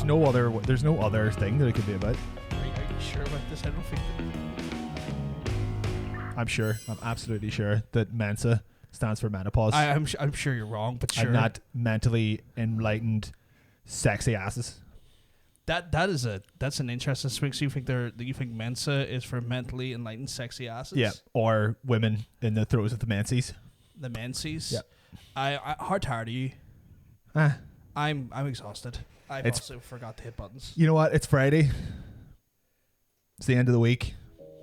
there's no other thing that it could be about. Are you sure about this? I don't think I'm absolutely sure that Mensa stands for menopause. I'm sure you're wrong, but sure. I'm not mentally enlightened sexy asses. That's an interesting swing. So you think Mensa is for mentally enlightened sexy asses? Yeah, or women in the throes of the menses. The menses. Yeah. I how tired are you? I'm exhausted. I also forgot to hit buttons. You know what? It's Friday. It's the end of the week.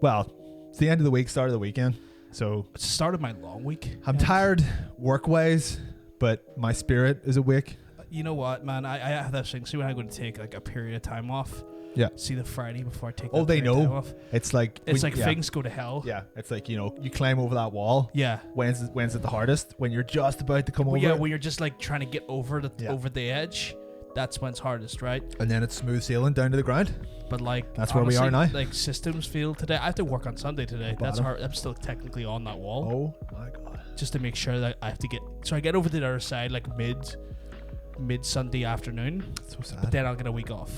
Well, it's the end of the week, start of the weekend. So It's the start of my long week. I'm tired work-wise, but my spirit is awake. You know what, man? I have that thing. See, when I'm going to take like a period of time off. Yeah. See the Friday before I take. Oh, that they period of time know. off. It's like Things go to hell. Yeah, it's like, you climb over that wall. Yeah. When's it the hardest? When you're just about to come over. Yeah, it. when you're just like trying to get over the edge. That's when it's hardest, right? And then it's smooth sailing down to the ground. But like that's honestly, where we are now. Like systems failed today. I have to work on Sunday today. That's hard. I'm still technically on that wall. Oh my god! Just to make sure that I have to get. So I get over to the other side like mid Sunday afternoon. That's so sad. But then I'll get a week off.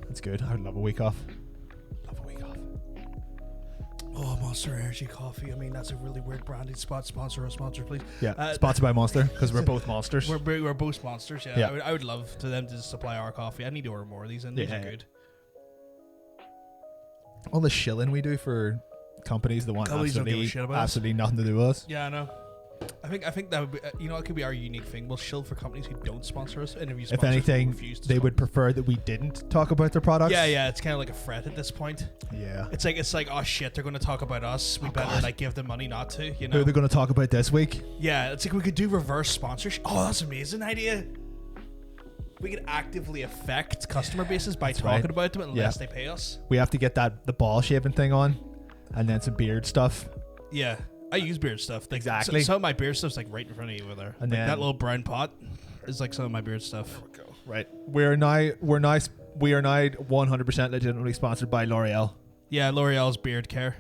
That's good. I would love a week off. Oh, Monster Energy Coffee. I mean, that's a really weird branding spot. Sponsor us, please. Yeah, sponsored by Monster because we're both monsters. We're both monsters. Yeah. Yeah. I would love to them to supply our coffee. I need to order more of these, and these are good. All the shilling we do for companies that want absolutely nothing to do with us. Yeah, I know. I think that would be, it could be our unique thing. We'll shill for companies who don't sponsor us. If anything, they would prefer that we didn't talk about their products. Yeah. It's kind of like a fret at this point. Yeah. It's like oh shit, they're going to talk about us. We better like give them money not to. You know. Who are they going to talk about this week? Yeah, it's like we could do reverse sponsorship. Oh, that's an amazing idea. We could actively affect customer bases by talking about them unless they pay us. We have to get the ball shaving thing on, and then some beard stuff. Yeah. I use beard stuff. Like, exactly. Some of my beard stuff's like right in front of you over there. And like that little brown pot is like some of my beard stuff. There we go. Right. We are now 100% legitimately sponsored by L'Oreal. Yeah, L'Oreal's beard care.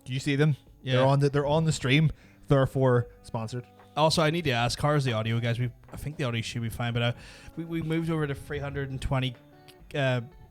Do you see them? Yeah. They're on the stream, therefore sponsored. Also, I need to ask, how's the audio, guys? I think the audio should be fine, but we moved over to 320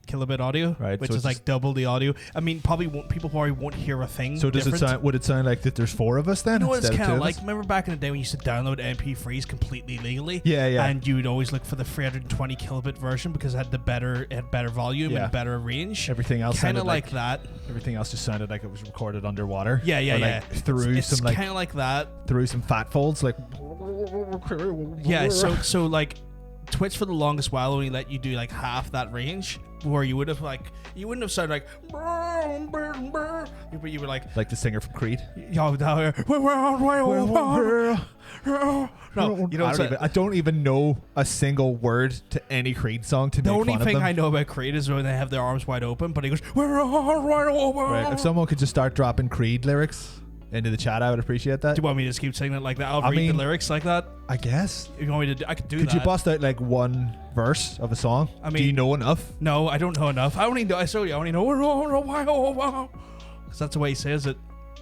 kilobit audio, right, which is like double the audio. I mean, people probably won't hear a thing. So would it sound like that there's four of us then? No, it's kind of like, remember back in the day when you used to download MP3s completely legally? Yeah. And you would always look for the 320 kilobit version because it had better volume and better range. Everything else kind of like that. Everything else just sounded like it was recorded underwater. Yeah. It's kind of like that. Through some fat folds, like. Yeah. So like, Twitch for the longest while only let you do like half that range, where you wouldn't have sounded like, but you were like the singer from Creed. No, I don't even know a single word to any Creed song to make fun of them. The only thing I know about Creed is when they have their arms wide open, but he goes, right, if someone could just start dropping Creed lyrics into the chat, I would appreciate that. Do you want me to just keep singing it like that? I'll read the lyrics like that. I guess. If you want me to, I could do that. Could you bust out like one verse of a song? I mean, do you know enough? No, I don't know enough. I only know because that's the way he says it.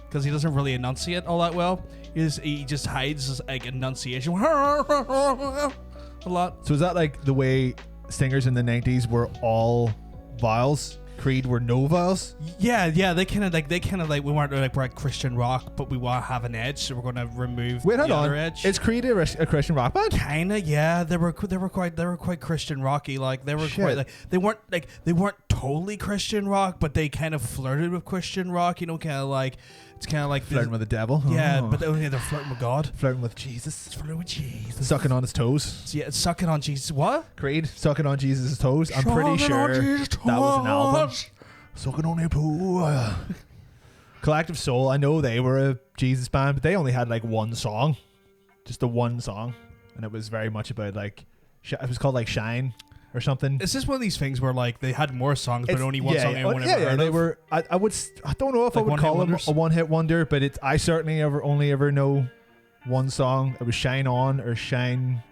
Because he doesn't really enunciate all that well. He just hides his like enunciation a lot. So is that like the way singers in the 90s were all vowels? Creed were no vowels? Yeah, they kind of like we weren't like we're like Christian rock, but we want to have an edge, so we're going to remove the other edge. Is Creed a Christian rock band? Kinda, yeah. They were quite Christian rocky. Like they were quite like they weren't totally Christian rock, but they kind of flirted with Christian rock. You know, kind of like it's kind of like flirting with the devil. Yeah, but only they're flirting with God, flirting with Jesus, sucking on his toes. Yeah, sucking on Jesus. What? Creed sucking on Jesus' toes. I'm pretty sure that was an album. Sucking on your poo. Collective Soul. I know they were a Jesus band, but they only had like one song, just the one song, and it was very much about like it was called like Shine or something. Is this one of these things where like they had more songs but only one song anyone ever heard they of? were. I don't know if like I would call them a one-hit wonder, but I certainly only ever know one song. It was Shine On or Shine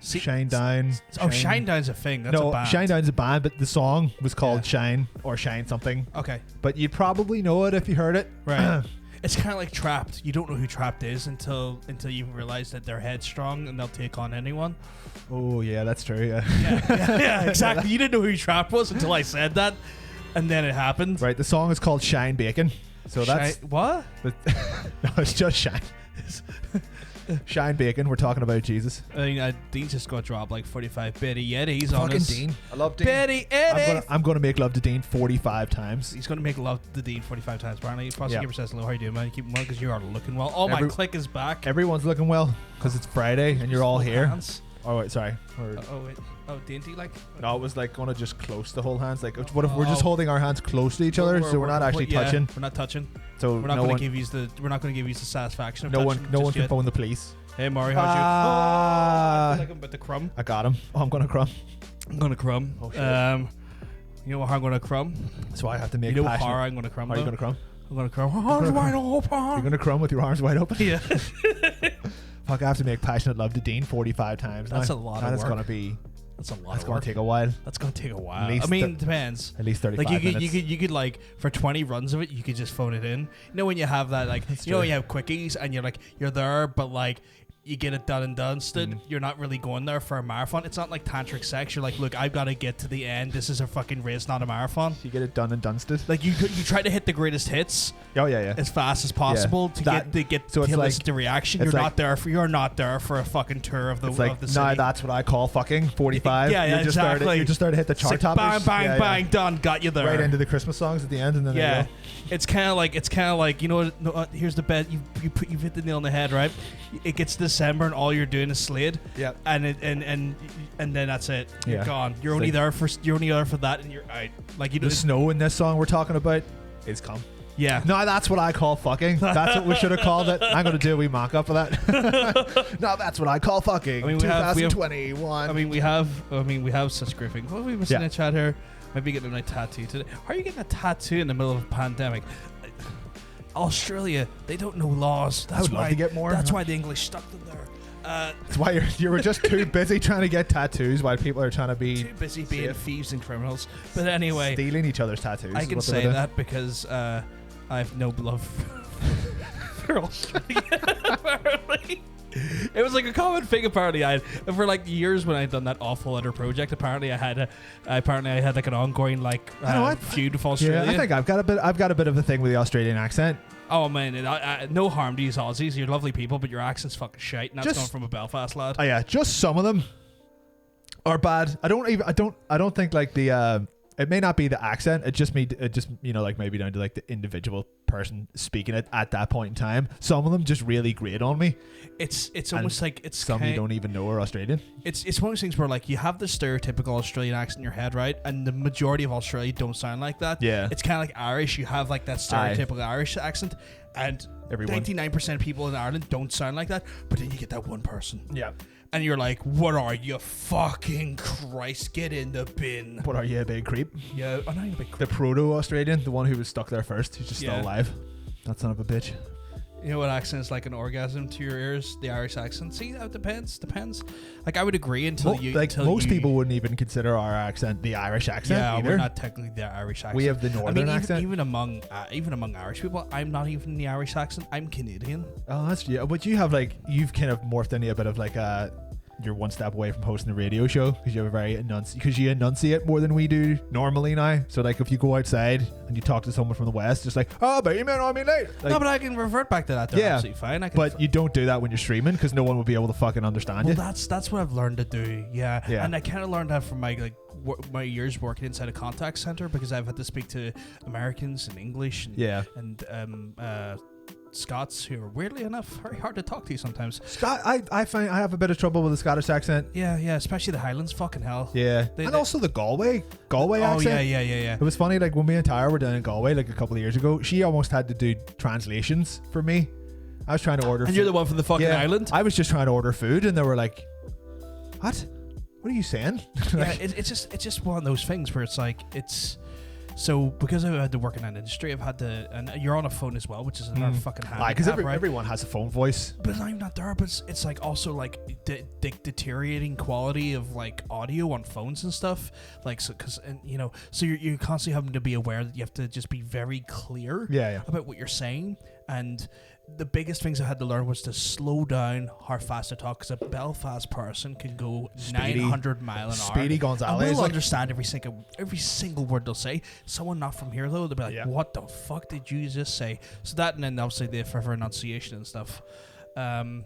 Down. Shine Down's a thing. That's a band. Shine Down's a band, but the song was called Shine or Shine something. Okay. But you'd probably know it if you heard it. Right. It's kind of like Trapped. You don't know who Trapped is until you realize that they're headstrong and they'll take on anyone. Oh yeah, that's true. Yeah, yeah, exactly. You didn't know who Trapped was until I said that, and then it happened. Right. The song is called Shine Bacon. So that's what? No, it's just Shine. Shine Bacon. We're talking about Jesus. I mean, Dean's just going to drop like 45 Betty Yetis on Fucking us. Dean. I love Dean. Betty Eddie. I'm going to make love to Dean 45 times. He's going to make love to Dean 45 times. Apparently, Prosecutor says, hello, how you doing, man? You keep well because you are looking well. Oh, my click is back. Everyone's looking well because it's Friday and you're all here. Hands. Oh, wait, sorry. Wait. Oh, dainty like? No, it was like going to just close the whole hands. Like, what if we're just holding our hands close to each other, so we're not actually touching? We're not touching. So we're not going to give you the satisfaction of no touching. No one can phone the police. Hey, Maury, how's you? I feel like I'm about to crumb. I got him. Oh, I'm going to crumb. I'm going to crumb. Oh, shit. You know what I'm going to crumb? So I have to make You know how I'm going to crumb? How are you going to crumb? I'm going to crumb. Arms wide open. You're going to crumb with your arms wide open? Yeah. Fuck, I have to make Passionate Love to Dean 45 times. That's a lot of work. That's going to be... That's a lot of work. That's going to take a while. That's going to take a while. I mean, it depends. At least 35 like minutes. You could like, for 20 runs of it, you could just phone it in. You know when you have that, like, you know when you have quickies and you're there, but like, you get it done and dusted. You're not really going there for a marathon. It's not like tantric sex. You're like, look, I've got to get to the end. This is a fucking race, not a marathon. You get it done and dusted. Like you try to hit the greatest hits. Oh yeah. As fast as possible to get to listen to reaction. You're not there for a fucking tour of the city. Nah, that's what I call fucking 45. Yeah, exactly. You just started to hit the chart toppers. Bang, done. Got you there. Right into the Christmas songs at the end, and then it's kind of like you know. Here's the bet. You've hit the nail on the head, right? It gets December and all you're doing is Slade. Yeah. And then that's it. You're gone. You're it's only there for that, and you're out. Like the snow in this song we're talking about is come. Yeah. No, that's what I call fucking. That's what we should have called it. I'm gonna do a wee mock up of that. No, that's what I call fucking. I mean, 2021. We have such great things. What have we been seeing in chat here? Maybe getting a nice tattoo today. How are you getting a tattoo in the middle of a pandemic? Australia, they don't know laws. That's I would love to get more. That's why the English stuck them there. That's why you were just too busy trying to get tattoos while people are trying to be too busy being thieves and criminals. But anyway, stealing each other's tattoos. I can say that because I have no love for Australia. Apparently. It was like a common thing. Apparently, I had for like years when I'd done that awful other project. Apparently, I had like an ongoing like feud with Australia. Yeah, I think I've got a bit of a thing with the Australian accent. Oh man, no harm to you Aussies. You're lovely people, but your accent's fucking shite. And that's coming from a Belfast lad. Oh yeah, just some of them are bad. I don't think like the. It may not be the accent. It just like maybe down to like the individual person speaking it at that point in time. Some of them just really grate on me. It's almost like it's some you don't even know are Australian. It's one of those things where like you have the stereotypical Australian accent in your head, right? And the majority of Australia don't sound like that. Yeah, it's kind of like Irish. You have like that stereotypical Irish accent, and 99% of people in Ireland don't sound like that. But then you get that one person. Yeah. And you're like, what are you, fucking Christ? Get in the bin. What are you, a big creep? Yeah, I'm not even a big creep. The proto-Australian, the one who was stuck there first, who's just still alive. That son of a bitch. You know what accent is like an orgasm to your ears? The Irish accent. See, that depends. Like, I would agree until most people wouldn't even consider our accent the Irish accent. Yeah, either. We're not technically the Irish accent. We have the northern accent. Even among Irish people, I'm not even the Irish accent. I'm Canadian. Oh, that's but you have like you've kind of morphed into a bit of like you're one step away from hosting a radio show because you have a very you enunciate more than we do normally now. So like if you go outside and you talk to someone from the west, just like, oh, but you mean I mean late. Like, no, but I can revert back to that. They're absolutely fine. But you don't do that when you're streaming because no one will be able to fucking understand you. That's what I've learned to do. Yeah. And I kind of learned that from my my years working inside a contact center because I've had to speak to Americans and English and Scots who are weirdly enough very hard to talk to sometimes. I find I have a bit of trouble with the Scottish accent. Yeah, especially the Highlands. Fucking hell. Yeah, and also the Galway accent. Yeah. It was funny, like when me and Tyra were down in Galway like a couple of years ago, she almost had to do translations for me. I was trying to order. And you're the one from the fucking island. I was just trying to order food, and they were like, "What? What are you saying?" Yeah, it's just one of those things where it's like So because I've had to work in that industry, I've had to, and you're on a phone as well, which is another fucking handicap, because everyone has a phone voice. But I'm not there. But it's like also like deteriorating quality of like audio on phones and stuff. Like so you're constantly having to be aware that you have to just be very clear about what you're saying. And the biggest things I had to learn was to slow down how fast I talk, because a Belfast person can go 900 mile an hour. Speedy Gonzalez. And we'll understand every single word they'll say. Someone not from here though, they'll be like, "What the fuck did you just say?" So that, and then obviously the forever enunciation and stuff. I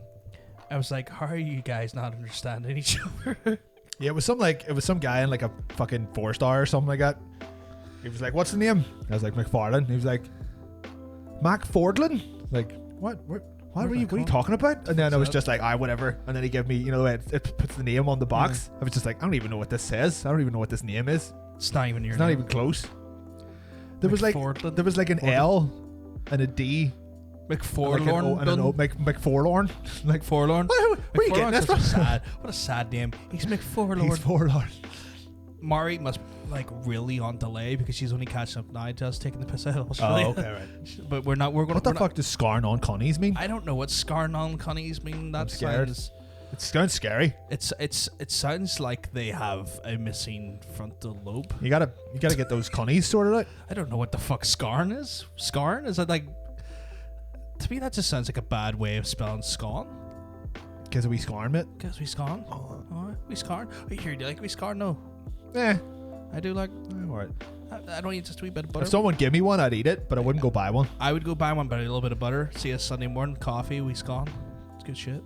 was like, "How are you guys not understanding each other?" Yeah, it was some guy in like a fucking 4-star or something like that. He was like, "What's the name?" I was like, "McFarlane." He was like, "Mac Fordlin?" Like, what were you talking about? And then I was just like, whatever. And then he gave me, it puts the name on the box. I was just like, I don't even know what this says. I don't even know what this name is. It's not even your It's name. not even close. There was like an L and a D. McForlorn. McForlorn. Like Forlorn. Where are you getting this from? What a sad name. He's McForlorn. He's Forlorn. Mari must like really on delay because she's only catching up now to us taking the piss out of Australia. Oh, okay, right. But we're going. What the fuck does scarn on connies mean? I don't know what scarn on connies mean. That sounds. It sounds scary. It sounds like they have a missing frontal lobe. You gotta get those connies sorted out. I don't know what the fuck scarn is. Scarn is it like? To me, that just sounds like a bad way of spelling scone. Because we scarn it. Because we scarn. Oh, we scarn. Oh, you hear? Do you like we scarn? No. Yeah, I do like. Alright. I don't eat just a wee bit of butter. If someone give me one, I'd eat it, but I wouldn't go buy one. I would go buy one, but a little bit of butter. See a Sunday morning coffee, we scone. It's good shit.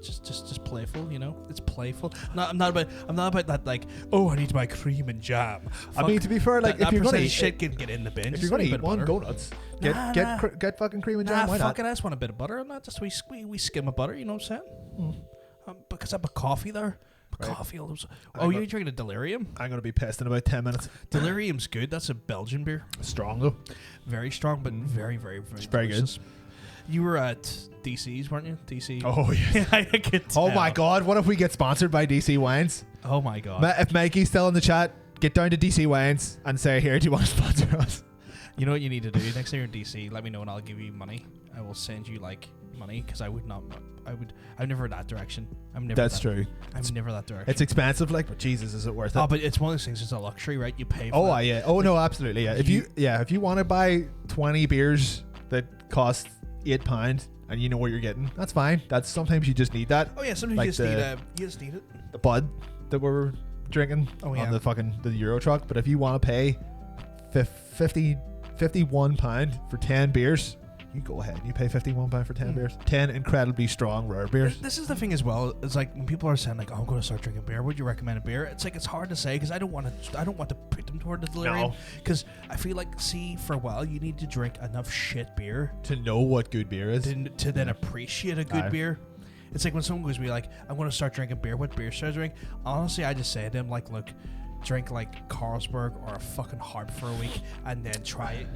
Just playful, It's playful. I'm not about that. Like, I need to buy cream and jam. I mean, to be fair, like if you're gonna eat shit, can get in the bin. If you're gonna eat one, go nuts. Get fucking cream and jam. Why not? I just want a bit of butter on that. Just we skim of butter. You know what I'm saying? Because I have a coffee there. Right. Coffee. You're drinking a Delirium? I'm gonna be pissed in about 10 minutes. Delirium's good. That's a Belgian beer. Strong though. Very strong, but very, very, very. It's very good. You were at DC's, weren't you? DC. Oh yeah. I could tell. Oh my god! What if we get sponsored by DC Wines? Oh my god! If Mikey's still in the chat, get down to DC Wines and say, "Here, do you want to sponsor us?" You know what you need to do next time you're in DC? Let me know and I'll give you money. I will send you like money because I'm never that direction. That's true. I'm never that direction. It's expensive, but Jesus, is it worth it? Oh, but it's one of those things. It's a luxury, right? You pay for. Yeah. Oh no, absolutely. Yeah. If you want to buy 20 beers that cost £8 and you know what you're getting, that's fine. That's sometimes you just need that. Oh yeah, sometimes you just need it. The bud that we're drinking on the Euro truck. But if you want to pay £51 for 10 beers, you go ahead and you pay £51 for 10 beers. 10 incredibly strong rare beers. This is the thing as well. It's like when people are saying like, I'm going to start drinking beer. Would you recommend a beer? It's like it's hard to say because I don't want to put them toward the Delirium. Because I feel like for a while you need to drink enough shit beer to know what good beer is. To then appreciate a good beer. It's like when someone goes to me like, I'm going to start drinking beer. What beer should I drink? Honestly, I just say to them like, look, drink like Carlsberg or a fucking Harp for a week and then try it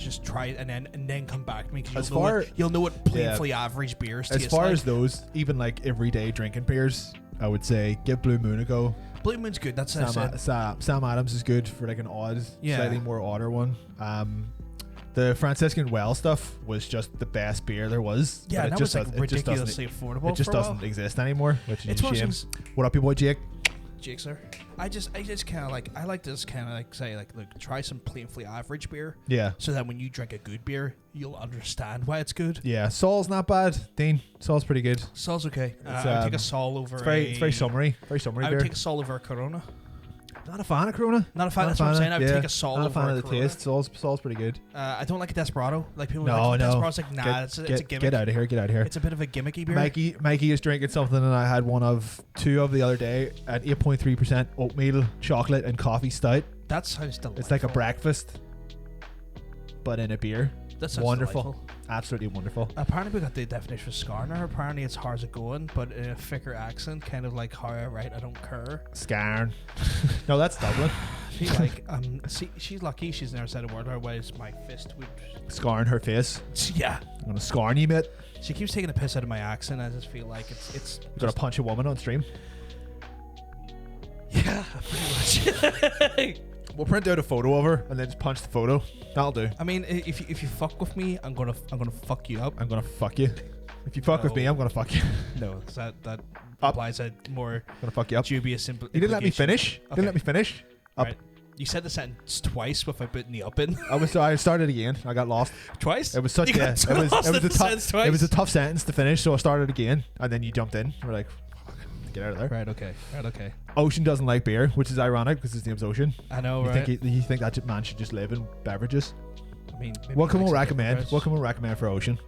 and then come back to me because you'll know what plainly average beers taste like. As far as those even like everyday drinking beers, I would say give Blue Moon a go. Blue Moon's good. That's Sam Adams is good for like an slightly more odder one. The Franciscan Well stuff was just the best beer there was. Yeah, that was like ridiculously affordable. It just doesn't exist anymore, which is a shame. What up, your boy Jake? Jake, sir. I just kind of like to just kind of like say like, look, try some plainly average beer. Yeah. So that when you drink a good beer, you'll understand why it's good. Yeah. Sol's not bad. Dean, Sol's pretty good. Sol's okay. I would take a Sol over. It's very summery. Very summery. I would take a Sol over a Corona. Not a fan of Corona. Not a fan. That's what I'm saying. I would take a Sol over a Corona. Not a fan of the taste. Sol's pretty good. I don't like a Desperado. Like people. No. Desperado's like it's a gimmick. Get out of here. Get out of here. It's a bit of a gimmicky beer. Mikey is drinking something, and I had two of the other day at 8.3% oatmeal, chocolate, and coffee stout. That sounds delightful. It's like a breakfast, but in a beer. That sounds wonderful. Delightful. Absolutely wonderful. Apparently we got the definition of Scarner. Apparently it's how's it going, but in a thicker accent, kind of like how I write I don't care. Scarn. No, that's Dublin. I feel like see, she's lucky she's never said a word. Otherwise my fist would scarn her face. Yeah. I'm gonna scarn you, mate. She keeps taking a piss out of my accent. I just feel like it's you gonna punch a woman on stream. Yeah, pretty much. We'll print out a photo of her and then just punch the photo. That'll do. I mean, if you fuck with me, I'm gonna fuck you up. I'm gonna fuck you. If you fuck with me, I'm gonna fuck you. No, because that implies a more gonna fuck you up. Dubious You didn't let me finish. Didn't let me finish. Up. Right. You said the sentence twice without putting the up in. I started again. I got lost. Twice? It was such it was a tough sentence to finish, so I started again, and then you jumped in. We're like, fuck, get out of there. Right, okay. Ocean doesn't like beer, which is ironic because his name's Ocean. I know, you right? You think that man should just live in beverages? I mean, what can we recommend? What can we recommend for Ocean?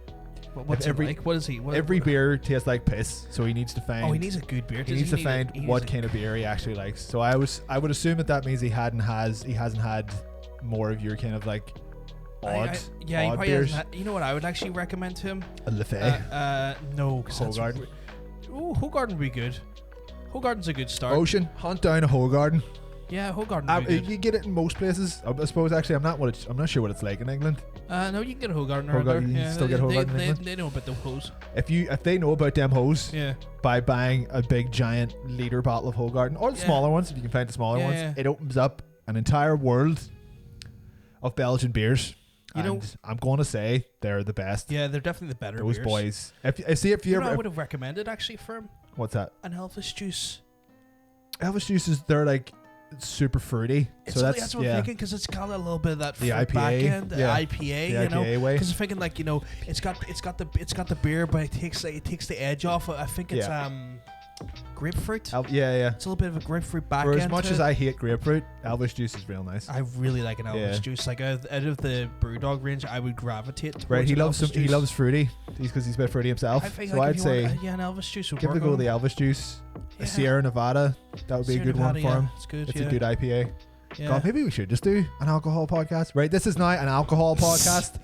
What's it like? What is he? Every beer tastes like piss, so he needs to find. Oh, he needs a good beer. He needs to find what kind of beer he actually likes. So I would assume that means he hasn't had more of your kind of like odd beers. You know what I would actually recommend to him? A Lefay. No, Hoegaarden. Hoegaarden would be good. Hoegaarden's a good start. Ocean, hunt down a Hoegaarden. Yeah, Hoegaarden would be good. You get it in most places. I suppose actually I'm not sure what it's like in England. No, you can get a Hoegaarden around there. You still get Hoegaarden in England? They know about the hose. If they know about them hose, by buying a big giant liter bottle of Hoegaarden or the smaller ones, if you can find the smaller ones, it opens up an entire world of Belgian beers. And I'm going to say they're the best. Yeah, they're definitely the better. Those beers. Boys. If you I would have recommended actually for him. What's that? An Elvis juice. Elvis juices, they're like super fruity. So that's what I'm thinking, because it's got a little bit of that the IPA, back end, IPA, the IPA way. Because I'm thinking like it's got the beer, but it takes the edge off. I think it's grapefruit. It's a little bit of a grapefruit back end. For as much as I hate grapefruit, Elvis juice is real nice. I really like an Elvis juice. Like out of the BrewDog range, I would gravitate towards. Right, he loves fruity. He's a bit fruity himself. I think so I'd say an Elvis juice would give it a go with the Elvis juice. A Sierra Nevada, that would be a good one for him. It's good. It's a good IPA. Yeah. God, maybe we should just do an alcohol podcast. Right, this is now an alcohol podcast.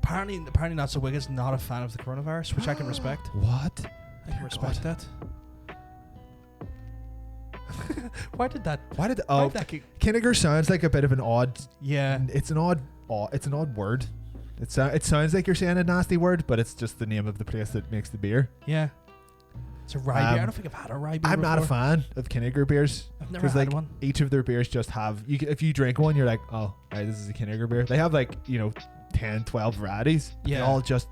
Apparently not so Wiggins not a fan of the coronavirus, which I can respect. What? I can respect that. Why did that Kinniger sounds like a bit of an odd. Yeah. It's an odd word. It sounds like you're saying a nasty word, but it's just the name of the place that makes the beer. Yeah. It's a rye beer. I don't think I've had a rye beer I'm before. not a fan of Kinniger beers. I've never had one. Each of their beers just have... if you drink one, you're like, oh, right, this is a Kinniger beer. They have 10, 12 varieties. Yeah. They all just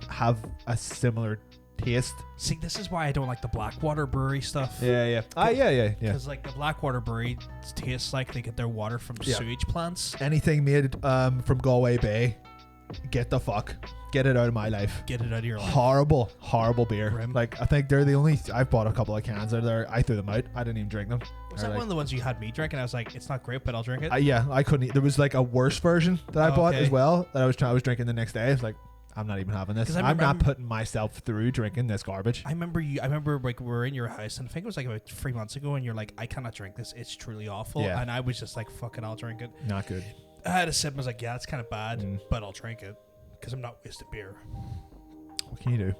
have a similar taste. See, this is why I don't like the Blackwater Brewery stuff. Yeah. Because the Blackwater Brewery tastes like they get their water from sewage plants. Anything made from Galway Bay, get it out of my life. Get it out of your life. Horrible beer. Grim. I think they're the only... I've bought a couple of cans out of there. I threw them out. I didn't even drink them. Was that one of the ones you had me drink? And I was like, it's not great, but I'll drink it. I couldn't. There was a worse version that I bought as well that I was drinking the next day. I was like, I'm not even having this. I'm not putting myself through drinking this garbage. I remember we were in your house, and I think it was about 3 months ago, and you're like, I cannot drink this. It's truly awful. Yeah. And I was just like, fuck it, I'll drink it. Not good. I had a sip and was like, yeah, it's kind of bad, but I'll drink it because I'm not wasting beer. What can you do?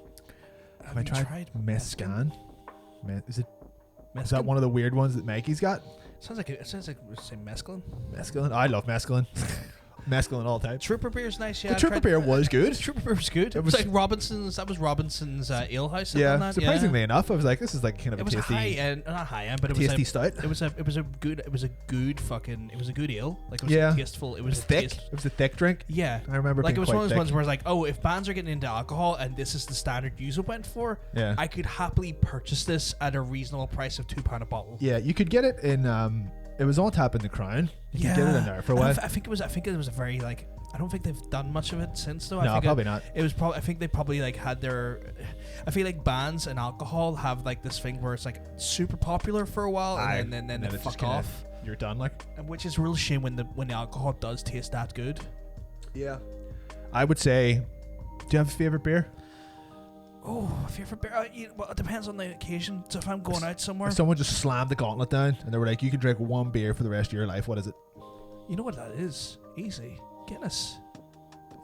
Have I tried Mescan? Is that one of the weird ones that Mikey's got? Sounds like say mescaline. Mescaline. I love mescaline. Mescaline all the time. Trooper beer's nice. Yeah, the Trooper beer was good. Trooper beer was good. It was like Robinson's. That was Robinson's ale house. Yeah, surprisingly enough, I was like, this is kind of a tasty. It was high end, not high end, but it was tasty stout. It was a good ale. Like it was tasteful. It was thick. It was a thick drink. Yeah, I remember. Like it was one of those thick. ones where it's like, oh, if bands are getting into alcohol and this is the standard user went for, I could happily purchase this at a reasonable price of £2 a bottle. Yeah, you could get it in. It was on tap in the Crown. You could get it in there for a while. I think it was a very I don't think they've done much of it since though. No, probably not. It was probably. I think they probably had their. I feel like bands and alcohol have this thing where it's super popular for a while and then they fuck off. You're done and which is a real shame when the alcohol does taste that good. Yeah, I would say. Do you have a favorite beer? Oh, favorite beer. Well, it depends on the occasion. So if I'm going out somewhere, if someone just slammed the gauntlet down and they were like, "You can drink one beer for the rest of your life." What is it? You know what that is? Easy. Guinness.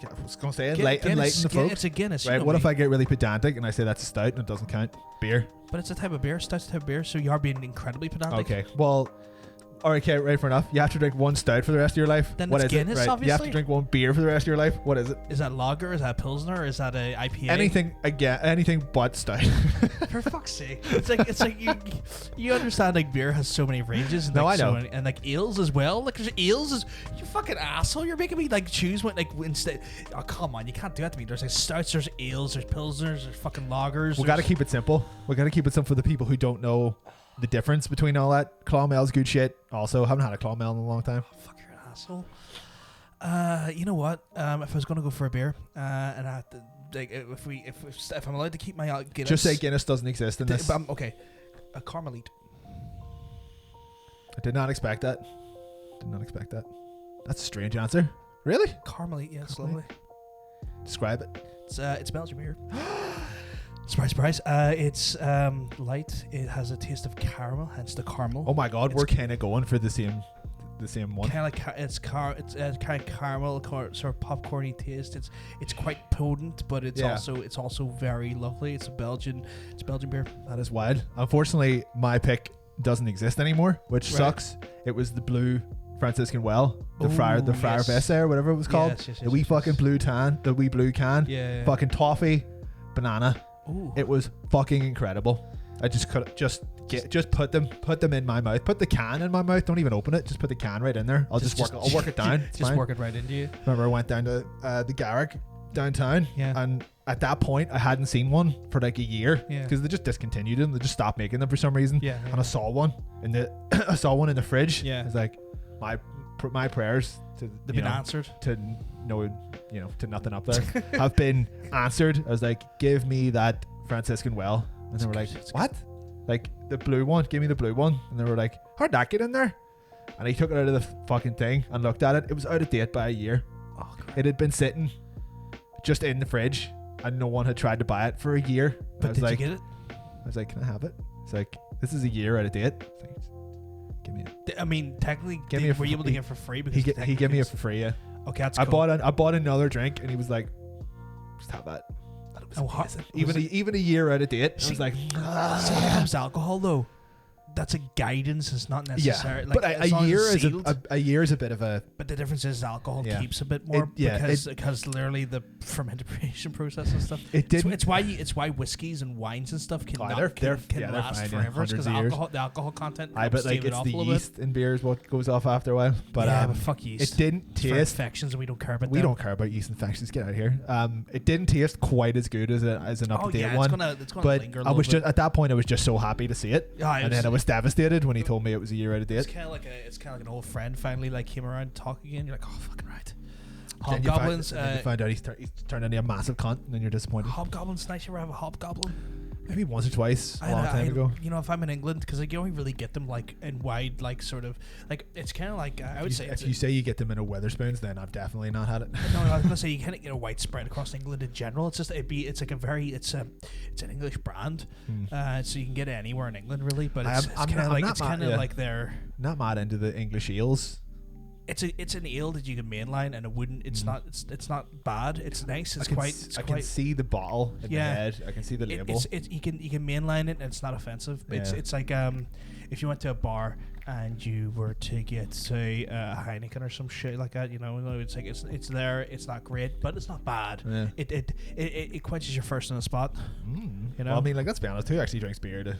Yeah, I was going to say enlighten the folks. It's a Guinness. Right, what if I get really pedantic and I say that's a stout and it doesn't count? Beer. But it's a type of beer. Stout's a type of beer, so you are being incredibly pedantic. Okay, well, okay, right, fair enough. You have to drink one stout for the rest of your life. Then what it's is Guinness, it? Right. obviously. You have to drink one beer for the rest of your life. What is it? Is that lager? Is that Pilsner? Is that a IPA? Anything but stout. For fuck's sake. It's like you understand beer has so many ranges and I know. And ales as well. There's ales you fucking asshole. You're making me choose one instead. Oh come on, you can't do that to me. There's stouts, there's ales, there's pilsners, there's fucking lagers. We gotta keep it simple. We gotta keep it simple for the people who don't know the difference between all that. Clonmel's good shit. Also, haven't had a Clonmel in a long time. Oh, fuck, you're an asshole. You know what? If I was gonna go for a beer, and I had to, like, if I'm allowed to keep my Guinness, just say Guinness doesn't exist in this. Okay, a Carmelite. I did not expect that. That's a strange answer. Really? Carmelite, yeah, slowly. Describe it. It's Belgian beer. Surprise, surprise. It's light. It has a taste of caramel, hence the caramel. Oh my god, we're kind of going for the same one. Kind of like it's kind of caramel, sort of popcorny taste. It's quite potent, but it's also very lovely. It's Belgian beer. That is wild. Unfortunately, my pick doesn't exist anymore, which sucks. It was the blue Franciscan Well, the Friar Vesse or whatever it was called. Yes, the wee fucking blue can. Yeah. Fucking toffee, banana. Ooh. It was fucking incredible. I just could just put them in my mouth. Put the can in my mouth. Don't even open it. Just put the can right in there. I'll work it down. Just work it right into you. Remember, I went down to the Garrick downtown, and at that point I hadn't seen one for like a year because they just discontinued them. They just stopped making them for some reason. And I saw one in the fridge. Yeah. It's like my prayers to they've been answered to to nothing up there have been answered. I was like, give me that Franciscan Well, and they were like, what? Like the blue one? Give me the blue one. And they were like, how'd that get in there? And he took it out of the fucking thing and looked at it. It was out of date by a year. Oh, it had been sitting just in the fridge, and no one had tried to buy it for a year. But did you get it? I was like, can I have it? It's like, this is a year out of date. It's like, give me it. I mean, technically, were you able to get it for free? Because he gave me it for free. Yeah. Okay, that's I cool. I bought another drink, and he was like, just have that. Even a year out of date. I was like, when it comes to alcohol though, that's a guidance. It's not necessary. Like, but a year is a bit of a. But the difference is alcohol keeps a bit more because literally the fermentation process and stuff. It's why whiskeys and wines and stuff can last forever because the alcohol content. But like it's the yeast in beer is what goes off after a while. But but fuck yeast. It didn't taste infections, and we don't care about. We don't care about yeast infections. Get out of here. It didn't taste quite as good as an up to date one. It's gonna but linger a I was bit. just at that point. I was just so happy to see it, and then I was devastated when he told me it was a year out of date. It's kind of like an old friend finally like came around to talk again. You're like, oh fucking right. Hobgoblins. Then you find out he's turned into a massive cunt, and then you're disappointed. Hobgoblins, nice. You ever have a hobgoblin? Maybe once or twice a long time ago. You know, if I'm in England, because like, you only really get them like in wide, like sort of like it's kind of like I would say. If you say you get them in a Weatherspoons, then I've definitely not had it. No, I was gonna say you kind of get a widespread across England in general. It's just it's an English brand, so you can get it anywhere in England really. But it's kind of like they're not mad into the English eels. It's an ale that you can mainline, and it wouldn't. It's not bad. It's nice. I can see the bottle in my head. I can see the label. You can mainline it, and it's not offensive. Yeah. It's like if you went to a bar and you were to get say a Heineken or some shit like that, you know, it's like it's there. It's not great, but it's not bad. Yeah. It quenches your thirst on the spot. You know. Well, I mean, like, let's be honest. Who actually drinks beer to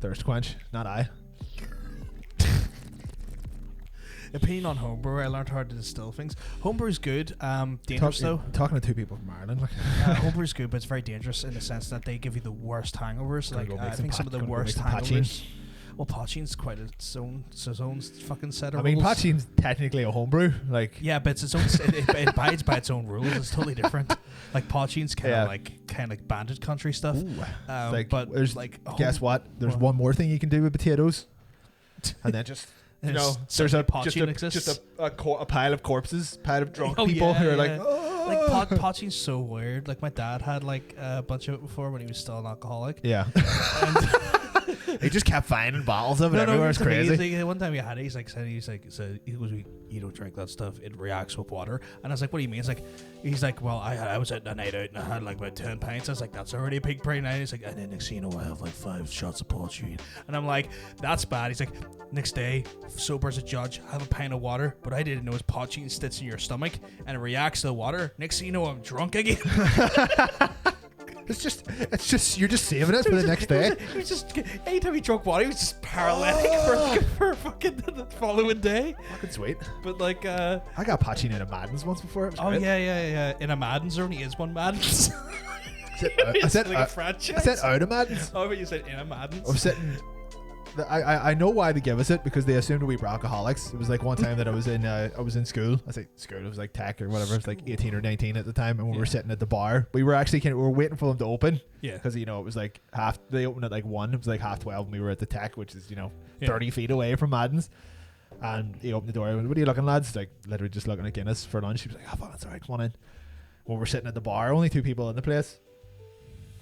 thirst quench? Not I. Opinion on homebrew. I learned how to distill things. Homebrew is good. Dangerous though. Talking to two people from Ireland. Homebrew is good, but it's very dangerous in the sense that they give you the worst hangovers. Like I think some of the worst hangovers. Well, Potcheen's quite its own fucking set of rules. I mean, Potcheen's technically a homebrew. Like, yeah, but it's its own. it abides by its own rules. It's totally different. Like Potcheen's kind of like Banter country stuff. But there's like, guess what? There's one more thing you can do with potatoes, and then just. You know, there's a pile of corpses, pile of drunk people who are like, oh. Like Potcheen's so weird. Like my dad had like a bunch of it before when he was still an alcoholic. Yeah. He just kept finding bottles of it everywhere. It's crazy. Like, one time he had it, he goes, you don't drink that stuff. It reacts with water. And I was like, what do you mean? He's like, well, I was at a night out and I had like about 10 pints. I was like, that's already a big brain night. He's like, and then next thing you know, I have like 5 shots of Pocheen. And I'm like, that's bad. He's like, next day, sober as a judge, I have a pint of water, but I didn't know his Pocheen sits in your stomach and it reacts to the water. Next thing you know, I'm drunk again. It's just you're just saving it for the next day. He was just anytime he drank water, he was just paralytic for fucking the following day. Fucking sweet. But like, I got Pocheen in a Madden's once before. It was great. Yeah. In a Madden's, there only is one Madden's. I said out of Madden's. Oh, but you said in a Madden's. I was sitting I know why they give us it, because they assumed we were alcoholics. It was like one time that I was in school. I say school. It was like tech or whatever. It was like 18 or 19 at the time, and we were sitting at the bar. We were actually we were waiting for them to open. Yeah. Because it was like they opened at like 1. It was like 12:30, and we were at the tech, which is 30 feet away from Madden's. And he opened the door. What are you looking, lads? Like literally just looking at Guinness for lunch. He was like, "Oh, that's alright. Come on in." When we're sitting at the bar, only 2 people in the place.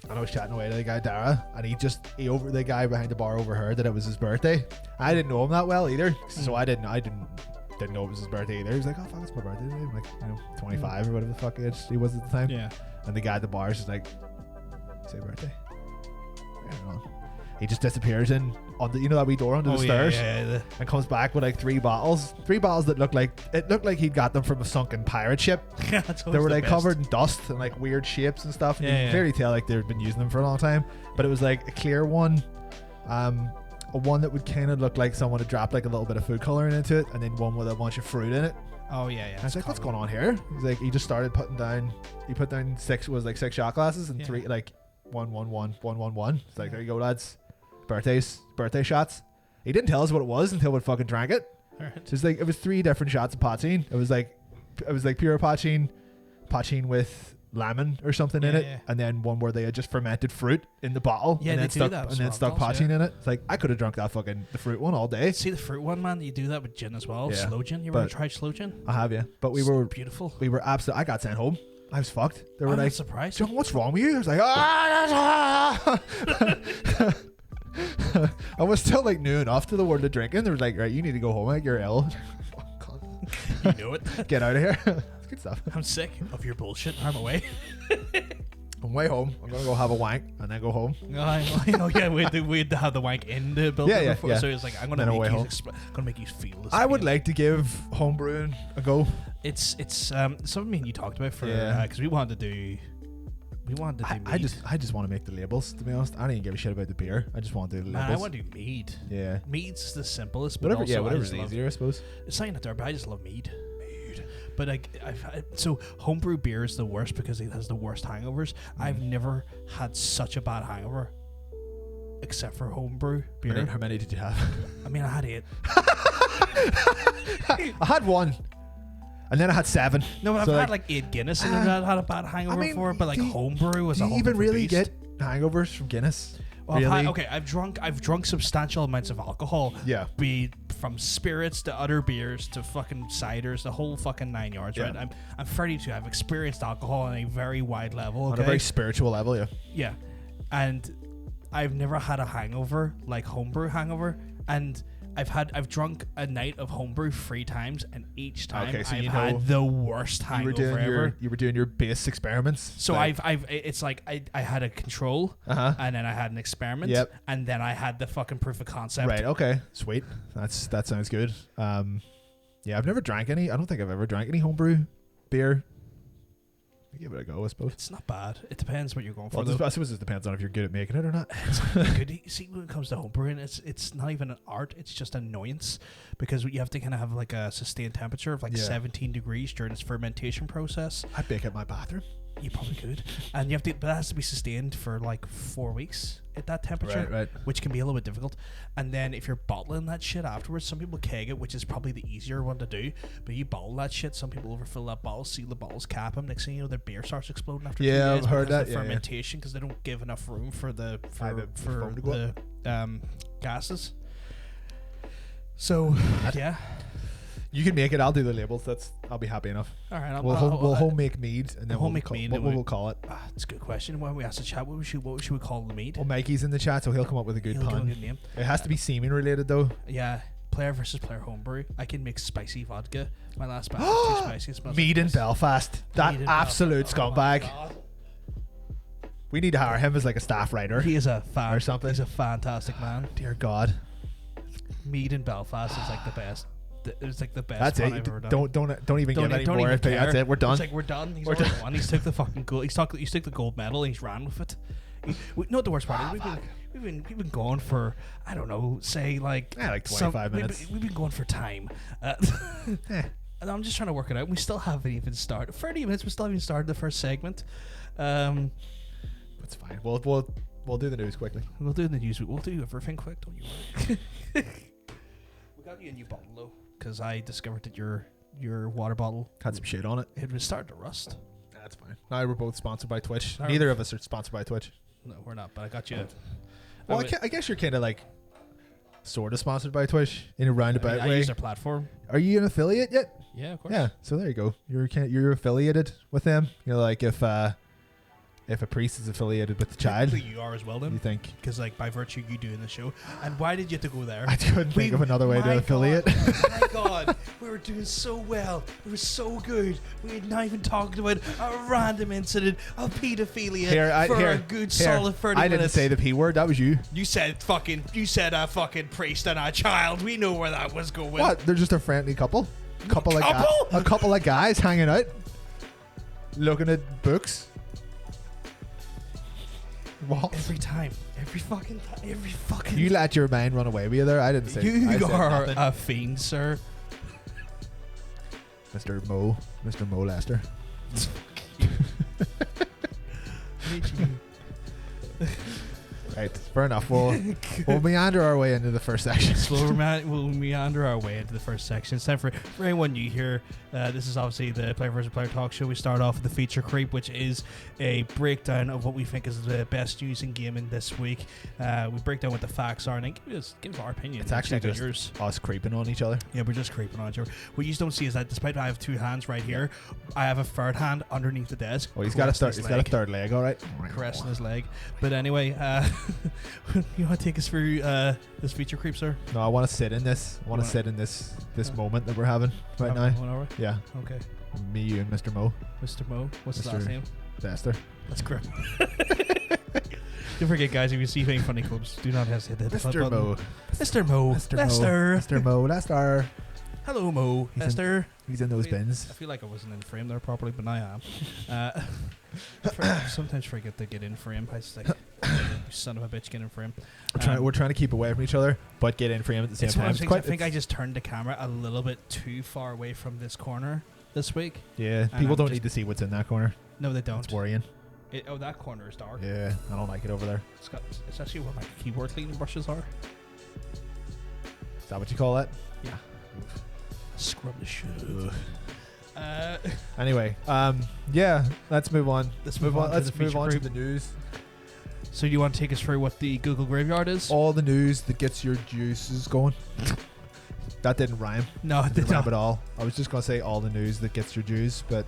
And I was chatting away to the guy Dara, and the guy behind the bar overheard that it was his birthday. I didn't know him that well either, so I didn't know it was his birthday either. He was like, "Oh fuck, it's my birthday today." I'm like, 25 or whatever the fuck age he was at the time. Yeah. And the guy at the bar is just like, "Say birthday." I don't know. He just disappears on the that wee door under the stairs, and comes back with like 3 bottles that looked like he'd got them from a sunken pirate ship. They were like covered in dust and like weird shapes and stuff. And you can clearly tell like they'd been using them for a long time. But it was like a clear one, a one that would kind of look like someone had dropped like a little bit of food coloring into it, and then one with a bunch of fruit in it. Oh yeah. I was like, "What's going on here?" He's like, he just started putting down. He put down 6 shot glasses and 3 like 1 1 1 1 1 1. It's like, "There you go, lads. Birthday shots." He didn't tell us what it was until we fucking drank it. Right. So it's like it was 3 different shots of poutine. It was like pure poutine with lemon or something in it, and then one where they had just fermented fruit in the bottle, and then stuck poutine in it. It's like I could have drunk the fruit one all day. See the fruit one, man. You do that with gin as well. Yeah. Slow gin. You ever tried slow gin? I have, yeah. But we were beautiful. We were absolutely. I got sent home. I was fucked. They were like, surprised. "John, what's wrong with you?" I was like, "Ah." I was still like new enough to the world of drinking. They were like, "Right, you need to go home. Like, you're ill." You know it. Get out of here. It's good stuff. I'm sick of your bullshit. I'm away. I'm way home. I'm gonna go have a wank and then go home. We had to have the wank in the building before. So it's like, I'm gonna make you feel this. I would like to give homebrewing a go. It's something me and you talked about for because we wanted to do mead. I just want to make the labels, to be honest. I don't even give a shit about the beer. I just want to do the labels. I want to do mead. Yeah. Mead's the simplest, but whatever's easier, I suppose. It's not even there, but I just love mead. But so homebrew beer is the worst because it has the worst hangovers. I've never had such a bad hangover except for homebrew beer. How many did you have? I mean, I had 8. I had 1. And then I had 7. No, but I've had like 8 Guinness and I've had a bad hangover before. But like homebrew was a whole different really beast. Get hangovers from Guinness? Well, really? I've drunk substantial amounts of alcohol. Yeah. Be from spirits to other beers to fucking ciders, the whole fucking 9 yards. Yeah. Right. I'm 32. I've experienced alcohol on a very wide level. Okay? On a very spiritual level, yeah. Yeah, and I've never had a hangover like homebrew hangover, and I've drunk a night of homebrew 3 times, and each time I've had the worst hangover ever. You were doing your base experiments. So it's like I had a control, and then I had an experiment, and then I had the fucking proof of concept. Right. Okay. Sweet. That sounds good. Yeah, I've never drank any. I don't think I've ever drank any homebrew beer. Give it a go, I suppose. It's not bad. It depends what you're going for. I suppose it depends on if you're good at making it or not. It's good. See, when it comes to homebrewing, it's not even an art. It's just annoyance because you have to kind of have like a sustained temperature of like 17 degrees during its fermentation process. I'd bake at my bathroom. You probably could, and but it has to be sustained for like 4 weeks at that temperature, right. Which can be a little bit difficult. And then if you're bottling that shit afterwards, some people keg it, which is probably the easier one to do. But you bottle that shit, some people overfill that bottle, seal the bottles, cap them. Next thing you know, their beer starts exploding after 2 days. I've heard that. Fermentation because they don't give enough room for the gases. So yeah. You can make it. I'll do the labels. I'll be happy enough. All right. We'll home make mead, and then we'll call it. That's a good question. When we ask the chat, what should we call the mead? Well, Mikey's in the chat, so he'll come up with a good pun. Good name. It has to be semen related, though. Yeah. Player versus player homebrew. I can make spicy vodka. My last batch was too spicy. It smells mead in Belfast. That absolute scumbag. We need to hire him as like a staff writer. He is a fan or something. He's a fantastic man. Dear God. Mead in Belfast is like the best. It's like the best. That's one it. I've ever done. Don't even give any more. That's it. We're done. It's like we're done. He's already won. He's took the fucking gold. He's took the gold medal. And he's ran with it. Not the worst part is we've been going for I don't know, say like 25 minutes. We've been going for time. And I'm just trying to work it out. We still haven't even started. 30 minutes. We still haven't started the first segment. That's fine. We'll We'll do the news quickly. We'll do the news. We'll do everything quick, don't you worry. We got you a new bottle though, because I discovered that your water bottle had some shit on it. It was starting to rust. That's fine. Now we're both sponsored by Twitch. Sorry. Neither of us are sponsored by Twitch. No, we're not. But I got you. Well, I guess you're kind of like sort of sponsored by Twitch in a roundabout way. I use their platform. Are you an affiliate yet? Yeah, of course. Yeah. So there you go. You're affiliated with them. You know, like if a priest is affiliated with the child, technically you are as well. Then you think? Because like by virtue you doing the show. And why did you have to go there? I couldn't think of another way to affiliate. My God, we were doing so well. It was so good. We had not even talked about a random incident of paedophilia for a good solid 30 minutes. I didn't say the P word. That was you. You said a fucking priest and a child. We know where that was going. What? They're just a friendly couple. A couple of guys hanging out, looking at books. What? Every fucking time. You let your mind run away with you there. I didn't say. You are nothing. a fiend, sir. Mr. Molester. Right, fair enough. We'll meander our way into the first section. We'll meander our way into the first section. It's time for anyone new here. This is obviously the Player vs. Player talk show. We start off with the feature creep, which is a breakdown of what we think is the best news in gaming this week. We break down what the facts are and then give us our opinion. It's actually just yours. Us creeping on each other. Yeah, we're just creeping on each other. What you don't see is that despite I have two hands right here, I have a third hand underneath the desk. Oh, he's got a third leg, all right. Caressing his leg. But anyway, you want to take us through this feature creep, sir? No, I want to sit in this. I want to sit in this moment that we're having right now. Yeah. Okay. Me, you, and Mr. Mo. Mr. Mo. What's his last name? Lester. That's grim. Don't forget, guys, if you see any funny clips, do not hesitate to hit the Mr. Mo. Mr. Mo. Lester. Mr. Mo. Lester. Hello, Mo. Lester. He's in those bins. I feel like I wasn't in frame there properly, but now I am. Sometimes forget to get in frame. I just like, you son of a bitch, get in frame. We're trying to keep away from each other, but get in frame at the same time. I think I just turned the camera a little bit too far away from this corner this week. Yeah, people don't need to see what's in that corner. No, they don't. It's worrying. That corner is dark. Yeah, I don't like it over there. It's actually where my keyboard cleaning brushes are. Is that what you call that? Yeah. Scrub the shit. Anyway, yeah, let's move on. Let's move on to the news. So you want to take us through what the Google Graveyard is? All the news that gets your juices going. That didn't rhyme. No, it didn't rhyme at all. I was just going to say all the news that gets your juice, but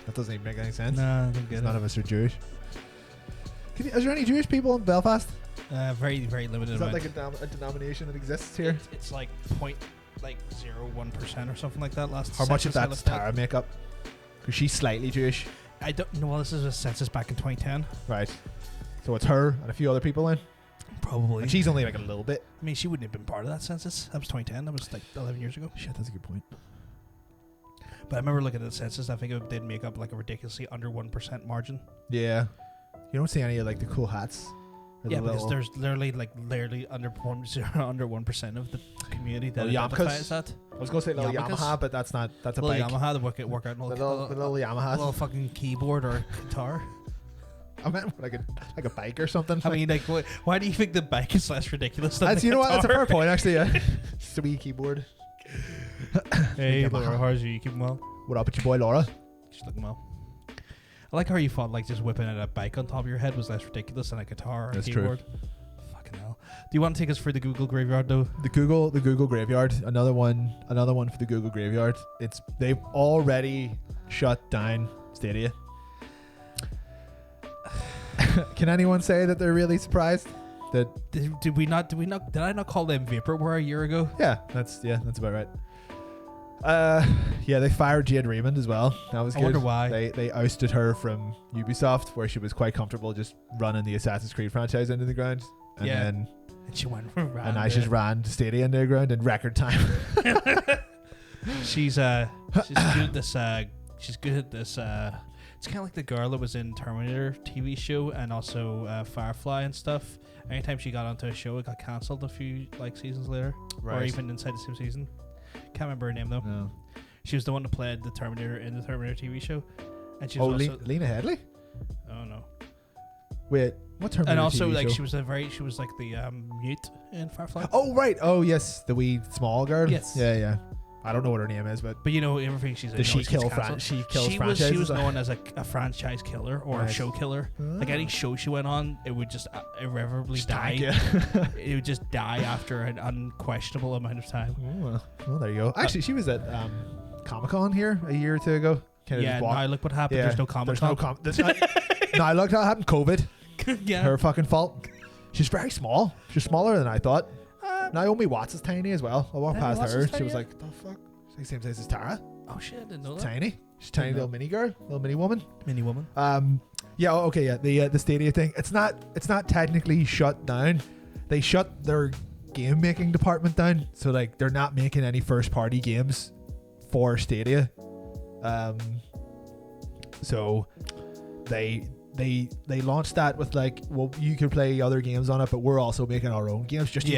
that doesn't even make any sense. No, I don't get it. None of us are Jewish. Is there any Jewish people in Belfast? Very, very limited. Is that like a denomination that exists here? It's like 0.01% or something like that. How much of that's Tara makeup? Because she's slightly Jewish. I don't know. Well, this is a census back in 2010. Right. So it's her and a few other people in? Probably. And she's only like a little bit. I mean, she wouldn't have been part of that census. That was 2010. That was like 11 years ago. Shit, that's a good point. But I remember looking at the census. I think it did make up like a ridiculously under 1% margin. Yeah. You don't see any of like the cool hats. Yeah, because there's literally under 1% of the community that identifies that. I was going to say little Yamaha, but that's a little bike. Yamaha, the workout little Yamaha. A little fucking keyboard or guitar. I meant like a bike or something. I mean, like, why do you think the bike is less ridiculous than the you know guitar? what? That's a fair point, actually. Yeah. Sweet keyboard. Hey, Laura, how are you? You keeping well? What up with your boy, Laura? She's looking well. I like how you thought like just whipping out a bike on top of your head was less ridiculous than a guitar or a keyboard. True. Fucking hell. Do you want to take us through the Google Graveyard though? The Google Graveyard. Another one for the Google Graveyard. They've already shut down Stadia. Can anyone say that they're really surprised? That did I not call them vaporware a year ago? Yeah, that's about right. Yeah, they fired Jade Raymond as well. That was good. I wonder why. They ousted her from Ubisoft, where she was quite comfortable just running the Assassin's Creed franchise into the ground. And she went around. And now she's ran Stadia into the ground in record time. She's good at this. She's good at this. It's kind of like the girl that was in Terminator TV show and also Firefly and stuff. Anytime she got onto a show, it got cancelled a few seasons later, or even inside the same season. Can't remember her name though. No. She was the one that played the Terminator in the Terminator TV show, and she was also Lena Headey. Oh no. Wait, what Terminator? And also, TV like, show? she was like the mute in Firefly. Oh right. Oh yes, the wee small girl. Yes. Yeah. I don't know what her name is, but you know everything she's in. does she always gets kill? cancelled. She kills She franchises. was known as a franchise killer or a Nice. show killer. Like any show she went on, it would just irreparably die. Yeah. It would just die after an unquestionable amount of time. Well, there you go. Actually, she was at Comic-Con here a year or two ago. Yeah, now look what happened. Yeah, There's no Comic-Con. Now look what happened. COVID. Yeah. Her fucking fault. She's very small. She's smaller than I thought. Naomi Watts is tiny as well. I walked Naomi past Watts her. is She tiny, was yeah? like, "The fuck." She's the same size as Tara. Oh shit, I didn't know that. Tiny. She's a tiny little mini girl, little mini woman. Mini woman. Yeah. Okay. Yeah. The Stadia thing. It's not technically shut down. They shut their game making department down. So like they're not making any first party games for Stadia. So they launched that with like, well, you can play other games on it, but we're also making our own games. Just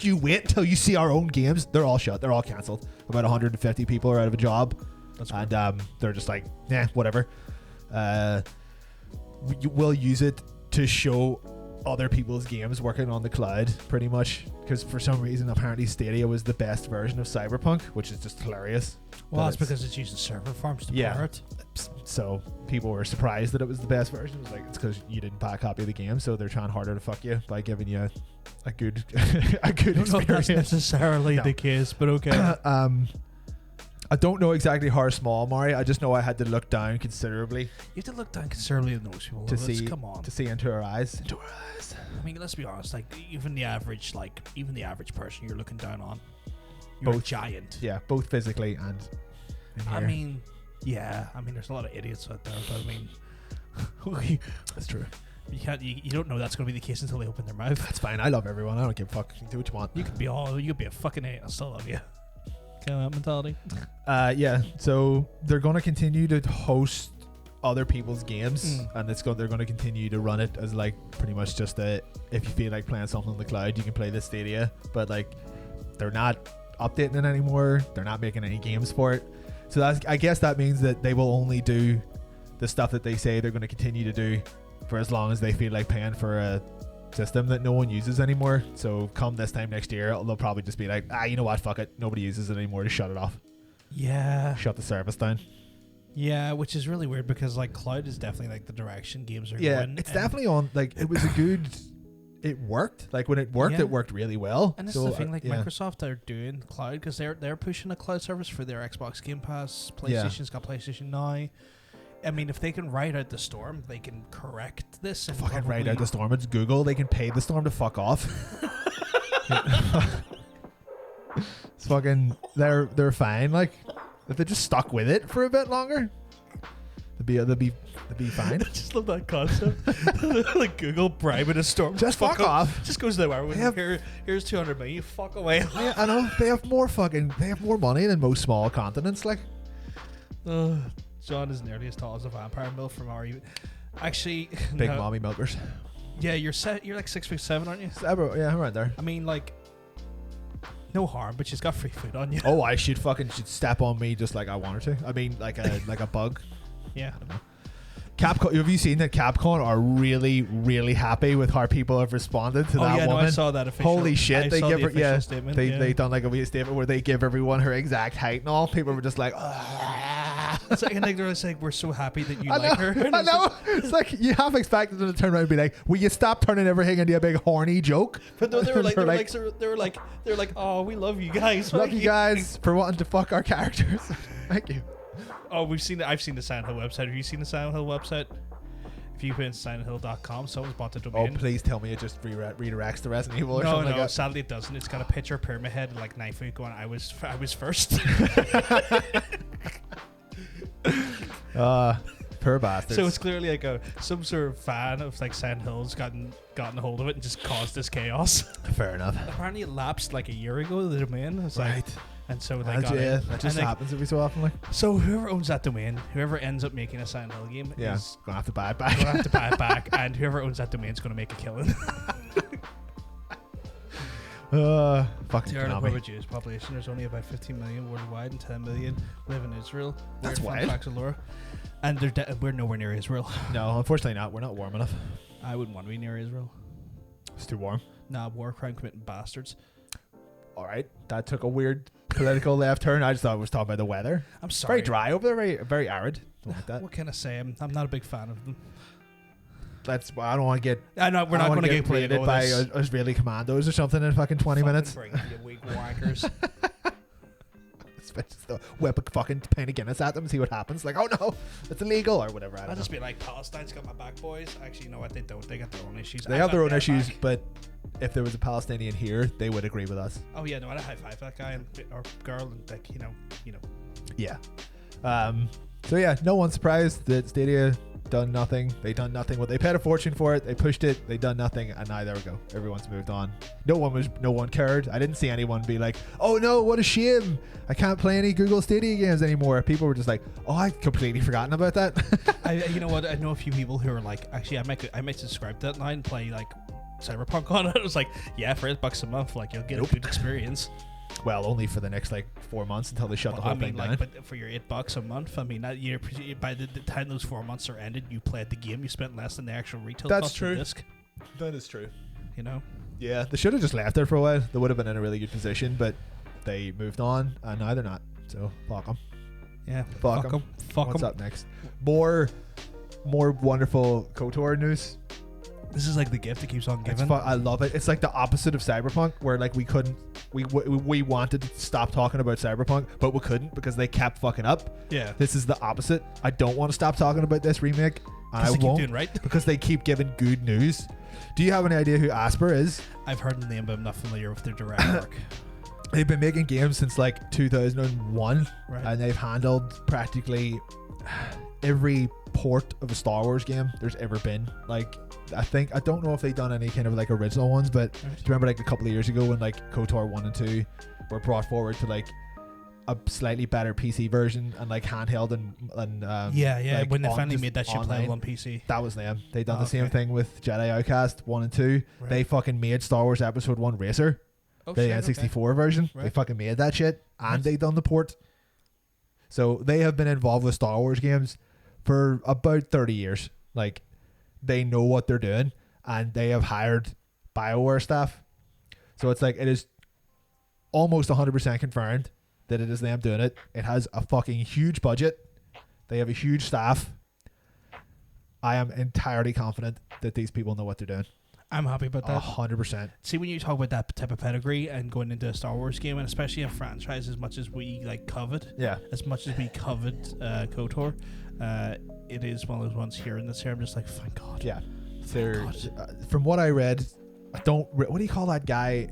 you wait till you see our own games. They're all shut. They're all cancelled. About 150 people are out of a job. That's and they're just like, nah, whatever. We'll use it to show other people's games working on the cloud, pretty much, because for some reason apparently Stadia was the best version of Cyberpunk, which is just hilarious. Well, that's because it's using server farms to power it. So people were surprised that it was the best version. It was like, it's because you didn't buy a copy of the game, so they're trying harder to fuck you by giving you a good a good experience. That's necessarily the case, but okay. I don't know exactly how small, Mari. I just know I had to look down considerably. You have to look down considerably at those people. To see, come on. To see into her eyes. I mean, let's be honest. Like even the average person you're looking down on, you're Both. a giant. Yeah, both physically and. I mean, yeah. I mean, there's a lot of idiots out there, but I mean, that's true. You don't know that's going to be the case until they open their mouth. That's fine. I love everyone. I don't give a fuck. Do what you want. You could be a fucking idiot. I still love you. Kind of that mentality. Yeah. So they're going to continue to host other people's games, and they're going to continue to run it as like pretty much just if you feel like playing something on the cloud, you can play this Stadia. But like, they're not updating it anymore. They're not making any games for it. So I guess that means that they will only do the stuff that they say they're going to continue to do for as long as they feel like paying for a system that no one uses anymore. So come this time next year, they'll probably just be like, you know what, fuck it, nobody uses it anymore, just shut it off. Yeah, shut the service down. Yeah, which is really weird because like cloud is definitely like the direction games are going. It's definitely on. Like it was a good. It worked. Like when it worked, it worked really well. And this is the thing, like Microsoft are doing cloud because they're pushing a cloud service for their Xbox Game Pass. PlayStation's got PlayStation Now. I mean, if they can ride out the storm, they can correct this. And fucking ride out the storm. It's Google. They can pay the storm to fuck off. It's fucking. They're fine. Like if they just stuck with it for a bit longer, they'll be fine. I just love that concept. Like Google bribing a storm. Just fuck off. Just goes nowhere. Here's 200 million. You fuck away. Yeah, I know. They have more money than most small continents. Like. John is nearly as tall as a vampire milk from our. Actually, big mommy milkers. Yeah, you're like 6'7", aren't you? Yeah, I'm right there. I mean, like, no harm, but she's got free food on you. Oh, I should step on me just like I want her to. I mean, like a bug. Yeah. I don't know. Capcom, have you seen that Capcom are really, really happy with how people have responded to that woman? No, I saw that official. Holy shit! They give her statement. They done like a wee statement where they give everyone her exact height and all. People were just like, it's like, they're just like, we're so happy that you like her. I know. It's like you half expected them to turn around and be like, will you stop turning everything into a big horny joke? But no, they were like, oh, we love you guys. Love you guys for wanting to fuck our characters. Thank you. Oh, I've seen the Silent Hill website. Have you seen the Silent Hill website? If you put in silenthill.com, someone's bought the domain. Oh, please tell me it just redirects to Resident Evil or something like that. Sadly it doesn't. It's got a picture of Pyramid Head and like knife going, I was first. Poor bastards. So it's clearly like some sort of fan of like Silent Hill's gotten a hold of it and just caused this chaos. Fair enough. Apparently it lapsed like a year ago, the domain. It's right. Like, and so they got it. That just happens every so often. Like. So whoever owns that domain, whoever ends up making a Silent Hill game, is gonna have to buy it back. And whoever owns that domain is gonna make a killing. Fucking the Jewish population. There's only about 15 million worldwide, and 10 million live in Israel. That's wild. And we're nowhere near Israel. No, unfortunately not. We're not warm enough. I wouldn't want to be near Israel. It's too warm. Nah, war crime committing bastards. All right, that took a weird political left turn. I just thought it was talking about the weather. I'm sorry. Very dry over there, very arid. Don't like that. What can I say? I'm not a big fan of them. I don't want to get. I know we're not going to get raided by Israeli commandos or something in fucking 20 minutes. Bring it, you weak wankers. Whip a fucking pint of Guinness at them and see what happens. Like, oh no, it's illegal or whatever. I'll just be like, Palestine's got my back, boys. Actually, you know what? They don't. They got their own issues. They have their own issues, but if there was a Palestinian here, they would agree with us. Oh yeah, no, I'd high five that guy or girl, and like, you know. Yeah. So yeah, no one's surprised that Stadia done nothing. They done nothing. Well, they paid a fortune for it. They pushed it. They done nothing. And now there we go. Everyone's moved on. No one cared. I didn't see anyone be like, oh no, what a shame. I can't play any Google Stadia games anymore. People were just like, oh, I completely forgotten about that. You know what? I know a few people who are like, actually, I might subscribe to that now and play like Cyberpunk on it. It was like, yeah, for $8 a month, like you'll get a good experience. Well, only for the next like 4 months until they shut the whole thing down. But for your $8 a month, I mean, that year, by the time those 4 months are ended, you played the game. You spent less than the actual retail cost of the disc. That is true. You know. Yeah, they should have just left there for a while. They would have been in a really good position, but they moved on, and now they're not. So fuck them. Yeah, fuck them. What's up next? More wonderful KOTOR news. This is like the gift that keeps on giving. I love it. It's like the opposite of Cyberpunk, where like we wanted to stop talking about Cyberpunk, but we couldn't because they kept fucking up. Yeah. This is the opposite. I don't want to stop talking about this remake. And I won't, keep doing right. because they keep giving good news. Do you have any idea who Asper is? I've heard the name, but I'm not familiar with their direct work. They've been making games since like 2001, right. And they've handled practically every port of a Star Wars game there's ever been. Like, I don't know if they've done any kind of like original ones, but do you remember like a couple of years ago when like KOTOR 1 and 2 were brought forward to like a slightly better PC version and like handheld and like when they finally made that shit playable on PC. That was them. They done the same thing with Jedi Outcast 1 and 2. Right. They fucking made Star Wars Episode 1 Racer. The N64 version. Right. They fucking made that shit and they done the port. So they have been involved with Star Wars games for about 30 years. Like, they know what they're doing, and they have hired BioWare staff. So it's like, it is almost 100% confirmed that it is them doing it. It has a fucking huge budget. They have a huge staff. I am entirely confident that these people know what they're doing. I'm happy about that. 100%. See, when you talk about that type of pedigree and going into a Star Wars game, and especially a franchise as much as we like covet, as much as we covet KOTOR, it is one of those ones here in this here. I'm just like, thank God. Yeah. From what I read, what do you call that guy?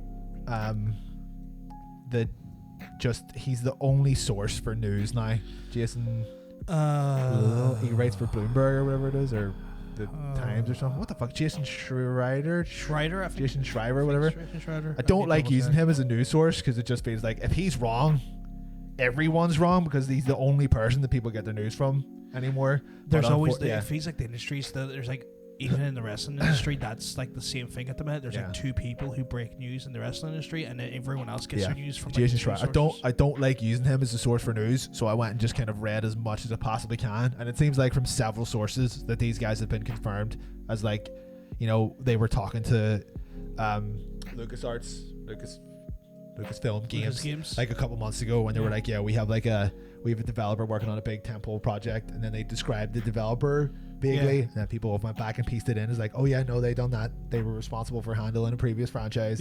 He's the only source for news now. Jason. He writes for Bloomberg or whatever it is, or the Times or something. What the fuck? Jason Schreider, Jason Schreiber, whatever. I don't like using him as a news source because it just feels like if he's wrong, everyone's wrong because he's the only person that people get their news from anymore. There's always it feels like the industry's there's like, even in the wrestling industry, that's like the same thing at the minute. There's like two people who break news in the wrestling industry, and everyone else gets their news from Jason Schreier. I don't like using him as a source for news, so I went and just kind of read as much as I possibly can. And it seems like from several sources that these guys have been confirmed as, like, you know, they were talking to Lucasfilm Games like a couple months ago when they were like, we have a developer working on a big tentpole project, and then they described the developer vaguely, and then people went back and pieced it in as like, oh yeah, no, they done that. They were responsible for handling a previous franchise.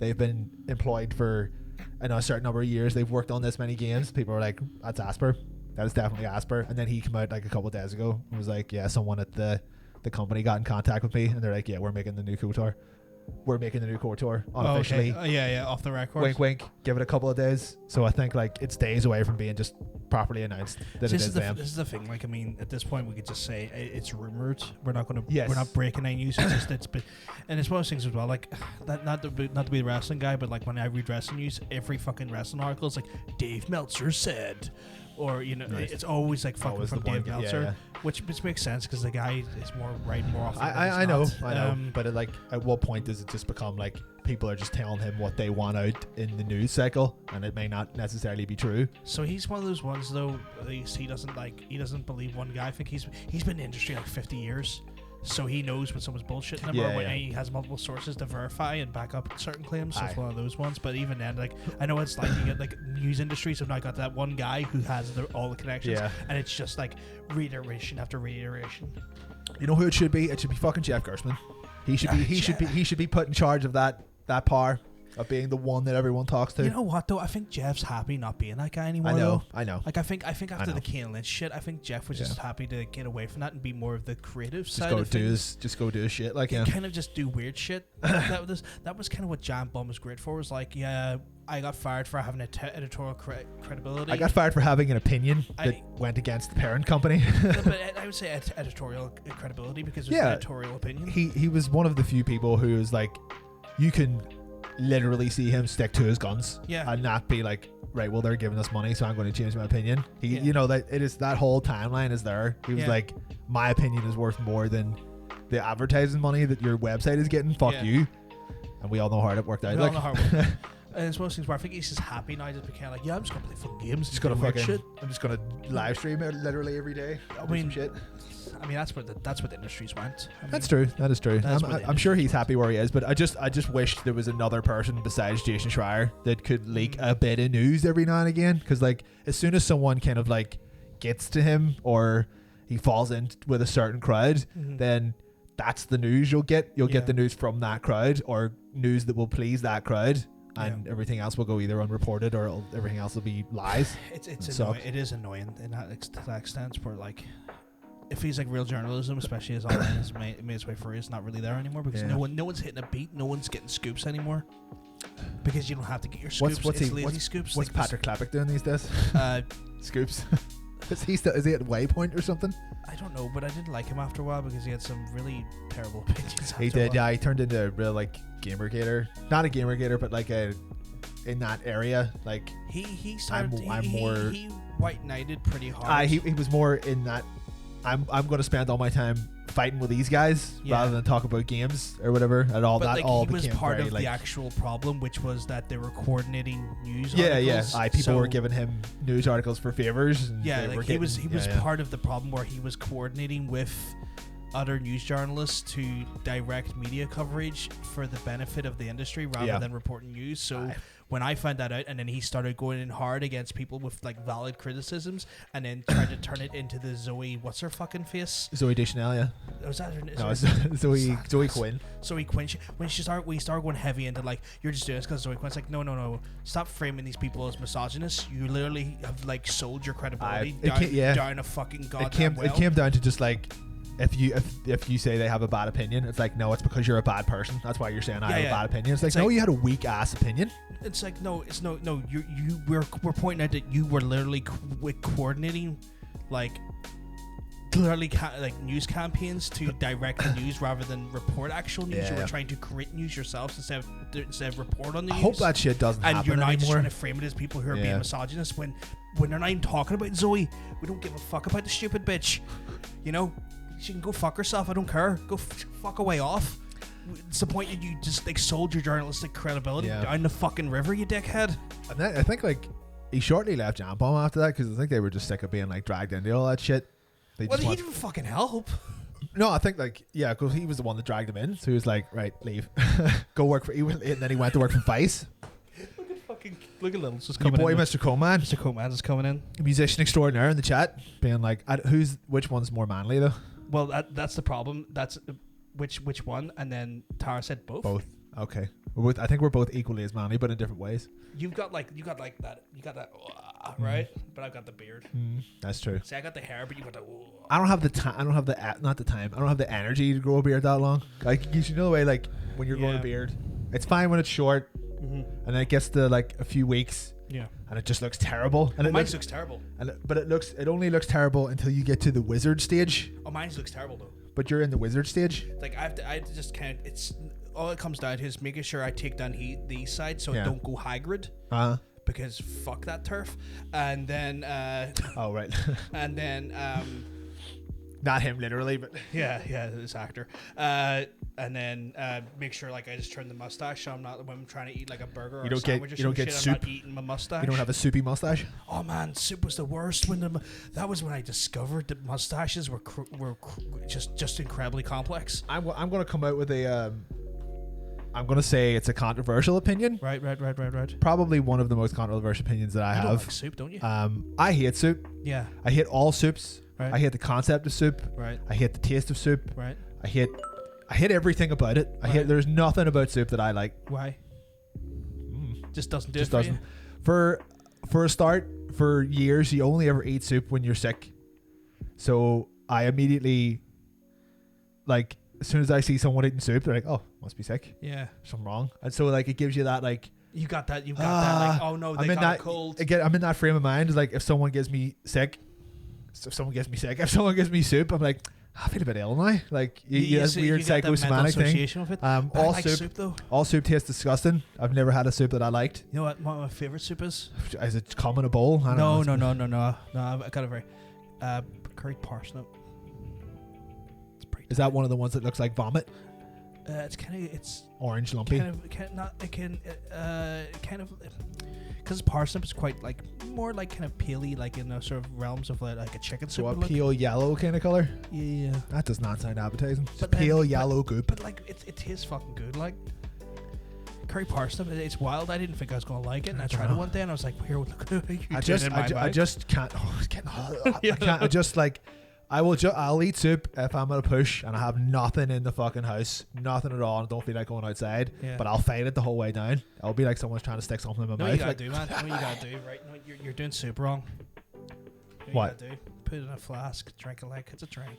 They've been employed for a certain number of years. They've worked on this many games. People were like, that's Asper. That is definitely Asper. And then he came out like a couple of days ago and was like, someone at the company got in contact with me, and they're like, we're making the new KOTOR. We're making the new KOTOR unofficially. Off the record. Wink, wink. Give it a couple of days. So I think like it's days away from being just properly announced that it is them. This is the thing. Like, I mean, at this point, we could just say it's rumored. We're not going to. We're not breaking any news. It's just and it's one of those things as well. Like, not to be the wrestling guy, but like when I read wrestling news, every fucking wrestling article is like Dave Meltzer said. Or, you know, it's always like fucking from Dave Meltzer, which makes sense because the guy is more often. I know. But at what point does it just become like people are just telling him what they want out in the news cycle, and it may not necessarily be true? So he's one of those ones though. He doesn't believe one guy. I think he's been in the industry like 50 years. So he knows when someone's bullshitting him, or when he has multiple sources to verify and back up certain claims. So it's one of those ones. But even then, like, I know it's like you get like news industries have now got that one guy who has all the connections, and it's just like reiteration after reiteration. You know who it should be? It should be fucking Jeff Gerstmann. He should be put in charge of that power of being the one that everyone talks to. You know what though? I think Jeff's happy not being that guy anymore. I know. Like I think after the Kane Lynch shit, I think Jeff was just happy to get away from that and be more of the creative side of things. Just go do his shit. Like kind of just do weird shit. that was kind of what Jan Bum was great for. Was like, yeah, I got fired for having editorial credibility. I got fired for having an opinion that went against the parent company. But I would say editorial credibility because it was an editorial opinion. He was one of the few people who was like, you can literally see him stick to his guns and not be like, right, well, they're giving us money, so I'm going to change my opinion. You know, that it is, that whole timeline is there. He was like, my opinion is worth more than the advertising money that your website is getting. Fuck you. And we all know how it worked out. We all know how it worked. And it's one of those things where I think he's just happy now. Just became like, I'm just gonna play fucking games. I'm just gonna live stream it literally every day. I mean, that's what the industry's went. That's true. That is true. I'm sure he's happy where he is, but I just wish there was another person besides Jason Schreier that could leak a bit of news every now and again. Because like, as soon as someone kind of like gets to him or he falls in with a certain crowd, then that's the news you'll get. You'll get the news from that crowd, or news that will please that crowd. And everything else will go either unreported or everything else will be lies. It's annoying. It is annoying in that extent where like, it feels like real journalism, especially as online has made its way through, is not really there anymore because no one's hitting a beat, no one's getting scoops anymore because you don't have to get your scoops. What's scoops. What's Patrick Klepek doing these days? Scoops. Is he at Waypoint or something? I don't know, but I didn't like him after a while because he had some really terrible opinions. He did, he turned into a real like Gamergator, not a Gamergator, but like a in that area. Like he started. He white knighted pretty hard. He was more in that. I'm going to spend all my time fighting with these guys rather than talk about games or whatever at all. But that all he was became part very, of like, the actual problem, which was that they were coordinating news articles. People were giving him news articles for favors. And he was part of the problem where he was coordinating with other news journalists to direct media coverage for the benefit of the industry rather than reporting news. So when I found that out, and then he started going in hard against people with like valid criticisms, and then tried to turn it into the Zoe, what's her fucking face? Zoe Deschanel, yeah. Was that her? No, Zoe Quinn. Zoe Quinn. We started going heavy into like, you're just doing this because Zoe Quinn's like, no. Stop framing these people as misogynists. You literally have like sold your credibility down a fucking goddamn well. It came down to just like, if you say they have a bad opinion, it's like, no, it's because you're a bad person. That's why you're saying I have a bad opinion. It's like, no, you had a weak ass opinion. It's like, no. We're pointing out that you were literally coordinating, like, clearly like news campaigns to direct the news rather than report actual news. You were trying to create news yourselves instead of report on the news. I hope that shit doesn't happen anymore. And you're not just trying to frame it as people who are being misogynist when they're not even talking about Zoe. We don't give a fuck about the stupid bitch. You know, she can go fuck herself. I don't care. Go fuck away off. It's the point that you just like sold your journalistic credibility down the fucking river, you dickhead. And I think like he shortly left Jam Bomb after that because I think they were just sick of being like dragged into all that shit. He didn't fucking help. No, I think like because he was the one that dragged him in, so he was like, right, leave, go work for. And then he went to work for Vice. Look at Little's just coming in. Your boy, Mr. Coleman. Mr. Coleman is coming in. Musician extraordinaire in the chat, being like, which one's more manly though? Well, that's the problem. That's which one? And then Tara said both. Both. Okay. I think we're both equally as manly, but in different ways. You got that, right? But I've got the beard. That's true. See, I got the hair, but you got the. I don't have the time. I don't have the energy to grow a beard that long. Like, you know the way, like when you're growing a beard, it's fine when it's short, and then it gets to like a few weeks. Yeah. And it just looks terrible. And mine looks terrible. But it only looks terrible until you get to the wizard stage. Oh, mine looks terrible though. But you're in the wizard stage. Like I have to just kind of, it's all it comes down to is making sure I take down the side so it don't go high grid. Because fuck that turf. And then oh right. and then Not him literally, but yeah, this actor. And then make sure like I just trim the mustache, so I'm not when I'm trying to eat like a burger or a sandwich or some shit, soup. I'm not eating my mustache. You don't have a soupy mustache. Oh man, soup was the worst. That was when I discovered that mustaches were just incredibly complex. I'm going to come out with a. I'm going to say it's a controversial opinion. Right. Probably one of the most controversial opinions that I have. You don't like soup, don't you? I hate soup. Yeah. I hate all soups. Right. I hate the concept of soup. Right. I hate the taste of soup. Right. I hate everything about it. There's nothing about soup that I like. Why? Just doesn't do Just it for doesn't. you? For a start, for years you only ever eat soup when you're sick. So I immediately, like, as soon as I see someone eating soup, they're like, "Oh, must be sick. Yeah, something wrong." And so like it gives you that like you got that like, oh no, they got a cold. Again, I'm in that frame of mind. It's like if someone gives me soup, if someone gives me soup, I'm like, I feel a bit ill now. Like this weird psychosomatic thing. With it. All like soup though. All soup tastes disgusting. I've never had a soup that I liked. You know what my favorite soup is? Is it come in a bowl? I don't know. No. I've got a very curried parsnip. Is that one of the ones that looks like vomit? It's orange lumpy. Because parsnip is quite like more like kind of peely, like in the sort of realms of like a chicken soup. So a pale yellow kind of color. Yeah. That does not sound appetizing. But pale yellow goop. But like it tastes fucking good. Like curry parsnip, it's wild. I didn't think I was gonna like it, and I tried it one day, and I was like, "Here, look at you." I just can't. Oh, it's getting hot. I can't. I just like. I'll eat soup if I'm at a push and I have nothing in the fucking house, nothing at all, and don't feel like going outside. Yeah. But I'll fight it the whole way down. I'll be like someone's trying to stick something in my mouth. You gotta do, man. What you gotta do, right? No, you're doing soup wrong. What? You gotta do? Put it in a flask, drink it like it's a drink.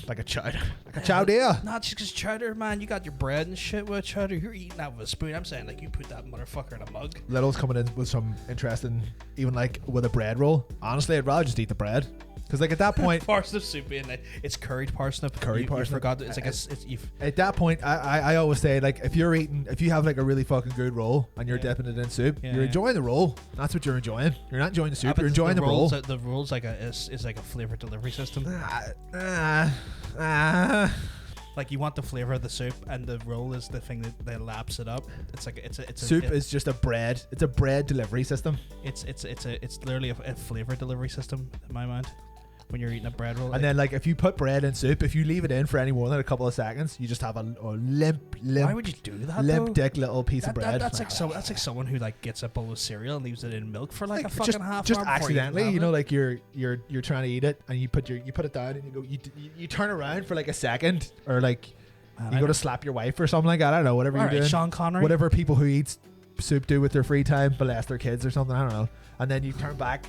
Like a chowder. Like a chowder. Not just because chowder, man. You got your bread and shit with chowder. You're eating that with a spoon. I'm saying, like, you put that motherfucker in a mug. Little's coming in with some interesting, even like with a bread roll. Honestly, I'd rather just eat the bread. Because like at that point, parsnip soup in it. It's curried parsnip. Parsnip. You forgot that it's like at that point, I always say, like, if you have like a really fucking good roll and you're dipping it in soup, you're enjoying the roll. That's what you're enjoying. You're not enjoying the soup. You're enjoying the roll. The roll's like is like a flavor delivery system. Like you want the flavor of the soup, and the roll is the thing that laps it up. It's like it's soup is just a bread. It's a bread delivery system. It's literally a flavor delivery system in my mind. When you're eating a bread roll, and then like if you put bread in soup, if you leave it in for any more than a couple of seconds, you just have a limp. Why would you do that? Limp dick little piece of bread. That's like someone who like gets a bowl of cereal and leaves it in milk for like a fucking half just hour. Accidentally, you know, like you're trying to eat it and you put it down and you go you turn around for like a second, or like you go to slap your wife or something like that. I don't know, whatever you're doing. Sean Connery. Whatever people who eat soup do with their free time, molest their kids or something. I don't know. And then you turn back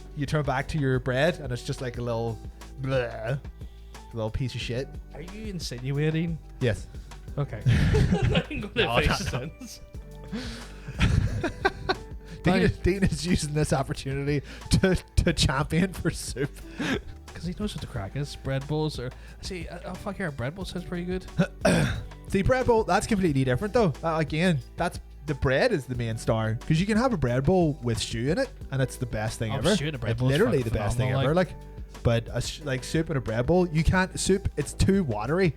to your bread and it's just like a little piece of shit. Are you insinuating? Yes. Okay. Dean is using this opportunity to champion for soup. Because he knows what the crack is. Bread bowls or... See, fuck yeah, bread bowl sounds pretty good. See, bread bowl, that's completely different though. Again, the bread is the main star, because you can have a bread bowl with stew in it and it's the best thing ever. Stew in a bread bowl literally the best thing ever. Like, but like soup in a bread bowl, you can't. Soup, it's too watery.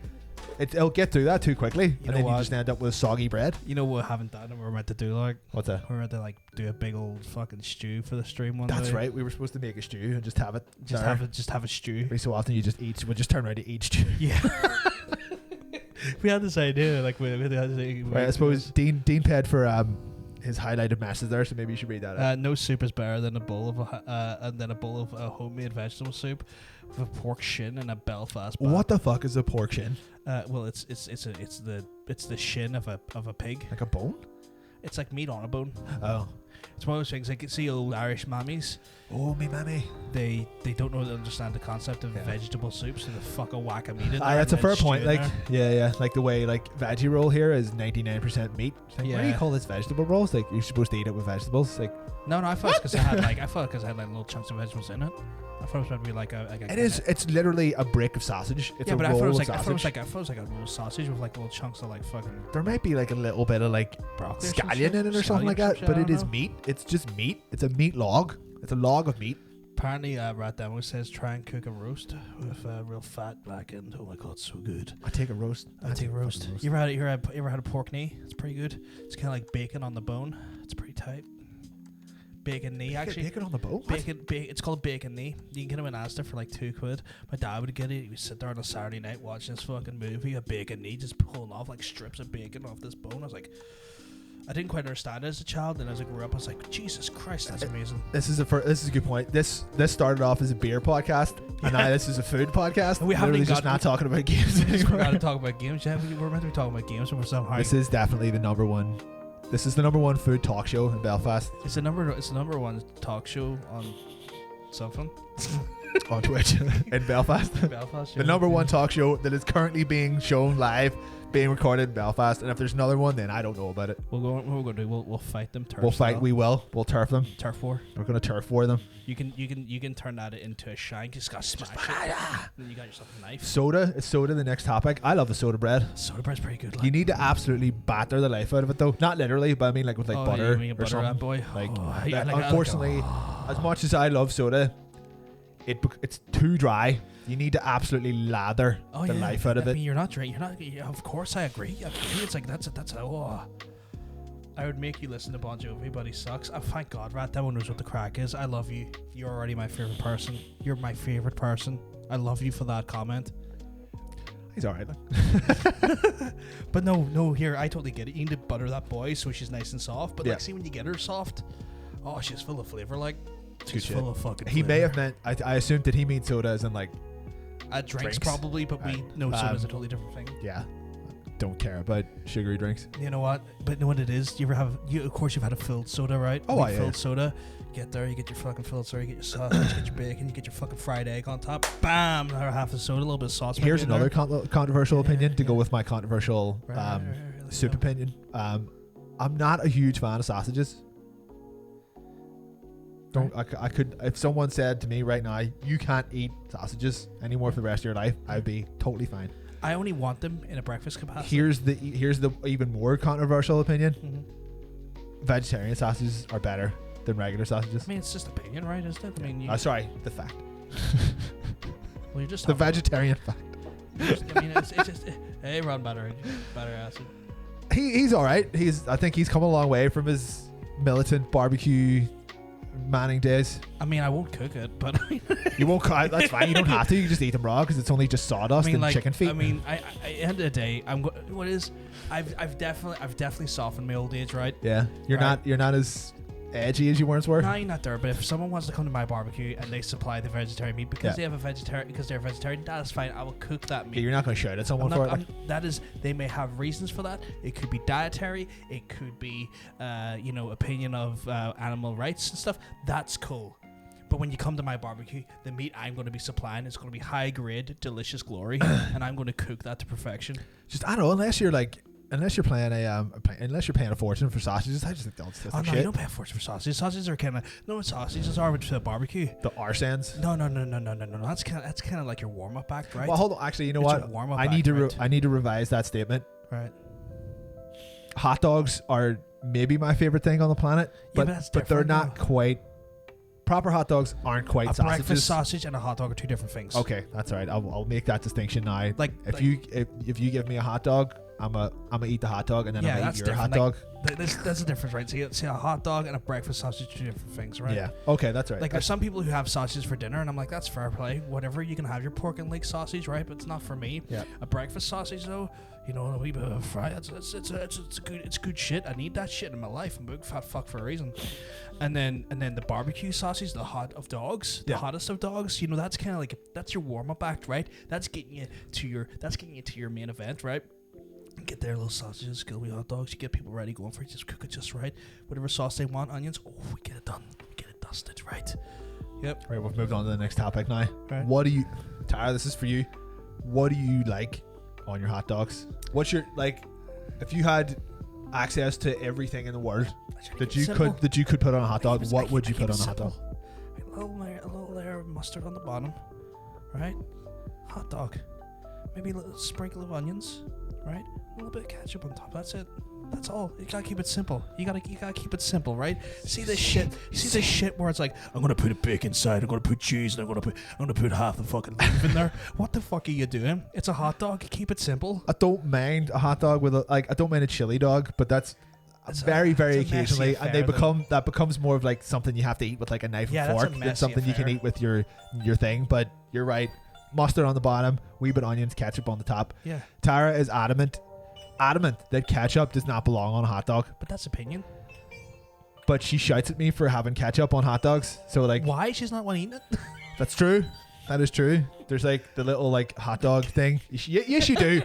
It'll get through that too quickly, and then you just end up with soggy bread. You know what I haven't done and we're meant to do, like? What's that? We're meant to like do a big old fucking stew for the stream one day. That's right. We were supposed to make a stew and just have it. Just have a stew. Every so often we'll just turn around to eat stew. Yeah. We had this idea, like I suppose Dean paid for his highlighted message there, so maybe you should read that out. No soup is better than a bowl of homemade vegetable soup with a pork shin and a Belfast bat. What the fuck is a pork shin? Well, it's the shin of a pig. Like a bone? It's like meat on a bone. Oh. It's one of those things, like, you see old Irish mammies. Oh, me mammy. They don't know to understand the concept of vegetable soup, so they fuck a whack of meat in there. That's a fair point. Like, yeah. Like the way like veggie roll here is 99% meat. Like, why do you call this vegetable rolls? Like, you're supposed to eat it with vegetables. Like, no, I thought because I had like little chunks of vegetables in it. I thought it was meant to be like a it is. It's literally a brick of sausage. It's a roll of sausage. I thought it was like a roll of sausage with like little chunks of like fucking. There might be like a little bit of like broccoli, scallion in it or something like that, but it is meat. It's just meat. It's a meat log. It's a log of meat. Apparently, Rat Demo says try and cook a roast with real fat back end. Oh my god, so good. I take a roast. I take a roast. You ever had a pork knee? It's pretty good. It's kind of like bacon on the bone. It's pretty tight. Bacon knee, actually. Bacon on the bone? It's called bacon knee. You can get them in Asda for like £2. My dad would get it. He would sit there on a Saturday night watching this fucking movie, a bacon knee, just pulling off like strips of bacon off this bone. I was like, I didn't quite understand it as a child, and as I grew up, I was like, Jesus Christ, that's amazing. This is a good point. This started off as a beer podcast, and now this is a food podcast. We haven't even just not talking about games anymore. We're going to talk about games. Yeah, we're meant to be talking about games, and we're somehow. This is definitely the number one. This is the number one food talk show in Belfast. It's the number one talk show on something. On Twitch in Belfast. Belfast, the number one talk show that is currently being shown live, being recorded in Belfast. And if there's another one, then I don't know about it. What we're going to do? We'll fight them. We'll fight. We'll turf them. Turf war. We're going to turf war them. You can turn that into a shank. Just got smash it. Then you got yourself a knife. Soda. It's soda. The next topic. I love the soda bread. Soda bread's pretty good. You need to absolutely batter the life out of it, though. Not literally, but I mean like with butter or something. Boy. Like, unfortunately, as much as I love soda, it's too dry. You need to absolutely lather the life out of it. I mean, you're not drinking. Of course, I agree. It's like that's I would make you listen to Bon Jovi, but he sucks. Oh, thank God, Rat Demo knows what the crack is. I love you. You're already my favorite person. You're my favorite person. I love you for that comment. He's alright. But no, here, I totally get it. You need to butter that boy so she's nice and soft. But like, see, when you get her soft, she's full of flavor. Like, she's full of fucking flavor. He may have meant, I assumed, did he mean soda as in like drinks probably, but we know soda's a totally different thing. Yeah. Don't care about sugary drinks. You know what? But you know what it is? Of course you've had a filled soda, right? Filled soda. You get there, you get your fucking filled soda, you get your sausage, you get your bacon, you get your fucking fried egg on top. Bam! Another half a soda, a little bit of sauce. Here's another controversial opinion to go with my controversial soup opinion. I'm not a huge fan of sausages. I could, if someone said to me right now, you can't eat sausages anymore for the rest of your life, I'd be totally fine. I only want them in a breakfast capacity. Here's the even more controversial opinion. Mm-hmm. Vegetarian sausages are better than regular sausages. I mean, it's just opinion, right? Isn't it? I mean, sorry, the fact. Well, you're just the vegetarian fact. It's just hey, Ron Banter acid. He's all right. I think he's come a long way from his militant barbecue Manning days. I mean, I won't cook it, but you won't cook. That's fine. You don't have to. You can just eat them raw because it's only just sawdust and chicken feet. I mean, at the end of the day, I've definitely softened my old age, right? Yeah, you're not as edgy as you once were. No, you're not there. But if someone wants to come to my barbecue and they supply the vegetarian meat because they're vegetarian, that is fine. I will cook that meat. Yeah, you're not going to shout at someone for it. They may have reasons for that. It could be dietary. It could be, opinion of animal rights and stuff. That's cool. But when you come to my barbecue, the meat I'm going to be supplying is going to be high grade, delicious glory, and I'm going to cook that to perfection. Just, I don't know, unless you're paying a fortune for sausages, I just think that's shit. You don't pay a fortune for sausages. Sausages are kind of sausages are with the barbecue. The arsens. No. That's kind of like your warm up act, right? Well, hold on. Actually, you know what? I need to revise that statement. Right. Hot dogs are maybe my favorite thing on the planet, but they're not quite. Proper hot dogs aren't quite sausages. A breakfast sausage and a hot dog are two different things. Okay, that's all right. I'll make that distinction now. If you give me a hot dog, I'm gonna eat the hot dog and then I'm gonna eat your hot dog. That's the difference, right? So a hot dog and a breakfast sausage are two different things, right? Yeah. Okay, that's right. Like there's some people who have sausages for dinner, and I'm like, that's fair play. Whatever, you can have your pork and leg sausage, right? But it's not for me. Yeah. A breakfast sausage though, a wee bit of fry. It's good shit. I need that shit in my life. I'm a big fat fuck for a reason. And then the barbecue sausage, the hottest of dogs. That's kind of like that's your warm up act, right? That's getting you to your main event, right? Get their little sausages, get hot dogs. You get people ready, going for it. Just cook it just right. Whatever sauce they want, onions. Oh, we get it done. We get it dusted, right? Yep. Right, we've moved on to the next topic now. Right. What do you, Tara? This is for you. What do you like on your hot dogs? What's your if you had access to everything in the world that you could put on a hot dog, what would you put on a hot dog? A little layer of mustard on the bottom, right? Hot dog. Maybe a little sprinkle of onions, right? A little bit of ketchup on top. That's it. That's all. You gotta keep it simple. You gotta keep it simple, right? See this shit. You see this shit where it's like, I'm gonna put a bacon inside. I'm gonna put cheese, and I'm gonna put half the fucking leaf in there. What the fuck are you doing? It's a hot dog. Keep it simple. I don't mind a hot dog with I don't mind a chili dog, but that's very occasionally, and that becomes more of like something you have to eat with like a knife and fork than something you can eat with your thing. But you're right. Mustard on the bottom, wee bit onions, ketchup on the top. Yeah. Tara is adamant that ketchup does not belong on a hot dog. But that's opinion. But she shouts at me for having ketchup on hot dogs. So like, why she's not one eating it? That's true. That is true. There's like the little like hot dog thing. Yes, you do.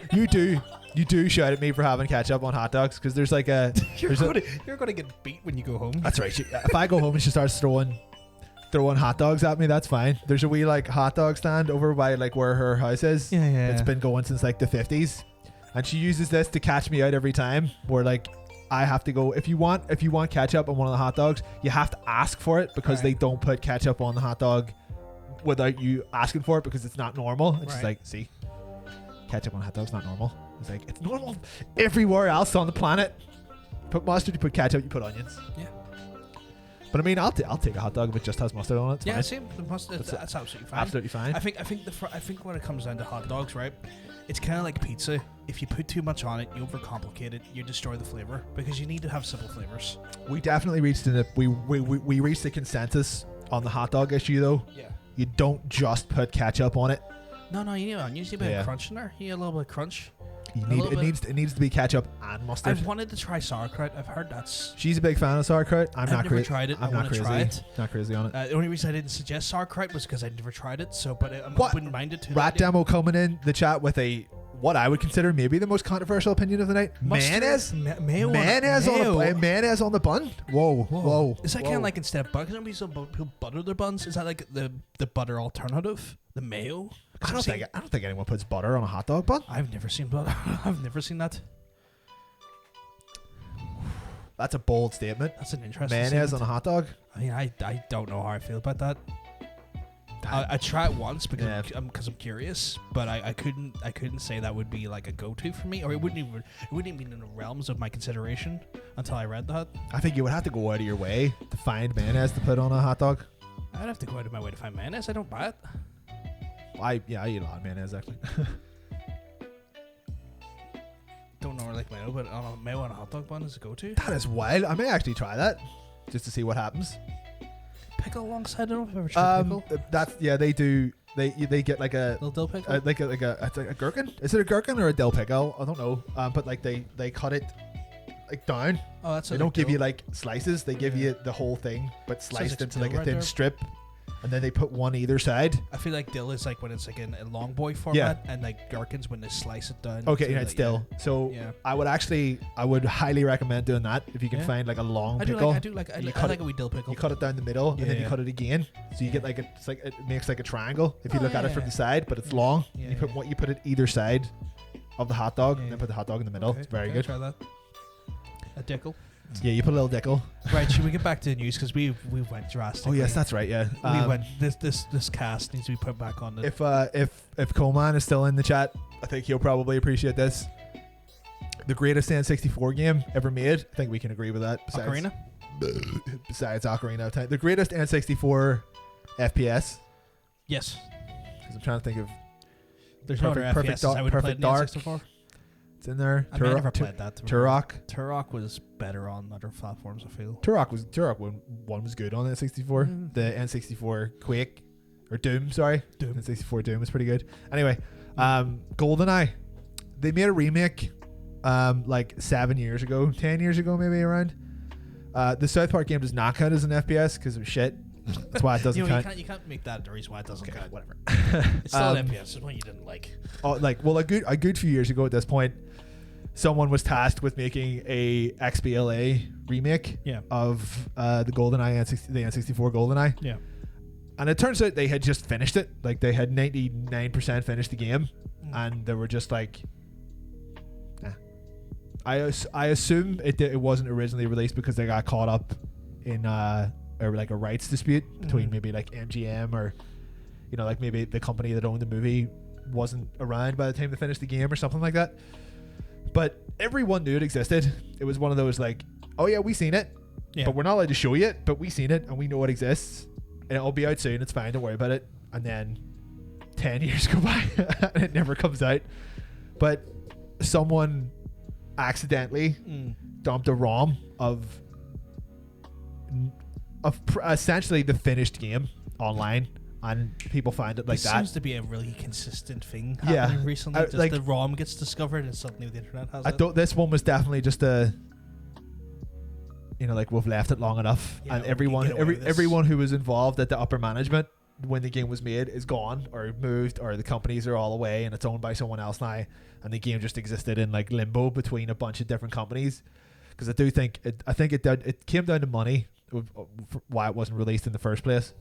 You do shout at me for having ketchup on hot dogs because there's like a. You're gonna get beat when you go home. That's right. If I go home and she starts throwing hot dogs at me, that's fine. There's a wee like hot dog stand over by like where her house is. Yeah. It's been going since like the 50s, and she uses this to catch me out every time. Where like I have to go, if you want ketchup on one of the hot dogs, you have to ask for it because they don't put ketchup on the hot dog without you asking for it because it's not normal. It's just like, see, ketchup on a hot dog's not normal. It's like, it's normal everywhere else on the planet. Put mustard, you put ketchup, you put onions. Yeah. But I mean, I'll take a hot dog if it just has mustard on it. It's fine. Same. The mustard, that's absolutely fine. Absolutely fine. I think when it comes down to hot dogs, right, it's kind of like pizza. If you put too much on it, you overcomplicate it, you destroy the flavor because you need to have simple flavors. We definitely reached we reached the consensus on the hot dog issue though. Yeah. You don't just put ketchup on it. No, you need onions. You need a bit of crunch in there. You need a little bit of crunch. It needs to be ketchup and mustard. I've wanted to try sauerkraut. I've heard that's. She's a big fan of sauerkraut. I've never tried it. I'm not crazy. Try it. Not crazy on it. The only reason I didn't suggest sauerkraut was because I'd never tried it. So, but I wouldn't mind it too. Rat Demo coming in the chat with what I would consider maybe the most controversial opinion of the night. Mayonnaise on the bun. Whoa. Is that kind of like instead of butter? Because some people butter their buns. Is that like the butter alternative? The mayo? I don't think anyone puts butter on a hot dog bun. I've never seen butter. I've never seen that. That's a bold statement. That's an interesting mayonnaise statement. on a hot dog. I mean, I don't know how I feel about that. I try it once because I'm curious, but I couldn't say that would be like a go-to for me, or it wouldn't even be in the realms of my consideration until I read that. I think you would have to go out of your way to find mayonnaise to put on a hot dog. I'd have to go out of my way to find mayonnaise. I don't buy it. I eat a lot of mayonnaise actually. Don't know like mayo, but mayo on a hot dog bun is a go-to. That is wild. I may actually try that just to see what happens. Pickle alongside. I don't know if I've ever tried pickle. They do. They get like a little dill pickle, it's like a gherkin. Is it a gherkin or a dill pickle? I don't know. But like they cut it like down. Oh, that's. They don't give you like slices. They give you the whole thing, but sliced into like a thin strip. And then they put one either side. I feel like dill is like when it's like in a long boy format, and like gherkins when they slice it down. Okay, it's dill. So I would highly recommend doing that if you can find like a long pickle. I like a wee dill pickle. You cut it down the middle, and then you cut it again, so you get like it makes like a triangle if you look at it from the side, but it's long. You put it either side of the hot dog, and then put the hot dog in the middle. Okay, it's very good. Try that. A dickle. Yeah, you put a little dickle. Right, should we get back to the news because we went drastically. Oh yes, that's right. Yeah, we went. This cast needs to be put back on. If Coleman is still in the chat, I think he'll probably appreciate this. The greatest N64 game ever made. I think we can agree with that. Ocarina. Besides Ocarina of Time, the greatest N64 FPS. Yes. Because I'm trying to think of. There's no other FPS. I would have played N64. It's in there. I never played that. Turok. Turok was better on other platforms, I feel. Turok 1 was good on the N64. The N64 Quake or Doom, sorry. N64 Doom was pretty good. Anyway, GoldenEye. They made a remake like 7 years ago, 10 years ago maybe around. The South Park game does not count as an FPS because of shit. That's why it doesn't count. You can't make that the reason why it doesn't count. Whatever. It's still an FPS. It's one you didn't like. A good few years ago at this point, someone was tasked with making a XBLA remake of the GoldenEye the N64 GoldenEye. Yeah. And it turns out they had just finished it. Like they had 99% finished the game, and they were just like, nah. I assume it wasn't originally released because they got caught up in or like a rights dispute between maybe like MGM or like maybe the company that owned the movie wasn't around by the time they finished the game or something like that. But everyone knew it existed. It was one of those like, oh yeah, we seen it, but we're not allowed to show you it, but we seen it and we know it exists and it'll be out soon. It's fine, don't worry about it. And then 10 years go by and it never comes out. But someone accidentally dumped a ROM of essentially the finished game online, and people find it like that. Seems to be a really consistent thing happening recently. Just like, the ROM gets discovered and suddenly the internet has it. This one was definitely just a, like we've left it long enough, and everyone who was involved at the upper management when the game was made is gone or moved, or the companies are all away and it's owned by someone else now, and the game just existed in like limbo between a bunch of different companies. Because I do think it came down to money, why it wasn't released in the first place.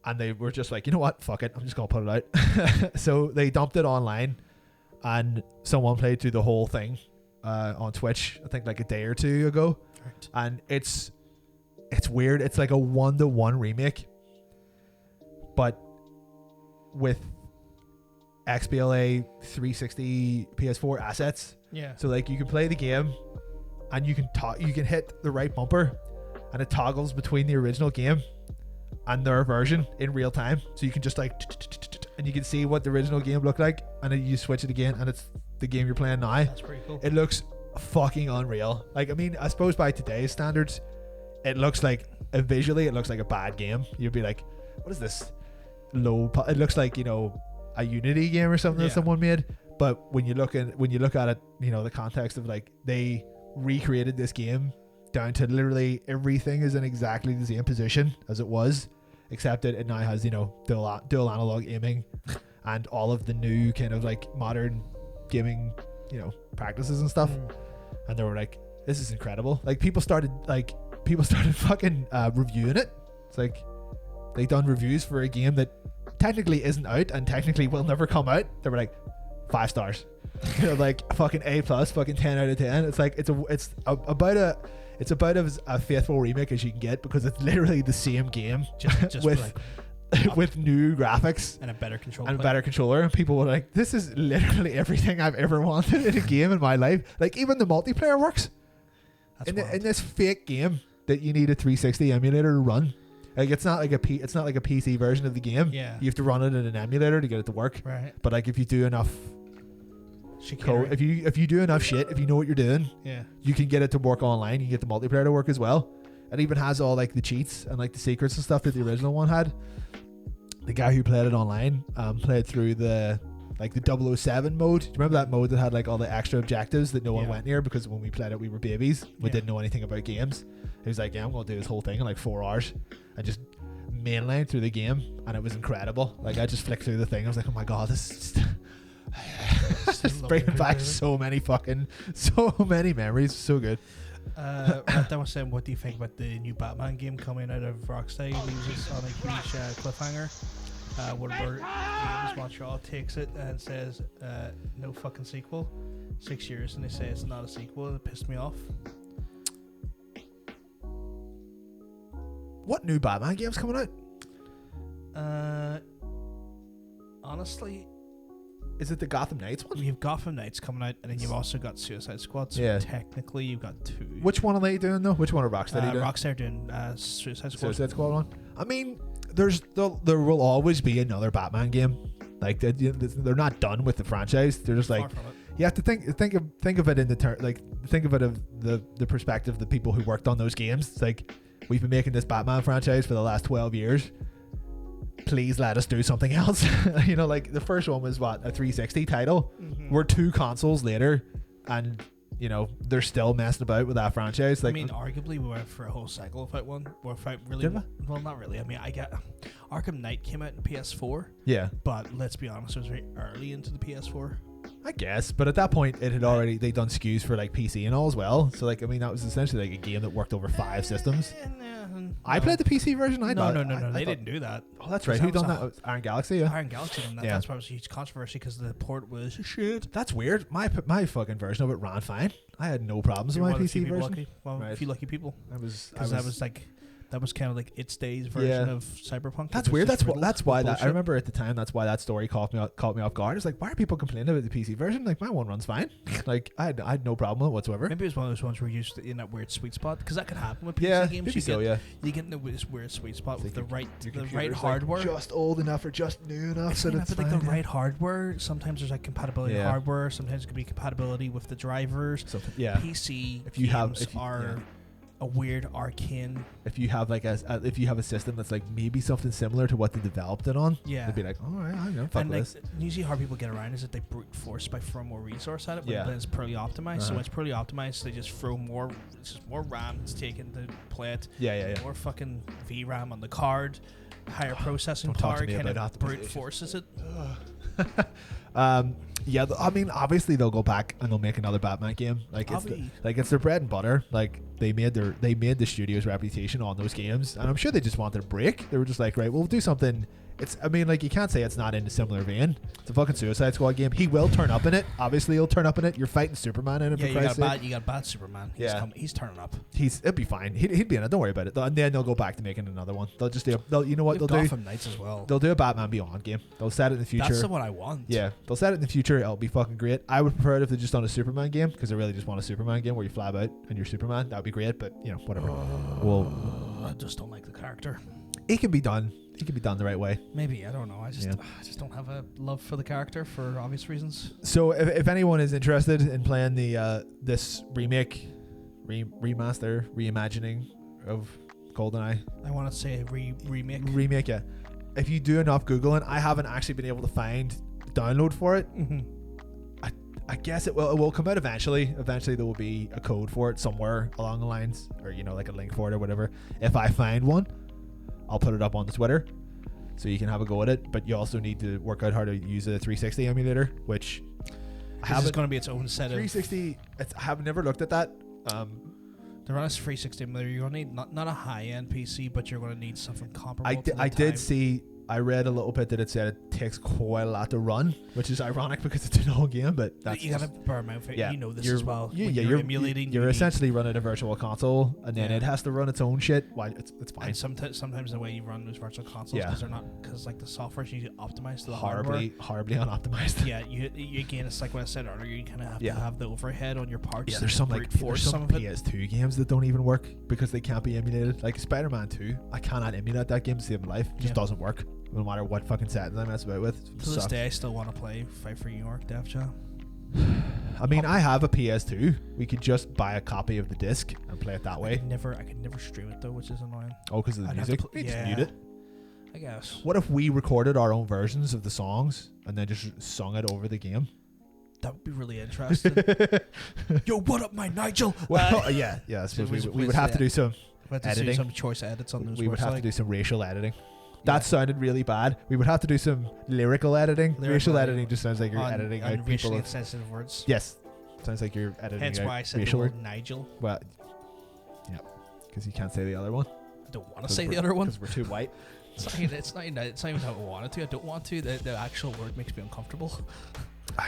And they were just like, you know what, fuck it, I'm just gonna put it out. So they dumped it online, and someone played through the whole thing on Twitch, I think like a day or two ago. Right. And it's weird. It's like a 1-to-1 remake, but with XBLA 360 PS4 assets. Yeah. So like you can play the game, and you can hit the right bumper, and it toggles between the original game and their version in real time. So you can just like, and you can see what the original game looked like, and then you switch it again, and it's the game you're playing now. That's pretty cool. It looks fucking unreal. Like, I mean, I suppose by today's standards, it looks like visually, it looks like a bad game. You'd be like, what is this? It looks like, a Unity game or something that someone made. But when you look at it, the context of like they recreated this game down to literally everything is in exactly the same position as it was, except that it now has dual analog aiming and all of the new kind of like modern gaming practices and stuff. And they were like, this is incredible. Like people started fucking reviewing it. It's like they done reviews for a game that technically isn't out and technically will never come out. They were like 5 stars. Like fucking A+, fucking 10 out of 10. It's like it's about as a faithful remake as you can get, because it's literally the same game just with new graphics and a better controller. And people were like, this is literally everything I've ever wanted in a game in my life. Like even the multiplayer works in this fake game that you need a 360 emulator to run. Like it's not like a PC version of the game. Yeah, you have to run it in an emulator to get it to work. Right. But like if you do enough code, if you do enough shit, if you know what you're doing, you can get it to work online. You can get the multiplayer to work as well. It even has all like the cheats and like the secrets and stuff that the original one had. The guy who played it online played through the 007 mode. Do you remember that mode that had like all the extra objectives that no one went near, because when we played it we were babies, we didn't know anything about games. He was like, I'm gonna do this whole thing in like 4 hours and just mainline through the game, and it was incredible. Like I just flicked through the thing, I was like, oh my god, this is just bringing back so many memories. So good. That was saying, what do you think about the new Batman game coming out of Rockstar? He leaves us on a huge cliffhanger. Whatever Games Montreal takes it and says no fucking sequel. 6 years and they say it's not a sequel. It pissed me off. What new Batman game's coming out? Honestly, is it the Gotham Knights one? You have Gotham Knights coming out, and then you've also got Suicide Squad. So technically, you've got 2. Which one are they doing though? Which one are Rockstar doing? Rockstar doing Suicide Squad. Suicide Squad one. I mean, there will always be another Batman game. Like they're not done with the franchise. They're just like, you have to think of it in the think of it of the perspective of the people who worked on those games. It's like, we've been making this Batman franchise for the last 12 years. Please let us do something else. Like the first one was a 360 title. Mm-hmm. We're 2 consoles later, and they're still messing about with that franchise. Like, I mean, arguably we went for a whole cycle without one. Without really, well, not really. I mean, I get Arkham Knight came out in PS4. Yeah, but let's be honest, it was very early into the PS4. I guess, but at that point it had already, they done SKUs for like PC and all as well. So like, I mean, that was essentially like a game that worked over 5 systems. I played the PC version. No, they didn't do that. Oh, that's right. Who done that? Iron Galaxy. Yeah, Iron Galaxy done that. Yeah. That's why it was a huge controversy, because the port was shit. That's weird. My fucking version of it ran fine. I had no problems with my PC version. A few lucky people. I was like, That was kind of like its day's version of Cyberpunk. That's weird. That's why that I remember at the time. That's why that story caught me off guard. It's like, why are people complaining about the PC version? Like, my one runs fine. Like, I had no problem with it whatsoever. Maybe it was one of those ones where you're used in that weird sweet spot, because that could happen with PC games. You get in this weird sweet spot with the right hardware. Like just old enough or just new enough. So that's like the right hardware. Sometimes there's like compatibility hardware. Sometimes it could be compatibility with the drivers. PC games are a weird arcane. If you have like if you have a system that's like maybe something similar to what they developed it on, they'd be like, all right, I know. Fuck this. Usually how people get around is that they brute force by throwing more resource at it, when it's poorly optimized. So when it's poorly optimized, they just throw more. It's just more RAM that's taken to play it. More fucking VRAM on the card. Higher processing power kind of brute forces it. I mean, obviously they'll go back and they'll make another Batman game. Like it's their bread and butter. Like they made the studio's reputation on those games, and I'm sure they just wanted a break. They were just like, right, we'll do something. I mean, like, you can't say it's not in a similar vein. It's a fucking Suicide Squad game. He will turn up in it. Obviously, he'll turn up in it. You're fighting Superman in it. Yeah, you got bad Superman. He's turning up. It'll be fine. He'd be in it. Don't worry about it. And then they'll go back to making another one. They'll just do. You know what they'll do? Gotham Knights as well. They'll do a Batman Beyond game. They'll set it in the future. That's the one I want. Yeah, they'll set it in the future. It'll be fucking great. I would prefer it if they just done a Superman game, because I really just want a Superman game where you fly about and you're Superman. That would be great. But whatever. I just don't like the character. It can be done. It can be done the right way. Maybe, I don't know. I just don't have a love for the character for obvious reasons. So if anyone is interested in playing the this remake, remaster, reimagining of GoldenEye, I want to say remake. Remake, yeah. If you do enough Googling, I haven't actually been able to find a download for it. Mm-hmm. I guess it will come out eventually. Eventually there will be a code for it somewhere along the lines, or like a link for it or whatever. If I find one, I'll put it up on the Twitter so you can have a go at it. But you also need to work out how to use a 360 emulator, which this is going to be its own set 360. I have never looked at that. The run is 360 emulator. You're going to need not a high-end PC, but you're going to need something comparable. I did see. I read a little bit that it said it takes quite a lot to run, which is ironic because it's an old game. But that's you got to bear in mind, you know this as well. You're emulating. You're essentially running a virtual console, and then it has to run its own shit. Well, it's fine. And sometimes the way you run those virtual consoles, because like the software is usually optimized to the horribly unoptimized. Yeah, you again, it's like what I said earlier. You kind of have to have the overhead on your parts. Yeah, there's some PS2 games that don't even work because they can't be emulated. Like Spider-Man 2, I cannot emulate that game to save my life. It just doesn't work. No matter what fucking settings I mess about with. To this day, I still want to play Fight for New York, Def Jam. I mean, I have a PS2. We could just buy a copy of the disc and play it that way. I could never stream it though, which is annoying. Oh, because of the music? Just mute it. I guess. What if we recorded our own versions of the songs and then just sung it over the game? That would be really interesting. Yo, what up, my Nigel? Well, yeah. I suppose we would have to do some editing. Some choice edits on those. We would have to do some racial editing. That sounded really bad. We would have to do some lyrical editing. Racial editing just sounds like you're editing out people. Racially insensitive words. Yes. Sounds like you're editing Hence out why I said racial. the word Nigel. Well, yeah. Because you can't say the other one. I don't want to say the other one. Because we're too white. It's not even how I wanted to. I don't want to. The actual word makes me uncomfortable.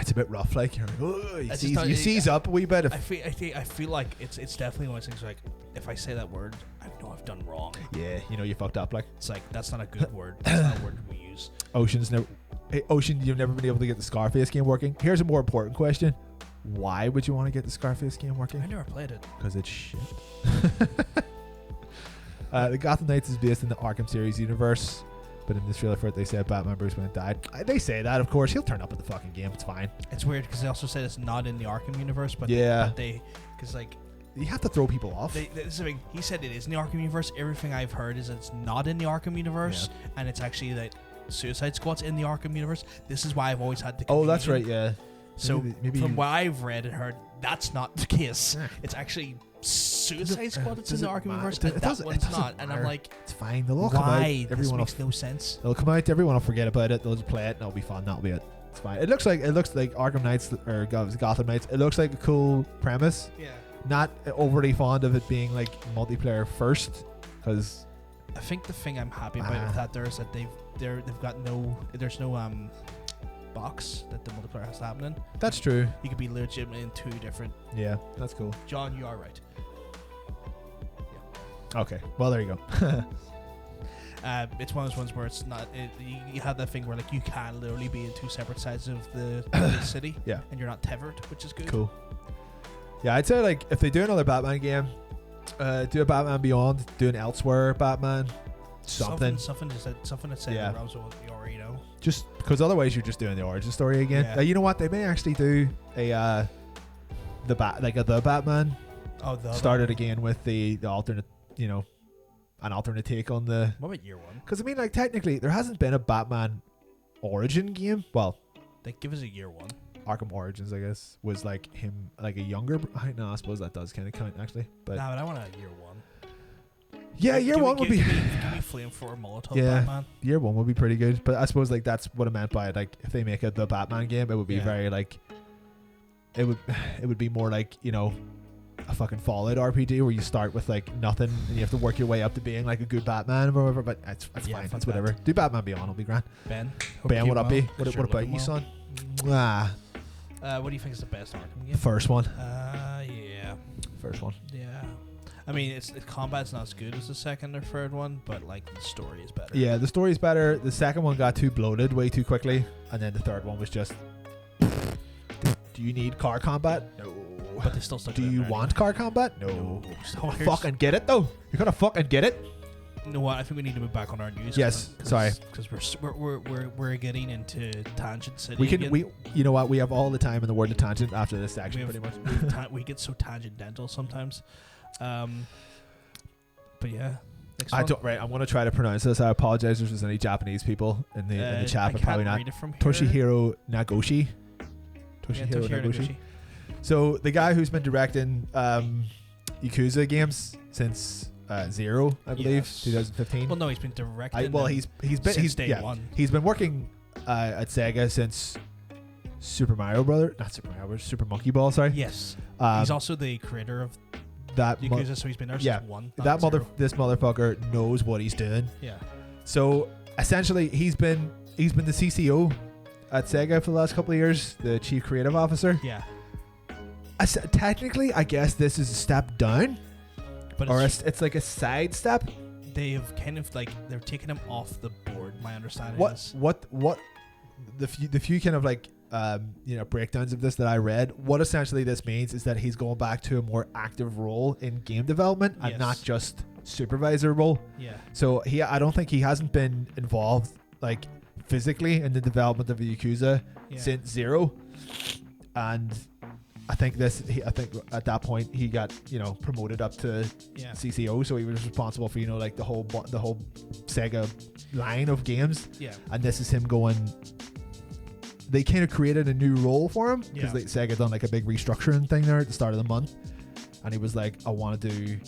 It's a bit rough, like you seize up a wee bit. I feel like it's definitely one of those things. Like if I say that word, I know I've done wrong. Yeah, you fucked up. Like it's like that's not a good word. That's not a word we use. Ocean, you've never been able to get the Scarface game working. Here's a more important question: why would you want to get the Scarface game working? I never played it because it's shit. The Gotham Knights is based in the Arkham series universe. But in this trailer for it, they said Batman Bruce Wayne died. They say that, of course. He'll turn up in the fucking game. It's fine. It's weird because they also said it's not in the Arkham universe. But because like you have to throw people off. He said it is in the Arkham universe. Everything I've heard is it's not in the Arkham universe, and it's actually like Suicide Squad's in the Arkham universe. This is why I've always had the confusion. Oh, that's right. Yeah. So maybe from what I've read and heard, that's not the case. Yeah. It's actually Suicide Squad that's in the Arkham universe, and that one's not. And I'm like, it's fine. They'll all come out. This makes no sense. They'll come out. Everyone will forget about it. They'll just play it, and it'll be fun. That'll be it. It's fine. It looks like Arkham Knights or Gotham Knights. It looks like a cool premise. Yeah. Not overly fond of it being like multiplayer first, because I think the thing I'm happy about with that there is that there's no box that the multiplayer has to happen in. That's true. You could be legitimately in two different. Yeah, that's cool. John, you are right. Okay, well there you go. It's one of those ones where it's not. You have that thing where like you can literally be in two separate sides of the city, yeah, and you're not tethered, which is good. Cool. Yeah, I'd say like if they do another Batman game, do a Batman Beyond, do an Elsewhere Batman, something that said yeah. Realms of what you know. Just because otherwise you're just doing the origin story again. Yeah. You know what? They may actually do the Batman. Oh, the started again with the alternate, an alternate take on the. What about year one? Because I mean, like technically, there hasn't been a Batman origin game. Well, they give us a year one. Arkham Origins, I guess, was like him, like a younger. I suppose that does kind of count actually. But but I want a year one. Yeah, year one would be. Give me Flamethrower Molotov Batman. Year one would be pretty good. But I suppose like that's what I meant by like if they make the Batman game, it would be very like. It would be more like a fucking Fallout RPG where you start with like nothing and you have to work your way up to being like a good Batman or whatever. But that's fine. That's whatever. Do Batman Beyond. It'll be grand. Ben, what up, B? What about you, son? What do you think is the best Arkham game? First one. Yeah. First one. Yeah. I mean, it's combat's not as good as the second or third one, but like the story is better. Yeah, the story's better. The second one got too bloated way too quickly, and then the third one was just. Do you need car combat? No. But they still stuck. Do you want car combat? No. Oh, fucking get it though. You're gonna fucking get it. You know what? I think we need to move back on our news. Yes. Sorry. Because we're getting into tangent city. You know what? We have all the time in the world of tangent after this section, pretty much. We get so tangential sometimes. But yeah. I'm going to try to pronounce this. I apologize if there's any Japanese people in the chat, but probably not. Toshihiro Nagoshi. Toshihiro Nagoshi. So the guy who's been directing Yakuza games since 0, I believe, 2015. Well, no, he's been directing. He's day one. He's been working at Sega since Super Super Monkey Ball. Sorry. Yes. He's also the creator of that Yakuza, so he's been there since 1. This motherfucker knows what he's doing. Yeah. So essentially, he's been the CCO at Sega for the last couple of years, the chief creative officer. Yeah. Technically, I guess this is a step down, but it's like a side step. They've kind of like they're taking him off the board. My understanding is what the few kind of like breakdowns of this that I read. What essentially this means is that he's going back to a more active role in game development and not just supervisor role. Yeah. So I don't think he hasn't been involved like physically in the development of the Yakuza since 0, and I think at that point he got promoted up to CCO, so he was responsible for like the whole Sega line of games. Yeah. And this is him going. They kind of created a new role for him because Sega done like a big restructuring thing there at the start of the month, and he was like, I want to do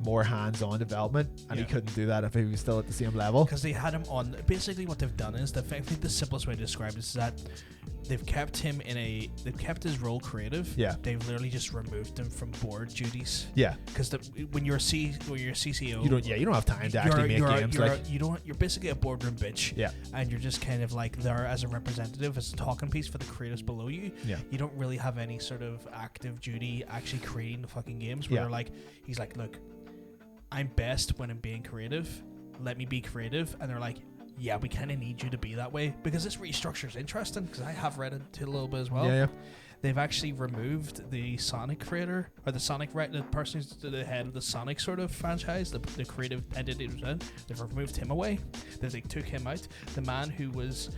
more hands-on development, and he couldn't do that if he was still at the same level because they had him on. Basically what they've done is I think the simplest way to describe it is that they've kept his role creative. They've literally just removed him from board duties. Because when you're a CCO, you don't have time to actually make games. You're basically a boardroom bitch. And you're just kind of like there as a representative, as a talking piece for the creatives below you. You don't really have any sort of active duty actually creating the fucking games where he's like, look, I'm best when I'm being creative. Let me be creative. And they're like, yeah, we kind of need you to be that way because this restructure is interesting because I have read it a little bit as well. They've actually removed the Sonic creator or the person who's the head of the Sonic sort of franchise, the creative entity. They've removed him away. They took him out. The man who was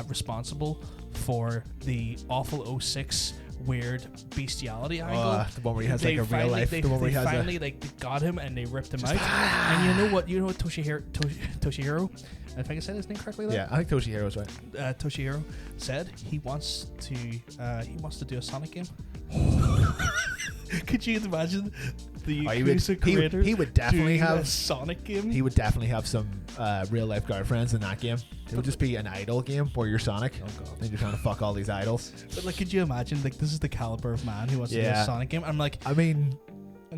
responsible for the awful 06 weird bestiality angle. The one where he has like a real life. The one where he has finally they got him and they ripped him out. And you know what Toshihiro, I think I said his name correctly there? Yeah, I think Toshihiro's right. Toshihiro said he wants to do a Sonic game. Could you imagine the creator? He would definitely have a Sonic game. He would definitely have some real life girlfriends in that game. It would just be an idol game where you're Sonic. Oh god! And you're trying to fuck all these idols. But like, could you imagine? Like, this is the caliber of man who wants to do a Sonic game. I'm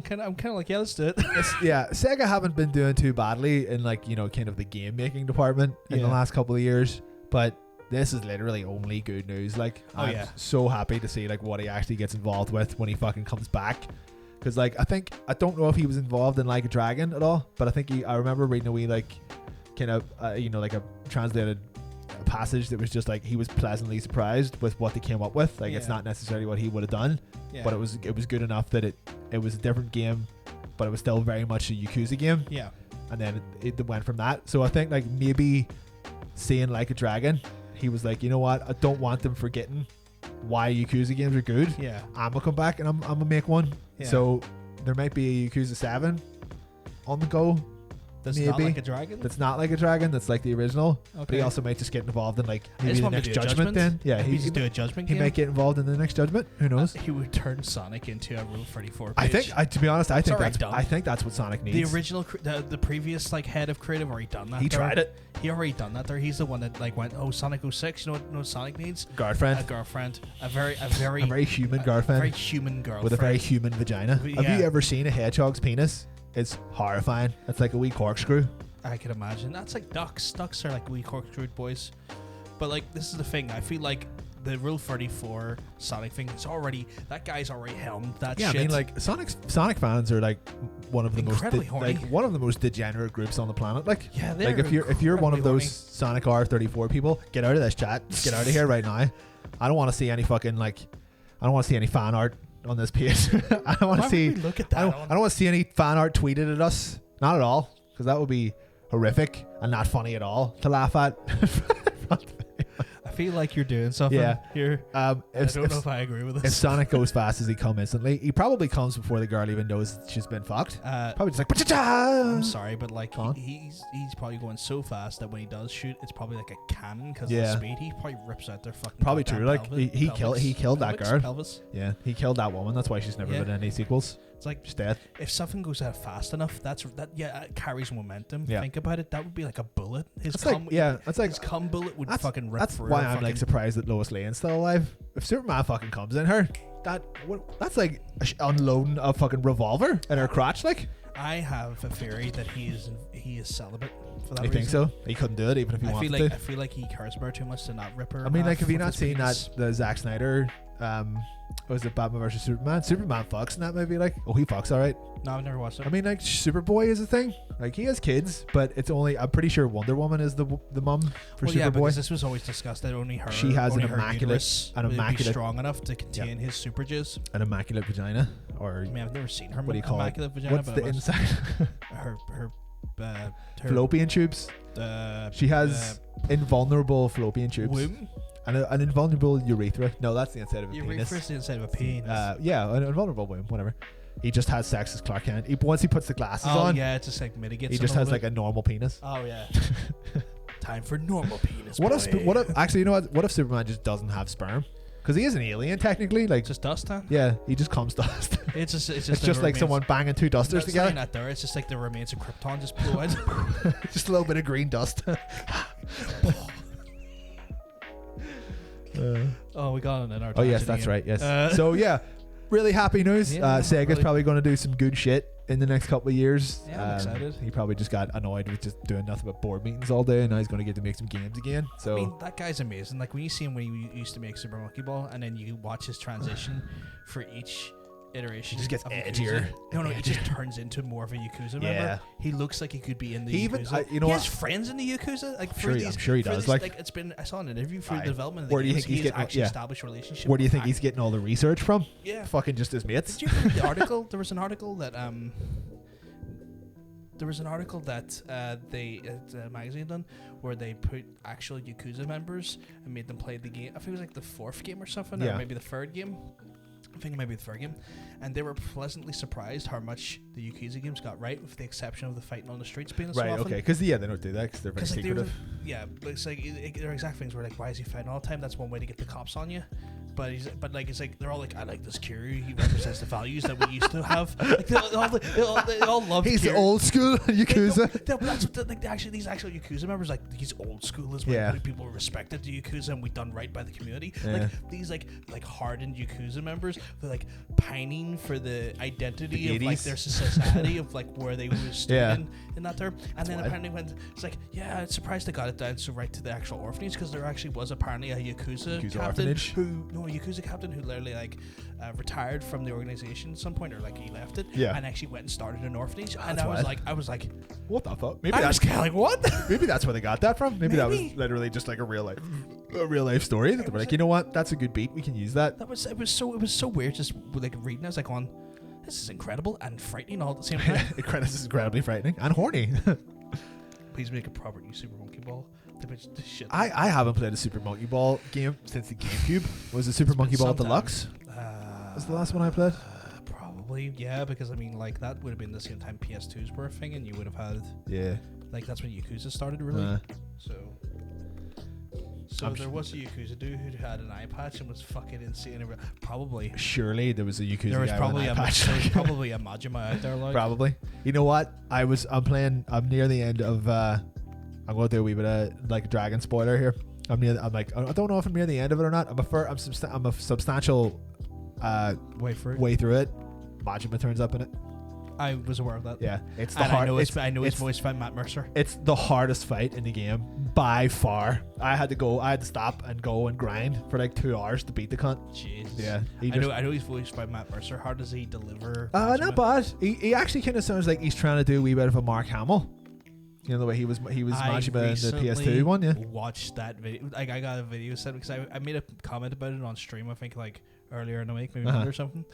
kind of like, yeah, let's do it. Sega haven't been doing too badly in like kind of the game making department in the last couple of years, but this is literally only good news. Like, I'm so happy to see like what he actually gets involved with when he fucking comes back, Because like I don't know if he was involved in Like a Dragon at all, but I remember reading a wee like kind of like a translated passage that was just like he was pleasantly surprised with what they came up with. Like it's not necessarily what he would have done, but it was good enough that it was a different game, but it was still very much a Yakuza game. Yeah. And then it went from that. So I think like maybe seeing Like a Dragon, he was like, you know what, I don't want them forgetting why Yakuza games are good. Yeah. I'm gonna come back and I'm gonna make one. Yeah. So there might be a Yakuza 7 on the go. That's not Like a Dragon? That's not Like a Dragon. That's like the original. Okay. But he also might just get involved in like maybe the next Judgment then. Yeah, he just do a Judgment game. He might get involved in the next Judgment. Who knows? He would turn Sonic into a Rule 34 page. To be honest, I think that's what Sonic needs. The original, the previous like head of creative already done that. He tried it. He already done that there. He's the one that like went, oh, Sonic 06. You know what Sonic needs? Girlfriend. A girlfriend. A very human girlfriend. Very human girlfriend with a very human vagina. Yeah. Have you ever seen a hedgehog's penis? It's horrifying. It's like a wee corkscrew. I can imagine. That's like ducks. Ducks are like wee corkscrewed boys. But like this is the thing. I feel like the Rule 34 Sonic thing is already, that guy's already helmed that shit. Yeah, I mean like Sonic fans are like one of the most degenerate groups on the planet. Like, yeah, like if you're one of those Sonic R34 people, get out of this chat. Get out of here right now. I don't want to see any fucking I don't want to see any fan art on this page. I don't want to see. Look at that. I don't want to see any fan art tweeted at us. Not at all, because that would be horrific and not funny at all to laugh at. I feel like you're doing something here. I don't know if I agree with this. If Sonic goes fast, does he come instantly? He probably comes before the girl even knows she's been fucked. Probably just like, I'm sorry, but like he's probably going so fast that when he does shoot, it's probably like a cannon because of the speed. He probably rips out their fucking. Probably true. Like he killed that girl. Pelvis. Yeah, he killed that woman. That's why she's never been in any sequels. It's like just dead. If something goes out fast enough, it carries momentum. Yeah. Think about it. That would be like a bullet. His his cum bullet would fucking rip through. That's why I'm like surprised that Lois Lane's still alive. If Superman fucking comes in her, that's like unloading a fucking revolver in her crotch. Like, I have a theory that he is celibate for that reason. You think so? He couldn't do it even if he wanted to. I feel like he cares about her too much to not rip her. I mean, like, have you not seen the Zack Snyder? Was it Batman vs Superman? Superman fucks in that movie. Like, oh, he fucks all right. No, I've never watched it. I mean, like, Superboy is a thing. Like, he has kids, but it's only, I'm pretty sure Wonder Woman is the mum for Superboy. Yeah, because this was always discussed that only her. She has an immaculate strong enough to contain his super jizz. An immaculate vagina, or I mean, I've never seen her. What do you call immaculate it? Vagina? What's the inside? her fallopian tubes. She has invulnerable fallopian tubes. Womb. And an invulnerable urethra. No, that's the inside of a penis. Urethra's the inside of a penis. Yeah, an invulnerable womb, whatever. He just has sex as Clark Kent. Once he puts the glasses on. Yeah, it just like mitigates. He just has like a normal penis. Oh yeah. Time for normal penis. What if actually, you know what if Superman just doesn't have sperm? Because he is an alien technically. Like, just dust, huh? Yeah, he just comes dust. It's just like someone banging two dusters together. Not there. It's just like the remains of Krypton just blew out. Just a little bit of green dust. We got on our. Oh yes, that's right. Yes. So yeah, really happy news. Sega's probably going to do some good shit in the next couple of years. Yeah, I'm excited. He probably just got annoyed with just doing nothing but board meetings all day, and now he's going to get to make some games again. So I mean, that guy's amazing. Like when you see him when he used to make Super Monkey Ball, and then you watch his transition for each iteration. He just gets edgier. No, he just turns into more of a Yakuza member. Yeah. He looks like he could be in the Yakuza. He has friends in the Yakuza. Like I'm sure he does. Like it's been, I saw an interview for the development of the where do you think he's getting actually established relationship. Where do you think he's getting all the research from? Yeah. Fucking just his mates. Did you read the article? There was an article that a magazine done where they put actual Yakuza members and made them play the game. I think it was like the fourth game or something, or maybe the third game. I think it might be the third game, and they were pleasantly surprised how much the Yakuza games got right, with the exception of the fighting on the streets being so often. Okay, because they don't do that because they're very secretive. It's like there are exact things where like, why is he fighting all the time? That's one way to get the cops on you. But it's like they're all like, I like this Kiryu. He represents the values that we used to have. Like they all love. He's Kiryu. the old school Yakuza. But that's what these actual Yakuza members, like, he's old school as well. Yeah. People respected the Yakuza and we done right by the community. Yeah. Like these like hardened Yakuza members, they're like pining for the identity of like their society of like where they were stood in that term. And then apparently when it's like, it's surprised they got it down so right to the actual orphanage, because there actually was apparently a Yakuza captain orphanage. who no, a Yakuza captain who literally like retired from the organization at some point, or like he left it, Yeah. and actually went and started an orphanage. And That's I was like, what the fuck? Maybe I was kind of like, what? maybe that's where they got that from. Maybe that was Maybe. literally just like a real life story. That they were like, you know what? That's a good beat. We can use that. It was so weird just like reading. I was like, this is incredible and frightening all at the same time. This is incredibly frightening and horny. Please make a proper new Super Monkey Ball. Shit. I haven't played a Super Monkey Ball game since the GameCube. Was it Super Monkey Ball Deluxe? Was the last one I played? Probably, yeah, because I mean, like that would have been the same time PS2s were a thing, and you would have had like that's when Yakuza started really. So there was a Yakuza dude who had an eye patch and was fucking insane. Probably. Surely there was a Yakuza There was guy probably with an eye patch. there was probably a Majima out there. Like. Probably. You know what? I'm near the end of. I'm going to do a wee bit of like dragon spoiler here. I don't know if I'm near the end of it or not. I'm a substantial way through it. Majima turns up in it. I was aware of that. Yeah, it's the and hard. I know it's voiced by Matt Mercer. It's the hardest fight in the game by far. I had to stop and go and grind for like 2 hours to beat the cunt. Jeez. Yeah, I know he's voiced by Matt Mercer. How does he deliver? Not bad. He actually kind of sounds like he's trying to do a wee bit of a Mark Hamill. You know the way he was Majima in the PS2 one. Yeah. Watched that video. Like I got a video sent because I made a comment about it on stream. I think like earlier in the week, maybe or something.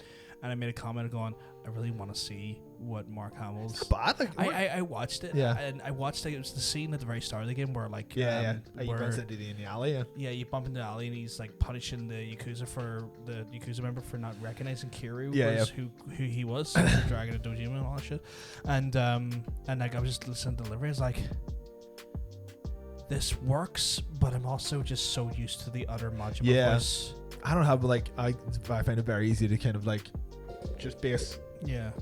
And I made a comment going, I really want to see what Mark Hamill's. Bad. Like, I watched it. Yeah. And I watched it. It was the scene at the very start of the game where like you runs into the alley. Yeah. Yeah, you bump into the alley and he's like punishing the Yakuza member for not recognizing Kiryu who he was, dragging a Dojima and all that shit. And like I was just listening to delivery. I was like, this works, but I'm also just so used to the other Majima voice. I don't have I find it very easy to kind of like just base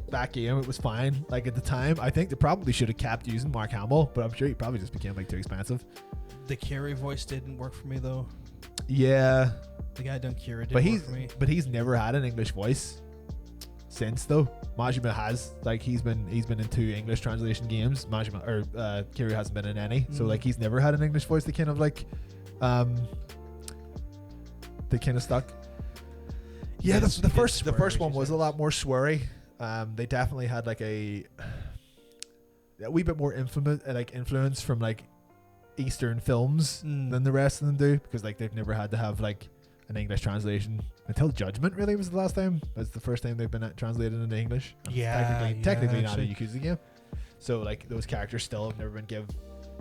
that game. It was fine. Like at the time, I think they probably should have kept using Mark Hamill, but I'm sure he probably just became like too expensive. The Kiryu voice didn't work for me though. Yeah, the guy done Kiryu didn't work for me. But he's never had an English voice since though. Majima has, like, he's been in 2 English translation games. Majima or Kiryu hasn't been in any. So like he's never had an English voice that kind of like they kind of stuck. Yeah, the first one was a lot more sweary. They definitely had like a wee bit more influence from like Eastern films than the rest of them do, because like they've never had to have like an English translation until Judgment. Really, was the last time. It's the first time they've been translated into English. Technically not a Yakuza game. So like those characters still have never been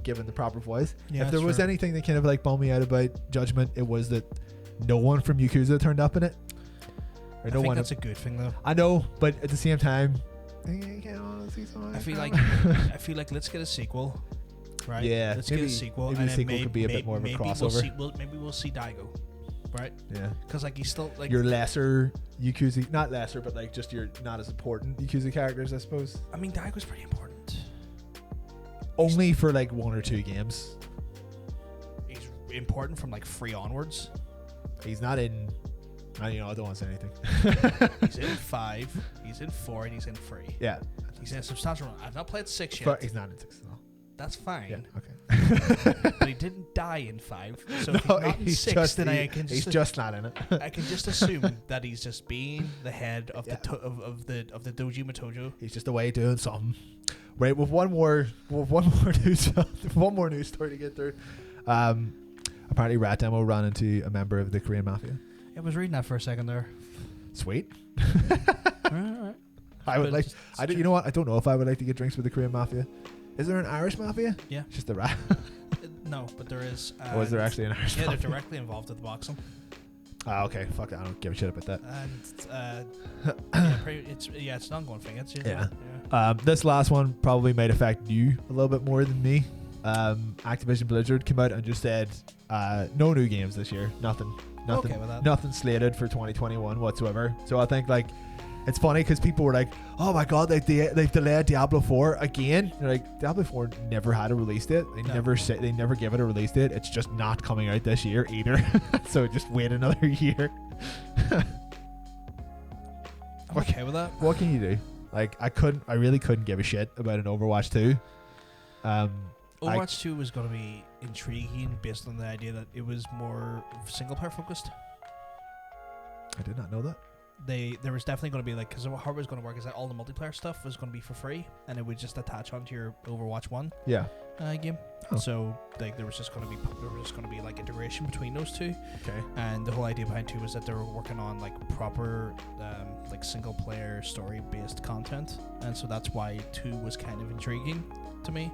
given the proper voice. If there was anything that kind of like bummed me out about Judgment, it was that no one from Yakuza turned up in it. I think that's a good thing though. I know, but at the same time, I feel like let's get a sequel, right? Yeah, let's get a sequel. Maybe and the sequel could be a bit more of a crossover. Maybe we'll see Daigo, right? Yeah, because like he's still like your lesser Yakuza, not lesser, but like just your not as important Yakuza characters, I suppose. I mean, Daigo's pretty important. Only for like 1 or 2 games. He's important from like 3 onwards. He's not in. I don't want to say anything. He's in 5, he's in 4, and he's in 3. Yeah. He's in a substantial run. I've not played 6 yet. He's not in 6 though. That's fine. Yeah, okay. But he didn't die in 5. So if he's not in 6, then he's just not in it. I can just assume that he's just being the head of the Dojima Tojo. He's just away doing something. Right, with one more news story to get through. Apparently Rat Demo ran into a member of the Korean Mafia. I was reading that for a second there. Sweet. All right. I would like. You know what? I don't know if I would like to get drinks with the Korean Mafia. Is there an Irish Mafia? Yeah. It's just a rat. No, but there is. Or is there actually an Irish Mafia? Yeah, they're directly involved with the boxing. Okay. Fuck it. I don't give a shit about that. And it's an ongoing thing. This last one probably might affect you a little bit more than me. Activision Blizzard came out and just said no new games this year. Nothing okay with that. Nothing slated for 2021 whatsoever. So I think like it's funny because people were like, oh my god, they've delayed Diablo 4 again. They're like, Diablo 4 never had a release date. They never give it a release date. It's just not coming out this year either. So just wait another year. I'm okay with that. What can you do? Like I really couldn't give a shit about an Overwatch 2. Overwatch 2 was going to be intriguing based on the idea that it was more single player focused. I did not know that. There was definitely going to be like, because how it was going to work is that all the multiplayer stuff was going to be for free, and it would just attach onto your Overwatch 1 game. Oh. So like there was just going to be like integration between those two. Okay. And the whole idea behind 2 was that they were working on like proper like single player story based content, and so that's why 2 was kind of intriguing to me.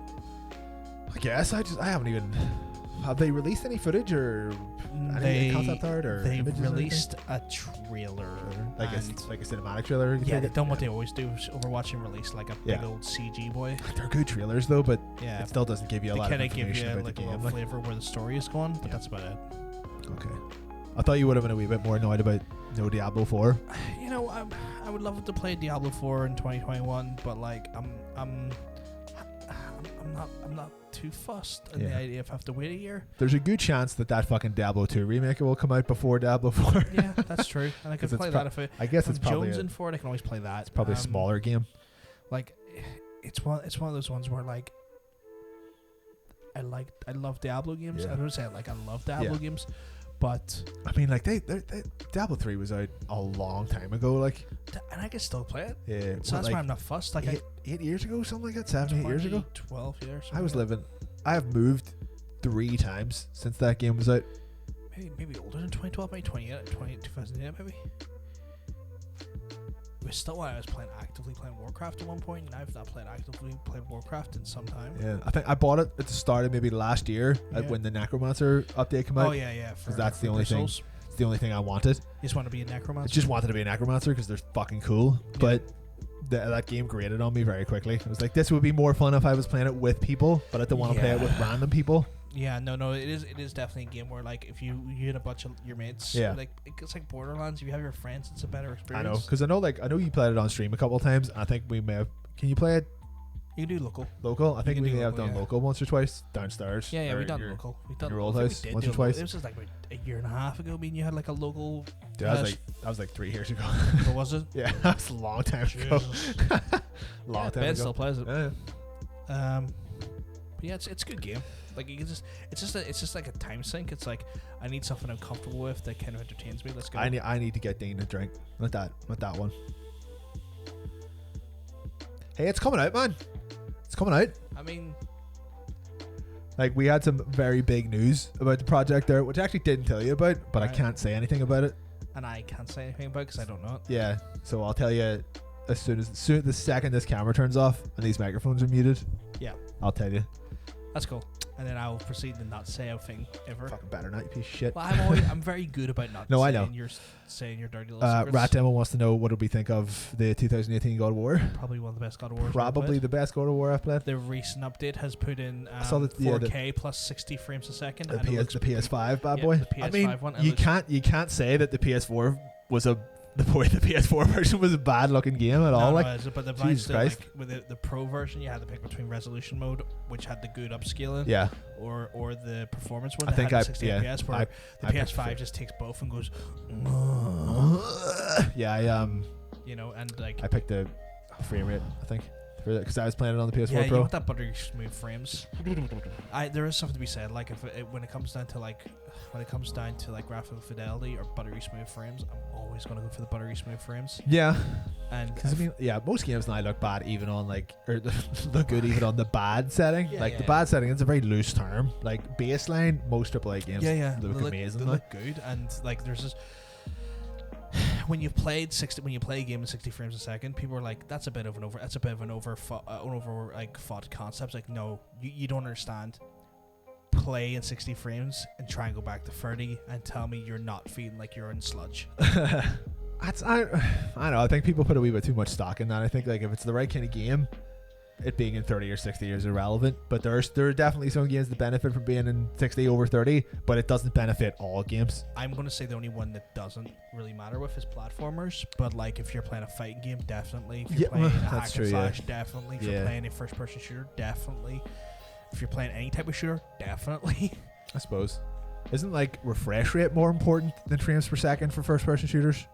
I guess I haven't even. Have they released any footage or any concept art or they images released a trailer, like a cinematic trailer? Yeah, they've done what they always do. Overwatch and release like a big old CG boy. They're good trailers though, but yeah, it still doesn't give you a lot of information give you about like the a game. little flavor where the story is going, but that's about it. Okay. I thought you would have been a wee bit more annoyed about no Diablo 4. You know, I would love to play Diablo 4 in 2021, but like I'm not too fussed in the idea of have to wait a year. There's a good chance that fucking Diablo 2 remake will come out before Diablo 4. Yeah, that's true. And I could play that I guess it's probably Jones in for it. I can always play that. It's probably a smaller game. Like, it's one of those ones where like I love Diablo games. Yeah. I don't say I love Diablo games, but I mean, like they Diablo 3 was out a long time ago, like, and I can still play it. Yeah, so that's why I'm not fussed. Like 8 years ago, something like that, 7, 8 years ago, 12 years. I have moved 3 times since that game was out. Maybe older than 2012, maybe 2008, maybe. It was still when I was actively playing Warcraft at one point, and I've not actively played Warcraft in some time. Yeah, I think I bought it at the start of maybe last year when the Necromancer update came out. Oh yeah. Because that's the only thing. It's the only thing I wanted. You just want to be a Necromancer? I just wanted to be a Necromancer because they're fucking cool. Yeah. But that game grated on me very quickly. It was like, this would be more fun if I was playing it with people, but I don't want to play it with random people. Yeah, no, it is definitely a game where like if you hit a bunch of your mates, like it's like Borderlands. If you have your friends, it's a better experience. I know, because I know you played it on stream a couple of times. I think we may have. Can you play it? You can do local. Local? I think we may have done local once or twice downstairs. Yeah, we done local. We done your old house once or twice. It was just like a year and a half ago. I mean, you had like a local. Dude, that was like 3 years ago. What was it? Yeah, that was a long time ago. Long time Ben ago. still plays it. Yeah. But yeah, it's a good game. Like you can it's just like a time sink. It's like I need something I'm comfortable with that kind of entertains me. Let's go. I need to get Dean a drink. Not that one. Hey, it's coming out, man. It's coming out. I mean, like we had some very big news about the project there, which I actually didn't tell you about, but I can't say anything about it. And I can't say anything about it because I don't know it. Yeah, so I'll tell you as soon the second this camera turns off and these microphones are muted. Yeah, I'll tell you. That's cool. And then I'll proceed to not say a thing ever. Fucking better not, you piece of shit. Well, I'm very good about not saying your dirty little secrets. Rat Demo wants to know what do we think of the 2018 God of War. Probably one of the best God of Wars. Probably the best God of War I've played. The recent update has put in 4K plus 60 frames a second. The PS5 bad boy. The PS5 I mean, one. You can't say that the PS4 was the PS4 version was a bad looking game at all. But the Jesus Christ. Like, with the Pro version, you had to pick between resolution mode, which had the good upscaling, or the performance one. I think had 60 FPS, where the PS5 just takes both and goes. You know, and like I picked the frame rate, I think, because I was playing it on the PS4 Pro. You want that buttery smooth frames. There is something to be said. Like when it comes down to graphical fidelity or buttery smooth frames, I'm always going to go for the buttery smooth frames. Yeah, and because most games now look bad even on look good even on the bad setting. The bad setting is a very loose term. Like baseline, most AAA games look amazing. They look good, and like there's this. When you play a game in 60 frames a second, people are like, "That's a bit of an over fought concept." Like, no, you don't understand. Play in 60 frames and try and go back to 30 and tell me you're not feeling like you're in sludge. I don't know. I think people put a wee bit too much stock in that. I think like if it's the right kind of game, it being in 30 or 60 is irrelevant. But there are definitely some games that benefit from being in 60 over 30, but it doesn't benefit all games. I'm going to say the only one that doesn't really matter with is platformers. But like if you're playing a fighting game, definitely. If you're playing a hack and slash, definitely. If you're playing a first-person shooter, definitely. If you're playing any type of shooter, definitely. I suppose. Isn't like refresh rate more important than frames per second for first-person shooters?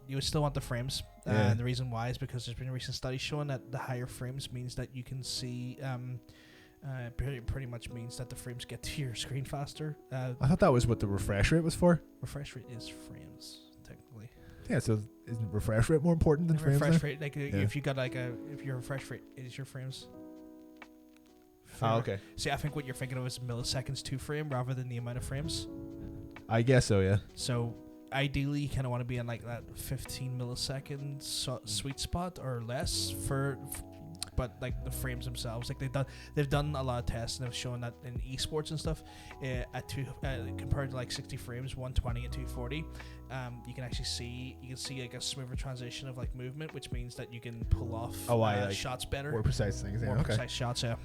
You would still want the frames. And the reason why is because there's been a recent study showing that the higher frames means that you can see Pretty much means that the frames get to your screen faster. I thought that was what the refresh rate was for. Refresh rate is frames, technically. Yeah, so isn't refresh rate more important than frames? Refresh rate, like if you got if your refresh rate is your frames. Okay. See, I think what you're thinking of is milliseconds to frame rather than the amount of frames. I guess so, yeah. So ideally, you kind of want to be in like that 15 millisecond sweet spot or less but like the frames themselves, like they've done a lot of tests and have shown that in esports and stuff, compared to like 60 frames, 120 and 240, you can actually see like a smoother transition of like movement, which means that you can pull off shots better, more precise things, more precise shots. Yeah.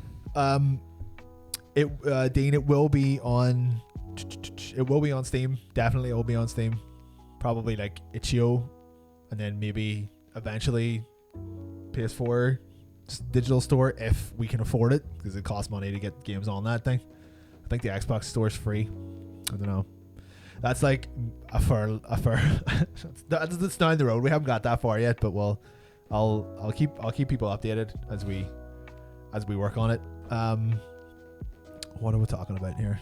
Dean, it will be on Steam. Definitely, it will be on Steam. Probably like itch.io, and then maybe eventually PS4 digital store if we can afford it, because it costs money to get games on that thing. I think the Xbox store is free. I don't know. That's like a fur. That's down the road. We haven't got that far yet, but I'll keep people updated as we work on it. What are we talking about here?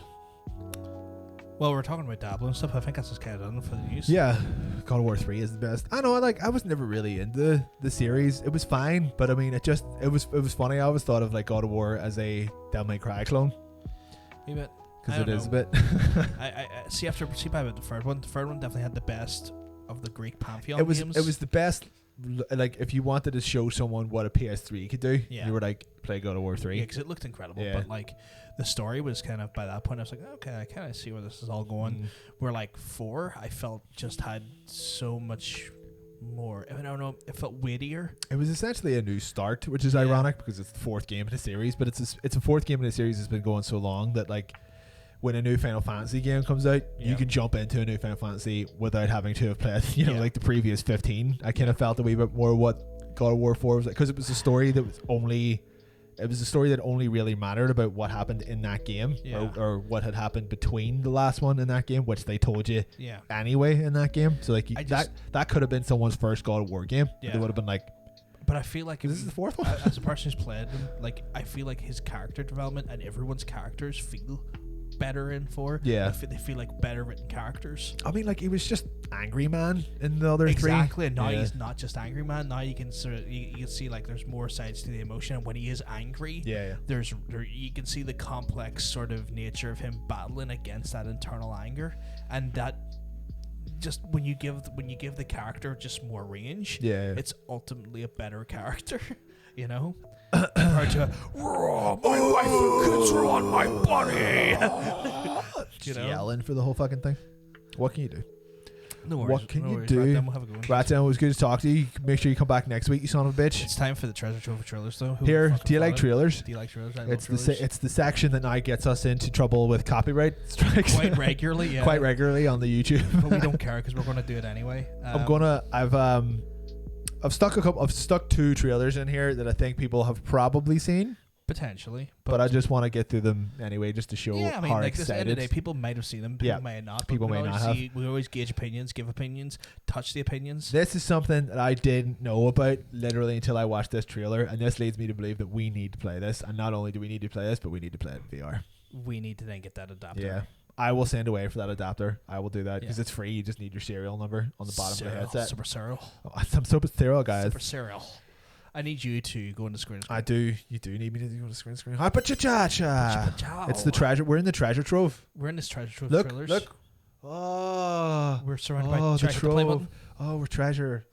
Well, we're talking about Diablo and stuff. I think that's just kind of done for the news. Yeah, God of War 3 is the best. I know, I was never really into the series. It was fine, but I mean, it was funny. I always thought of like God of War as a Devil May Cry clone. A bit. Because it is a bit. I see by the third one. The third one definitely had the best of the Greek pantheon games. It was the best. Like, if you wanted to show someone what a PS3 could do, you were like, play God of War 3. Yeah, because it looked incredible. Yeah. But like, the story was kind of, by that point, I was like, okay, I kind of see where this is all going. Where like 4, I felt just had so much more. I don't know. It felt weightier. It was essentially a new start, which is ironic because it's the 4th game in a series. But it's a 4th game in a series that's been going so long that like, when a new Final Fantasy game comes out, you can jump into a new Final Fantasy without having to have played, like the previous 15. I kind of felt a wee bit more what God of War 4 was like, because it was a story that only really mattered about what happened in that game, or what had happened between the last one in that game, which they told you anyway in that game. So like that could have been someone's first God of War game. They would have been like. But I feel like this is the 4th one. As a person who's played them, like I feel like his character development and everyone's characters feel better in 4. They feel like better written characters. I mean, like, he was just angry man in the other 3. Exactly, and now he's not just angry man. Now you can you can see like there's more sides to the emotion, and when he is angry, you can see the complex sort of nature of him battling against that internal anger, and that just when you give the character just more range, it's ultimately a better character, you know. Compared to my wife and kids are on my body. Yelling for the whole fucking thing. What can you do? No worries. What can you do? Ratdown, it was good to talk to you. Make sure you come back next week, you son of a bitch. It's time for the treasure trove of trailers, though. Do you like trailers? Do you like trailers? It's the section that now gets us into trouble with copyright strikes quite regularly. Yeah. Quite regularly on the YouTube. But we don't care because we're going to do it anyway. I've stuck 2 trailers in here that I think people have probably seen. Potentially. But I just want to get through them anyway, just to show how like excited. This end of the day, people might have seen them, people may not. People may not have. We always gauge opinions, give opinions, touch the opinions. This is something that I didn't know about literally until I watched this trailer, and this leads me to believe that we need to play this. And not only do we need to play this, but we need to play it in VR. We need to then get that adapter. Yeah. I will send away for that adapter. I will do that because it's free. You just need your serial number on the bottom of the headset. Super serial. Oh, I'm super serial, guys. Super serial. I need you to go into screen. I do. You do need me to go to screen. It's the treasure. We're in the treasure trove. We're in this treasure trove. Look. Oh, we're surrounded by the trove. Oh, we're treasure.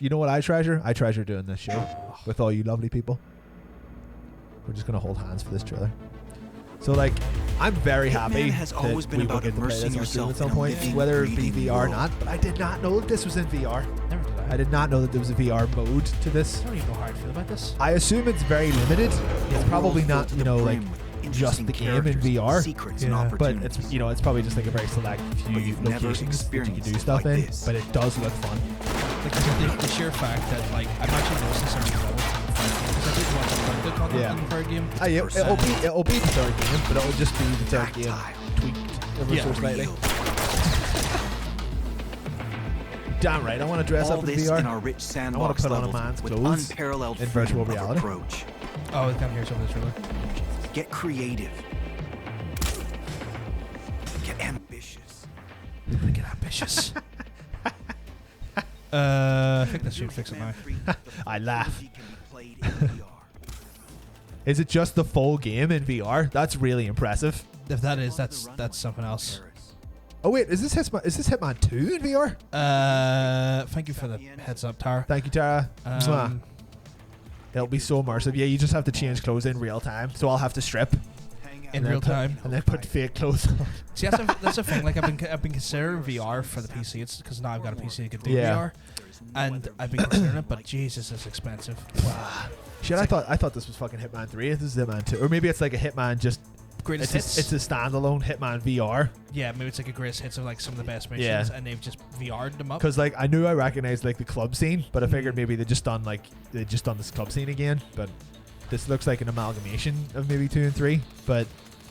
You know what I treasure? I treasure doing this show with all you lovely people. We're just gonna hold hands for this trailer. So like, I'm very happy has always been about immersing yourself at some point, whether it be VR or not. But I did not know that this was in VR. Never did I. I did not know that there was a VR mode to this. I don't even know how I feel about this. I assume it's very limited. It's probably not, like just the game in VR. But it's it's probably just like a very select few locations that you can do stuff in. But it does look fun. Like the sheer fact that like I'm actually noticing some development because I did watch a little bit on the third game. It'll be the third game, but it'll just be the third game tweaked ever so slightly. Damn right, I want to dress up in VR. In our rich I want to put on a man's clothes in virtual reality. Oh, come here, show this trailer. Get creative. Get ambitious. Get ambitious. I think that should fix it now. I laugh. Is it just the full game in VR? That's really impressive. If that is, that's something else. Oh wait, is this Hitman 2 in VR? Thank you for the heads up, Tara. Thank you, Tara. It'll be so immersive. Yeah, you just have to change clothes in real time. So I'll have to strip in real time and then put fake clothes on. See, that's the thing. Like I've been considering VR for the PC. It's because now I've got a PC that can do VR, and I've been considering it. But Jesus, it's expensive. Wow. Shit, I thought this was fucking Hitman 3. This is Hitman 2, or maybe it's like a Hitman just. Greatest hits. It's a standalone Hitman VR. Yeah, maybe it's like a greatest hits of like some of the best missions, and they've just VR'd them up. Because like I knew I recognized like the club scene, but I figured maybe they just done this club scene again. But this looks like an amalgamation of maybe 2 and 3. But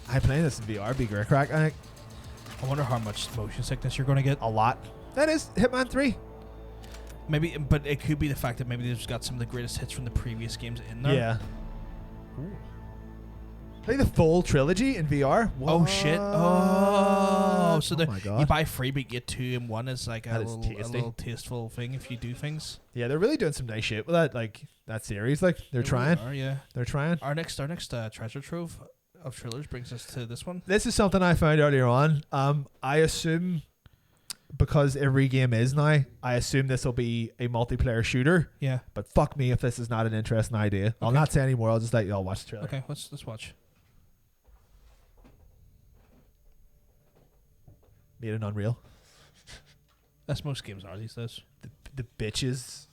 I playing this in VR be great crack. I wonder how much motion sickness you're going to get. A lot. That is Hitman 3. Maybe, but it could be the fact that maybe they've just got some of the greatest hits from the previous games in there. Yeah. Ooh. Like the full trilogy in VR. What? Oh shit! Oh, so you buy 3 but you get 2 in 1 is like a little tasteful thing if you do things. Yeah, they're really doing some nice shit with that. Like that series, like they're trying. They're trying. Our next treasure trove of trailers brings us to this one. This is something I found earlier on. I assume because every game is now, I assume this will be a multiplayer shooter. Yeah. But fuck me if this is not an interesting idea. Okay. I'll not say any more. I'll just let y'all watch the trailer. Okay, let's watch. Made an Unreal. That's most games are these days. The bitches.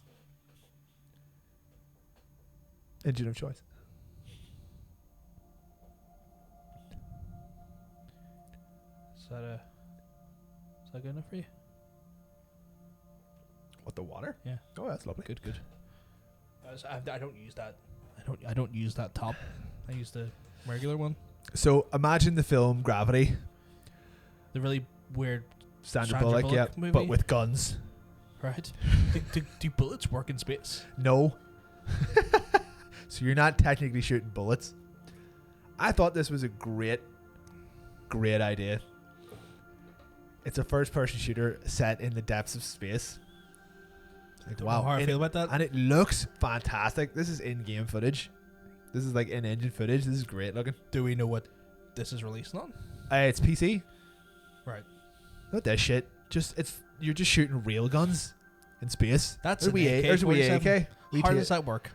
Engine of choice. Is that good enough for you? What, the water? Yeah. Oh, that's lovely. Good. I don't use that. I don't use that top. I use the regular one. So imagine the film Gravity. The really weird Sandra Bullock movie, but with guns. Right. do bullets work in space? No. So you're not technically shooting bullets. I thought this was a great idea. It's a first-person shooter set in the depths of space. Like, wow. How I feel about that. And it looks fantastic. This is in-game footage. This is like in-engine footage. This is great looking. Do we know what this is releasing on? It's PC. Right. Not that shit. You're just shooting real guns in space. That's an AK. There's a wee AK. How does that work?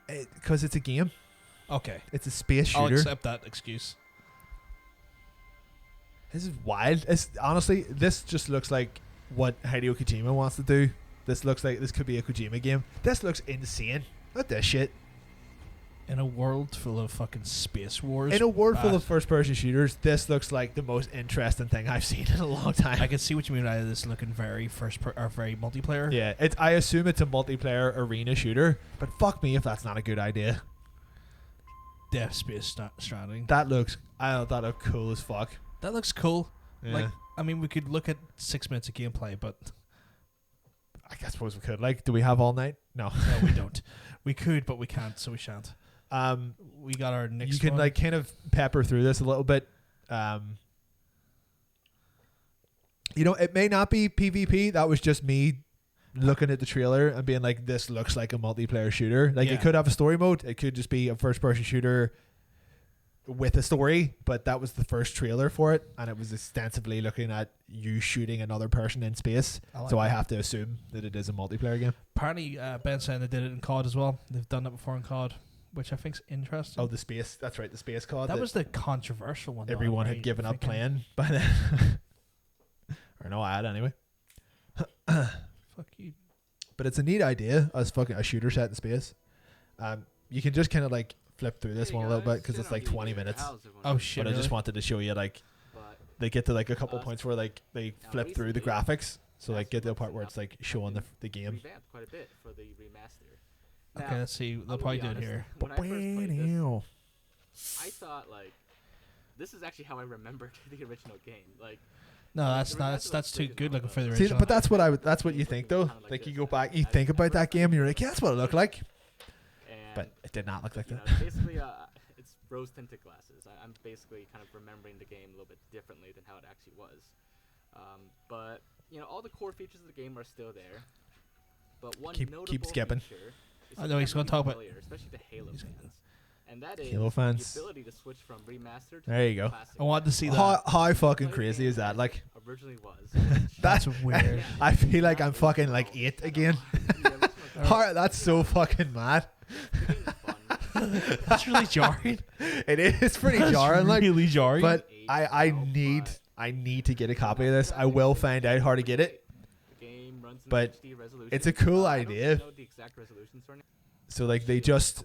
Because it's a game. Okay. It's a space shooter. I'll accept that excuse. This is wild. Honestly, this just looks like what Hideo Kojima wants to do. This looks like this could be a Kojima game. This looks insane. Not this shit. In a world full of fucking space wars. In a world full of first-person shooters, this looks like the most interesting thing I've seen in a long time. I can see what you mean by this looking very very multiplayer. Yeah, I assume it's a multiplayer arena shooter, but fuck me if that's not a good idea. Death Space Stranding. I thought that looked cool as fuck. That looks cool. Yeah. Like, I mean, we could look at 6 minutes of gameplay, but I suppose we could. Like, do we have all night? No, we don't. We could, but we can't, so we shan't. We got our next. You can one. like kind of pepper through this a little bit. It may not be PvP. That was just me looking at the trailer and being like, "This looks like a multiplayer shooter." Like, it could have a story mode. It could just be a first-person shooter with a story. But that was the first trailer for it, and it was extensively looking at you shooting another person in space. I have to assume that it is a multiplayer game. Apparently, Ben saying they did it in COD as well. They've done it before in COD, which I think's interesting. Oh, the space. That's right, the space COD. That was the controversial one. Everyone had given up playing by then. Or no, I had anyway. Fuck you. But it's a neat idea as fucking a shooter set in space. You can just kind of like flip through this one a little bit because it's like 20 minutes. Oh shit! But I just wanted to show you like they get to like a couple points where like they flip through the graphics, so like get to the part where it's like showing the game. Quite a bit for the remaster. Okay, let's see. They'll probably do it here. When I first played this, I thought like this is actually how I remembered the original game. Like, no, that's too good looking for the See, original. but that's what you think though. Like you go back, you think about that game, and you're like, yeah, that's what it looked like. But it did not look like that. Basically, it's rose tinted glasses. I'm basically kind of remembering the game a little bit differently than how it actually was. But you know, all the core features of the game are still there. But one notable skipping. feature is I know he's going to talk about, especially the Halo fans, and that is Halo fans. the ability to switch from remastered. There you to go. classic. I want to see that. How fucking crazy is that? Like, originally was. That's weird. I feel like I'm fucking like 8 again. That's so fucking mad. That's really jarring. It is pretty That's jarring, like, really jarring. but I need to get a copy of this. I will find out how to get it. But it's a cool idea. So like they just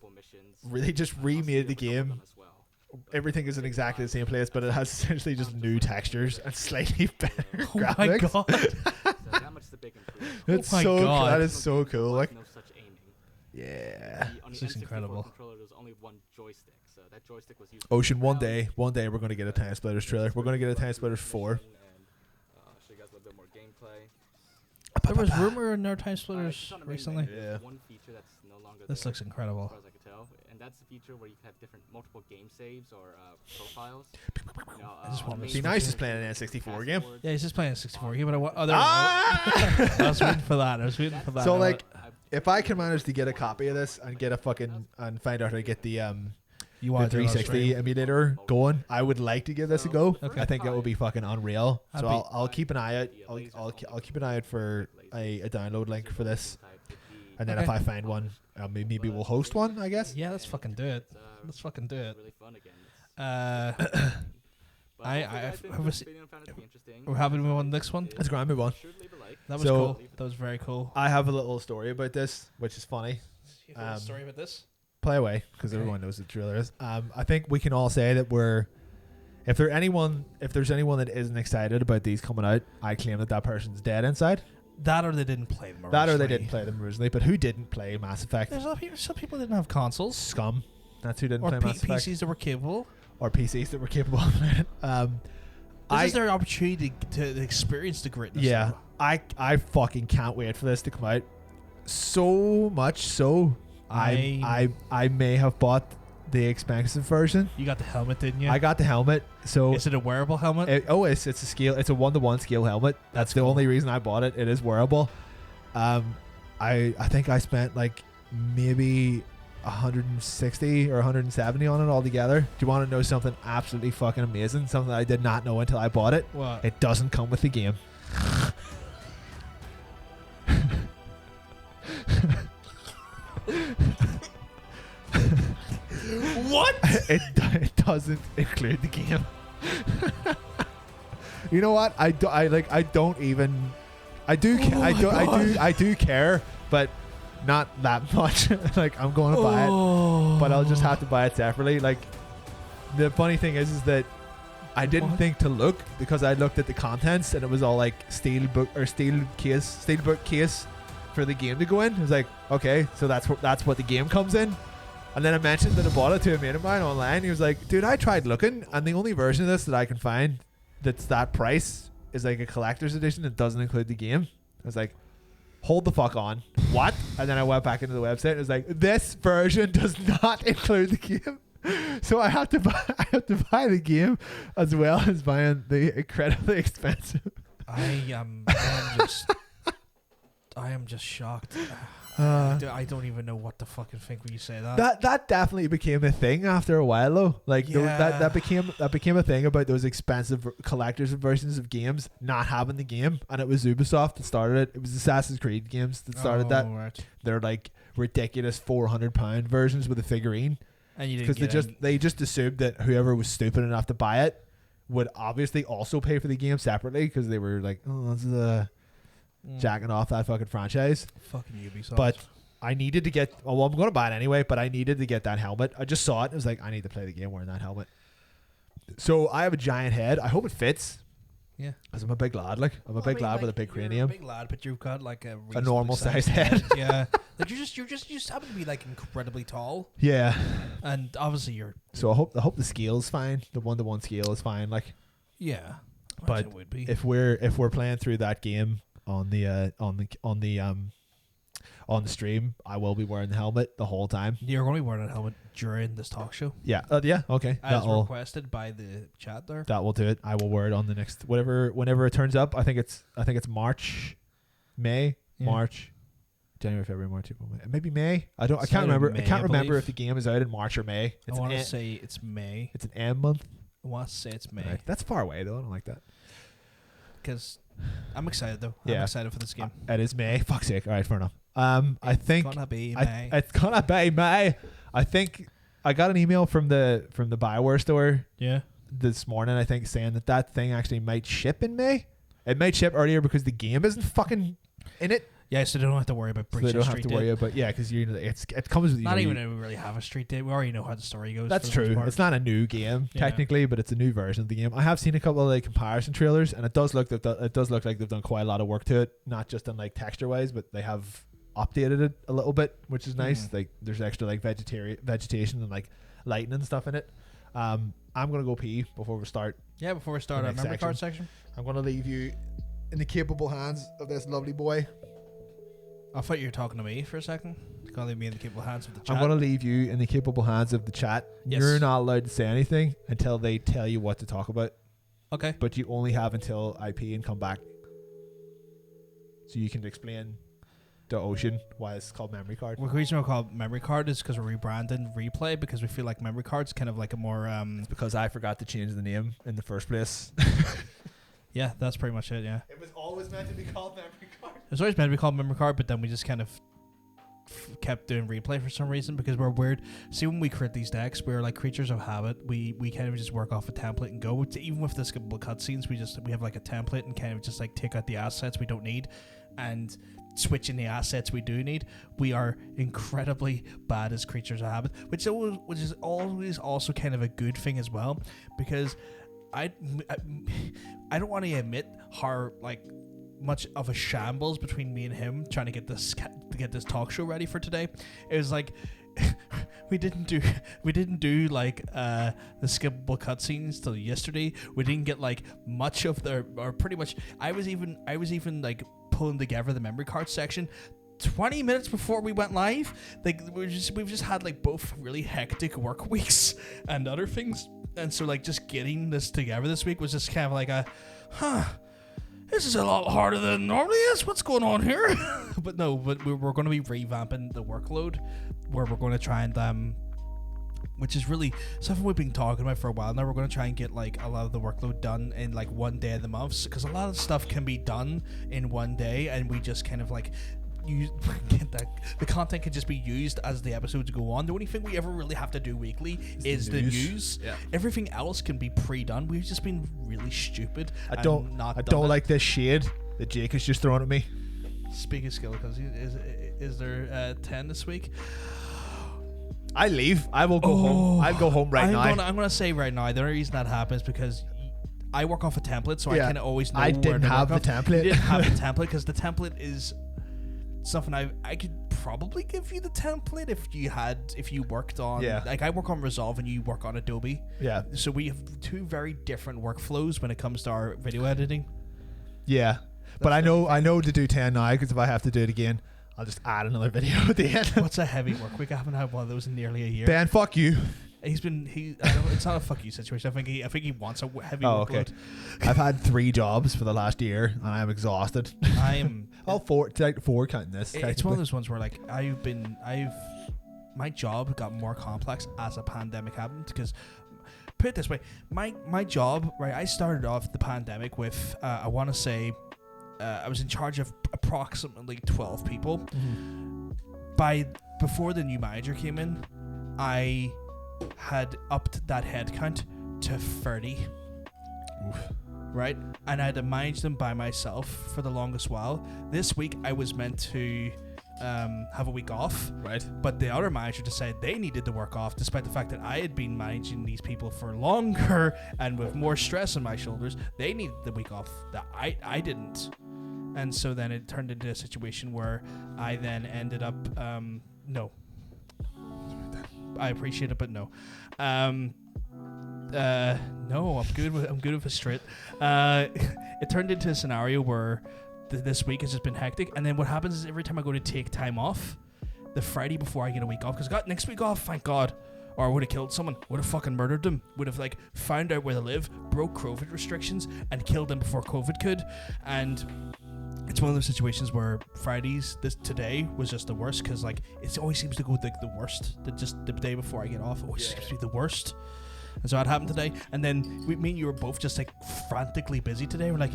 remade the game. Everything isn't exactly the same place, but it has essentially just new textures and slightly better graphics. My god. It's Oh my so God. that is so cool. Like, No such aiming. yeah. On the This is N64 incredible. controller, there was only one joystick, so that joystick was used. Ocean, one day we're going to get a Time Splitters trailer. We're going to get a Time Splitters 4. And show you guys a little bit more gameplay. There was rumor in their Time Splitters Just on the main recently. menu, there's Yeah. one feature that's no longer This there, looks incredible. as far as I could tell, and that's the feature where you can have different multiple game saves or profiles. I just want to Be nice just playing an N64 game. Yeah, he's just playing a 64 game, but I Ah! was waiting for that. I was waiting for that. So like, if I can manage to get a copy of this and get a fucking and find out how to get the you want to do it on 360 stream? emulator going, I would like to give this a go. Okay. I think that would be fucking unreal. So Happy. I'll keep an eye out. I'll keep an eye out for a download link for this, and then if Okay. I find one, maybe we'll host one. I guess. Yeah, let's fucking do it. Let's fucking do it. Really fun again. We're having to move on to the next one. Let's go and move on. That was So- cool. That was very cool. I have a little story about this, which is funny. You have a story about this? Play away, because Okay. everyone knows what the trailer is. I think we can all say that if there's anyone that isn't excited about these coming out, I claim that person's dead inside. That or they didn't play them originally. That or they didn't play them originally. But who didn't play Mass Effect? There's a lot of people, some people didn't have consoles. Scum. That's who didn't Or play Mass Effect. PCs that were capable. Or PCs that were capable of playing it. This is their opportunity to experience the greatness. Yeah, of I fucking can't wait for this to come out. So much so, I may have bought the expensive version. You got the helmet, didn't you? I got the helmet. So Is it a wearable helmet? it's a scale. It's a 1-to-1 scale helmet. That's the only reason I bought it. It is wearable. I think I spent like maybe 160 or 170 on it altogether. Do you want to know something absolutely fucking amazing? Something that I did not know until I bought it. What? It doesn't come with the game. What? It doesn't include the game. You know what? I do care, but not that much. Like, I'm going to buy it, but I'll just have to buy it separately. Like, the funny thing is that I didn't think to look, because I looked at the contents and it was all like steelbook case for the game to go in. I was like, okay, so that's what the game comes in. And then I mentioned that I bought it to a mate of mine online. He was like, dude, I tried looking, and the only version of this that I can find that's that price is like a collector's edition that doesn't include the game. I was like, hold the fuck on. What? And then I went back into the website and it was like, this version does not include the game. So I have to buy the game as well as buying the incredibly expensive. I am just shocked. I don't even know what to fucking think when you say that. That definitely became a thing after a while though. Like Yeah. that became a thing about those expensive collector's versions of games not having the game, and it was Ubisoft that started it. It was Assassin's Creed games that started that. Right. They're like ridiculous £400 versions with a figurine, And you didn't because they just assumed that whoever was stupid enough to buy it would obviously also pay for the game separately, because they were like, oh, this is jacking off that fucking franchise. fucking Ubisoft. But I needed to get. Well, I'm going to buy it anyway. But I needed to get that helmet. I just saw it. And I was like, I need to play the game wearing that helmet. So I have a giant head. I hope it fits. Yeah. Because I'm a big lad. Like, I'm a big lad with a big cranium. You're a big lad, but you've got like a normal reasonably sized head. Yeah. Like you just happen to be like incredibly tall, Yeah. and obviously you're. So I hope the scale's fine. The 1-to-1 scale is fine. Like, Yeah. But it would be. if we're playing through that game on the on the stream, I will be wearing the helmet the whole time. You're going to be wearing a helmet during this talk show. Yeah. Okay. As requested by the chat there. That will do it. I will wear it on the next whenever it turns up. I think it's March, January, February, March, April, May. Maybe May. I can't remember. I can't remember if the game is out in March or May. I want to say it's May. It's an M month. I want to say it's May. Right. That's far away though. I don't like that. Because I'm excited though. Yeah. I'm excited for this game. It is May. Fuck's sake. All right, fair enough. I think it's gonna be May. It's gonna be May. I think I got an email from the Bioware store. Yeah. This morning, I think, saying that thing actually might ship in May. It might ship earlier because the game isn't fucking in it. Yeah, so they don't have to worry about breaching so they don't street have to worry date. about because it comes with not even we really have a street date. We already know how the story goes. That's true. It's not a new game technically, but it's a new version of the game. I have seen a couple of like comparison trailers, and it does look like they've done quite a lot of work to it, not just in like texture wise, but they have updated it a little bit, which is nice. Like there's extra like vegetation and like lighting and stuff in it. I'm gonna go pee before we start. Yeah, before we start our memory card section. I'm gonna leave you in the capable hands of this lovely boy. I thought you were talking to me for a second. You're gonna leave me in the capable hands of the chat. I'm gonna leave you in the capable hands of the chat. Yes. You're not allowed to say anything until they tell you what to talk about. Okay. But you only have until I pee and come back, so you can explain to Ocean why it's called memory card. Well, the reason we're called memory card is because we're rebranding Replay because we feel like memory card's kind of like a more It's because I forgot to change the name in the first place. Yeah, that's pretty much it. Yeah. It was always meant to be called memory card. It was always meant to be called memory card, but then we just kind of kept doing Replay for some reason because we're weird. See, when we create these decks, we're like creatures of habit. We kind of just work off a template and go. Even with the skippable cutscenes, we have like a template and kind of just like take out the assets we don't need and switch in the assets we do need. We are incredibly bad as creatures of habit, which is always also kind of a good thing as well, because I don't want to admit how like much of a shambles between me and him trying to get this talk show ready for today. It was like we didn't do like the skippable cutscenes till yesterday. We didn't get like much of or pretty much. I was even like pulling together the memory card section 20 minutes before we went live. Like we've just had like both really hectic work weeks and other things, and so like just getting this together this week was just kind of like this is a lot harder than it normally is. What's going on here? but we're going to be revamping the workload, where we're going to try and which is really something we've been talking about for a while now. We're going to try and get like a lot of the workload done in like one day of the month, because a lot of stuff can be done in one day, and we just kind of like the content can just be used as the episodes go on. The only thing we ever really have to do weekly is the news. Yeah. Everything else can be pre-done. We've just been really stupid. I don't like this shade that Jake is just throwing at me. Speaking of skill, because is there 10 this week? I leave. I will go home. I'll go home now. I'm gonna say right now, the only reason that happens because I work off a template, so I kind of always know. I didn't have the template. You didn't have the template because the template is something I could probably give you the template if you worked on. Like I work on Resolve and you work on Adobe. Yeah. So we have two very different workflows when it comes to our video editing. Yeah. But I know to do 10 now, because if I have to do it again, I'll just add another video at the end. What's a heavy work week? I haven't had one of those in nearly a year. Ben, fuck you. It's not a fuck you situation. I think he wants a heavy workload. Okay. I've had 3 jobs for the last year and I am exhausted. I am. four counting this. It's one of those ones where like my job got more complex as a pandemic happened, because put it this way, my job, right, I started off the pandemic with I want to say I was in charge of approximately 12 people. Mm-hmm. Before the new manager came in, I had upped that head count to 30. Oof. Right? And I had to manage them by myself for the longest while. This week I was meant to have a week off. Right. But the other manager decided they needed the work off, despite the fact that I had been managing these people for longer and with more stress on my shoulders. They needed the week off that I didn't. And so then it turned into a situation where I then ended up no. I appreciate it, but no. No, I'm good with a straight. It turned into a scenario where this week has just been hectic. And then what happens is every time I go to take time off, the Friday before I get a week off, because I got next week off, thank God. Or I would have killed someone, would have fucking murdered them, would have like found out where they live, broke COVID restrictions, and killed them before COVID could. And it's one of those situations where Fridays, today was just the worst, because like it always seems to go like the worst. Just the day before I get off, it always seems to be the worst. And so that happened today. And then me and you were both just like frantically busy today. We're like,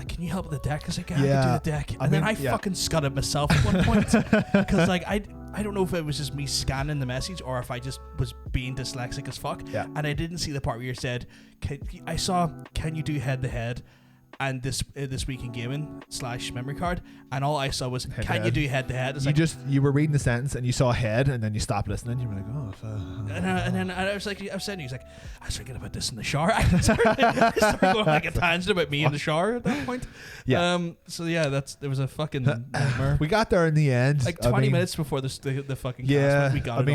can you help with the deck? I was like, I can do the deck. And then I fucking scudded myself at one point, because like I don't know if it was just me scanning the message or if I just was being dyslexic as fuck. Yeah. And I didn't see the part where you said, can you do head to head? And this week in gaming / memory card, and all I saw was can you do head to head? You were reading the sentence and you saw head, and then you stopped listening. You were like, and then I was like, I was saying, he's like, I was thinking about this in the shower. I started going like a tangent about me in the shower at that point. Yeah. So yeah, there was a fucking nightmare. We got there in the end, like 20 minutes before the fucking cast. We got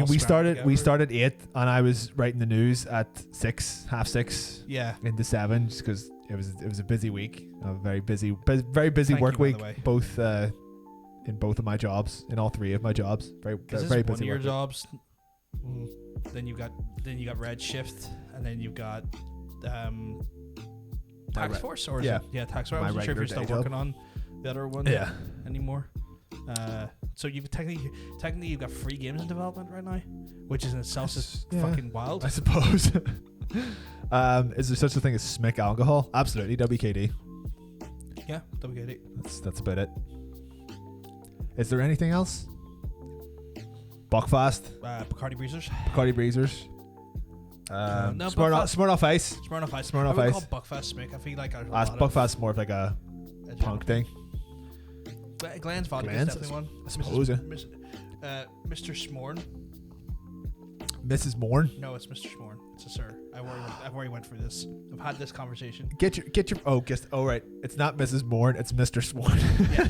we started 8, and I was writing the news at 6, half 6. Yeah. Into 7, just because it was a busy week, a very busy work week, both in both of my jobs, in all 3 of my jobs. Very busy. One of your jobs. Then you got Red Shift, and then you've got Tax Force, or Tax Force. I wasn't sure if you're still working on the other one anymore. So you've technically you've got 3 games in development right now, which is in itself just fucking wild, I suppose. Is there such a thing as SMIC alcohol? Absolutely, WKD. Yeah, WKD. That's about it. Is there anything else? Buckfast. Bacardi Breezers. Smirnoff Ice. Smirnoff Ice. I would call Buckfast SMIC. I feel like Buckfast's more of like a punk thing. Glenn's vodka is definitely one. I suppose. Mr. Smorn. Mrs. Morn? No, it's Mr. Smorn. It's a sir. I've already went through this. I've had this conversation. Get your right. It's not Mrs. Morn, it's Mr. Smorn. Yeah.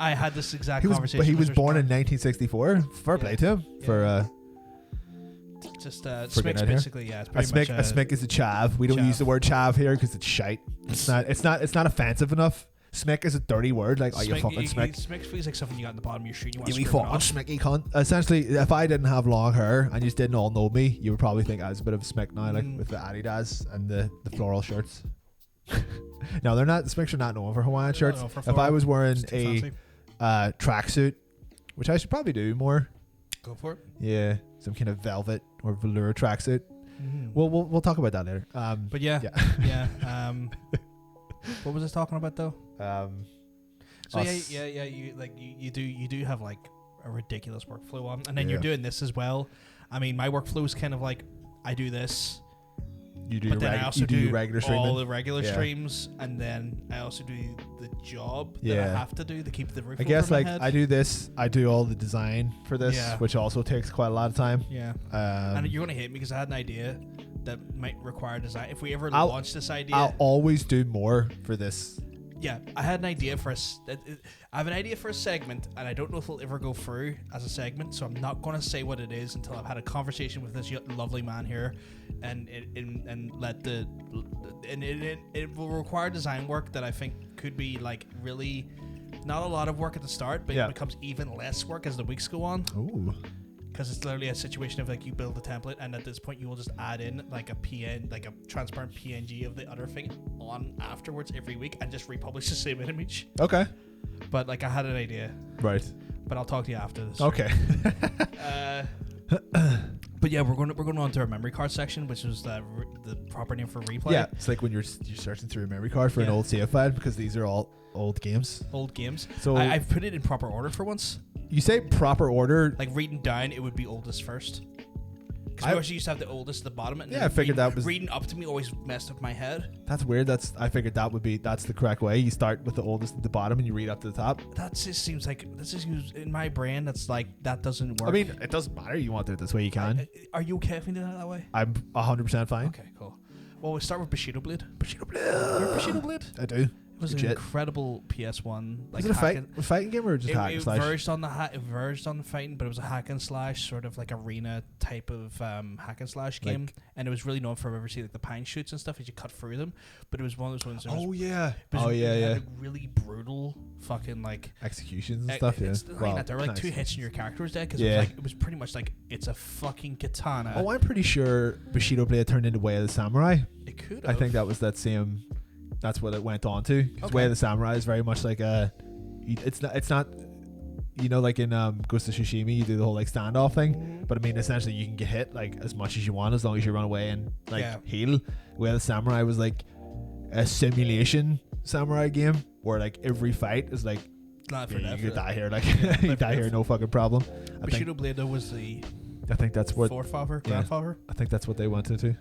I had this exact conversation. But he was born in 1964. Fair play to him for just SMIC's basically it's pretty much a SMIC is a chav. We don't use the word chav here because it's shite. It's not offensive enough. SMIC is a dirty word. Like, you fucking SMIC. SMIC feels like something you got in the bottom of your shoe. You fucking SMIC, cunt. Essentially, if I didn't have long hair and you just didn't all know me, you would probably think I was a bit of a SMIC now, like with the Adidas and the floral shirts. No, they're not. The SMICs are not known for Hawaiian shirts. If I was wearing a tracksuit, which I should probably do more. Go for it. Yeah, some kind of velvet or velour tracksuit. We'll talk about that later. But yeah. What was I talking about though? So you do have like a ridiculous workflow on, and then you're doing this as well. I mean, my workflow is kind of like I do this. You do regular streaming. All the regular streams, and then I also do the job that I have to do to keep the roof. I guess over like my head. I do this. I do all the design for this, which also takes quite a lot of time. Yeah, and you're gonna hate me because I had an idea that might require design. If we ever launch this idea, I'll always do more for this. Yeah, I had an idea for I have an idea for a segment, and I don't know if it'll ever go through as a segment, so I'm not going to say what it is until I've had a conversation with this lovely man here, and it will require design work that I think could be like really not a lot of work at the start, but it becomes even less work as the weeks go on. Ooh. Because it's literally a situation of like you build a template, and at this point you will just add in like a transparent PNG of the other thing on afterwards every week, and just republish the same image. Okay. But like I had an idea. Right. But I'll talk to you after this. Okay. But yeah, we're going on to our memory card section, which is the proper name for replay. Yeah, it's like when you're searching through a memory card for an old save file, because these are all old games. So I've put it in proper order for once. You say proper order, like reading down, it would be oldest first. Because we actually used to have the oldest at the bottom. And I figured that was reading up to me always messed up my head. That's weird. I figured that's the correct way. You start with the oldest at the bottom and you read up to the top. That just seems like in my brain. That's like that doesn't work. I mean, it doesn't matter. You want to do it this way, you can. Are you okay if we do that way? I'm 100% fine. Okay, cool. Well, we start with Bushido Blade. Bushido Blade. Remember Bushido Blade? I do. It was an incredible PS1. Was it a fighting game or just hack and slash? It verged on the fighting, but it was a hack and slash, sort of like arena type of hack and slash game. And it was really known for, ever see like the pine shoots and stuff as you cut through them. But it was one of those ones. Like really brutal fucking like executions and stuff. Yeah, there were like 2 hits and your character was dead because it was pretty much like it's a fucking katana. Oh, I'm pretty sure Bushido Blade turned into Way of the Samurai. It could. I think that was that same. That's what it went on to. Because Way of the Samurai is very much like a. It's not. You know, like in Ghost of Tsushima, you do the whole like standoff thing. But I mean, essentially, you can get hit like as much as you want as long as you run away and like heal. Way of the Samurai was like a simulation samurai game where like every fight is like you could die here, like you die here, no fucking problem. Bushido Blade though was the. I think that's what grandfather. I think that's what they wanted to.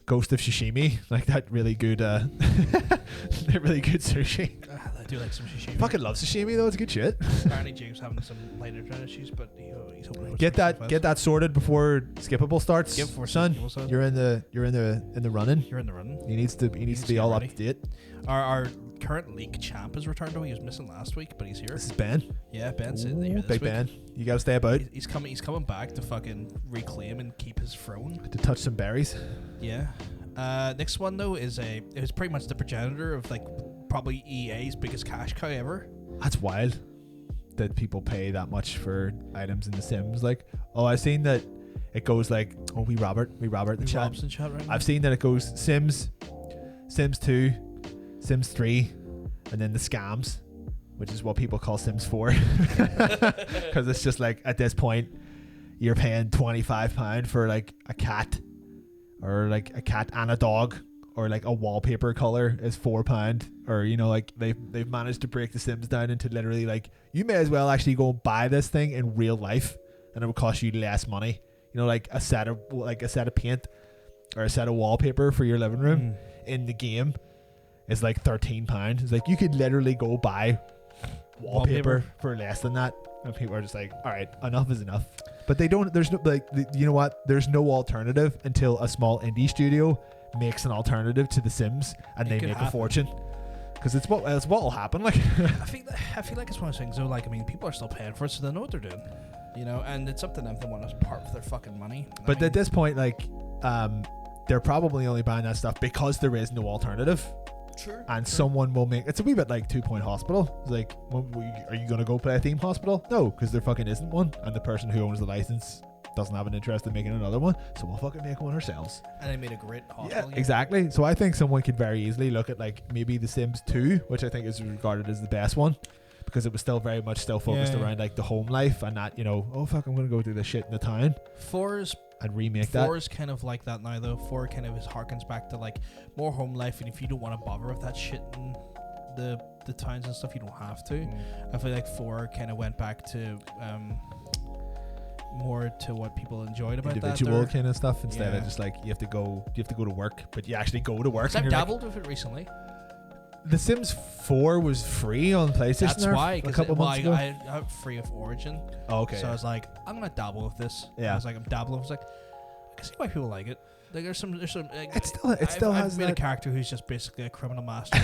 Ghost of Tsushima, like that really good, that really good sushi. I do like some sashimi. Fucking love sashimi though; it's good shit. Apparently, James having some light internet issues, but he's hoping get that sorted before skippable starts. Son, you're in the running. You're in the running. He needs to be all up to date. Our current league champ has returned. Though he was missing last week, but he's here. This is Ben. Yeah, Ben's in here this big week. Ben. You got to stay about. He's coming back to fucking reclaim and keep his throne. To touch some berries. Yeah. Next one though it was pretty much the progenitor of like probably EA's biggest cash cow ever. That's wild that people pay that much for items in The Sims. Like, I've seen that it goes like, we Robert the chat. Right I've seen that it goes Sims 2, Sims 3, and then the scams, which is what people call Sims 4, because it's just like at this point you're paying £25 for like a cat, or like a cat and a dog, or like a wallpaper color is £4, or you know, like they've managed to break the Sims down into literally like you may as well actually go and buy this thing in real life and it will cost you less money. You know, like a set of paint or a set of wallpaper for your living room in the game is like £13. It's like you could literally go buy wallpaper for less than that, and people are just like, all right, enough is enough. But they don't. There's no like, you know what? There's no alternative until a small indie studio makes an alternative to The Sims and they make a fortune. Because it's what will happen. Like, I feel like it's one of those things though. Like, I mean, people are still paying for it, so they know what they're doing. You know, and it's up to them if they want to part with their fucking money. But at this point, like, they're probably only buying that stuff because there is no alternative. Sure. And someone will make. It's a wee bit like 2 Point Hospital. It's like, are you gonna go play a theme hospital? No, because there fucking isn't one, and the person who owns the license doesn't have an interest in making another one, so we'll fucking make one ourselves. And they made a great hospital. Yeah, exactly. So I think someone could very easily look at like maybe The Sims 2, which I think is regarded as the best one, because it was still very much focused around like the home life and not, you know, oh fuck, I'm gonna go do this shit in the town. 4 and remake that. 4 is kind of like that now though. 4 kind of harkens back to like more home life, and if you don't want to bother with that shit in the towns and stuff, you don't have to. I feel like 4 kind of went back to more to what people enjoyed about individual kind of stuff, instead of just like you have to go to work, but you actually go to work. I've dabbled with it recently. The Sims 4 was free on PlayStation. That's why, a couple months ago. I have free of Origin. Oh, okay. So I was like, I'm gonna dabble with this. Yeah. I was like, I can see why people like it. Like, there's some. Like, it still has. I've made a character who's just basically a criminal master.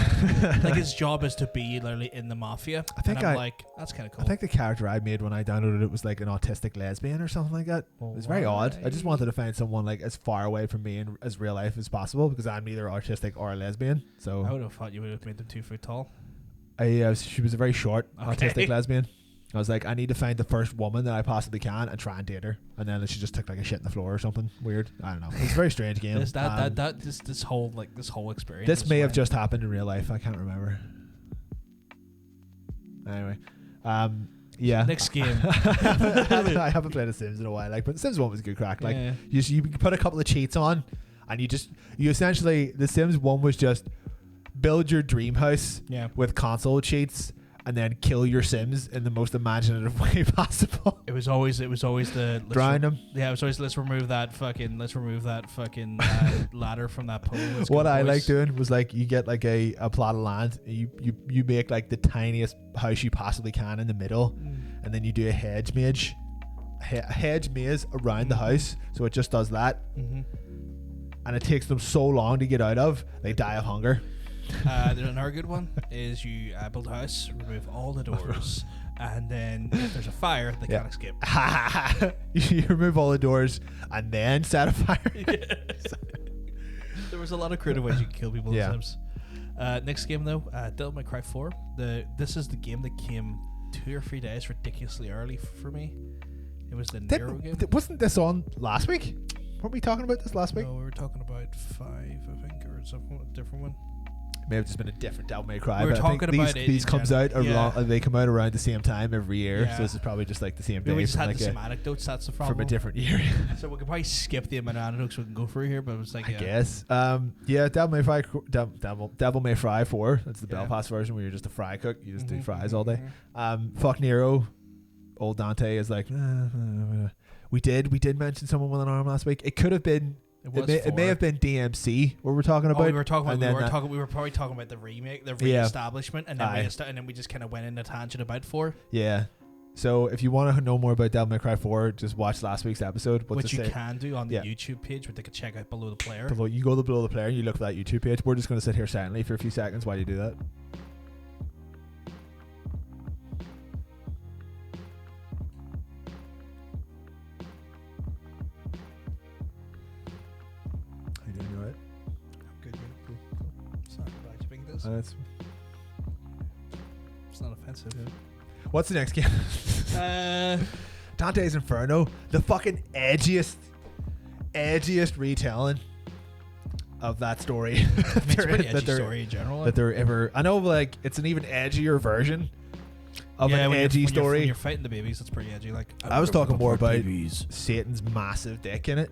Like, his job is to be literally in the mafia. I'm like, that's kind of cool. I think the character I made when I downloaded it was like an autistic lesbian or something like that. It was very odd. I just wanted to find someone like as far away from me in as real life as possible, because I'm neither autistic or a lesbian. So I would have thought you would have made them 2 foot tall. She was a very short autistic lesbian. I was like, I need to find the first woman that I possibly can and try and date her, and then she just took like a shit in the floor or something weird. I don't know. It's a very strange game. This whole experience. This may have just happened in real life. I can't remember. Anyway, yeah. Next game. I haven't played The Sims in a while, but The Sims 1 was good crack. Like, you put a couple of cheats on, and you essentially, The Sims 1 was just build your dream house with console cheats, and then kill your Sims in the most imaginative way possible. It was always the drown them. Yeah, it was always let's remove that fucking ladder from that pole. What I like doing was like, you get like a plot of land, you make like the tiniest house you possibly can in the middle, and then you do a hedge maze around the house, so it just does that, and it takes them so long to get out of, they die of hunger. There's another good one is you build a house, remove all the doors, and then if there's a fire, they can't escape. You remove all the doors and then set a fire. There was a lot of creative ways you could kill people in Sims. Next game though, Devil May Cry 4. This is the game that came 2 or 3 days ridiculously early for me. It was the Nero game. Wasn't this on last week? Weren't we talking about this last week? No, we were talking about 5, I think, or something, a different one. May have just been a different Devil May Cry. We were talking about these comes out they come out around the same time every year, so this is probably just like the same day. We just had the same anecdotes. That's the problem. From a different year. So we could probably skip the amount of anecdotes we can go through here, but it was like I guess. Devil May Cry 4. That's the Belfast version where you're just a fry cook. You just do fries all day. Fuck Nero. Old Dante is like. We did mention someone with an arm last week. It could have been. It may have been DMC what we're talking about. We were probably talking about the remake, the re-establishment, and then and then we just kind of went in a tangent about 4. Yeah. So if you want to know more about Devil May Cry 4, just watch last week's episode. Which you can do on the YouTube page, where they can check out Below the Player. You go to Below the Player and you look for that YouTube page. We're just going to sit here silently for a few seconds while you do that. It's not offensive. What's the next game? Dante's Inferno, the fucking edgiest retelling of that story. It's a pretty edgy story in general. That they're ever. I know, like it's an even edgier version of an edgy story. When you're fighting the babies, that's pretty edgy. Like I was talking more about Satan's massive dick in it.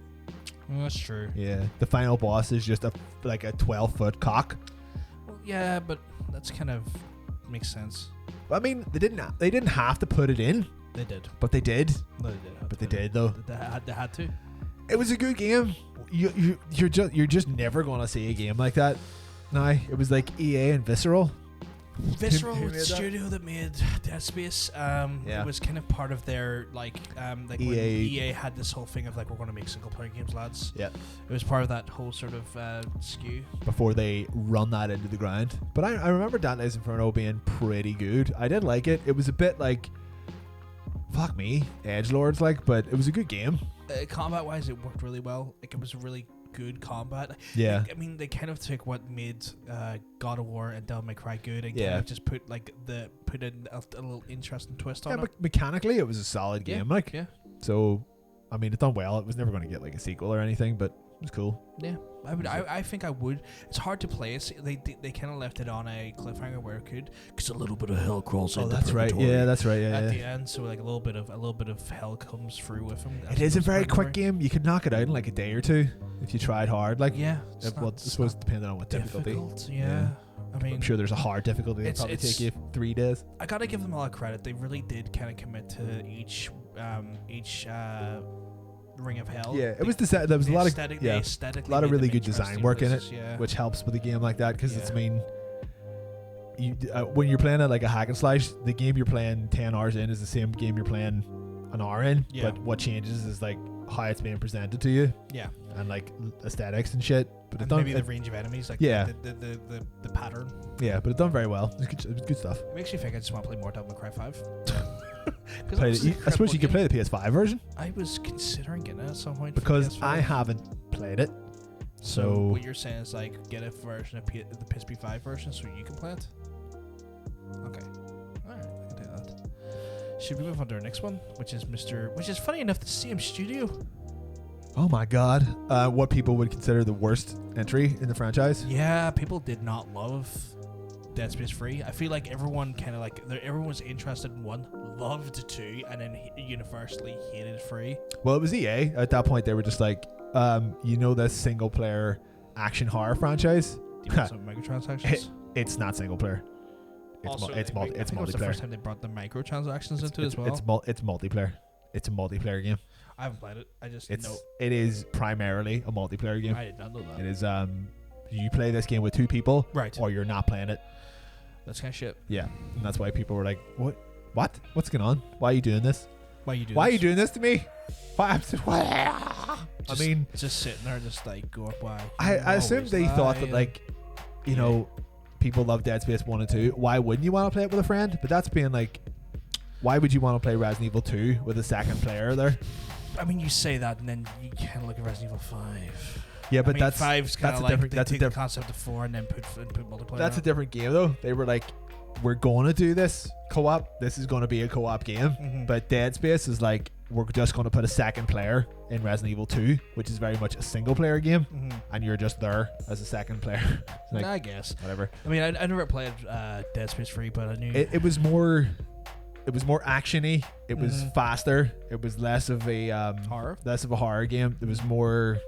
Well, that's true. Yeah, the final boss is just a 12-foot cock. Well, yeah, but that's kind of makes sense. I mean, they didn't have to put it in. They did, but they did. No, they did. But they did though. They had to. It was a good game. You're just never gonna see a game like that. No, it was like EA and Visceral. Visceral was the studio that made Dead Space. It was kind of part of their like when EA had this whole thing of like, we're going to make single player games, lads. Yeah, it was part of that whole sort of skew before they run that into the ground. But I remember Dante's Inferno being pretty good. I did like it. It was a bit like, fuck me, edgelords like, but it was a good game. Combat wise, it worked really well. Like it was really good combat. Yeah, I mean, they kind of took what made God of War and Devil May Cry good and kind of just put in a little interesting twist on it. Mechanically, it was a solid game. So, I mean, it done well. It was never going to get like a sequel or anything, but it was cool. Yeah, I think I would. It's hard to play. They kind of left it on a cliffhanger where it could, because a little bit of hell crawls into that's right. Yeah, that's right. Yeah, at the end, so like a little bit of hell comes through with him. It is a very quick game. You could knock it out in like a day or two if you tried hard. Like I suppose depending on what difficulty. Yeah. I mean, I'm sure there's a hard difficulty. It'll probably take you 3 days. I gotta give them a lot of credit. They really did kind of commit to each Ring of Hell. Yeah, it was there was a lot of a lot of really good design work in it, which helps with a game like that because it's when you're playing it like a hack and slash, the game you're playing 10 hours in is the same game you're playing an hour in. Yeah. But what changes is like how it's being presented to you. Yeah. And like aesthetics and shit. But and maybe the range of enemies, like the pattern. Yeah, but it's done very well. It was good stuff. It makes you think I just want to play more Devil May Cry 5. I suppose you could play the PS5 version. I was considering getting it at some point because I haven't played it. So what you're saying is like get a version of the PSP5 version so you can play it. Okay, all right, I can do that. Should we move on to our next one, which is funny enough the same studio. Oh my god, what people would consider the worst entry in the franchise. Yeah, people did not love Dead Space 3. I feel like everyone kind of like everyone was interested in 1, loved 2, and then universally hated 3. Well, it was EA at that point. They were just like, this single player action horror franchise. Do you want some microtransactions? It's not single player. It's multiplayer. It was the first time they brought the microtransactions into it as well. It's multiplayer. It's a multiplayer game. I haven't played it. I just know it is primarily a multiplayer game. I did not know that. It is you play this game with 2 people, right? Or you're not playing it. That's kind of shit. Yeah, and that's why people were like, "What? What's going on? Why are you doing this? Why are you doing this to me? Why?" I mean, just sitting there, just like going, "Why?" I assume they thought that, like, people love Dead Space 1 and 2. Why wouldn't you want to play it with a friend? But that's being like, why would you want to play Resident Evil 2 with a second player there? I mean, you say that, and then you kind of look at Resident Evil 5. Yeah, but that's 5's kind that's of a like different. they That's a take the different. concept of 4 and then put multiplayer. That's a on. different game though. They were like, we're going to do this co-op. This is going to be a co-op game. Mhm. But Dead Space is like, we're just going to put a second player in Resident Evil 2, which is very much a single player game, Mhm. and you're just there as a second player. It's like, I guess. whatever. I mean, I never played Dead Space 3, but I knew It was more actiony. It was Mhm. faster. It was less of a horror. less of a horror game. There was more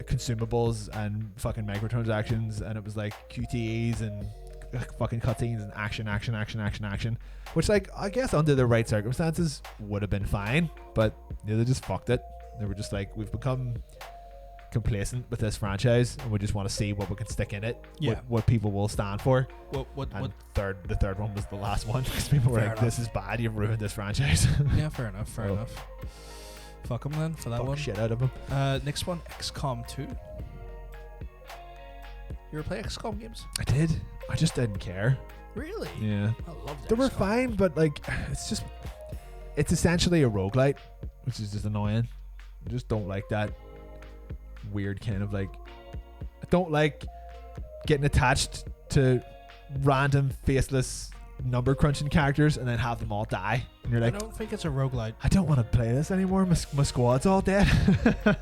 consumables and fucking microtransactions, and it was like QTEs and fucking cutscenes and action, which, like, I guess under the right circumstances would have been fine, but yeah, they just fucked it. They were just like, we've become complacent with this franchise, and we just want to see what we can stick in it. Yeah. What people will stand for. What And the third one was the last one, because people were Fair like, enough. this is bad, you've ruined this franchise. Yeah, fair enough. Fair Oh. enough. Fuck them then for that Fuck one. shit out of them. Next one, XCOM 2. You ever play XCOM games? I did. I just didn't care. Really? Yeah. I love They were XCOM. fine, but like, it's essentially a roguelite, which is just annoying. I just don't like that weird kind of like, I don't like getting attached to random faceless number crunching characters and then have them all die. And you're like, I don't think it's a roguelite. I don't want to play this anymore. My squad's all dead.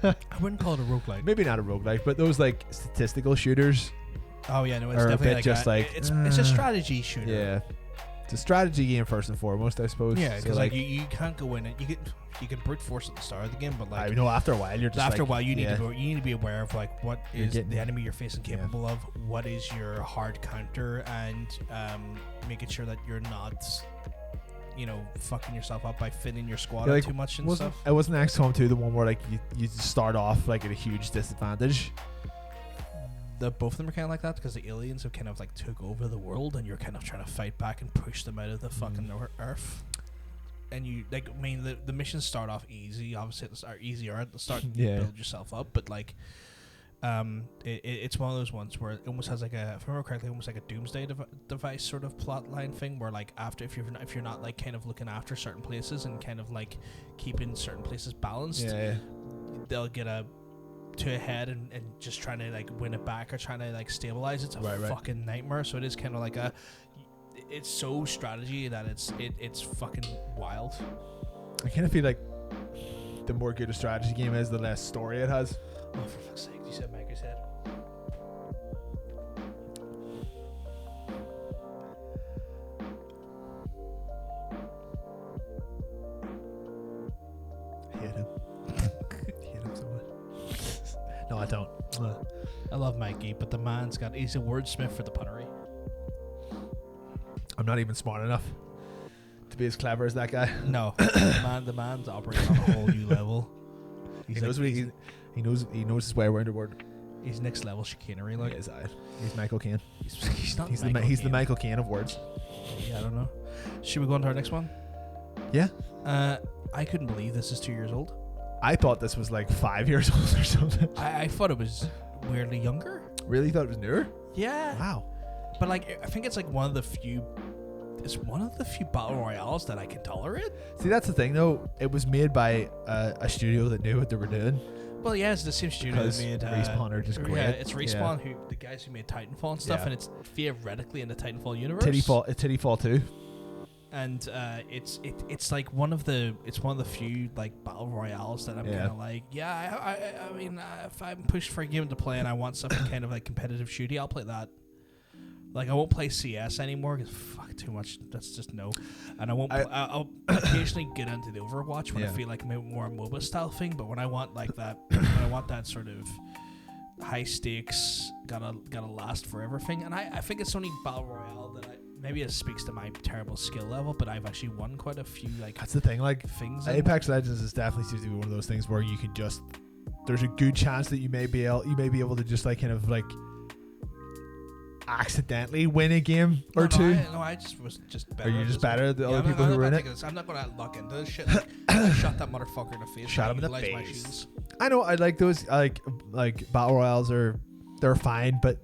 I wouldn't call it a roguelite. Maybe not a roguelite, but those like statistical shooters. Oh yeah, no, it's Or a definitely bit just like, it's a strategy shooter. Yeah. It's a strategy game first and foremost, I suppose. Yeah, So, because like you can't go in and you can brute force at the start of the game, but I like know after a while you're just after a like, while you yeah. need to be aware of like what You're is getting- the enemy you're facing capable of, what is your hard counter, and making sure that you're not fucking yourself up by filling your squad Yeah, up like, too much and wasn't stuff. it wasn't XCOM 2 the one where like you start off like at a huge disadvantage? Both of them are kind of like that because the aliens have kind of like took over the world, and you're kind of trying to fight back and push them out of the fucking Earth. And you like, I mean, the missions start off easy, obviously at the start, easier at the start. You Yeah. build yourself up, but like, it's one of those ones where it almost has like if I remember correctly, almost like a doomsday device sort of plot line thing, where like after if you're not like kind of looking after certain places and kind of like keeping certain places balanced, Yeah. they'll get to a head and just trying to like win it back or trying to like stabilize. It's a Right. fucking nightmare. So it is kind of like it's so strategy that it's fucking wild. I kind of feel like the more good a strategy game is, the less story it has. Oh, for fuck's sake! You said Maker's Head. Hate him. Hate him so much. No, I don't. I love Mikey, but he's a wordsmith for the punnery. I'm not even smart enough to be as clever as that guy. No, the man's operating on a whole new level. He knows what he knows his way around the word. He's next level chicanery. Like He's Michael Caine. he's not. He's Michael the Caine. Michael Caine of words. Yeah, I don't know. Should we go on to our next one? Yeah. I couldn't believe this is 2 years old. I thought this was like 5 years old or something. I thought it was weirdly younger. Really thought it was newer? Yeah. Wow. But like, I think it's like one of the few. It's one of the few battle royales that I can tolerate. See, that's the thing though. It was made by a studio that knew what they were doing. Well, yeah, it's the same studio that Because made Respawn are just great. Yeah, it's Respawn, who the guys who made Titanfall and stuff, Yeah. and it's theoretically in the Titanfall universe. Titanfall 2. And it's like one of the few like battle royales that I'm Yeah. kind of like, yeah, I mean, if I'm pushed for a game to play and I want something kind of like competitive shooty, I'll play that. Like, I won't play CS anymore because fuck, too much. That's just no. And I won't. I'll occasionally get into the Overwatch when I feel like maybe more a MOBA style thing. But when I want like that, when I want that sort of high stakes, gotta last forever thing. And I think it's only battle royale that maybe it speaks to my terrible skill level, but I've actually won quite a few like That's the thing. Like things. in. Apex Legends is definitely seems to be one of those things where you can just. There's a good chance that you may be able to just like kind of like accidentally win a game or two. I just was just better. Are you at just this better one. at the Yeah, other I'm people not- who I'm were not in it? taking this. I'm not gonna luck into this shit. Like, I shot that motherfucker in the face. Shot I him in the utilized my face. shields. I know. I like those. Like battle royales they're fine, but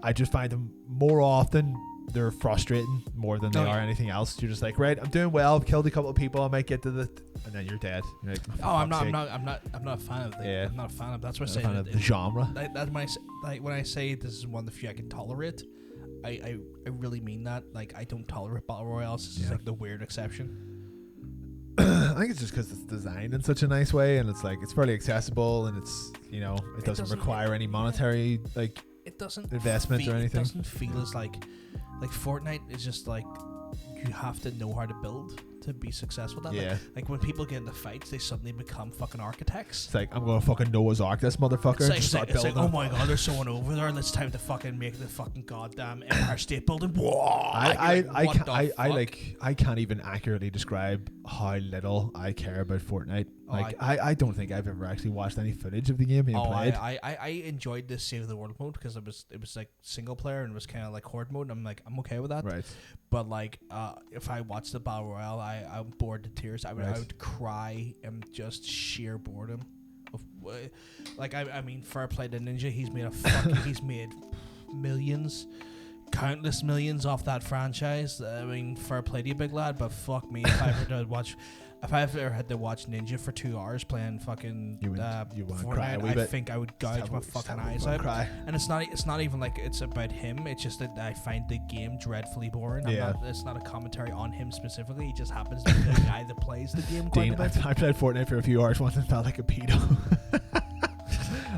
I just find them more often they're frustrating more than they Oh, are yeah. anything else. You're just like, right, I'm doing well, I've killed a couple of people, I might get to the and then you're dead. You're like, Oh, I'm not a fan of it. Yeah. I'm not a fan of. That's what I I'm a say. fan of the genre. That's when I say this is one of the few I can tolerate. I really mean that. Like, I don't tolerate battle royales. This is like the weird exception. I think it's just because it's designed in such a nice way, and it's like it's fairly accessible, and it's it doesn't require any monetary It doesn't investment or anything. It doesn't feel as like Fortnite is just like you have to know how to build to be successful. Yeah. Like when people get into fights, they suddenly become fucking architects. It's like, I'm gonna fucking Noah's Ark this motherfucker. It's like, oh my god, there's someone over there, and it's time to fucking make the fucking goddamn Empire State Building. Whoa! I can't even accurately describe how little I care about Fortnite. I don't think I've ever actually watched any footage of the game being played. I enjoyed this Save the World mode because it was like single player and it was kind of like horde mode. And I'm okay with that. Right. But like, if I watched the battle royale, I'm bored to tears. I would cry and just sheer boredom. I mean, fair play to Ninja. He's made millions. Countless millions off that franchise. I mean, fair play to you, big lad. But fuck me, if I ever had to watch Ninja for 2 hours playing fucking Fortnite, I think I would gouge my fucking eyes out. Cry. And it's not even like it's about him. It's just that I find the game dreadfully boring. It's not a commentary on him specifically. He just happens to be the guy that plays the game quite a bit. I played Fortnite for a few hours once and felt like a pedo.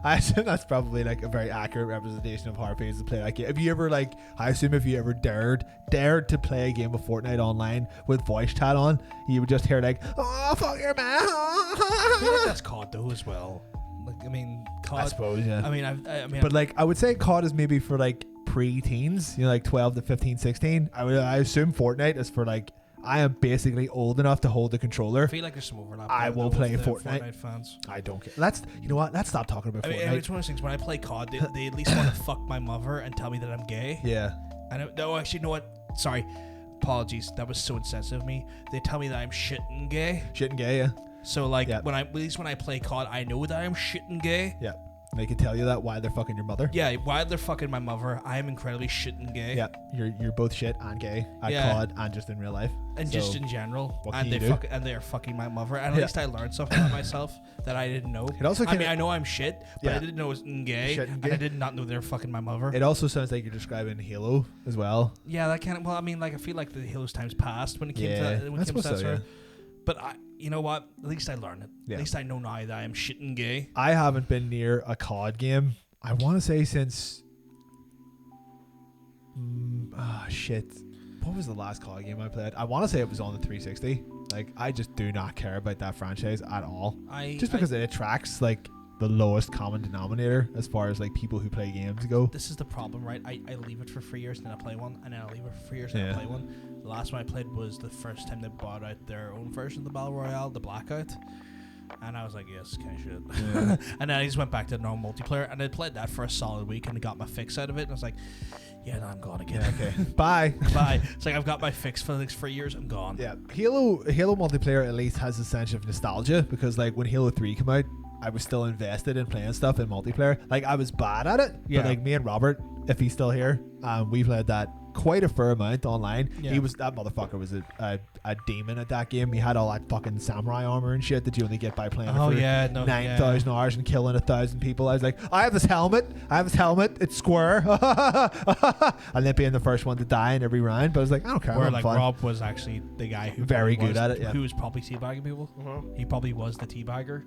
I assume that's probably like a very accurate representation of how it feels to play that game. Have you ever dared to play a game of Fortnite online with voice chat on, you would just hear like, oh fuck your man. I feel like that's COD though as well. Like, I mean, COD. I suppose, yeah. I mean, but like I would say COD is maybe for like pre-teens, like 12 to 15, 16. I assume Fortnite is for like, I am basically old enough to hold the controller. I feel like there's some overlap. I will play Fortnite fans. I don't care. Let's stop talking about Fortnite. It's one of those things. When I play COD, they at least want to fuck my mother and tell me that I'm gay. Yeah. Actually, you know what? Sorry, apologies. That was so insensitive of me. They tell me that I'm shitting gay. Shitting gay, yeah. So like, at least when I play COD, I know that I'm shitting gay. Yeah. They can tell you that while they're fucking your mother. Yeah, while they're fucking my mother, I am incredibly shitting gay. Yeah, you're both shit and gay at COD and just in real life. And just in general. And they're fucking my mother. And at least I learned something about myself that I didn't know. It also I know I'm shit, but I didn't know it was gay. And I did not know they're fucking my mother. It also sounds like you're describing Halo as well. Yeah, that kind of. Well, I mean, like I feel like the Halo's times passed when it came to that. Yeah. But you know what? At least I learned it. Yeah. At least I know now that I am shitting gay. I haven't been near a COD game. I want to say since. Shit. What was the last COD game I played? I want to say it was on the 360. Like, I just do not care about that franchise at all. Just because it attracts like the lowest common denominator as far as like people who play games go. This is the problem, right? I leave it for 3 years and then I play one, and then I leave it for 3 years and then I play one. The last one I played was the first time they brought out their own version of the Battle Royale, the Blackout. And I was like, yes, kind of shit. Yeah. And then I just went back to normal multiplayer, and I played that for a solid week, and I got my fix out of it. And I was like, yeah, no, I'm gone again. Yeah, okay. Bye. Bye. It's like I've got my fix for the next 3 years. I'm gone. Yeah. Halo multiplayer at least has a sense of nostalgia, because like when Halo 3 came out, I was still invested in playing stuff in multiplayer. Like, I was bad at it, but like me and Robert, if he's still here, we played that quite a fair amount online. Yeah. That motherfucker was a demon at that game. He had all that fucking samurai armor and shit that you only get by playing for 9,000 hours and killing 1,000 people. I was like, I have this helmet, it's square. And then being the first one to die in every round, but I was like, I don't care. Where like fun. Rob was actually the guy who very good at it. Yeah. Who was probably teabagging people. He probably was the teabagger.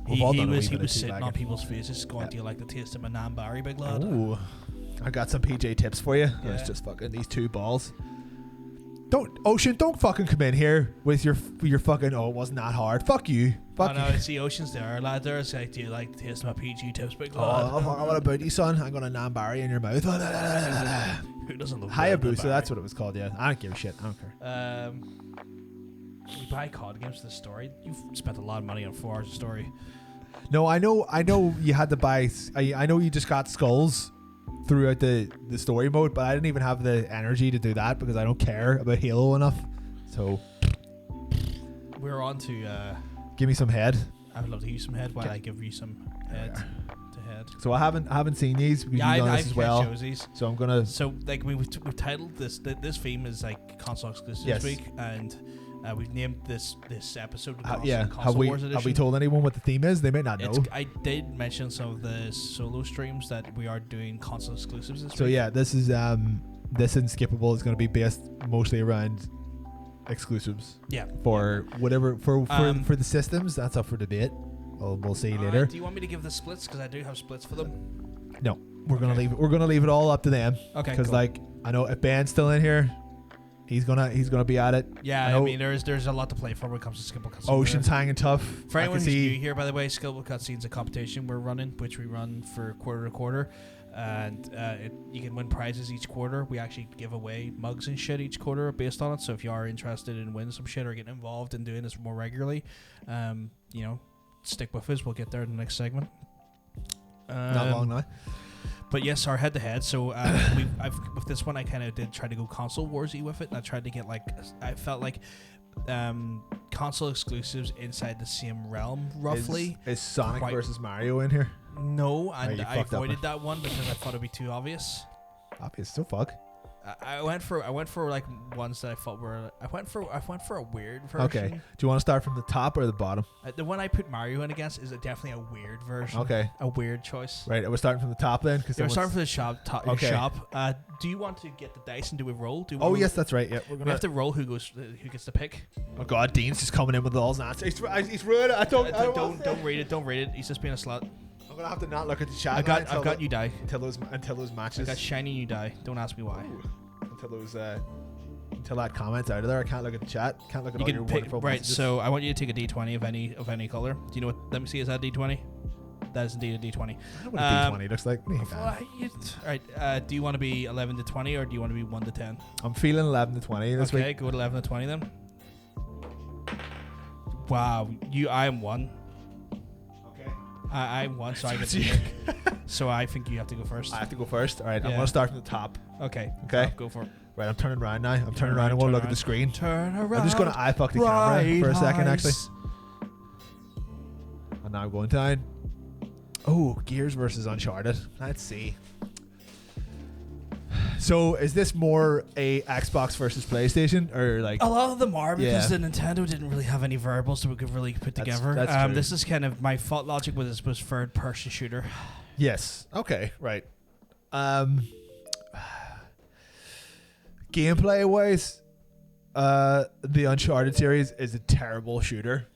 He was sitting on people's faces going, do you like the taste of my Nambari, big lad? Ooh. I got some PJ tips for you. Yeah. It's just fucking these two balls. Don't fucking come in here with your fucking, it wasn't that hard. Fuck you. Fuck you. See, Ocean's there, lad. There. It's like, do you like the taste of my PG tips, big lad? What about you, son? I'm gonna Nambari in your mouth. Who doesn't love Hayabusa, that's what it was called, yeah. I don't give a shit. I don't care. You buy COD games for the story. You've spent a lot of money on 4 hours of story. No, I know you had to buy. I know you just got skulls throughout the story mode, but I didn't even have the energy to do that because I don't care about Halo enough. So we're on to give me some head. I would love to give you some head while I give you some head to head. So I haven't seen these. We've done this as well. These. So I'm gonna. So like we've titled this theme is like console exclusive this week, and we've named this episode console Wars edition. Have we told anyone what the theme is? They may not know. I did mention some of the solo streams that we are doing console exclusives this week. So yeah, this is this Unskippable is going to be based mostly around exclusives. Yeah. For whatever for the systems, that's up for debate. We'll see later. Do you want me to give the splits? Because I do have splits for them. No, we're gonna leave it. We're gonna leave it all up to them. Okay. Because like I know if Ben's still in here, he's gonna be at it. Yeah, I mean there's a lot to play for when it comes to skippable cutscenes. Ocean's hanging tough. For anyone who's new here, by the way, skippable cutscenes a competition we're running, which we run for quarter to quarter, and you can win prizes each quarter. We actually give away mugs and shit each quarter based on it. So if you are interested in winning some shit or getting involved in doing this more regularly, stick with us. We'll get there in the next segment. Not long now. But yes, our head-to-head. So with this one, I kind of did try to go console warsy with it, and I tried to get I felt like console exclusives inside the same realm, roughly. Is Sonic versus Mario in here? No, and I avoided that one because I thought it'd be too obvious. Obvious, so fuck. I went for like ones that I thought were. I went for a weird version. Okay. Do you want to start from the top or the bottom? The one I put Mario in against is definitely a weird version. Okay. A weird choice. Right. We're starting from the top then, because we're starting from the shop. Shop. Do you want to get the dice and do a roll? Yes, that's right. Yeah, we have to roll who gets to pick. Oh God, Dean's just coming in with all his answers. He's ruined it. Don't read it. Don't read it. He's just being a slut. I'm gonna have to not look at the chat. I've got you die until those matches. I got shiny you die. Don't ask me why. Until that comment's out of there, I can't look at the chat. Can't look at all your wonderful messages. So I want you to take a D20 of any color. Do you know what? Let me see. Is that a D20? That is indeed a D20. I know what a D20 looks like. Alright. Do you want to be 11 to 20 or do you want to be 1 to 10? I'm feeling 11 to 20 this week. Okay, go to 11 to 20 then. Wow, I am 1. Okay. I'm 1, so I get to pick. So I think you have to go first. I have to go first. All right, I'm gonna start from the top. Okay. Go for it. Right, I'm turning around now. I'm turning around and won't look at the screen. Turn around. I'm just gonna eye fuck the camera for a second, actually. And now I'm going down. Oh, Gears versus Uncharted. Let's see. So is this more a Xbox versus PlayStation, or like a lot of them are because the Nintendo didn't really have any variables that we could really put together. That's true. This is kind of my thought logic was third person shooter. Yes. Okay. Right. Gameplay wise, the Uncharted series is a terrible shooter.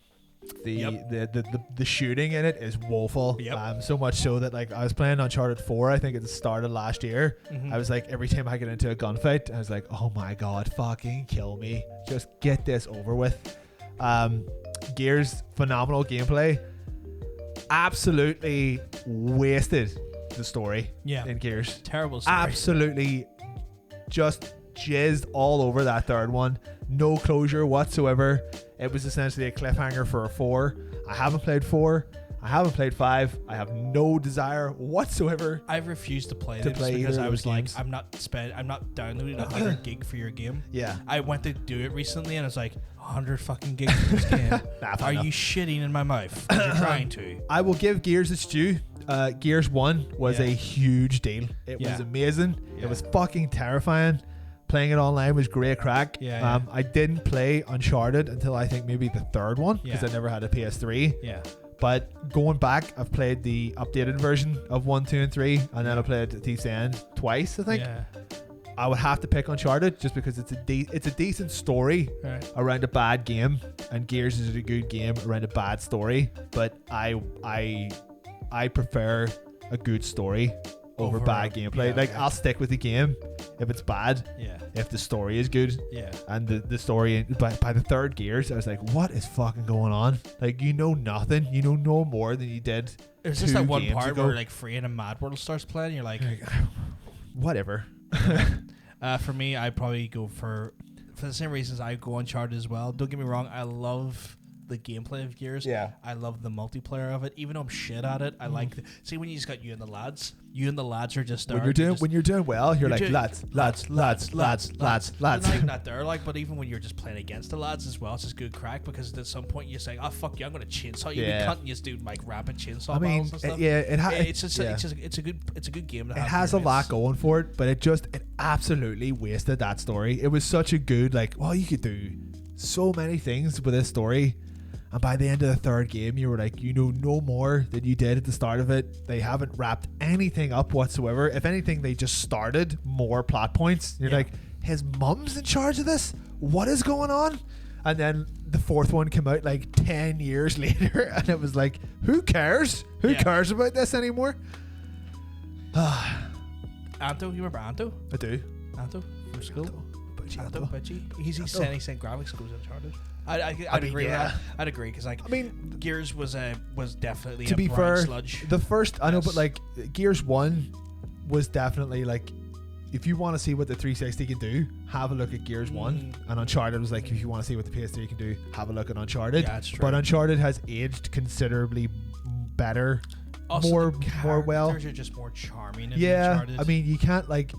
The shooting in it is woeful. Yep. So much so that like I was playing Uncharted 4, I think at the start of last year. I was like, every time I get into a gunfight, I was like, oh my God, fucking kill me. Just get this over with. Gears, phenomenal gameplay. Absolutely wasted the story in Gears. Terrible story. Absolutely just jizzed all over that third one. No closure whatsoever. It was essentially a cliffhanger for a 4. I haven't played 4. I haven't played 5. I have no desire whatsoever. I've refused to play this because I was like, I'm not downloading 100 gig for your game. Yeah. I went to do it recently and I was like, 100 fucking gigs for this game. Are you shitting in my mouth? You're trying to. I will give Gears its due. Gears 1 was a huge deal. It was amazing. It was fucking terrifying. Playing it online was great crack. I didn't play Uncharted until I think maybe the third one because I never had a PS3. Yeah. But going back, I've played the updated version of 1, 2, and 3, and then I played Thief's End twice, I think. Yeah. I would have to pick Uncharted just because it's a decent story around a bad game, and Gears is a good game around a bad story. But I prefer a good story over bad gameplay. I'll stick with the game if it's bad. Yeah. If the story is good. Yeah. And the story by the third Gears, I was like, what is fucking going on? Like, you know nothing. You know no more than you did. There's just that one part where like Free and Mad World starts playing. You're like, whatever. For me, I'd probably go for the same reasons I go Uncharted as well. Don't get me wrong, I love the gameplay of Gears. Yeah. I love the multiplayer of it. Even though I'm shit at it, I like see when you just got you and the lads You and the lads are just there. When you're doing well, you're like doing- lads. They're not even that there, like, but even when you're just playing against the lads as well, it's just good crack because at some point you're saying, "Oh fuck you, I'm gonna chainsaw you." Yeah. You can't just do like rapid chainsaw I mean, battles and stuff. It's a good game. To It have has for a your lot mates. going for it, but it absolutely wasted that story. It was such a good, like, well, you could do so many things with this story. And by the end of the third game, you were like, you know no more than you did at the start of it. They haven't wrapped anything up whatsoever. If anything, they just started more plot points. You're like, his mum's in charge of this? What is going on? And then the fourth one came out like 10 years later, and it was like, who cares? Who cares about this anymore? Anto, you remember Anto? I do. Anto from school? Anto. Budgie. He's saying graphics goes Uncharted. I'd agree with that. I'd agree because, like, I mean, Gears was definitely to a be brown fair, sludge. the first I know, but like Gears 1 was definitely like, if you want to see what the 360 can do, have a look at Gears 1. And Uncharted was like, if you want to see what the PS3 can do, have a look at Uncharted. Yeah, that's true. But Uncharted has aged considerably better, Also, more the well. characters are just more charming. In Yeah, Uncharted. I mean, you can't like.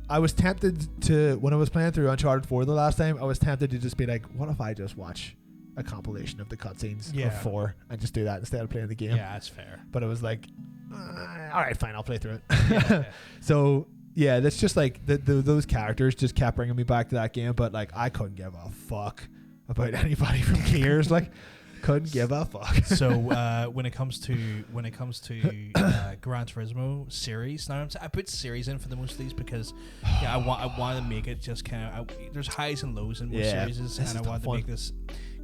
I was tempted to, when I was playing through Uncharted 4 the last time, I was tempted to just be like, what if I just watch a compilation of the cutscenes of 4 and just do that instead of playing the game? Yeah, that's fair. But it was like, all right, fine, I'll play through it. Yeah. So yeah, that's just like those characters just kept bringing me back to that game. But like, I couldn't give a fuck about anybody from Gears. Like, couldn't give a fuck. So when it comes to Gran Turismo series, now I put series in for the most of these because I want to make it just kind of, there's highs and lows in most series, and I wanted to make this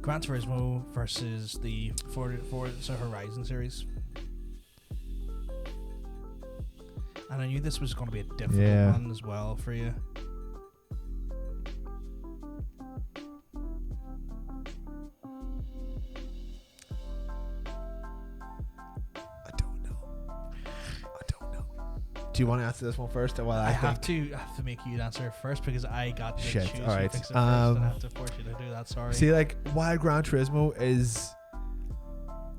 Gran Turismo versus the Forza Horizon series. And I knew this was going to be a difficult one as well for you. Do you want to answer this one first? Well, I have to make you answer first because I got to choose all right. fix it first, and I have to force you to do that. Sorry. See, like, while Gran Turismo is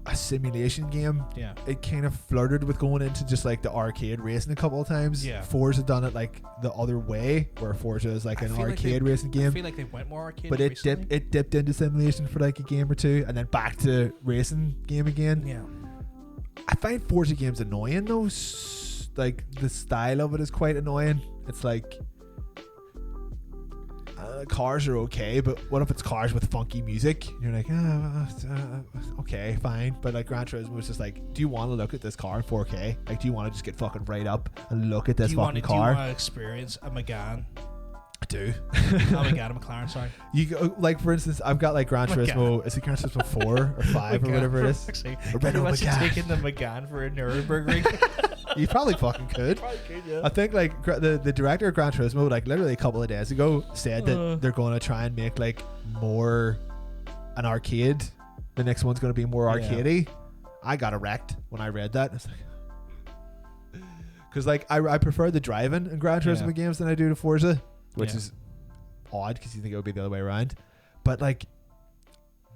a simulation game, it kind of flirted with going into just like the arcade racing a couple of times. Forza done it like the other way, where Forza is like an arcade racing game. I feel like they went more arcade, but it dipped into simulation for like a game or two, and then back to racing game again. Yeah, I find Forza games annoying though. Like, the style of it is quite annoying. It's like, cars are okay, but what if it's cars with funky music? And you're like, okay, fine. But like, Gran Turismo was just like, do you want to look at this car in 4K? Like, do you want to just get fucking right up and look at this fucking car? Do you want to experience a Megane? I do. Not a Megane, a McLaren, sorry. You go, like, for instance, I've got like Gran Turismo. Is it Gran Turismo 4 or 5 or whatever it is? Actually, Renault Megane. Taking the Megane for a Nuremberg. You probably fucking could. I think like the director of Gran Turismo, like literally a couple of days ago, said that they're going to try and make like more an arcade. The next one's going to be more arcadey. I got erect when I read that. It's like, because like I prefer the driving in Gran Turismo games than I do to Forza, which is odd because you think it would be the other way around. But like,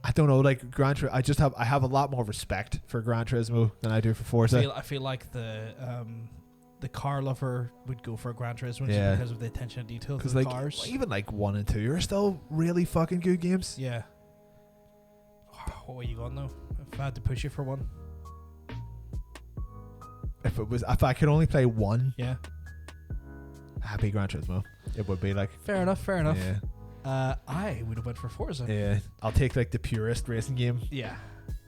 I don't know, like Gran Turismo, I have a lot more respect for Gran Turismo than I do for Forza. I feel like the car lover would go for Gran Turismo just because of the attention to detail to the like, cars. Even like 1 and 2 are still really fucking good games. Yeah. What way you going though? If I had to push you for one. If I could only play one, happy Gran Turismo. It would be like fair enough. Yeah. I would have went for Forza. Yeah, I'll take like the purest racing game. Yeah,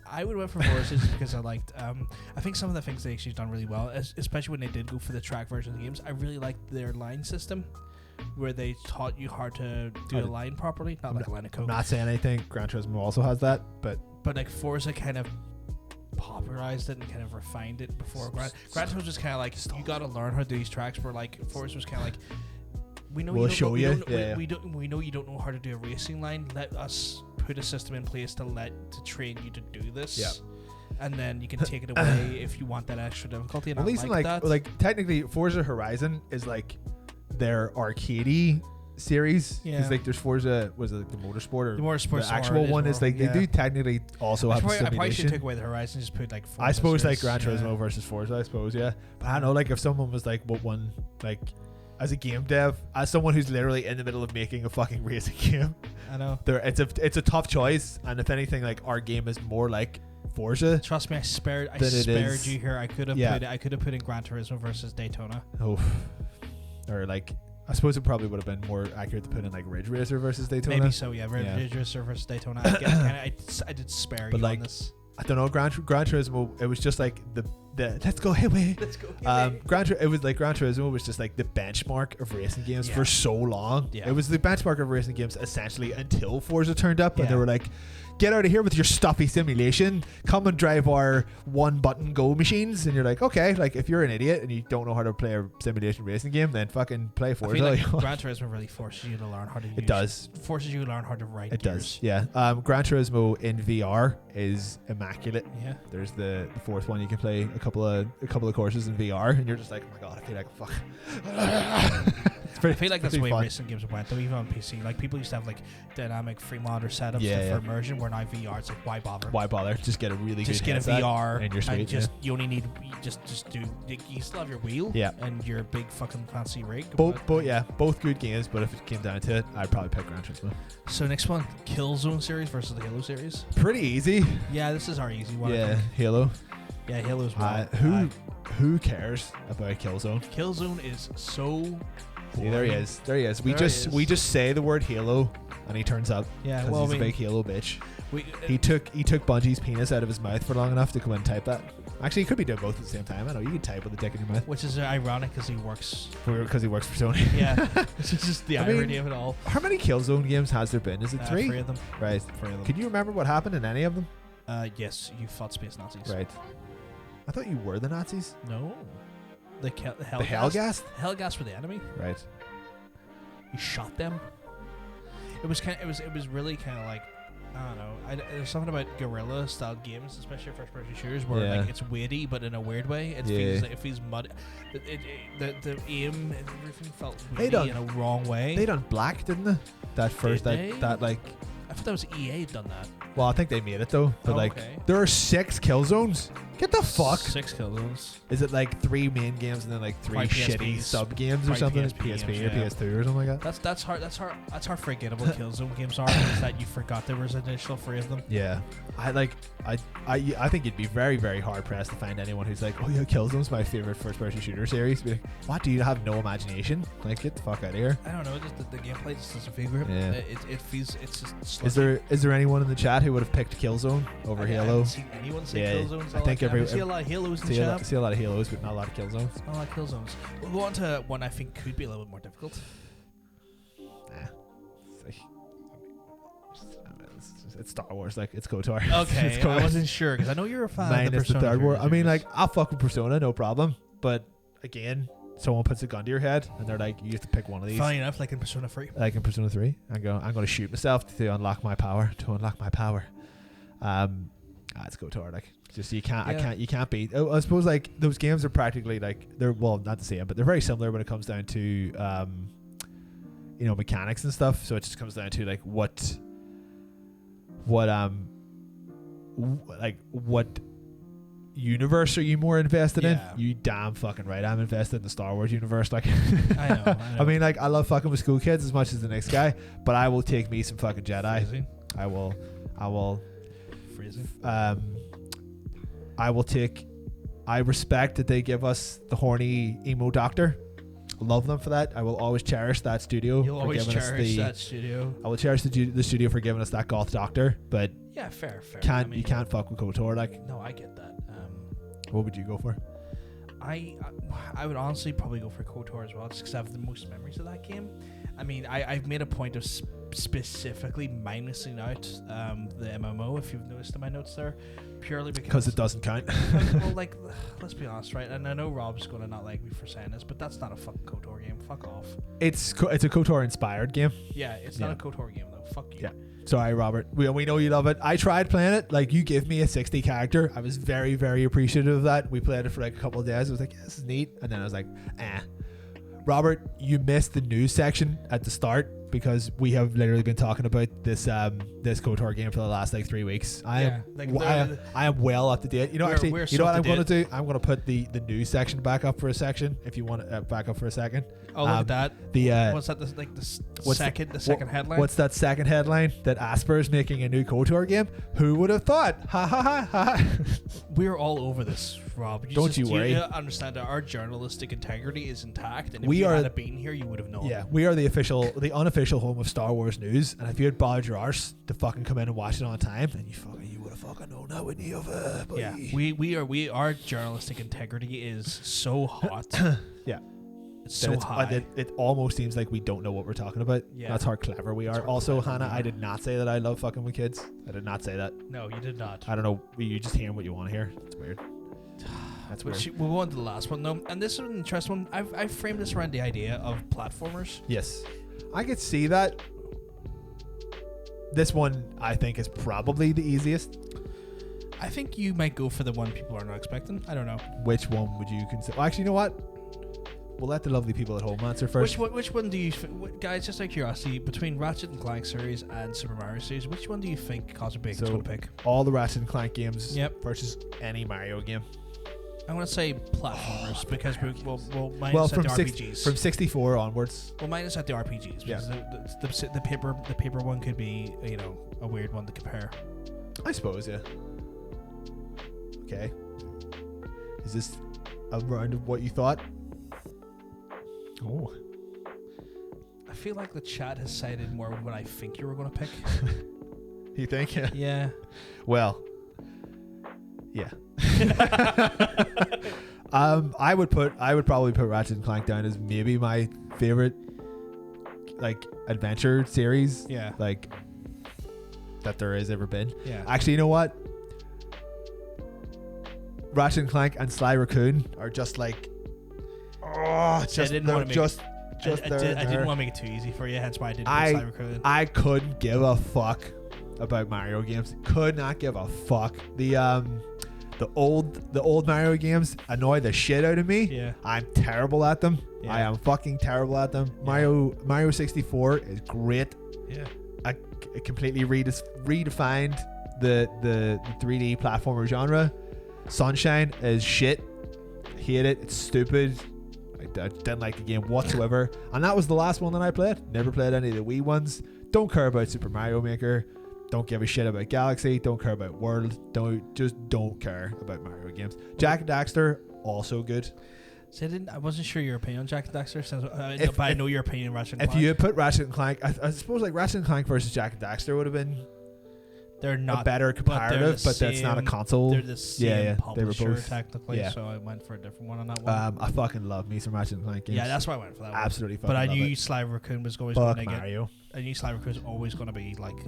I would have went for Forza just because I liked. I think some of the things they actually done really well, especially when they did go for the track version of the games. I really liked their line system, where they taught you how to do a line properly, not like a line of code. I'm not saying anything. Gran Turismo also has that, but like Forza kind of popularized it and kind of refined it before Gran Turismo was just kind of like you got to learn how to do these tracks. Where like Forza was kind of like. We know we know you don't know how to do a racing line. Let us put a system in place to train you to do this, and then you can take it away if you want that extra difficulty. And at least like technically, Forza Horizon is like their arcadey series. Yeah. Because like there's Forza, was it the Motorsport or The Motorsport the actual one is like they do technically also have I probably should simulation. take away the Horizon, just put like Forza I suppose like series. Gran Turismo versus Forza, I suppose, yeah. But I don't know, like if someone was like, what one, like as a game dev, as someone who's literally in the middle of making a fucking racing game, I know. it's a tough choice, and if anything, like our game is more like Forza. Trust me, I spared you here. I could have put in Gran Turismo versus Daytona. Oh, or like I suppose it probably would have been more accurate to put in like Ridge Racer versus Daytona. Maybe so, yeah. Ridge Racer versus Daytona. I did spare but you like, on this. I don't know, Gran Turismo. It was just like the let's go highway. Let's go. It was like Gran Turismo was just like the benchmark of racing games for so long. Yeah. It was the benchmark of racing games essentially until Forza turned up, and they Yeah. were like, "Get out of here with your stuffy simulation. Come and drive our one-button go machines." And you're like, "Okay, like if you're an idiot and you don't know how to play a simulation racing game, then fucking play Forza." I feel like Gran Turismo really forces you to learn how to use. It does. Forces you to learn how to write. It gears. does. Yeah. Gran Turismo in VR is immaculate. Yeah. There's the fourth one you can play a couple of courses in VR, and you're just like, oh my god, I feel like fuck. I feel like that's the way fun. racing games went, though, even on PC. Like people used to have like dynamic free monitor setups for immersion, where now VR, it's like why bother? Why bother? Just get a really just good get a headset VR and you're sweet. and just you only need just do. You still have your wheel, and your big fucking fancy rig. Both good games. But if it came down to it, I'd probably pick Gran Turismo. So next one, Killzone series versus the Halo series. Pretty easy. Yeah, this is our easy one. Yeah, Halo. Yeah, Halo's one. Who cares about Killzone? Killzone is so. See, there he is. We just say the word Halo, and he turns up. Yeah, because he's a big Halo bitch. He took Bungie's penis out of his mouth for long enough to come and type that. Actually, he could be doing both at the same time. I know you can type with a dick in your mouth. Which is ironic because he works for Sony. Yeah, it's just the irony of it all. How many Killzone games has there been? Is it 3? 3 of them. Right. 3 of them. Can you remember what happened in any of them? Yes, you fought space Nazis. Right. I thought you were the Nazis. No. The Hellgas? The Hellgas? Hellgas were the enemy. Right. You shot them. It was really kind of like, I don't know. There's something about guerrilla style games, especially first-person shooters, where like it's weighty, but in a weird way. It feels muddy. The aim and everything felt weighty in a wrong way. They done Black, didn't they? That first that like. I thought that was EA done that. Well, I think they made it though. But there are 6 kill zones. Get the fuck. 6 kill zones. Is it like 3 main games and then like 3 shitty sub games or something? PSP or PS2 or something like that. That's how forgettable kill zone games are. Is that you forgot there was an additional 3 of them. Yeah, I think you'd be very, very hard pressed to find anyone who's like, oh yeah, Killzone's my favorite first-person shooter series. Be like, what? Do you have no imagination? Like, get the fuck out of here. I don't know. Just the gameplay just doesn't feel good. Yeah. It feels it's just. Sluggy. Is there anyone in the chat who would have picked Killzone over Halo? I haven't seen anyone say Killzones. I think I see a lot of Halos in the chat. See a lot of Halos, but not a lot of Killzones. Not a lot of Killzones. We'll go on to one I think could be a little bit more difficult. It's Star Wars, like it's KOTOR. Okay, I wasn't sure because I know you're a fan of the Persona. The third war. I mean, like I'll fuck with Persona, no problem. But again, someone puts a gun to your head and they're like, you have to pick one of these. Funny enough, like in Persona 3. Like in Persona 3, I'm going to shoot myself to unlock my power. It's KOTOR. Like just you can't beat. I suppose like those games are practically like they're not the same, but they're very similar when it comes down to mechanics and stuff. So it just comes down to like what universe are you more invested in? You damn fucking right. I'm invested in the Star Wars universe. Like, I know. I mean, like, I love fucking with school kids as much as the next guy, but I will take me some fucking Jedi. Freezing. I will. Freezing. I respect that they give us the horny emo doctor. Love them for that. I will always cherish that studio. You'll always cherish that studio. I will cherish the studio for giving us that goth doctor, but yeah, fair. You can't fuck with KOTOR. Like, no, I get that. What would you go for? I would honestly probably go for KOTOR as well, just because I have the most memories of that game. I mean, I've made a point of specifically minusing out the MMO, if you've noticed in my notes there, purely because it doesn't count. Well, like, let's be honest, right? And I know Rob's going to not like me for saying this, but that's not a fucking KOTOR game. Fuck off. It's a KOTOR inspired game. Yeah, it's not a KOTOR game though. Fuck you. Yeah. Sorry, Robert. We know you love it. I tried playing it. Like, you give me a 60 character. I was very, very appreciative of that. We played it for like a couple of days. I was like, yeah, this is neat. And then I was like, Robert, you missed the news section at the start because we have literally been talking about this this KOTOR game for the last like 3 weeks. I am well up to date. You know, actually, you know what I'm going to do? I'm going to put the news section back up for a section. If you want it back up for a second. Oh, look at that. What's that? The second headline. What's that second headline? That Asper's making a new KOTOR game. Who would have thought? Ha ha ha ha. We're all over this, Rob. Don't you worry. You understand that our journalistic integrity is intact, and if you had been here, you would have known. Yeah, we are the unofficial home of Star Wars news, and if you had bothered your arse to fucking come in and watch it on time, then you would have fucking known that, wouldn't you? Yeah, our journalistic integrity is so hot. Yeah. It's so high. It almost seems like we don't know what we're talking about. Yeah. That's how clever we are. Also, Hannah, I did not say that I love fucking with kids. I did not say that. No, you did not. I don't know. You're just hearing what you want to hear. It's weird. That's weird. We'll go on to the last one, though. And this is an interesting one. I've framed this around the idea of platformers. Yes. I could see that. This one, I think, is probably the easiest. I think you might go for the one people are not expecting. I don't know. Which one would you consider? Well, actually, you know what? We'll let the lovely people at home answer first. Which one do you... Guys, just out of curiosity, between Ratchet and Clank series and Super Mario series, which one do you think Cosmo Bacon's going to pick? All the Ratchet and Clank games versus any Mario game. I'm going to say platformers because we'll minus out the RPGs. From 64 onwards. We'll minus out the RPGs because the paper one could be, a weird one to compare. I suppose, yeah. Okay. Is this a round of what you thought? Oh. I feel like the chat has sided more with what I think you were going to pick. You think? Yeah. Yeah. Well, yeah. I would probably put Ratchet and Clank down as maybe my favorite like adventure series. Yeah. Like that there has ever been. Yeah. Actually, you know what? Ratchet and Clank and Sly Raccoon are just like I didn't want to make it too easy for you, hence why I didn't pick Sly Raccoon. I couldn't give a fuck about Mario games. Could not give a fuck. The old Mario games annoy the shit out of me. Yeah. I'm terrible at them. Yeah. I am fucking terrible at them. Yeah. Mario 64 is great. Yeah. I completely redefined the 3D platformer genre. Sunshine is shit. Hate it. It's stupid. I didn't like the game whatsoever. And that was the last one that I played. Never played any of the Wii ones. Don't care about Super Mario Maker. Don't give a shit about Galaxy. Don't care about World. Don't care about Mario games. Jak and Daxter, also good. So I wasn't sure your opinion on Jak and Daxter, but I know your opinion on Ratchet and Clank. If you had put Ratchet and Clank, I suppose like Ratchet and Clank versus Jak and Daxter would have been they're not a better comparative, but that's not a console. They're the same publisher, they were both, technically, so I went for a different one on that one. I fucking love me some Ratchet and Clank games. Yeah, that's why I went for that one. Absolutely fucking But I love knew it. Sly Raccoon was always going to get Mario. I knew Sly Raccoon was always going to be like,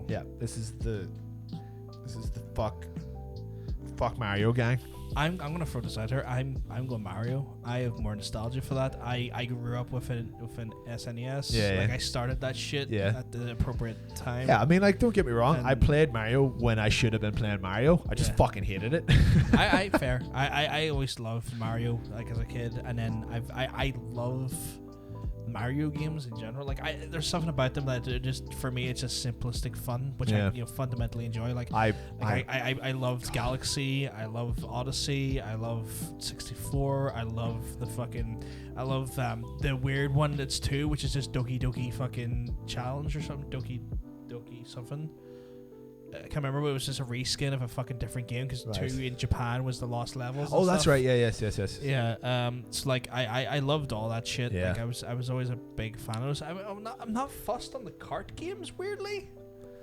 Yeah, this is the fuck Mario gang. I'm gonna throw this out here. I'm going Mario. I have more nostalgia for that. I grew up with an SNES. Yeah, I started that shit at the appropriate time. Yeah, I mean, like, don't get me wrong. I played Mario when I should have been playing Mario. I just fucking hated it. Fair. I always loved Mario like as a kid, and then I love Mario games in general. Like there's something about them that are just, for me, it's just simplistic fun, which I fundamentally enjoy. I loved Galaxy, I love Odyssey, I love 64, I love the weird one that's 2, which is just Doki Doki fucking Challenge or something. Doki something. I can't remember, but it was just a reskin of a fucking different game because 2 in Japan was the Lost Levels. Oh, that's right. Yeah, yes. Yeah. So like I loved all that shit. Yeah. Like I was always a big fan of those. I'm not fussed on the kart games. Weirdly,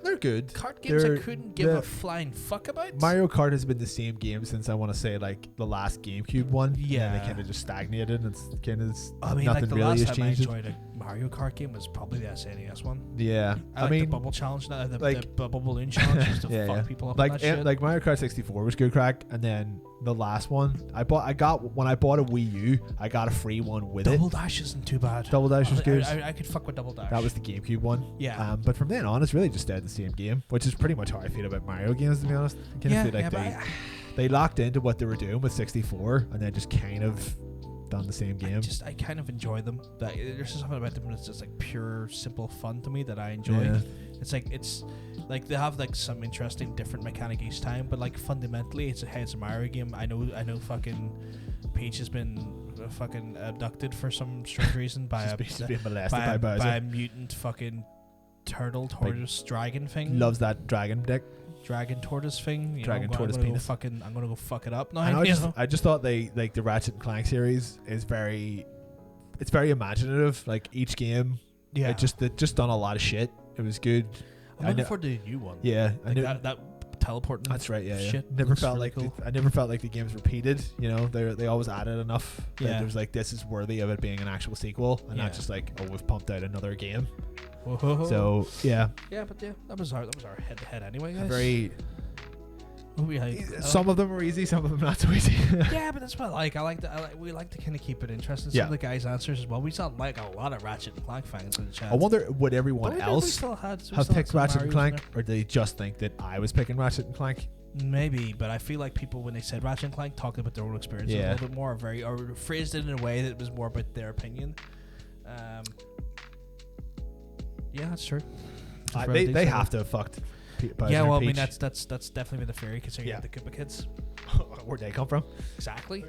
they're good. Kart games I couldn't give a flying fuck about. Mario Kart has been the same game since I want to say like the last GameCube one. Yeah. And they kind of just stagnated. And it's kind of nothing like the really last has time changed. I enjoyed a Mario Kart game was probably the SNES one. Yeah. I mean the bubble challenge, the bubble balloon challenge used to fuck people up. Like that like Mario Kart 64 was good crack, and then the last one when I bought a Wii U, I got a free one with Double Dash isn't too bad. Double Dash was good. I could fuck with Double Dash. That was the GameCube one. Yeah. But from then on, it's really just stayed the same game, which is pretty much how I feel about Mario games, to be honest. I kind of feel like they locked into what they were doing with 64, and then just kind of done the same game. I kind of enjoy them. There's just something about them that's just like pure, simple fun to me that I enjoy. Yeah. It's like they have like some interesting different mechanic each time, but like fundamentally it's a Mario game. I know fucking Peach has been fucking abducted for some strange reason by She's being molested by Bowser. By a mutant fucking turtle tortoise dragon thing. Loves that dragon dick. Dragon tortoise thing. Tortoise penis. I'm gonna go fuck it up now. I just thought they like the Ratchet and Clank series is very imaginative. Like each game, yeah, it just done a lot of shit. It was good. I'm looking forward to the new one. Yeah, like that teleporting. That's right. Yeah, shit. Never felt really like cool. I never felt like the game's repeated. You know, they always added enough. Yeah, that there was like this is worthy of it being an actual sequel, and not just like we've pumped out another game. Whoa. So yeah, but that was our head to head anyway, guys. Very. Some of them are easy, some of them not so easy. Yeah, but that's what I like. We like to kind of keep it interesting. Yeah. Some of the guys' answers as well. We saw like a lot of Ratchet and Clank fans in the chat. I wonder would everyone else have picked Ratchet and Clank, or did they just think that I was picking Ratchet and Clank? Maybe, but I feel like people when they said Ratchet and Clank talked about their own experience a little bit more, or phrased it in a way that was more about their opinion. Yeah, that's true. They have to have fucked. Yeah, well, I mean that's definitely the theory considering the Koopa kids. Where'd they come from? Exactly.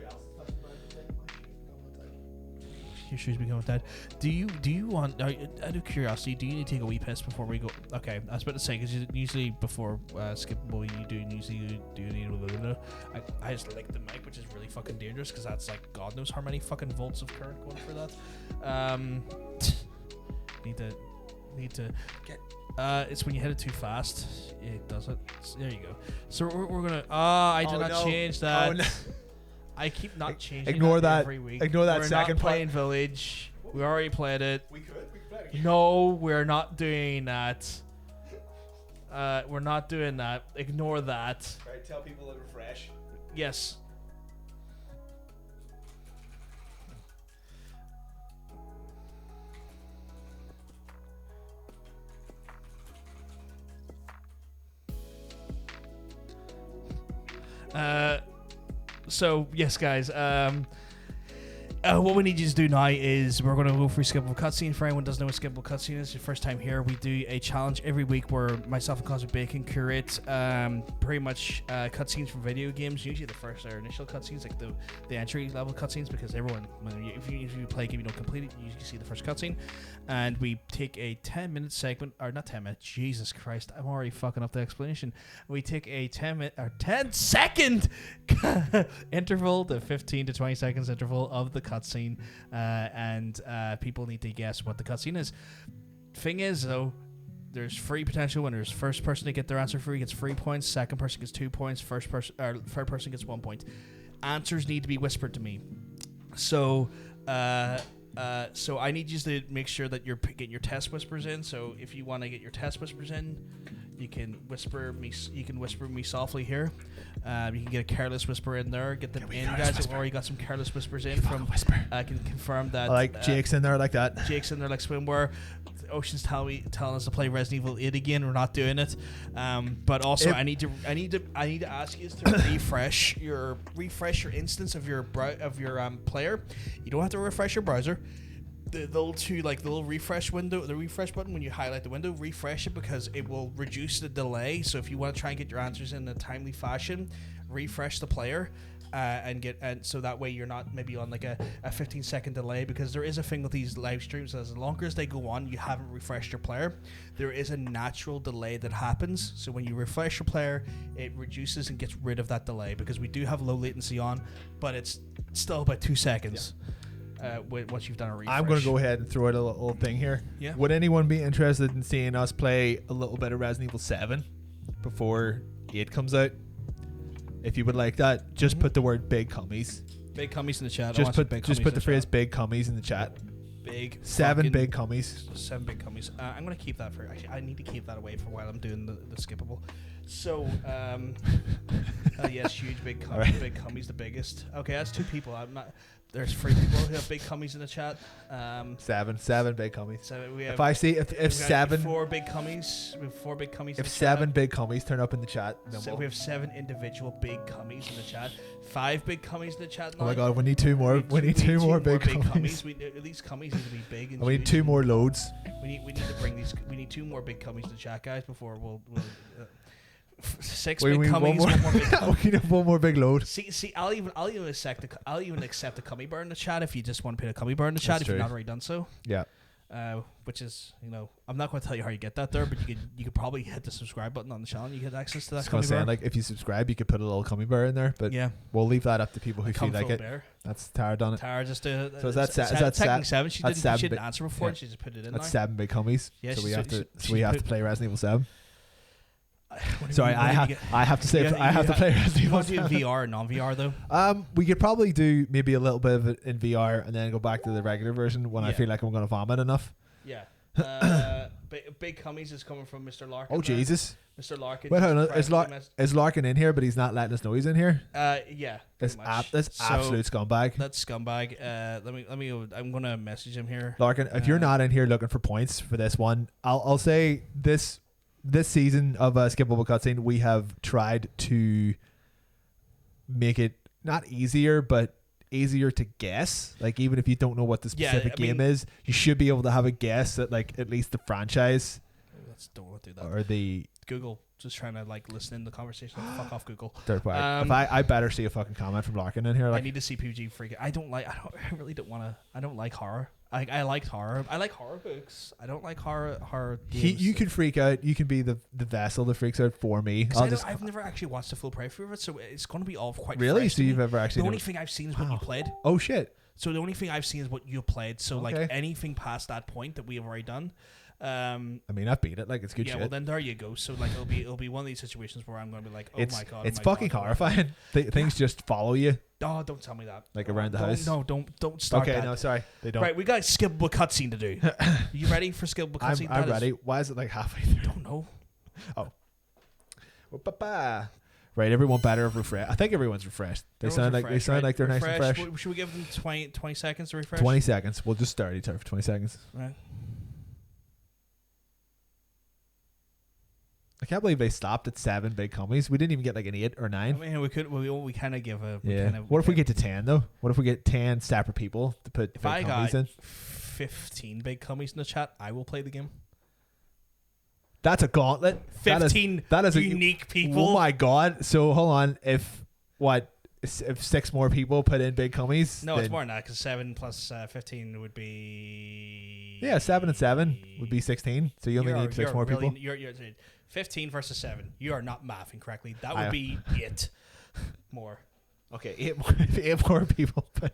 Your shoes become dead. Do you want? Out of curiosity, do you need to take a wee piss before we go? Okay, I was about to say because usually before skippable you do need a little. I just lick the mic, which is really fucking dangerous because that's like God knows how many fucking volts of current going for that. Need to get. It's when you hit it too fast, it does it. There you go. So we're gonna. I did not change that. Oh, no. I keep not changing. Ignore that every week. Ignore that we're second not part. playing Village. We already played it. We could play it again. No, we're not doing that. We're not doing that. Ignore that. Right, tell people to refresh. Yes. So yes, guys. What we need you to do now is we're going to go through skippable cutscene. For anyone who doesn't know what skippable cutscene is, your first time here, we do a challenge every week where myself and Cosmic Bacon curate pretty much cutscenes from video games. Usually the first or initial cutscenes, like the entry level cutscenes, because everyone, if you play a game, you don't complete it, you usually see the first cutscene. And we take a 10-minute segment, or not 10 minutes, Jesus Christ, I'm already fucking up the explanation. We take a 10-second interval, the 15 to 20 seconds interval of the cutscene, and people need to guess what the cutscene is. Thing is, though, there's free potential winners. First person to get their answer free gets 3 points. Second person gets 2 points. Third person gets 1 point. Answers need to be whispered to me. So I need you to make sure that you're getting your test whispers in. So if you want to get your test whispers in, you can whisper me. You can whisper me softly here. You can get a careless whisper in there. Get them in, guys. Have already got some careless whispers in from. I can confirm that. I like Jake's in there like that. Jake's in there like swimwear. Ocean's telling us to play Resident Evil 8 again. We're not doing it. But also, I need to ask you to refresh your instance of your player. You don't have to refresh your browser. The little refresh window, the refresh button, when you highlight the window, refresh it because it will reduce the delay. So if you want to try and get your answers in a timely fashion, refresh the player. And so that way you're not maybe on like a 15-second delay, because there is a thing with these live streams, as long as they go on, you haven't refreshed your player, there is a natural delay that happens. So when you refresh your player, it reduces and gets rid of that delay, because we do have low latency on, but it's still about 2 seconds. Once you've done a refresh. I'm going to go ahead and throw out a little thing here. Yeah. Would anyone be interested in seeing us play a little bit of Resident Evil 7 before 8 comes out? If you would like that, just put the word big cummies. Big cummies in the chat. Just put the phrase big cummies in the chat. Big 7 big cummies. 7 big cummies. I'm going to keep that for... Actually, I need to keep that away for while I'm doing the skippable. So, Yes, huge big cummies. Right. Big cummies, the biggest. Okay, that's 2 people. I'm not. There's 3 people who have big cummies in the chat. 7 big cummies. So we have, If I see if we've got 7 4 big cummies. We have 4 big cummies. in if the 7 chat. big cummies turn up in the chat, then So we'll, we have 7 individual big cummies in the chat. 5 big cummies in the chat. oh my now. god, we need 2 more. We need 2 more big cummies. These cummies need to be big. And We need huge. 2 more loads. We need to bring these. We need 2 more big cummies to the chat, guys, before we'll 6 We big need cummies. One more big cummy. We need 1 more big load. See, I'll even accept a cummy bar in the chat if you just want to put a cummy bar in the chat if you've true. not already done so. Yeah. Which is, I'm not going to tell you how you get that there, but you could probably hit the subscribe button on the channel and you get access to that I was cummy bar. like, if you subscribe, you could put a little cummy bar in there, but Yeah, we'll leave that up to people who feel like it. bear. That's Tara done it. Tara just So is that technically 7. She that's didn't 7 answer before. yeah. And she just put it in. That's now. 7 big cummies. Yeah, so we she's- have to she's so we have put- to play Resident Evil 7. What do you Sorry, mean, I have to say I have to play Resident You Evil want to do 7. VR or non-VR though? We could probably do maybe a little bit of it in VR and then go back to the regular version when I Yeah. feel like I'm going to vomit enough. Yeah. Big cummies is coming from Mr. Larkin. Oh there. Jesus! Mr. Larkin. Wait, hold on. just privately Is Larkin in here, but he's not letting us know he's in here? yeah. This pretty much. So, absolute scumbag. That's scumbag. Let me go. I'm gonna message him here. Larkin, if you're not in here looking for points for this one, I'll say this season of Skippable Cutscene, we have tried to make it not easier, but easier to guess. Like, even if you don't know what the specific game is, you should be able to have a guess at like at least the franchise Don't want to do that. or the Google. Just trying to like listen in the conversation. Fuck off, Google. third party. If I better see a fucking comment from Larkin in here. I Like, need to see PUBG freak. I really don't want to. I don't like horror. I like horror. I like horror books. I don't like horror games. you can freak out. You can be the vessel that freaks out for me. I've never actually watched the full playthrough of it, so it's going to be all quite really. fresh So to me. you've ever actually? The only thing I've seen is what you played. Oh shit! So the only thing I've seen is what you played. So like Okay. anything past that point that we have already done. I mean, I've beat it. Like, it's good yeah, shit. well then there you go. So like it'll be one of these situations where I'm going to be like, oh it's my god, it's oh my fucking God, horrifying. Things just follow you Oh, don't tell me that. like around the Don't- house. No, don't start Okay, that. no, sorry, they don't. Right, we got a skippable cutscene to do. You ready for skippable cutscene? I'm ready. Why is it like halfway through? Don't know. Oh, ba-ba. Right, everyone better have refreshed. I think everyone's refreshed. They sound like they're nice and fresh. Should we give them 20 seconds to refresh? 20 seconds. We'll just start each other for 20 seconds. Right. I can't believe they stopped at 7 big cummies. We didn't even get like an 8 or 9. I mean, we could. We kind of give a. Yeah. What if we get to 10 though? What if we get 10 separate people to put If big I cummies got in? 15 big cummies in the chat, I will play the game. That's a gauntlet. 15 that is unique people. Oh my god! So hold on. If 6 more people put in big cummies? No, it's then- more than that because 7 plus 15 would be. Yeah, 7 and 7 would be 16. So you only You're- need 6 you're more really- people. You're 15 versus 7. You are not mathing correctly. That would I- be it. More. Okay, 8 more people put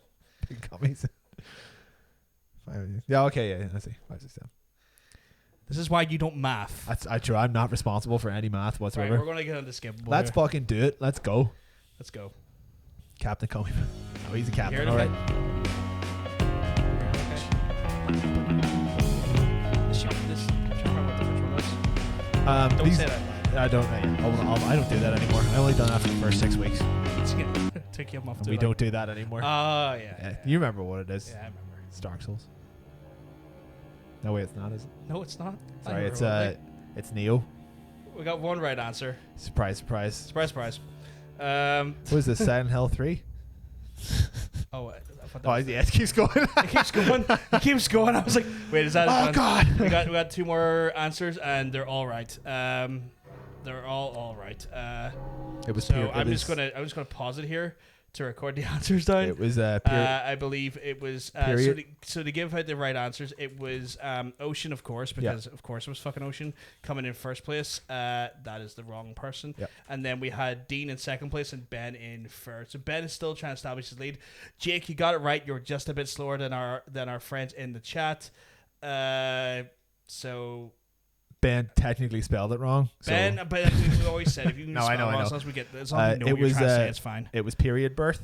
big cummies. 5, yeah. Okay. Yeah. Let's see. 5, 6, 7. This is why you don't math. I try. I'm not responsible for any math Right, whatsoever. we're gonna get on the skippable. Let's here. fucking do it. Let's go. Let's go. Captain Cummy. Oh, he's a captain. Hear it All right. Don't these, say that. I don't. I don't do that anymore. I only done that for the first 6 weeks. Take you off. We don't do that anymore. Oh Yeah, you remember what it is? Yeah, I remember. It's Dark Souls. No way, it's not. Is it? No, it's not. I Sorry, remember it's Neo. we got one right answer. Surprise, surprise. Surprise. What is this? Silent Hill 3? Oh, I thought that Oh was yeah, it keeps going. it keeps going. It keeps going. I was like, wait, is that? Oh one? god. We got 2 more answers, and they're all right. They're all right. It was. So I'm just gonna pause it here to record the answers down. It was I believe it was period. so to give out the right answers, it was Ocean, of course, because of course it was fucking Ocean coming in first place. That is the wrong person. Yep. And then we had Dean in second place and Ben in third. So Ben is still trying to establish his lead. Jake, you got it right. You're just a bit slower than our friends in the chat. So Ben technically spelled it wrong. Ben, so but we always said if you can No, I spell know, it I wrong, know. as long as we get as long as we know it what you're was trying to say, it's fine. it was period birth.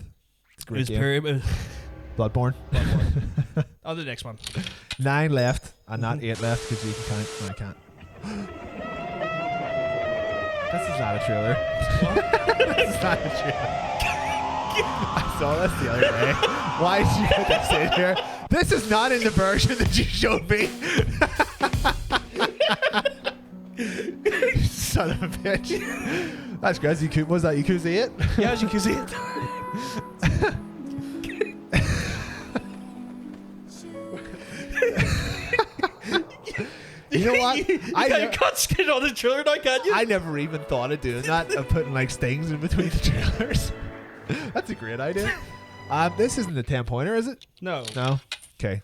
It's a It great was game. period. Bloodborne. On the next one. 9 left and not 8 left because you can count. No, I can't. This is not a trailer. This is not a trailer. I saw this the other day. Why did you put this in here? This is not in the version that you showed me. Son of a bitch. That's great. Was that Yakuza 8? Yeah, as you can see it. You know what? You can't skid on the trailer now, can you? I never even thought of doing that, of putting like stings in between the trailers. That's a great idea. This isn't a 10-pointer, is it? No. No? Okay.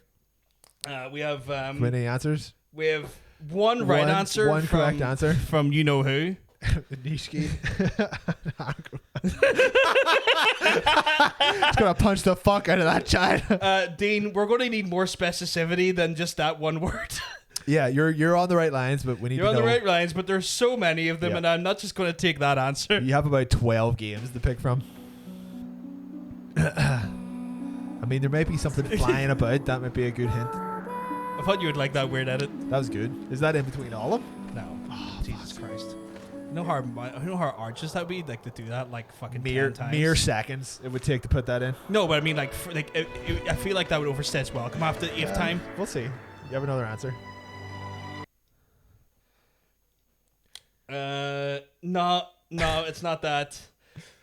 We have Many answers? we have one right answer. One correct answer. From you know who. Nishiki. It's gonna punch the fuck out of that child. Dean, we're going to need more specificity than just that one word. Yeah, you're on the right lines, but we need You're to on know. the right lines, but there's so many of them, Yeah. and I'm not just going to take that answer. You have about 12 games to pick from. I mean, there might be something flying about. That might be a good hint. I thought you would like that weird edit. That was good. Is that in between all of them? No. Oh, Jesus Christ. You know how arduous that would be, like, to do that, like, fucking 10 times? Mere seconds it would take to put that in. No, but I mean, like, I feel like that would overstay its welcome after the 8th time. We'll see. You have another answer? No, it's not that.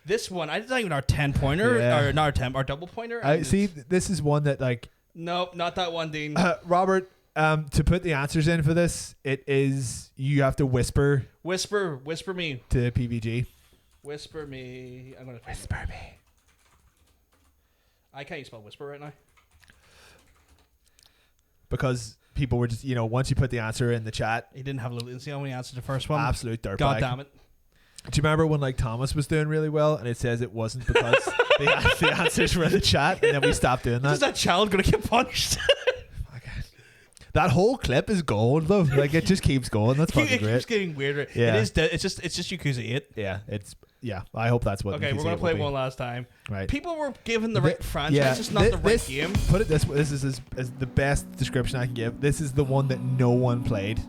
This one, I not even our 10-pointer, Yeah. or not our double pointer. I see. This is one that like. Nope, not that one, Dean. Robert, to put the answers in for this, it is you have to whisper Whisper me. to PVG. Whisper me. I'm gonna Whisper me. I can't even spell whisper right now. Because people were just, once you put the answer in the chat, He didn't have a latency on when he answered the first one. absolute dirtbag. God damn it. Do you remember when like Thomas was doing really well and it says it wasn't because the answers were in the chat and then we stopped doing that? Is that child gonna get punished? Okay. That whole clip is gold though. Like it just keeps going. That's fucking It keeps great. getting weirder. Yeah. It is. It's just Yakuza 8. Yeah. I hope that's what. Okay, we're gonna play one last time. Right. People were given the right franchise, Yeah, just not the right game. Put it this way. This is the best description I can give. This is the one that no one played.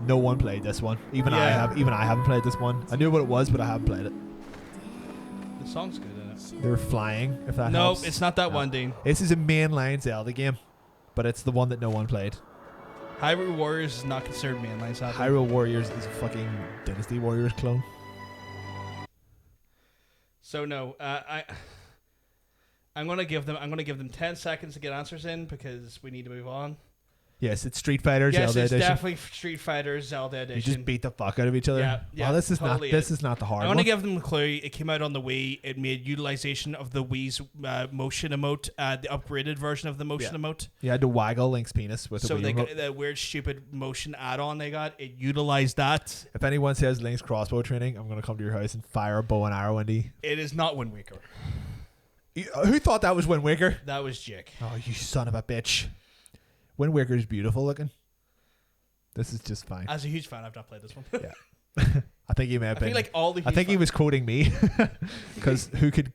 No one played this one. Even I haven't played this one. I knew what it was, but I haven't played it. The song's good in it. They're flying. If that No, helps. it's not that one, Dean. This is a mainline Zelda game, but it's the one that no one played. Hyrule Warriors is not considered mainline. Sadly. Hyrule Warriors is a fucking Dynasty Warriors clone. So no, I'm gonna give them 10 seconds to get answers in because we need to move on. Yes, it's Street Fighter Yes, Zelda it's Edition. definitely Street Fighter Zelda Edition. You just beat the fuck out of each other. Yeah, Oh, this is totally not the hard I one. want to give them a clue. It came out on the Wii. It made utilization of the Wii's motion emote, the upgraded version of the motion emote. You had to waggle Link's penis with So a Wii they remote. got the weird, stupid motion add-on they got. It utilized that. If anyone says Link's crossbow training, I'm going to come to your house and fire a bow and arrow into you. It is not Wind Waker. Who thought that was Wind Waker? That was Jake. Oh, you son of a bitch. Wind Waker is beautiful looking. This is just fine. As a huge fan, I've not played this one. Yeah. I think he may have I been. feel like all the. I think he was quoting me because who could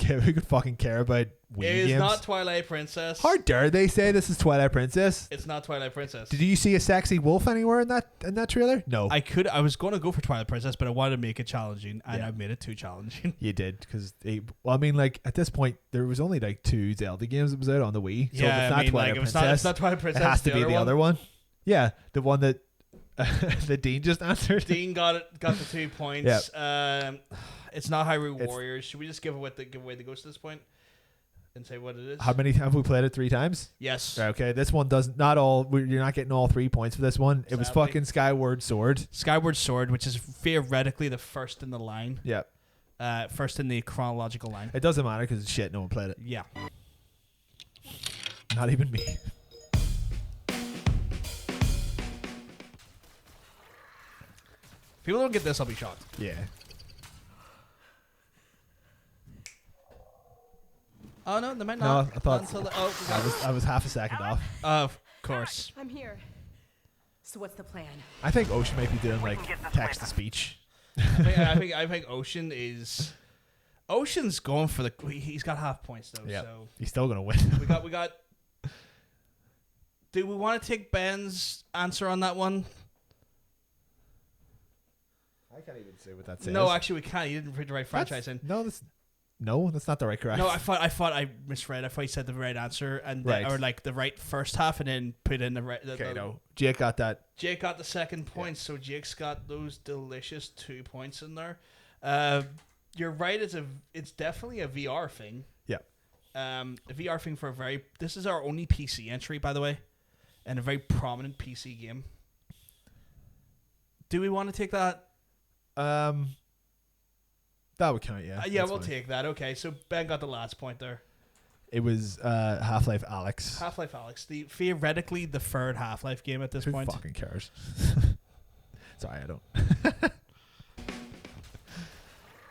fucking care about Wii It is games? not Twilight Princess. How dare they say this is Twilight Princess? It's not Twilight Princess. Did you see a sexy wolf anywhere in that trailer? No. I was going to go for Twilight Princess, but I wanted to make it challenging, and Yeah. I made it too challenging. You did because I mean, like at this point, there was only like 2 Zelda games that was out on the Wii. So if it's not Twilight Princess, it's not Twilight Princess. it has to be the other one. Yeah, the one that that Dean just answered. Dean got the 2 points. It's not Hyrule Warriors. Should we just give away the ghost at this point and say what it is? How many have we played it? 3 times? Yes. Okay, this one doesn't. Not all. You're not getting all 3 points for this one. It was Sadly. fucking Skyward Sword. Skyward Sword, which is theoretically the first in the line. Yeah. First in the chronological line. It doesn't matter because it's shit. No one played it. Yeah. Not even me. If people don't get this, I'll be shocked. Yeah. Oh no, they might not. No, I thought- Not until the, I was half a second off. of course. I'm here. So what's the plan? I think Ocean might be doing like text to speech. I think Ocean's going for the. He's got half points though. Yeah. So He's still gonna win. we got. Do we want to take Ben's answer on that one? I can't even say what that says. No, actually, we can't. You didn't put the right franchise in. No, that's not the right correct. No, I thought I misread. I thought you said the right answer and or like the right first half, and then put in the right. No. Jake got that. Jake got the second point, so Jake's got those delicious 2 points in there. You're right. It's definitely a VR thing. Yeah. A VR thing for this is our only PC entry, by the way, and a very prominent PC game. Do we want to take that? That would count, yeah. Yeah, we'll take that. Okay, so Ben got the last point there. It was Half-Life Alyx. Half-Life Alyx. Theoretically, the third Half-Life game at this point. Who fucking cares? Sorry, I don't.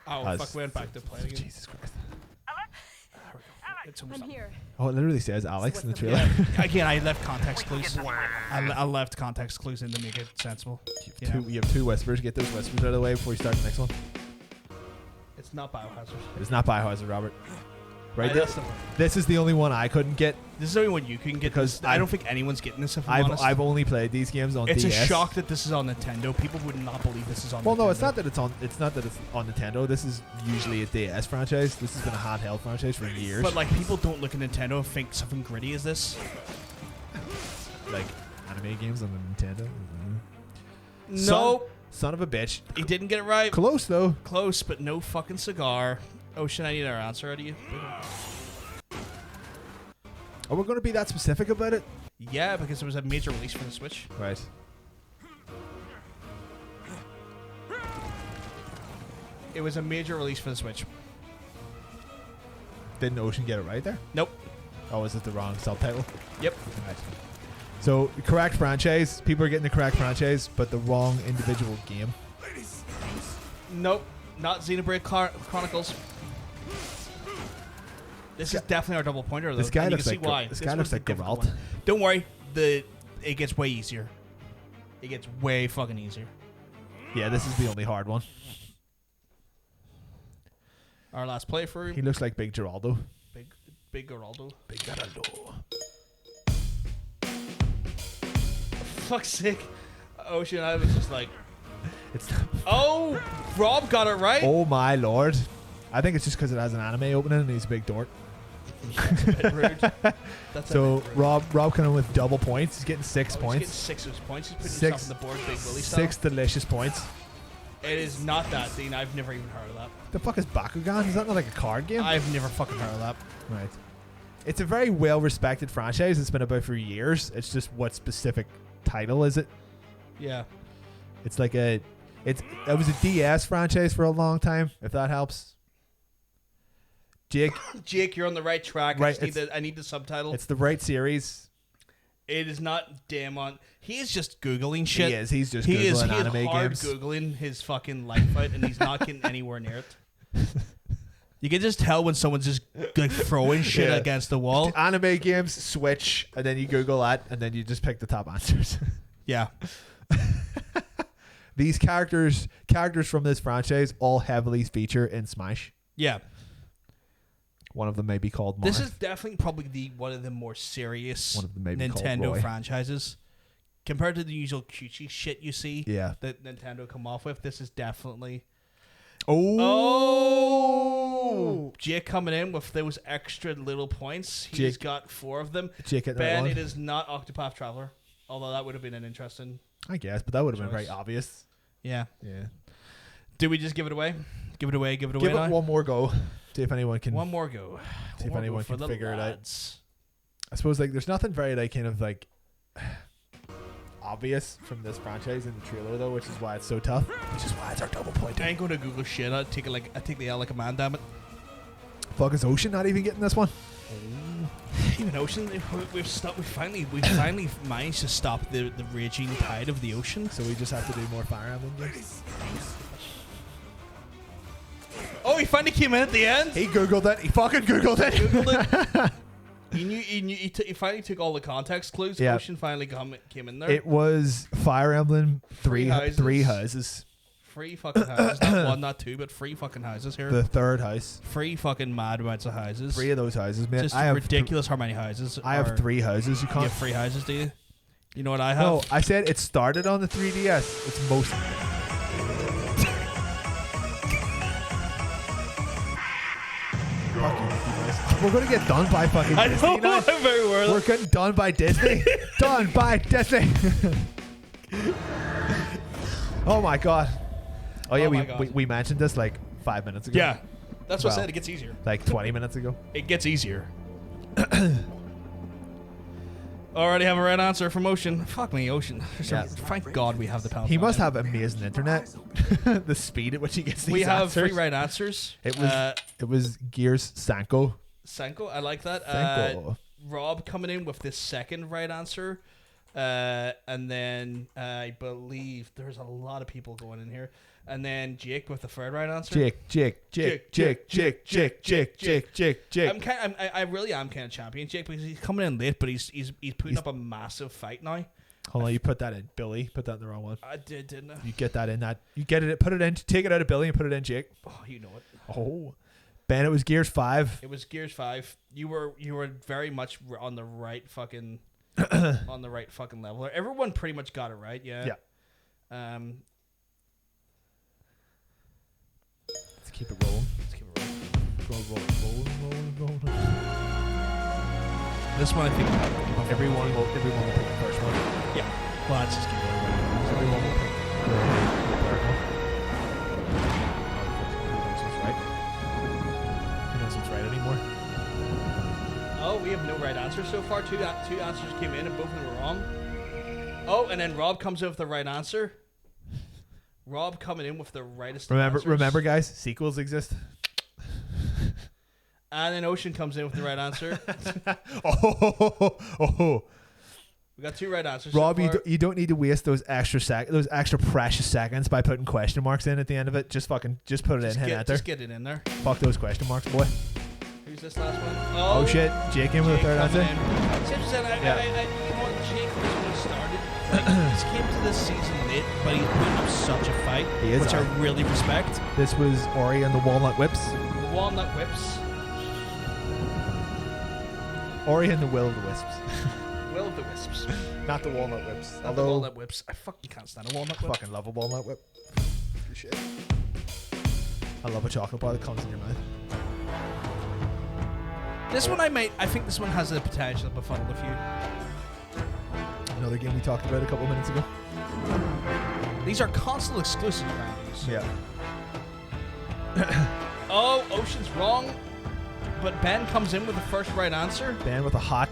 Fuck, we went back to playing again. Jesus Christ. I'm here. Oh, it literally says Alex in the trailer. Yeah. Again, I left context clues. I left context clues in to make it sensible. You have 2 whispers. Get those whispers out of the way before you start the next one. It's not Biohazard. It's not Biohazard, Robert. Right? That's this is the only one I couldn't get. This is the only one you can get. Because I don't think anyone's getting this, if I'm honest. I've only played these games on DS. It's a shock that this is on Nintendo. People would not believe this is on Nintendo. Well, no, it's not that it's on Nintendo. This is usually a DS franchise. This has been a handheld franchise for years. But like, people don't look at Nintendo and think something gritty is this. Like anime games on the Nintendo. No. Son of a bitch. He didn't get it right. Close though. Close, but no fucking cigar. Ocean, I need our answer out of you. Are we going to be that specific about it? Yeah, because it was a major release for the Switch. Right. It was a major release for the Switch. Didn't Ocean get it right there? Nope. Oh, is it the wrong subtitle? Yep. Right. So, correct franchise. People are getting the correct franchise, but the wrong individual game. Nope. Not Xenoblade Chronicles. This is definitely our double pointer, though. This guy looks like why. This guy looks like Geralt. Don't worry. It gets way easier. It gets way fucking easier. Yeah, this is the only hard one. Our last playthrough. He looks like Big Geraldo. Big Geraldo. Big Geraldo. Fuck's sake. Ocean, I was just like... It's oh! Rob got it right. Oh my lord. I think it's just because it has an anime opening and he's a big dork. That's a bit rude. So Rob coming with double points. He's getting 6 points. He's getting 6 points. He's putting himself on the board, Big Willie style. 6 delicious points. It is not that, Dean. I've never even heard of that. The fuck is Bakugan? Is that not like a card game? I've never fucking heard of that. Right. It's a very well-respected franchise. It's been about for years. It's just what specific title is it? Yeah. It's like it was a DS franchise for a long time, if that helps. Jake, you're on the right track. Right, I need the subtitle. It's the right series. It is not Damon. He is just Googling shit. He is. He's just Googling anime games. He is hard games. Googling his fucking life out, and he's not getting anywhere near it. You can just tell when someone's just like throwing shit against the wall. Anime games, Switch, and then you Google that, and then you just pick the top answers. Yeah. These characters from this franchise all heavily feature in Smash. Yeah. One of them may be called Marth. This is definitely probably one of the more serious one of them may be Nintendo franchises. Compared to the usual cutesy shit you see that Nintendo come off with, this is definitely... Oh! Jake coming in with those extra little points. He's got 4 of them. Ben, it is not Octopath Traveler. Although that would have been an interesting... I guess, but that would have been very obvious. Yeah. Yeah. Do we just give it away? Give it away Give it one more go. See if anyone can... One more go. See if anyone can figure it out. I suppose like there's nothing very like kind of like obvious from this franchise in the trailer though, which is why it's so tough. Which is why it's our double point. I ain't going to Google shit. I take the L like a man, damn it. Fuck, is Ocean not even getting this one? Even Ocean, we finally managed to stop the raging tide of the ocean. So we just have to do more Fire Emblem games. Oh, he finally came in at the end. He Googled it. He fucking Googled it. He finally took all the context clues. Yeah. Ocean finally came in there. It was Fire Emblem three houses. 3 fucking houses. Not 1, not 2, but 3 fucking houses here. The third house. 3 fucking mad amounts of houses. 3 of those houses, man. Just ridiculous how many houses. I have 3 houses. You can't. You have 3 houses, do you? You know what I have? No, I said it started on the 3DS. It's most. We're gonna get done by fucking I Disney know, now. I'm very worried. We're getting done by Disney. Done by Disney. Oh my god. Oh yeah, Oh my God. we mentioned this like 5 minutes ago. Yeah, that's what I Well, said. It gets easier. Like 20 minutes ago. It gets easier. Already have a right answer from Ocean. Fuck me, Ocean. Yeah. Thank God we have the pound. He must have amazing internet. The speed at which he gets these We have answers. 3 right answers. It was Gears Sanko. Sanko, I like that. Sanko. Rob coming in with the second right answer. And then I believe there's a lot of people going in here. And then Jake with the third right answer. Jake. I really am kind of champion Jake because he's coming in late, but he's putting up a massive fight now. Hold on, you put that in Billy. Put that in the wrong one. I did, didn't I? You get that in that. You get it. Put it in. Take it out of Billy and put it in Jake. Oh, you know it. Oh, Ben. It was Gears 5. It was Gears 5. You were very much on the right fucking on the right fucking level. Everyone pretty much got it right. Yeah. Yeah. Let's keep it rolling. Rolling. This one I think Everyone will pick the first one. yeah. Well, that's just keep it rolling. Everyone will pick the third one. Who knows what's right anymore? Oh, we have no right answer so far. Two answers came in and both of them were wrong. Oh, and then Rob comes in with the right answer. Rob coming in with the rightest answers. Remember, guys, sequels exist. And then Ocean comes in with the right answer. Oh. We got 2 right answers. Rob, so far. you don't need to waste those extra precious seconds by putting question marks in at the end of it. Just put it in. Hit enter. Just get it in there. Fuck those question marks, boy. Who's this last one? Oh shit, Jake in with the third answer. You know what, Jake was when he started. He came to this season late, but he's putting up such a fight, He is, which I really respect. This was Ori and the Walnut Whips. The Walnut Whips. Ori and the Will of the Wisps. Will of the Wisps. Not the Walnut Whips. Not the Walnut Whips. I fucking can't stand a Walnut I Whip. fucking love a Walnut Whip. Good shit. I love a chocolate bar that comes in your mouth. This one I think this one has the potential to befuddle a few. Another game we talked about a couple minutes ago. These are console exclusive values. Yeah. Oh, Ocean's wrong. But Ben comes in with the first right answer. Ben with a hot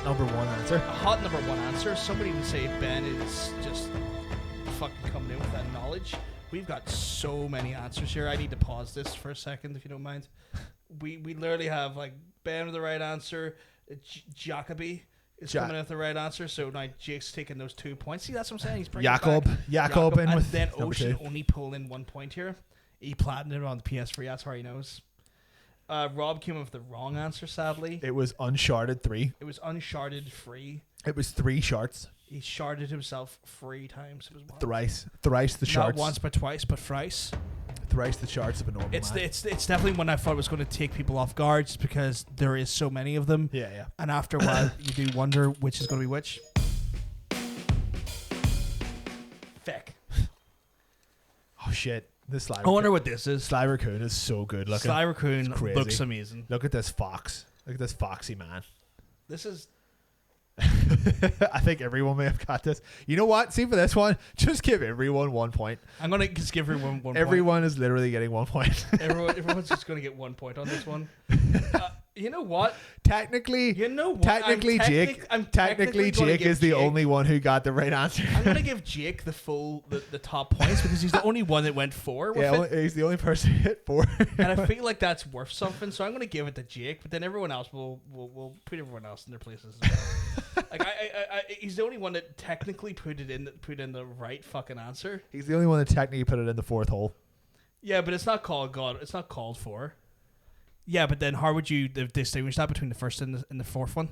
number 1 answer. A hot number 1 answer. Somebody would say Ben is just fucking coming in with that knowledge. We've got so many answers here. I need to pause this for a second if you don't mind. We literally have like Ben with the right answer. Jacoby is coming in with the right answer. So now Jake's taking those 2 points. See, that's what I'm saying. He's bringing Jacob in and with then number Ocean 2. only pulling in 1 point here. He platinumed it on the PS3. That's how he knows. Rob came in with the wrong answer, sadly. It was Uncharted 3. It was Uncharted free. It was 3 shards. He sharded himself 3 times. It was wild. Thrice the shards. Not once, but twice, but thrice. Thrice the shards of a normal man. It's definitely one I thought was going to take people off guard just because there is so many of them. Yeah. And after a while, you do wonder which is going to be which. Feck. Oh shit. This Sly I wonder what this is. Sly Raccoon is so good looking. Sly Raccoon It's crazy. looks amazing. Look at this fox. Look at this foxy man. This is... I think everyone may have got this. You know what? See, for this one, just give everyone 1 point. I'm going to just give everyone 1 point. Everyone is literally getting 1 point. Everyone's just going to get 1 point on this one. You know what? Technically, Jake is the only one who got the right answer. I'm gonna give Jake the top points because he's the only one that went 4 with it. He's the only person who hit 4. And I feel like that's worth something, so I'm gonna give it to Jake. But then everyone else will put everyone else in their places as well. Like he's the only one that technically put in the right fucking answer. He's the only one that technically put it in the 4th hole. Yeah, but it's not called God. It's not called for. Yeah, but then how would you distinguish that between the first and the 4th one?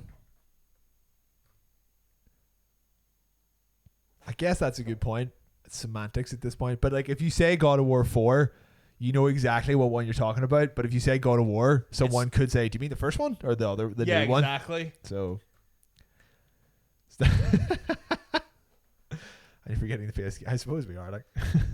I guess that's a good point. It's semantics at this point. But like, if you say God of War 4, you know exactly what one you're talking about. But if you say God of War, someone could say, "Do you mean the first one or the other, the new one?" Yeah, exactly. So, are you forgetting the PS? I suppose we are. Like,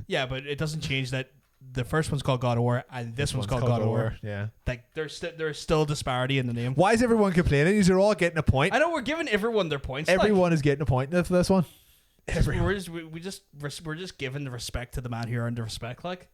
yeah, but it doesn't change that the first one's called God of War, and this one's called God of War. Yeah. Like there's still disparity in the name. Why is everyone complaining? These are all getting a point. I know we're giving everyone their points. Everyone is getting a point for this one. We're just giving the respect to the man who earned the respect. Like,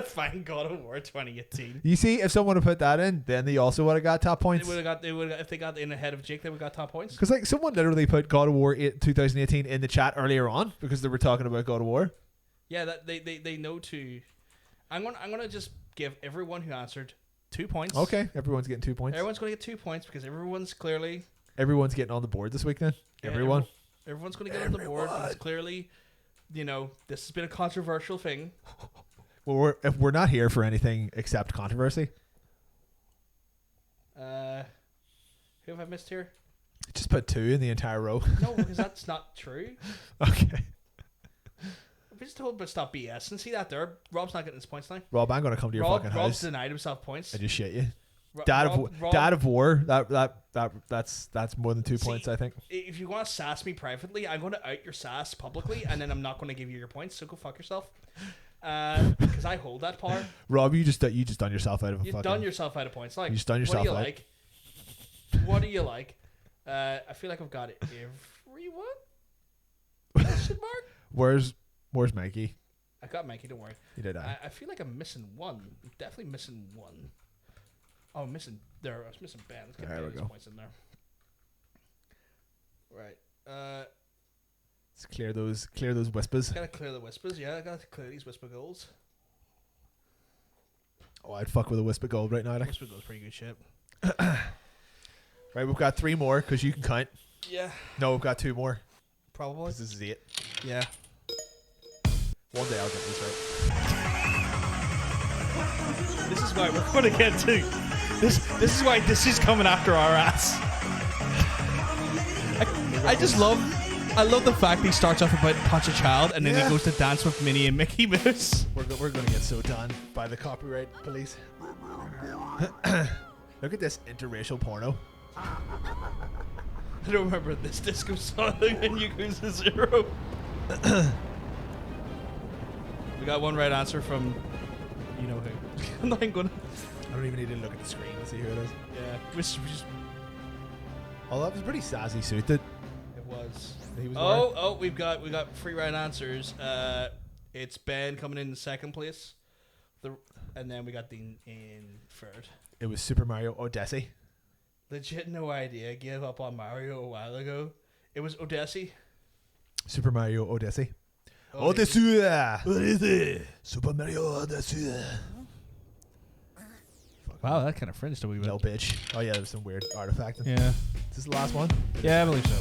fine, God of War 2018. You see, if someone had put that in, then they also would have got top points. They would have if they got in ahead of Jake, they would have got top points. Because like someone literally put God of War 2018 in the chat earlier on because they were talking about God of War. Yeah, that they know to. I'm gonna just give everyone who answered 2 points. Okay, everyone's getting 2 points. Everyone's gonna get 2 points because everyone's getting on the board this week. Then everyone's gonna get on the board because clearly, this has been a controversial thing. Well, if we're not here for anything except controversy. Who have I missed here? Just put 2 in the entire row. No, because that's not true. Okay. We just told him to stop BS and see that there. Rob's not getting his points now. Rob, I'm gonna come to your fucking house. Rob's denied himself points. I just shit you. Dad of War. That's more than 2 points, I think. If you want to sass me privately, I'm going to out your sass publicly, and then I'm not going to give you your points. So go fuck yourself. Because I hold that power. Rob, you just done yourself out of a You've fucking... done yourself out of points. Like, you just done yourself out. What do you like? I feel like I've got it. Everyone? Question mark? Where's Mikey? I got Mikey. Don't worry. You did. I feel like I'm missing one. I'm definitely missing one. Oh, I'm missing there. I was missing Ben. Let's get Ben's points in there. Right. Let's clear those whispers. Gotta clear the whispers. Yeah, I gotta clear these whisper goals. Oh, I'd fuck with a whisper gold right now. Like. Whisper gold's pretty good shit. Right, we've got 3 more because you can count. Yeah. No, we've got 2 more. Probably. This is 8. Yeah. One day I'll get this right. This is why we're going to get to. This is why this is coming after our ass. I love the fact he starts off about punch a child and then he goes to dance with Minnie and Mickey Mouse. We're going to get so done by the copyright police. Look at this interracial porno. I don't remember this disco song and you goes to 0. We got one right answer from you know who. I'm not even gonna. I don't even need to look at the screen to see who it is. Yeah, we just oh, that was a pretty sassy suit that it was. He was wearing. Oh, we got 3 right answers. It's Ben coming in second place, and then we got Dean in third. It was Super Mario Odyssey. Legit no idea. Gave up on Mario a while ago. It was Odyssey. Super Mario Odyssey. Odyssey. Odyssey. Super Mario Odyssey. Wow, that kind of fringed a wee bit. Little bitch. Oh yeah, there was some weird artifact. Yeah. Is this the last one? Yeah, I believe so.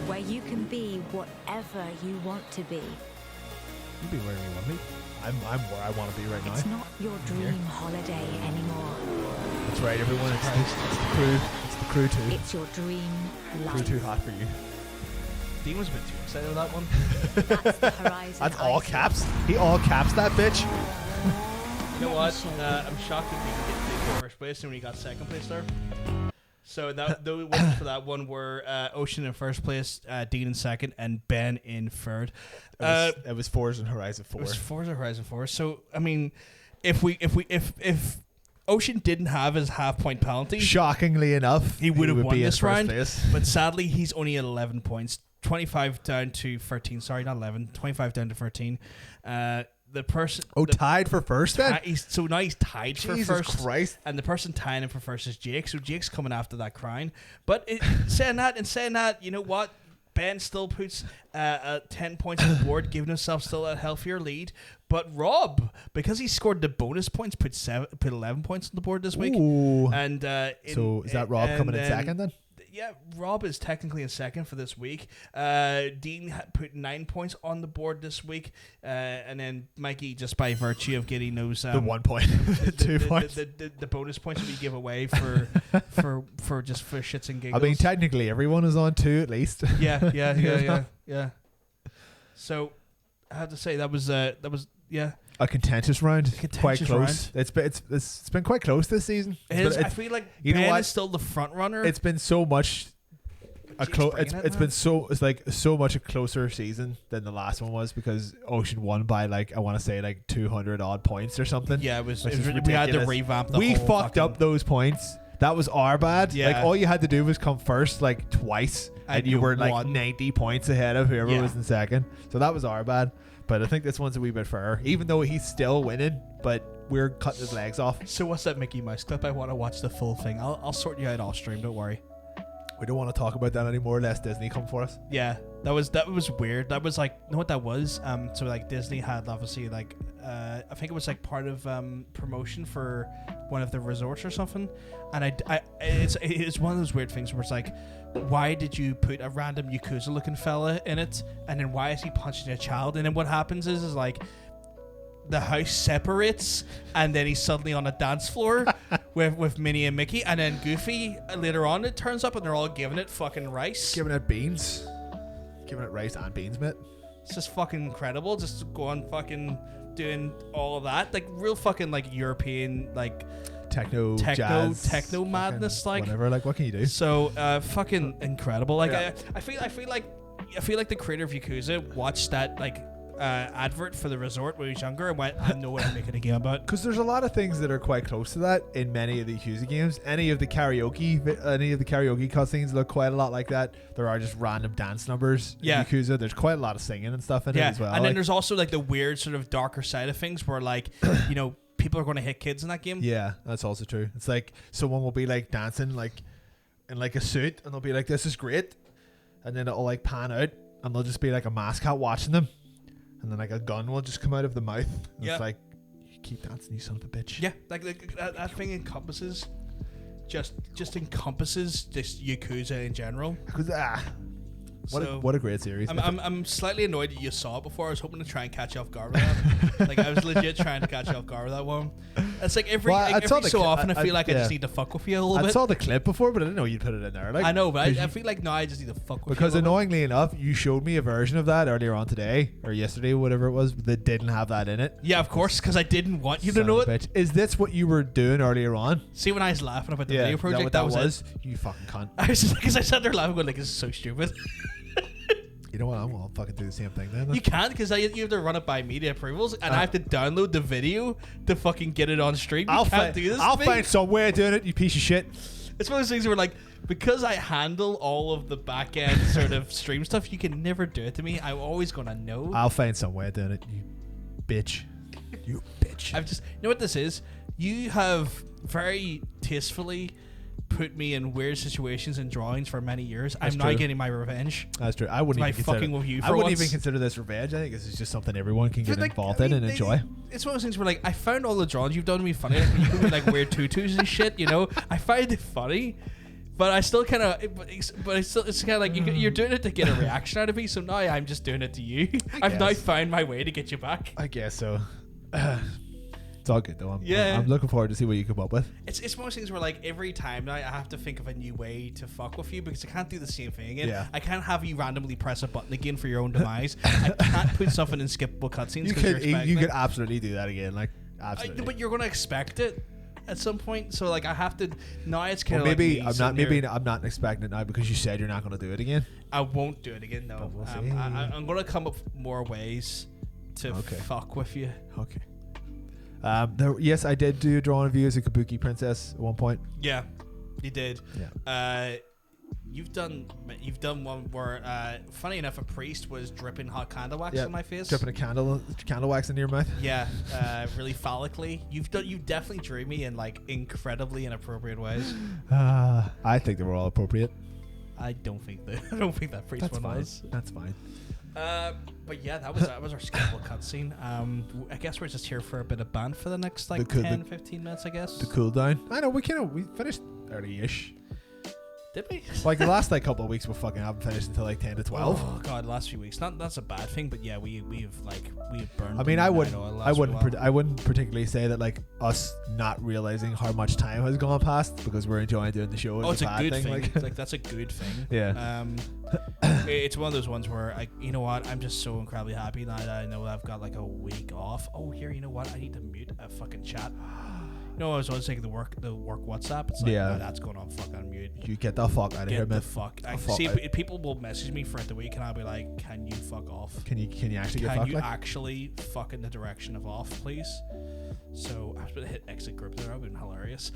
Where you can be whatever you want to be. You be where you want to be. I'm where I want to be right now. It's not your dream holiday anymore. That's right, everyone. It's the crew. It's the crew too. It's your dream life. Crew too hot for you. Dean was a bit too excited with that one. That's the horizon. That's all caps. He all caps that bitch. You know what? I'm shocked that Dean didn't get first place and when he got second place there. So the winners for that one were Ocean in first place, Dean in second, and Ben in third. It was Forza Horizon 4. It was Forza Horizon 4. So I mean, if Ocean didn't have his half-point penalty, shockingly enough, he would have won this round. Place. But sadly, he's only at 11 points, 25 down to 13. Sorry, not 11, 25 down to 13. The person tied for first then? So now he's tied for first. Jesus Christ. And the person tying him for first is Jake. So Jake's coming after that crown. But saying that, you know what? Ben still puts 10 points on the board, giving himself still a healthier lead. But Rob, because he scored the bonus points, put 11 points on the board this week. Ooh. And so is that Rob coming in second then? Yeah, Rob is technically in second for this week. Dean put 9 points on the board this week, and then Mikey, just by virtue of getting those the 1 point, 2 points, the bonus points we give away for shits and giggles. I mean, technically everyone is on 2 at least. Yeah. So I have to say that was a contentious round. Quite close. Round. It's been quite close this season. I feel like Ben is still the front runner. It's been so much it's like so much a closer season than the last one was, because Ocean won by like, I want to say like 200 odd points or something. Yeah, it was we ridiculous. had to revamp the we whole fucked up those points. That was our bad. Yeah. Like, all you had to do was come first like twice, and you were like 90 points ahead of whoever was in second. So that was our bad. But I think this one's a wee bit fairer, even though he's still winning, but we're cutting his legs off. So what's that Mickey Mouse clip? I want to watch the full thing. I'll sort you out off stream, don't worry. We don't want to talk about that anymore, lest Disney come for us. Yeah, that was weird. That was like, you know what that was? So like Disney had obviously like I think it was like part of promotion for one of the resorts or something, and it's one of those weird things where it's like, why did you put a random Yakuza looking fella in it, and then why is he punching a child? And then what happens is like the house separates, and then he's suddenly on a dance floor with Minnie and Mickey, and then Goofy later on it turns up, and they're all giving it fucking rice, giving it beans, giving it rice and beans, mate. It's just fucking incredible. Just going fucking doing all of that, like real fucking like European like techno jazz, techno madness, like whatever. Like, what can you do? So fucking incredible. Like I feel like the creator of Yakuza watched that like advert for the resort when he was younger and went, I know what I'm making a game about. Because there's a lot of things that are quite close to that in many of the Yakuza games. Any of the karaoke cutscenes look quite a lot like that. There are just random dance numbers in Yakuza. There's quite a lot of singing and stuff in it as well. And then there's also like the weird sort of darker side of things where like you know, people are going to hit kids in that game. Yeah, that's also true. It's like someone will be like dancing like in like a suit, and they'll be like, this is great, and then it'll like pan out, and there'll just be like a mascot watching them. And then like a gun will just come out of the mouth. It's like, you keep dancing, you son of a bitch. Yeah, like that thing encompasses just encompasses just Yakuza in general. What a great series. I'm slightly annoyed that you saw it before. I was hoping to try and catch you off guard with that. Like, I was legit trying to catch you off guard with that one. It's like every so often I feel like I just need to fuck with you a little bit. I saw the clip before, but I didn't know you'd put it in there. Like, I know, but I feel like now I just need to fuck with you. Because annoyingly enough, you showed me a version of that earlier on today, or yesterday, whatever it was, that didn't have that in it. Yeah, of course, because I didn't want you to know it. Bitch. Is this what you were doing earlier on? See, when I was laughing about the video project, that was it. You fucking cunt. I was just, because I sat there laughing going like, this is so stupid. You know what? I'm gonna fucking do the same thing then. You can't, because you have to run it by media approvals, and I have to download the video to fucking get it on stream. I'll find some way of doing it, you piece of shit. It's one of those things where, like, because I handle all of the back end sort of stream stuff, you can never do it to me. I'm always gonna know. I'll find some way of doing it, you bitch. You bitch. You know what this is? You have very tastefully put me in weird situations and drawings for many years. I'm now getting my revenge. That's true. I wouldn't even consider this revenge. I think this is just something everyone can get involved in and enjoy. It's one of those things where, like, I found all the drawings you've done to me funny. Like, when you put me like weird tutus and shit, you know, I find it funny. But I still kind of, it's kind of like you're doing it to get a reaction out of me. So now I'm just doing it to you. I've now found my way to get you back. I guess so. It's all good though. I'm looking forward to see what you come up with. It's one of those things where, like, every time now I have to think of a new way to fuck with you, because I can't do the same thing again. Yeah. I can't have you randomly press a button again for your own demise. I can't put something in skippable cutscenes. You could absolutely do that again, like absolutely. But you're gonna expect it at some point, so like I have to. Now it's kind of maybe I'm not expecting it now because you said you're not going to do it again. I won't do it again. No, we'll I'm going to come up with more ways to fuck with you. Okay. Yes, I did do a drawing of you as a Kabuki princess at one point. Yeah, you did. Yeah. You've done one where, funny enough, a priest was dripping hot candle wax on my face. Dripping a candle wax into your mouth. Yeah, really phallically. You definitely drew me in like incredibly inappropriate ways. I think they were all appropriate. I don't think that priest one was. That's fine. But yeah, that was our skippable cutscene. I guess we're just here for a bit of band for the next 10-15 minutes, I guess. The cooldown. I know we finished early-ish. Did we? Like the last couple of weeks we fucking haven't finished until like 10 to 12. Oh god, last few weeks. That's a bad thing, but yeah, we've burned. I mean, I wouldn't particularly say that like us not realizing how much time has gone past because we're enjoying doing the show. It's a good thing. Like that's a good thing. Yeah. It's one of those ones where you know what? I'm just so incredibly happy now that I know that I've got like a week off. Oh, here, you know what? I need to mute a fucking chat. No, I was always saying the work WhatsApp. It's like, Yeah. no, that's going on fucking mute. You get the fuck out of here, Get the man. fuck. I fuck see out. people will message me throughout the week, and I'll be like, "Can you fuck off? Can you actually get Can fucked? you Like? actually fuck in the direction of off, please?" So I was going to hit exit group there. That would have been hilarious.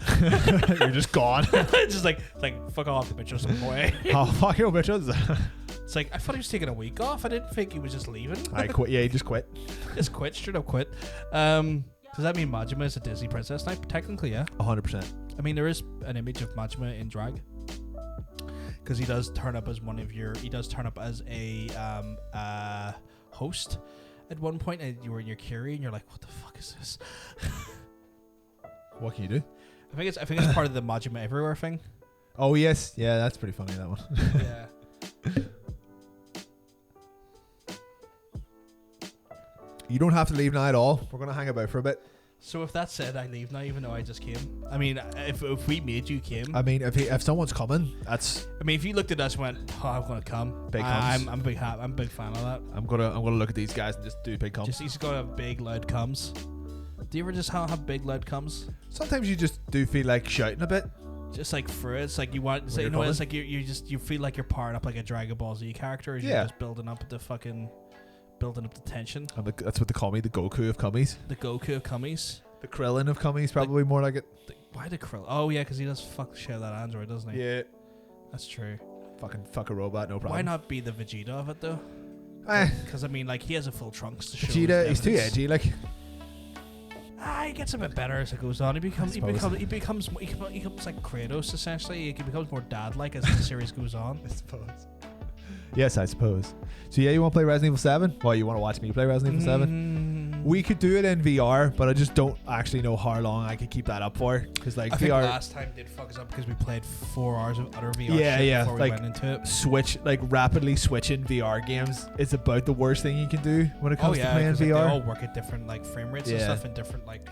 You're just gone. Just like fuck off, the bitch was away. Oh, fuck you, bitches. It's like I thought he was taking a week off. I didn't think he was just leaving. I quit. Yeah, he just quit. Just quit, straight up quit. Does that mean Majima is a Disney princess now? Technically, yeah. 100%. I mean, there is an image of Majima in drag because he does turn up as he does turn up as a host at one point, and you were in your Curie, and you're like, what the fuck is this? What can you do? I think it's part of the Majima everywhere thing. Oh yes, yeah, that's pretty funny, that one. Yeah. You don't have to leave now at all. We're gonna hang about for a bit. So if that said, I leave now, even though I just came. I mean, if we made you came. I mean, if someone's coming, that's. I mean, if you looked at us and went, "Oh, I'm gonna come," Big comes. I'm a big fan of that. I'm gonna look at these guys and just do big comes. He's got a big loud comes. Do you ever just have big loud comes? Sometimes you just do feel like shouting a bit. Just like for it, it's like you want. It's like, you know, it's like you feel like you're powering up like a Dragon Ball Z character. As you're just building up the tension. And that's what they call me, the Goku of cummies. The Goku of cummies. The Krillin of cummies, probably more like it. Why the Krill? Oh yeah, because he does share that android, doesn't he? Yeah. That's true. Fuck a robot, no problem. Why not be the Vegeta of it though? Because I mean, like he has a full trunks to show. Vegeta, he's too edgy, like. He gets a bit better as it goes on. He becomes like Kratos essentially. He becomes more dad-like as the series goes on. I suppose. Yes, I suppose. So yeah, you want to play Resident Evil 7? Well, you want to watch me play Resident Evil 7? We could do it in VR, but I just don't actually know how long I could keep that up for. Because like I VR, think last time did fuck us up because we played 4 hours of utter VR before we went into it. Rapidly switching VR games is about the worst thing you can do when it comes to playing VR. Like, they all work at different like frame rates and stuff, and different like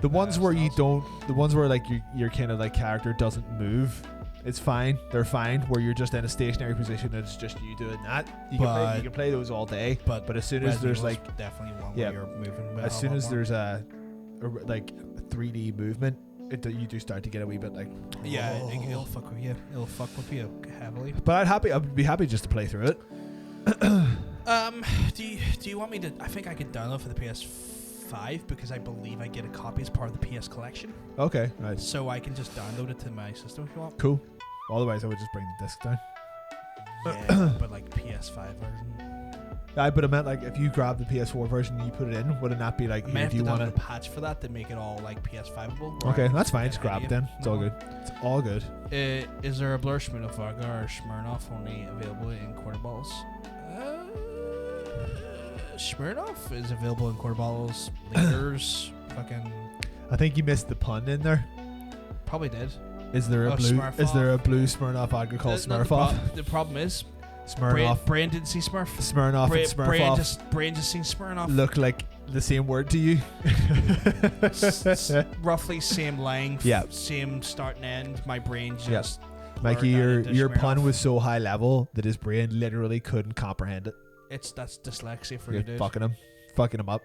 the ones where styles. the ones where like your kind of like character doesn't move. It's fine. They're fine. Where you're just in a stationary position and it's just you doing that. You can play those all day. But as soon as there's like definitely one where you're moving. As soon as there's a like 3D movement, you do start to get a wee bit like. Yeah, it'll fuck with you. It'll fuck with you heavily. But I'd be happy just to play through it. Do you want me to? I think I can download for the PS5 because I believe I get a copy as part of the PS collection. Okay, right. So I can just download it to my system if you want. Cool. Otherwise, I would just bring the disc down. Yeah, but like PS5 version. But I meant like if you grab the PS4 version and you put it in, wouldn't that be like if you want to a patch for that to make it all like PS5able? Okay, that's fine. Just grab it then. It's all good. It's all good. Is there a Blur Smirnoff Vodka or Smirnoff only available in quarter bottles? Smirnoff is available in quarter bottles, liters, fucking. I think you missed the pun in there. Probably did. Is there a blue? Smurf-off. Is there a blue Smirnoff vodka called Smurf-off? The problem is, Smirnoff. Brain didn't see Smurf. Smirnoff and Smurf-off. Brain just seen Smirnoff. Look like the same word to you. Roughly same length. Yeah. Same start and end. My brain just. Mikey, your pun was so high level that his brain literally couldn't comprehend it. That's dyslexia for you, dude. Fucking him up.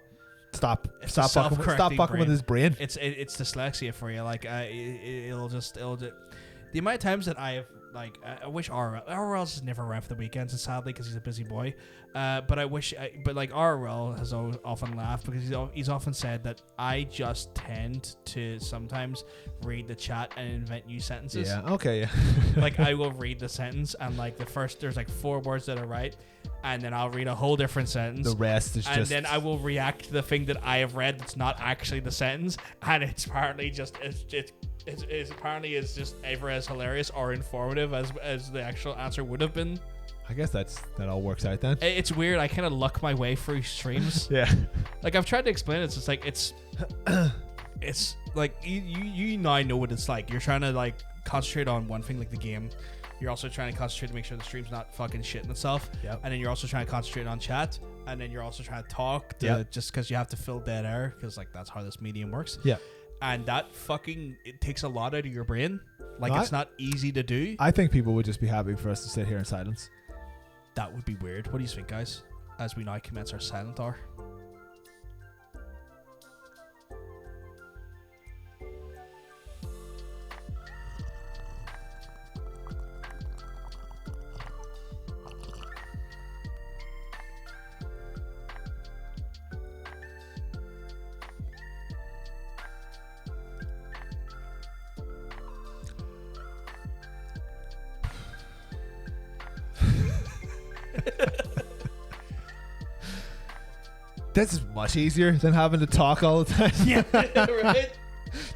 Stop It's fucking with his brain. It's dyslexia for you. Like it'll just the amount of times that I have like I wish RRL's is never around for the weekends, and sadly because he's a busy boy. But I wish, but like RRL has always often laughed because he's often said that I just tend to sometimes read the chat and invent new sentences. Yeah. Okay. Yeah. Like I will read the sentence and like there's like 4 words that are right. And then I'll read a whole different sentence. The rest is and then I will react to the thing that I have read that's not actually the sentence, and it's apparently just it's just ever as hilarious or informative as the actual answer would have been. I guess that all works out then. It's weird. I kind of luck my way through streams. Yeah. Like I've tried to explain it. It's just like it's like you now know what it's like. You're trying to like concentrate on one thing like the game. You're also trying to concentrate to make sure the stream's not fucking shitting itself. Yep. And then you're also trying to concentrate on chat. And then you're also trying to talk just because you have to fill dead air because like that's how this medium works. Yeah. And that it takes a lot out of your brain. Like it's not easy to do. I think people would just be happy for us to sit here in silence. That would be weird. What do you think, guys? As we now commence our silent hour. This is much easier than having to talk all the time. Yeah, right.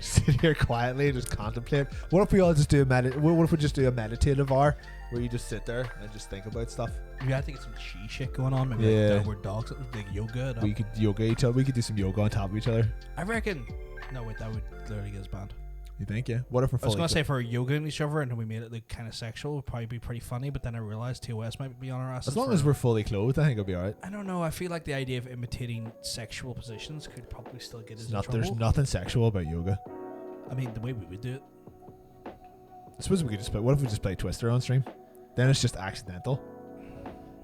Sit here quietly and just contemplate. What if we all just do what if we just do a meditative hour where you just sit there and just think about stuff? We have to get some chi shit going on. Maybe Yeah. like downward dogs, like yoga. We could yoga each other. We could do some yoga on top of each other. I reckon. No, wait, that would literally get us banned. You think? Yeah. What if we're I was fully gonna say for yogaing each other and we made it like kind of sexual, would probably be pretty funny. But then I realized TOS might be on our asses. as long as we're fully clothed, I think it'll be alright. I don't know. I feel like the idea of imitating sexual positions could probably still get us in trouble. There's nothing sexual about yoga. I mean, the way we would do it. I suppose we could just play. What if we just play Twister on stream? Then it's just accidental.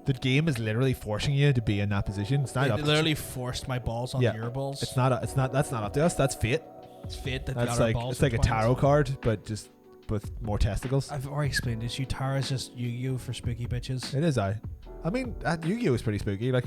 The game is literally forcing you to be in that position. It's not It up to literally forced my balls on your balls. It's not. That's not up to us. That's fate. It's fate that That's got our like balls. it's like a entwined. tarot card, but just with more testicles. I've already explained this. Tarot is just Yu-Gi-Oh for spooky bitches. It is. I mean, Yu-Gi-Oh is pretty spooky. Like,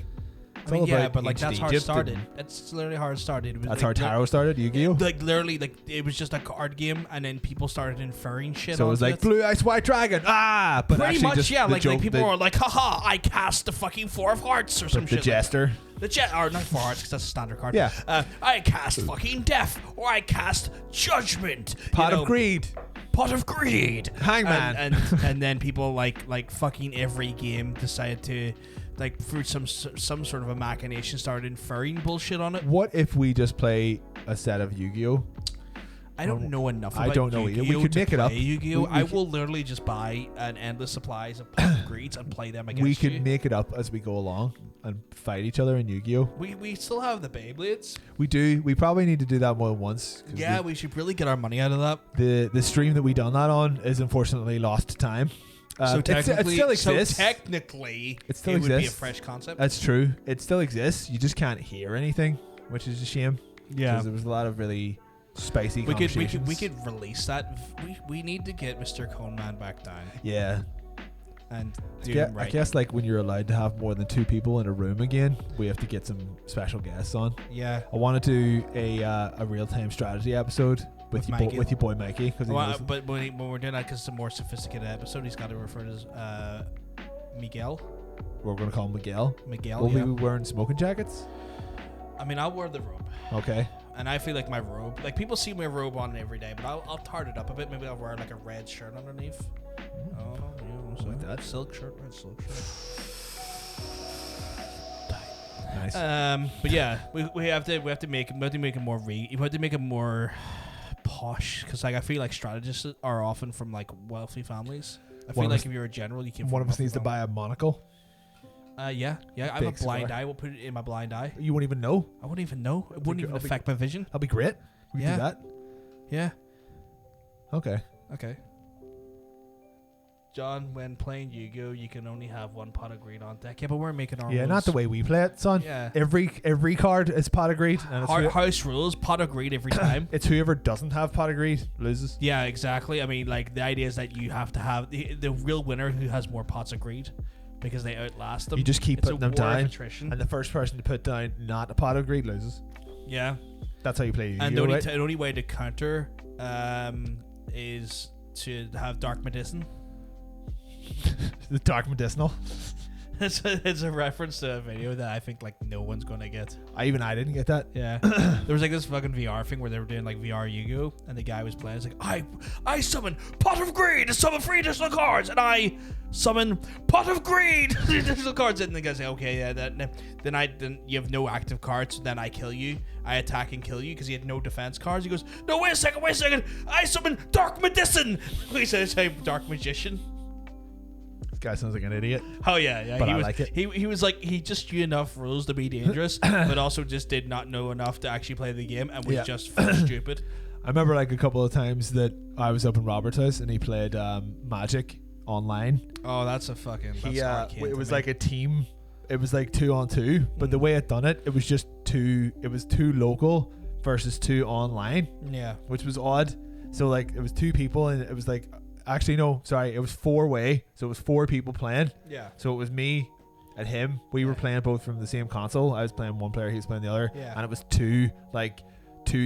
it's I mean, all yeah, about but like ancient that's how it Egypt started. and That's literally how it started. It was That's like, how tarot started. Yu-Gi-Oh. Like literally, like it was just a card game, and then people started inferring shit. So it was onto like blue ice, white dragon. But pretty actually much, just yeah. the Like joke, people the, were like, haha, I cast the fucking 4 of hearts or some the shit. jester. Like or not 4 hearts because that's a standard card. Yeah. I cast fucking death, or I cast judgment. Pot of greed. Pot of greed. Hangman. And then people like fucking every game decided to like through some sort of a machination started inferring bullshit on it. What if we just play a set of Yu-Gi-Oh? I don't know enough about I don't know either. Yu-Gi-Oh We could to make it up. play Yu-Gi-Oh. We I could- will literally just buy an endless supplies of Pot of Greeds and play them against We could you. make it up as we go along and fight each other in Yu-Gi-Oh. We still have the Beyblades. We do. We probably need to do that more than once. 'Cause Yeah, we should really get our money out of that. the stream that we done that on is unfortunately lost to time. So technically, it still exists. it still would be a exists. fresh concept. That's true. It still exists. You just can't hear anything, which is a shame. Yeah. Because there was a lot of really spicy We conversations. could release that. We need to get Mr. Coneman back down Yeah. and do Yeah, him right. I guess like when you're allowed to have more than 2 people in a room again, we have to get some special guests on. Yeah. I want to do a real-time strategy episode with Mikey. your boy Mikey. Because But when we're doing that, because it's a more sophisticated episode, he's got to refer to as Miguel. we're going to call him Miguel. Miguel. Will Yeah. we be wearing smoking jackets? I mean, I'll wear the robe, Okay. and I feel like my robe. Like people see my robe on every day, but I'll tart it up a bit. Maybe I'll wear like a red shirt underneath. Oh, yeah, so Like that. silk shirt, red silk shirt. Nice. But yeah, we have to make it more we have to make it more posh because like I feel like strategists are often from like wealthy families. I feel One of like us- if you're a general, you can. One of us needs to buy a monocle. Yeah. I have a Big blind cigar. eye. We'll put it in my blind eye. You won't even know. I wouldn't even know. It wouldn't even I'll be- affect my vision. That'll be great. We can Yeah. do that. Yeah. Okay. Okay. John, when playing Yu-Gi-Oh, you can only have 1 pot of greed on deck. Yeah, but we're making our Yeah, rules. not the way we play it, son. Yeah. Every card is pot of greed, and it's House rules, pot of greed every time. it's whoever doesn't have pot of greed loses. Yeah, exactly. I mean, like, the idea is that you have to have the real winner who has more pots of greed because they outlast them. You just keep It's putting a them war of down, attrition. and the first person to put down not a pot of greed loses. Yeah. That's how you play Yu-Gi-Oh, And the only, right? the only way to counter is to have Dark Medicine. The dark medicinal. It's a reference to a video that I think like no one's gonna get. I didn't get that. Yeah. There was like this fucking VR thing where they were doing like VR Yu-Gi-Oh, and the guy was playing. It's like I summon Pot of Greed to summon 3 additional cards, and I summon Pot of Greed 3 additional cards, and the guy's like, okay, yeah, then you have no active cards. Then I kill you. I attack and kill you because he had no defense cards. He goes, no, wait a second. I summon Dark Medicine. He says, hey, Dark Magician. This guy sounds like an idiot. Oh yeah. But he I was, like it. He was like he just knew enough rules to be dangerous, but also just did not know enough to actually play the game and was Yeah. just full stupid. I remember like a couple of times that I was up in Robert's house and he played Magic online. Oh, that's a fucking. That's arcane It to was me. like a team. It was like 2-on-2, but the way it done it, it was just two. It was 2 local versus 2 online, yeah. which was odd. So like it was 2 people, and it was like actually no, sorry, it was 4-way. So it was 4 people playing. Yeah. So it was me and him. We were playing both from the same console. I was playing one player, he was playing the other. Yeah. And it was 2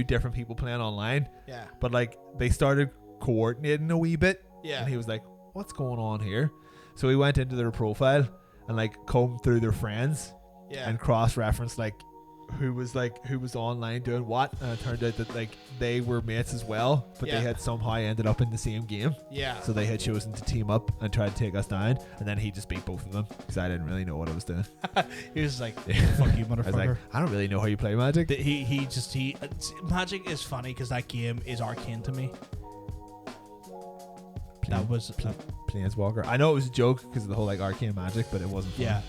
different people playing online. Yeah. But like they started coordinating a wee bit. Yeah. And he was like, what's going on here? So he went into their profile and like comb through their friends Yeah. and cross-reference like who was online doing what, and it turned out that like they were mates as well, but they had somehow ended up in the same game. Yeah. So they had chosen to team up and try to take us down, and then he just beat both of them because I didn't really know what I was doing. He was like, "Fuck you, motherfucker." I was like, I don't really know how you play Magic. Magic is funny because that game is arcane to me. That was Planeswalker. I know it was a joke because of the whole like arcane Magic, but it wasn't fun. Yeah.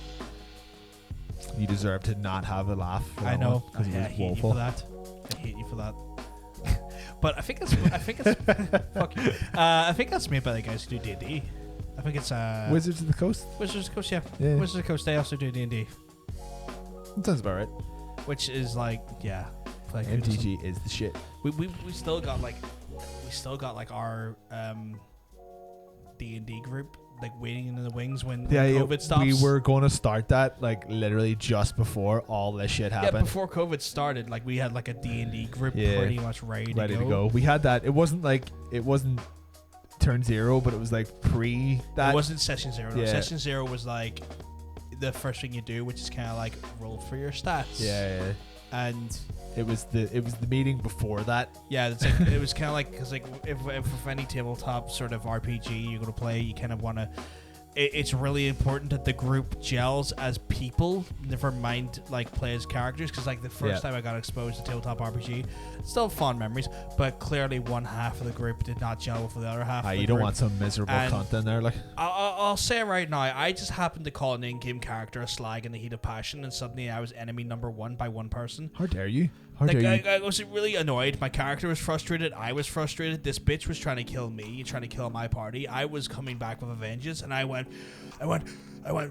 You deserve to not have a laugh. For I that know. because I it was hate you woeful. for that. I hate you for that. But I think it's fuck you. I think that's made by the guys who do D&D. I think it's Wizards of the Coast. Wizards of the Coast, yeah. Yeah. Wizards of the Coast. They also do D&D, That sounds about right. which is like like MTG is the shit. We still got like our D&D group like waiting in the wings when COVID stops. We were going to start that like literally just before all this shit happened. Yeah, before COVID started, like we had like a D&D group pretty much ready to go. We had that. It wasn't turn 0, but it was like pre that. It wasn't session 0. No. Yeah. Session 0 was like the first thing you do, which is kind of like roll for your stats. Yeah. And it was the meeting before that. yeah, it's like it was kind of like because like if any tabletop sort of RPG you're gonna play, you kind of want to. It's really important that the group gels as people, never mind like play as characters. Because like the first time I got exposed to tabletop RPG, still fond memories, but clearly one half of the group did not gel with the other half. You don't want some miserable cunt in there, like. I'll say right now, I just happened to call an in-game character a slag in the heat of passion, and suddenly I was enemy number 1 by one person. How dare you? I was really annoyed. My character was frustrated. I was frustrated. This bitch was trying to kill me, trying to kill my party. I was coming back with a vengeance, and I went,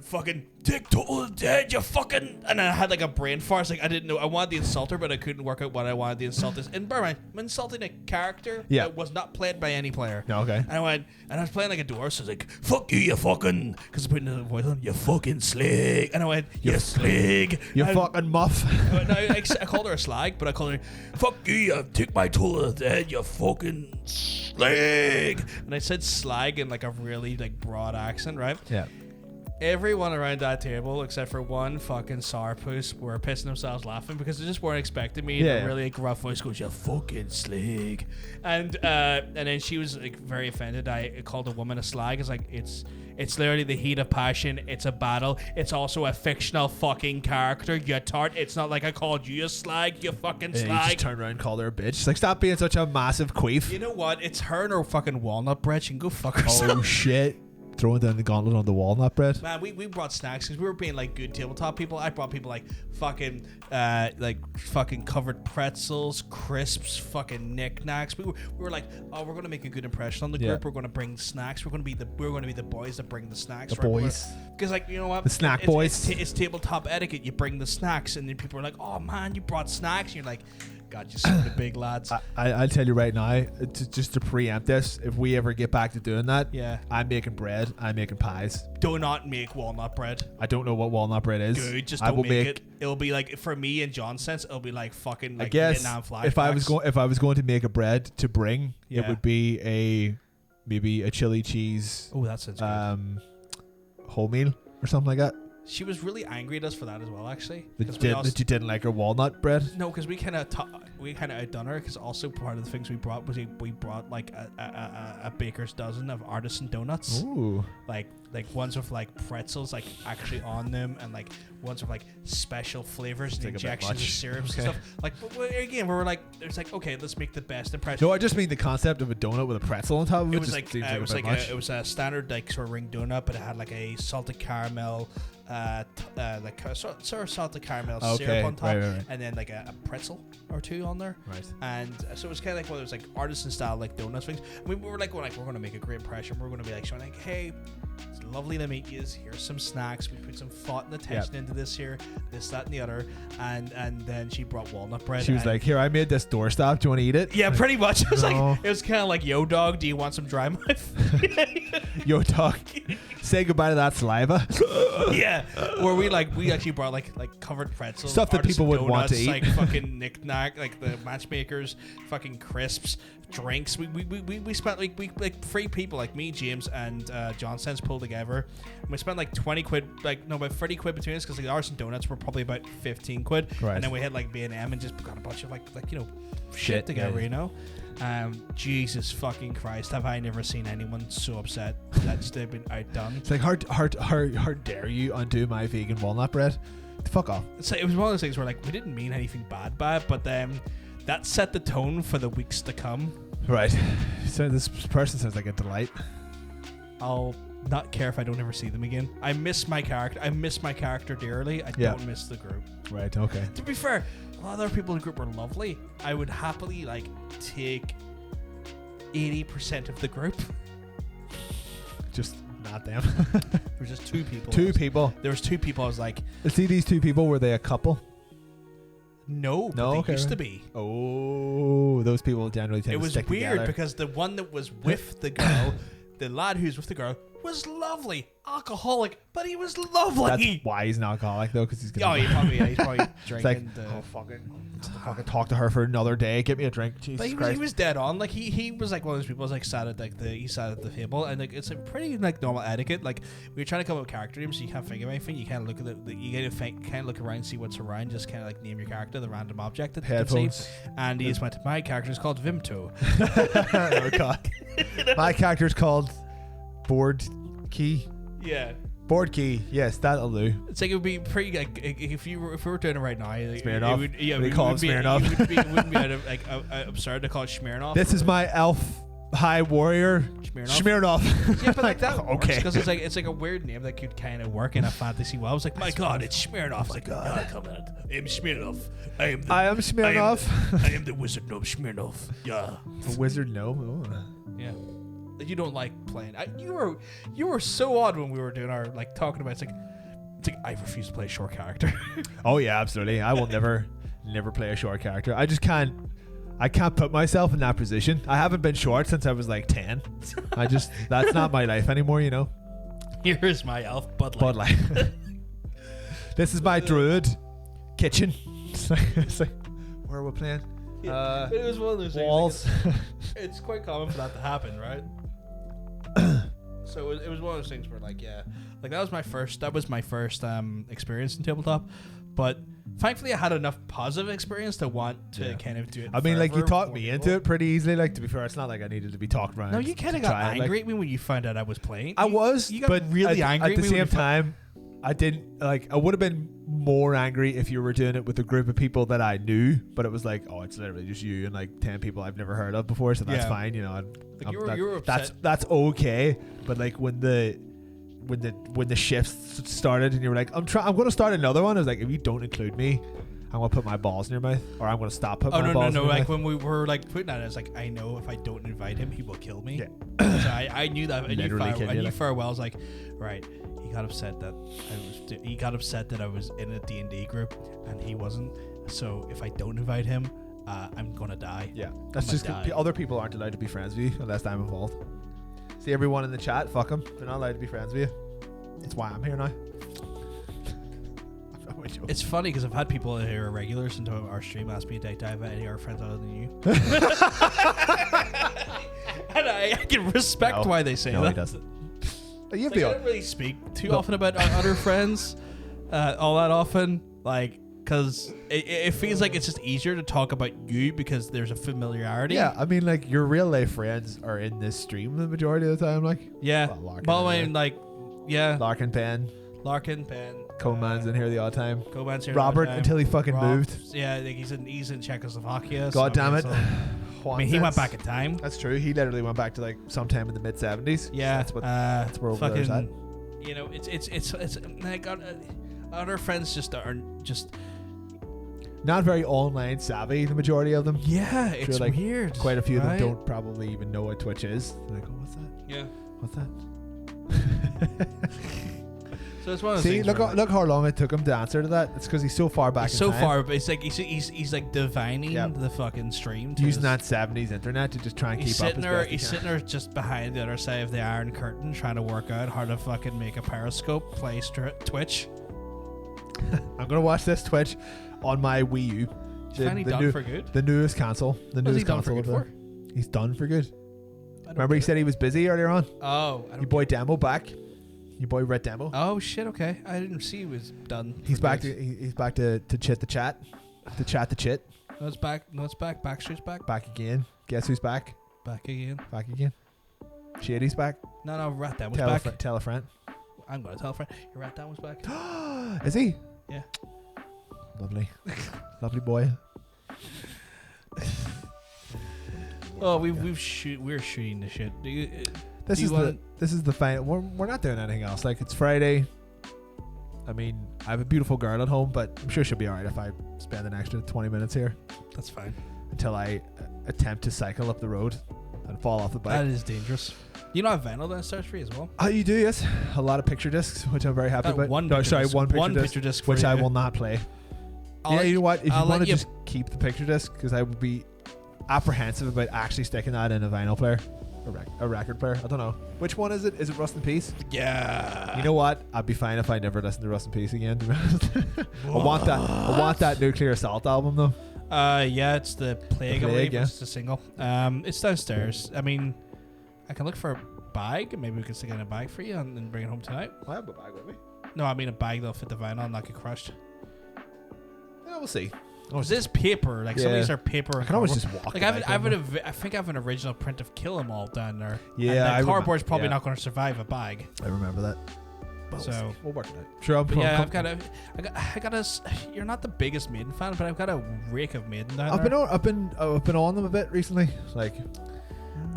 fucking take total dead, you fucking. And I had like a brain farce. Like I didn't know. I wanted the insulter, but I couldn't work out what I wanted the insult is. And bear in mind, I'm insulting a character that was not played by any player. No, okay. And I was playing like a dwarf, so I was like, fuck you, you fucking. Because I put the voice on, you fucking slag. And I went, you slag. You fucking muff. I called her a slag, but I called her, fuck you, you take my total dead, you fucking slag. And I said slag in like a really like broad accent, right? Yeah. Everyone around that table, except for one fucking sourpuss, were pissing themselves laughing because they just weren't expecting me in a really gruff voice goes, you fucking slag. And then she was like very offended. I called a woman a slag. It's like, it's literally the heat of passion. It's a battle. It's also a fictional fucking character, you tart. It's not like I called you a slag, you fucking slag. You just turned around and called her a bitch. She's like, stop being such a massive queef. You know what? It's her and her fucking walnut bread. She can go fuck herself. Oh shit. Throwing down the gauntlet on the walnut bread. Man, we brought snacks because we were being like good tabletop people. I brought people like fucking covered pretzels, crisps, fucking knickknacks. We were like, oh, we're gonna make a good impression on the group. We're gonna bring snacks. We're gonna be the boys that bring the snacks. The boys. Because like, you know what? The snack boys. It's tabletop etiquette. You bring the snacks, and then people are like, oh man, you brought snacks. And you're like, God, you son of the big lads. I'll tell you right now, just to preempt this, if we ever get back to doing that, I'm making bread, I'm making pies. Do not make walnut bread. I don't know what walnut bread is. Good, just don't make it. It'll be like, for me and John's sense, it'll be like fucking like I guess Vietnam flashbacks. if I was going to make a bread to bring, it would be maybe a chili cheese. Oh, that sounds good. Wholemeal or something like that. She was really angry at us for that as well, actually. That you didn't like her walnut bread? No, because we kind of outdone her. Because also part of the things we brought was we brought like a baker's dozen of artisan donuts. Ooh. Like ones with like pretzels like actually on them, and like ones with like special flavors and injections of syrups and stuff. Like, but again, we were like, it's like, okay, let's make the best impression. No, I just mean the concept of a donut with a pretzel on top of it. It was a standard like sort of ring donut, but it had like a salted caramel. Sort of salted caramel syrup on top, right. And then like a pretzel or two on there, right? And so it was kind of like one of those like artisan style like donuts things. And we were like, we're going to make a great impression. We're going to be like showing like, hey, it's lovely to meet you. Here's some snacks. We put some thought and attention into this here, this, that, and the other. And then she brought walnut bread. She was like, here, I made this doorstop. Do you want to eat it? Yeah, pretty much. It was like, it was kind of like, yo, dog, do you want some dry mouth? Yo, dog, say goodbye to that saliva. Yeah, where we actually brought like covered pretzels, stuff that people would want to eat, like fucking knick-knack, like the matchmakers, fucking crisps, drinks. We spent like 3 people, like me, James, and John Sense pulled together. And we spent like 20 quid, about 30 quid between us, because like ours and donuts were probably about 15 quid. Right. And then we had like B&M and just got a bunch of shit together, you know. Jesus fucking Christ, have I never seen anyone so upset that they've been outdone. It's like, how dare you undo my vegan walnut bread? Fuck off. So it was one of those things where like we didn't mean anything bad by it, but then that set the tone for the weeks to come. Right. So this person sounds like a delight. I'll not care if I don't ever see them again. I miss my character dearly. I don't miss the group. Right, okay. To be fair, a lot of other people in the group were lovely. I would happily take 80% of the group. Just not them. There were just 2 people. There was 2 people. I was like, see, these 2 people, were they a couple? No, but they used to be. Oh, those people generally tend to stick together. It was weird because the one that was with the girl, the lad who's with the girl, was lovely. Alcoholic, but he was lovely. That's why he's an alcoholic, though, because he's gonna. He's probably drinking. Fucking talk to her for another day. Get me a drink. Jesus Christ. He was dead on. Like he was like one of those people. Was like sat at he sat at the table, and like it's a pretty like normal etiquette. Like we were trying to come up with character names, so you can't think of anything. You can't look at you get to kind of look around, see what's around. Just kind of like name your character, the random object that you can see. And he just went, my character is called Vimto. Oh God. My character's called Board Key. Yeah. Board Key, yes, that'll do. It's like it would be pretty like if we were doing it right now. Like, Smirnoff. We call it Smirnoff. It wouldn't be out of, like absurd to call it Smirnoff. This is my elf high warrior. Smirnoff. Yeah, but like that okay. Because it's like a weird name that could kind of work in a fantasy world. I was like, my God, it's Smirnoff. Like, God, come on, I'm Smirnoff. I am Smirnoff. I am the wizard gnome Smirnoff. Yeah. The wizard gnome. Oh. Yeah. You don't like playing. You were so odd when we were doing our like talking about. It's like I refuse to play a short character. Oh yeah, absolutely. I will never play a short character. I just can't. I can't put myself in that position. I haven't been short since I was like 10. That's not my life anymore. You know. Here's my elf Bud Light. This is my druid kitchen. It's like where are we playing? Yeah, it was one of those walls. things. Like it's quite common for that to happen, right? So it was one of those things where like that was my first experience in tabletop, but thankfully I had enough positive experience to want to kind of do it. I mean, like you talked me into it pretty easily. Like to be fair, it's not like I needed to be talked around. No, you kind of got angry at me when you found out I was playing. I was, you got really angry at the same time. I didn't like. I would have been more angry if you were doing it with a group of people that I knew, but it was like, oh, it's literally just you and like 10 people I've never heard of before, so that's fine. You know, you were upset. That's okay. But like when the shifts started and you were like, I'm going to start another one. I was like, if you don't include me, I'm going to put my balls in your mouth, or I'm going to stop putting my balls in your mouth. Like when we were like putting that, it's like, I know if I don't invite him, he will kill me. Yeah. So I knew that. I knew farewell. I was like, right. He got upset that I was in a D&D group and he wasn't. So if I don't invite him, I'm gonna die. Yeah, that's just other people aren't allowed to be friends with you unless I'm involved. See everyone in the chat, fuck them. They're not allowed to be friends with you. That's why I'm here now. It's funny because I've had people who are regulars into our stream ask me to dive any of our friends other than you. And I can respect why they say that. No, he doesn't. I don't really speak too often about our other friends all that often, like, because it feels like it's just easier to talk about you because there's a familiarity. Yeah, I mean, like, your real life friends are in this stream the majority of the time, like. Yeah. Well, I mean, like, yeah. Larkin Penn. Coleman's in here the odd time. Robert until he fucking moved. Yeah, like he's in Czechoslovakia. God damn it. I mean, he went back in time. That's true. He literally went back to like sometime in the mid 70s. Yeah, so that's where over there's at. You know, it's like other friends just aren't just not very online savvy. The majority of them. Yeah, it's like weird. Quite a few of them don't probably even know what Twitch is. They're like, oh, what's that? Yeah, what's that? So it's one of those things. Look how long it took him to answer to that. It's because he's so far back. So far, but it's like he's like divining the fucking stream, using that 70s internet to just try and keep up. He's sitting there just behind the other side of the Iron Curtain, trying to work out how to fucking make a Periscope play Twitch. I'm gonna watch this Twitch on my Wii U. Finally done for good. The newest console. The newest console. He's done for good. Remember he said he was busy earlier on? Oh. Your boy Demo back. Your boy Red Demo. Oh shit, okay. I didn't see he was done. He's back to chit the chat. To chat the chit. No, it's back. Backstreet's back. Back again. Guess who's back? Back again. Shady's back. No, Rat Down was back. Tell a friend. I'm going to tell a friend. Your Rat Down was back. Is he? Yeah. Lovely. Lovely boy. Oh, we're shooting the shit. This is the final. We're not doing anything else. Like, it's Friday. I mean, I have a beautiful girl at home, but I'm sure she'll be alright if I spend an extra 20 minutes here. That's fine. Until I attempt to cycle up the road and fall off the bike. That is dangerous. You know, I have vinyl downstairs for you as well. Oh, you do, yes. A lot of picture discs, which I'm very happy about. One picture disc, which I will not play. You know what? If you want to just keep the picture disc, because I would be apprehensive about actually sticking that in a vinyl player, a record player. I don't know. Which one is it? Is it Rust in Peace? Yeah. You know what? I'd be fine if I never listen to Rust in Peace again. To be honest. I want that Nuclear Assault album though. Yeah, it's the Plague. I believe. Yeah. It's a single. It's downstairs. I mean, I can look for a bag. Maybe we can stick it in a bag for you and bring it home tonight. I have a bag with me. No, I mean a bag that'll fit the vinyl and not get crushed. Yeah, we'll see. Because this paper, like some of these are paper. I can always just walk. Like I think I have an original print of Kill 'Em All down there. Yeah, and the cardboard's probably not going to survive a bag. I remember that. But so we'll work it out. Sure. I've got a. You're not the biggest Maiden fan, but I've got a rake of Maiden down there. I've been on them a bit recently. Like,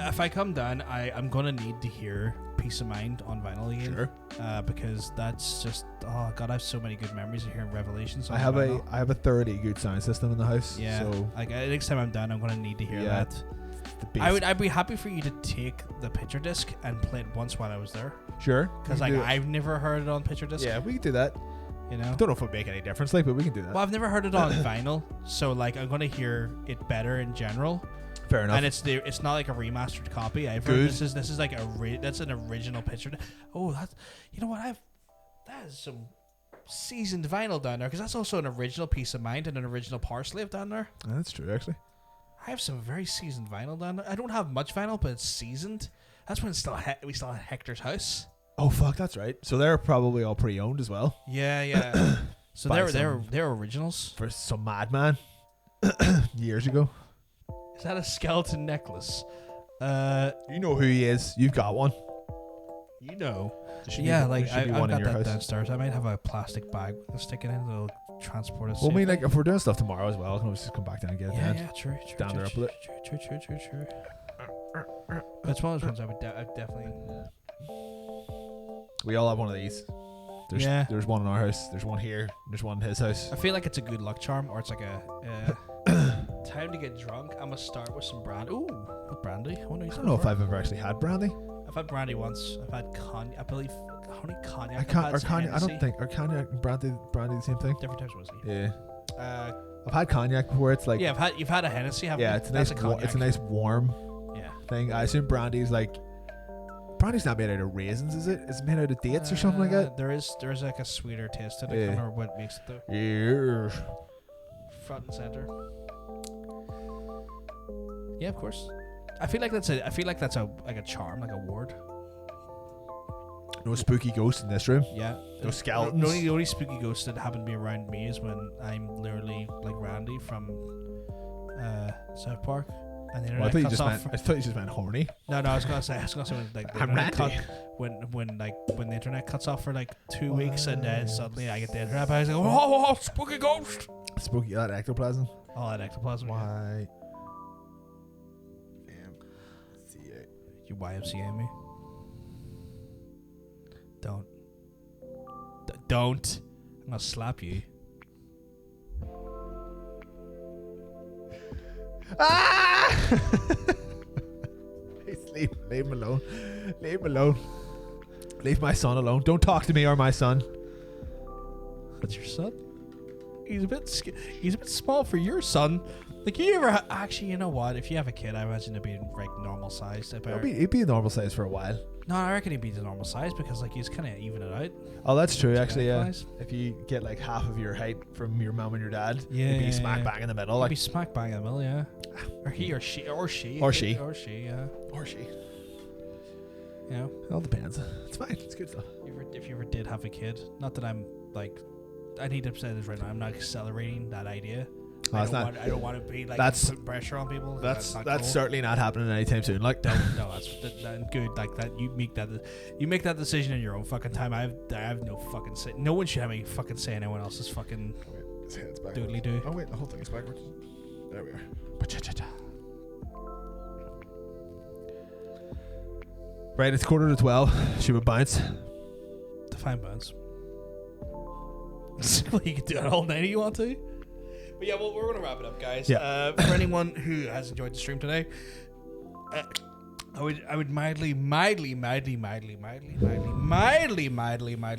if I come down, I'm gonna need to hear Peace of Mind on vinyl again. Sure. Because that's just I have so many good memories of hearing Revelations. I have a thoroughly good sound system in the house. Yeah. So like next time I'm down, I'm gonna need to hear that. I'd be happy for you to take the picture disc and play it once while I was there. Sure. Because like I've never heard it on picture disc. Yeah, we can do that. You know. I don't know if it would make any difference, like, but we can do that. Well, I've never heard it on vinyl, so like I'm gonna hear it better in general. Fair enough. And it's not like a remastered copy. I've heard this is like that's an original picture. Oh, that's that is some seasoned vinyl down there, because that's also an original Piece of Mind and an original Power Slave down there. That's true, actually. I have some very seasoned vinyl down there. I don't have much vinyl, but it's seasoned. That's when we still had Hector's house. Oh fuck, that's right. So they're probably all pre-owned as well. Yeah. So they're originals for some madman years ago. Is that a skeleton necklace? You know who he is. You've got one. You know. Yeah, like I've got that house downstairs. I might have a plastic bag we can stick it in. It'll transport us. Well, I mean, like if we're doing stuff tomorrow as well, I can always just come back down and get it. Yeah, true. Down there up with it. True. That's one of those ones I would definitely. We all have one of these. There's one in our house. There's one here. There's one in his house. I feel like it's a good luck charm, or it's like a time to get drunk. I'm gonna start with some brandy. Ooh, what brandy? I don't know if I've ever actually had brandy. I've had brandy once. I've had cognac. I believe honey cognac. I don't think are cognac and brandy the same thing. Different types of whiskey. Yeah. I've had cognac before. It's like you've had a Hennessy. It's a nice warm thing. I assume brandy's like. Brandy's not made out of raisins, is it? Is it made out of dates or something like that? There's like a sweeter taste to it. I can't remember what makes it though. Yeah. Front and center. Yeah, of course. I feel like that's a charm, like a ward. No spooky ghosts in this room. Yeah. No skeletons. The only spooky ghosts that happen to be around me is when I'm literally like Randy from South Park. And the I thought you just meant horny. No, I was gonna say like I'm Randy. When the internet cuts off for like 2 weeks and then suddenly I get the internet. I was like, oh, spooky ghost. Spooky, that ectoplasm. All that ectoplasm. Why? You YMCA me? Don't. I'm gonna slap you. Leave him alone. Leave him alone. Leave my son alone. Don't talk to me or my son. That's your son? He's a bit small for your son. Like, you ever actually, you know what? If you have a kid, I imagine it'd be like normal sized. He'd be a normal size for a while. No, I reckon he'd be the normal size because like he's kind of even it out. Oh, that's true. Actually, yeah. If you get like half of your height from your mum and your dad, you'd be smack bang in the middle. Like, be smack bang in the middle, yeah. Or he or she. Or she. Yeah. Or she. You know? It all depends. It's fine. It's good stuff. If you ever did have a kid, not that I'm like, I need to say this right now. I'm not accelerating that idea. I don't want to be like putting pressure on people. That's cool. certainly not happening anytime soon. Like no, that's good. Like that, you make that decision in your own fucking time. I have no fucking say. No one should have any fucking say in anyone else's fucking doodly do. Oh wait, the whole thing is backwards. There we are. Right, it's 11:45. Should we bounce? Define bounce. Well, you can do it all night if you want to. But yeah, well, we're going to wrap it up, guys. Yeah. For anyone who has enjoyed the stream today, I would mildly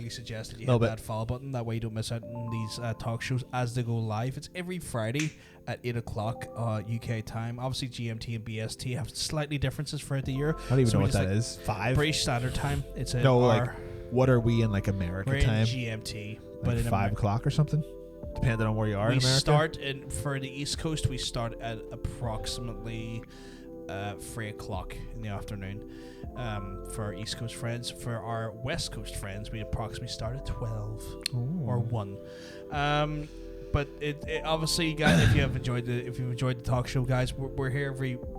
suggest that you hit that follow button. That way you don't miss out on these talk shows as they go live. It's every Friday at 8 o'clock UK time. Obviously, GMT and BST have slightly differences throughout the year. I don't even know what that is. 5? British Standard Time. It's what are we in like America time? GMT. Like But in 5 o'clock or something? Depending on where you are in America. We start for the East Coast. We start at approximately 3 o'clock in the afternoon. For our East Coast friends, for our West Coast friends, we approximately start at 12 or 1. But it obviously, guys, if you've enjoyed the talk show, guys, we're here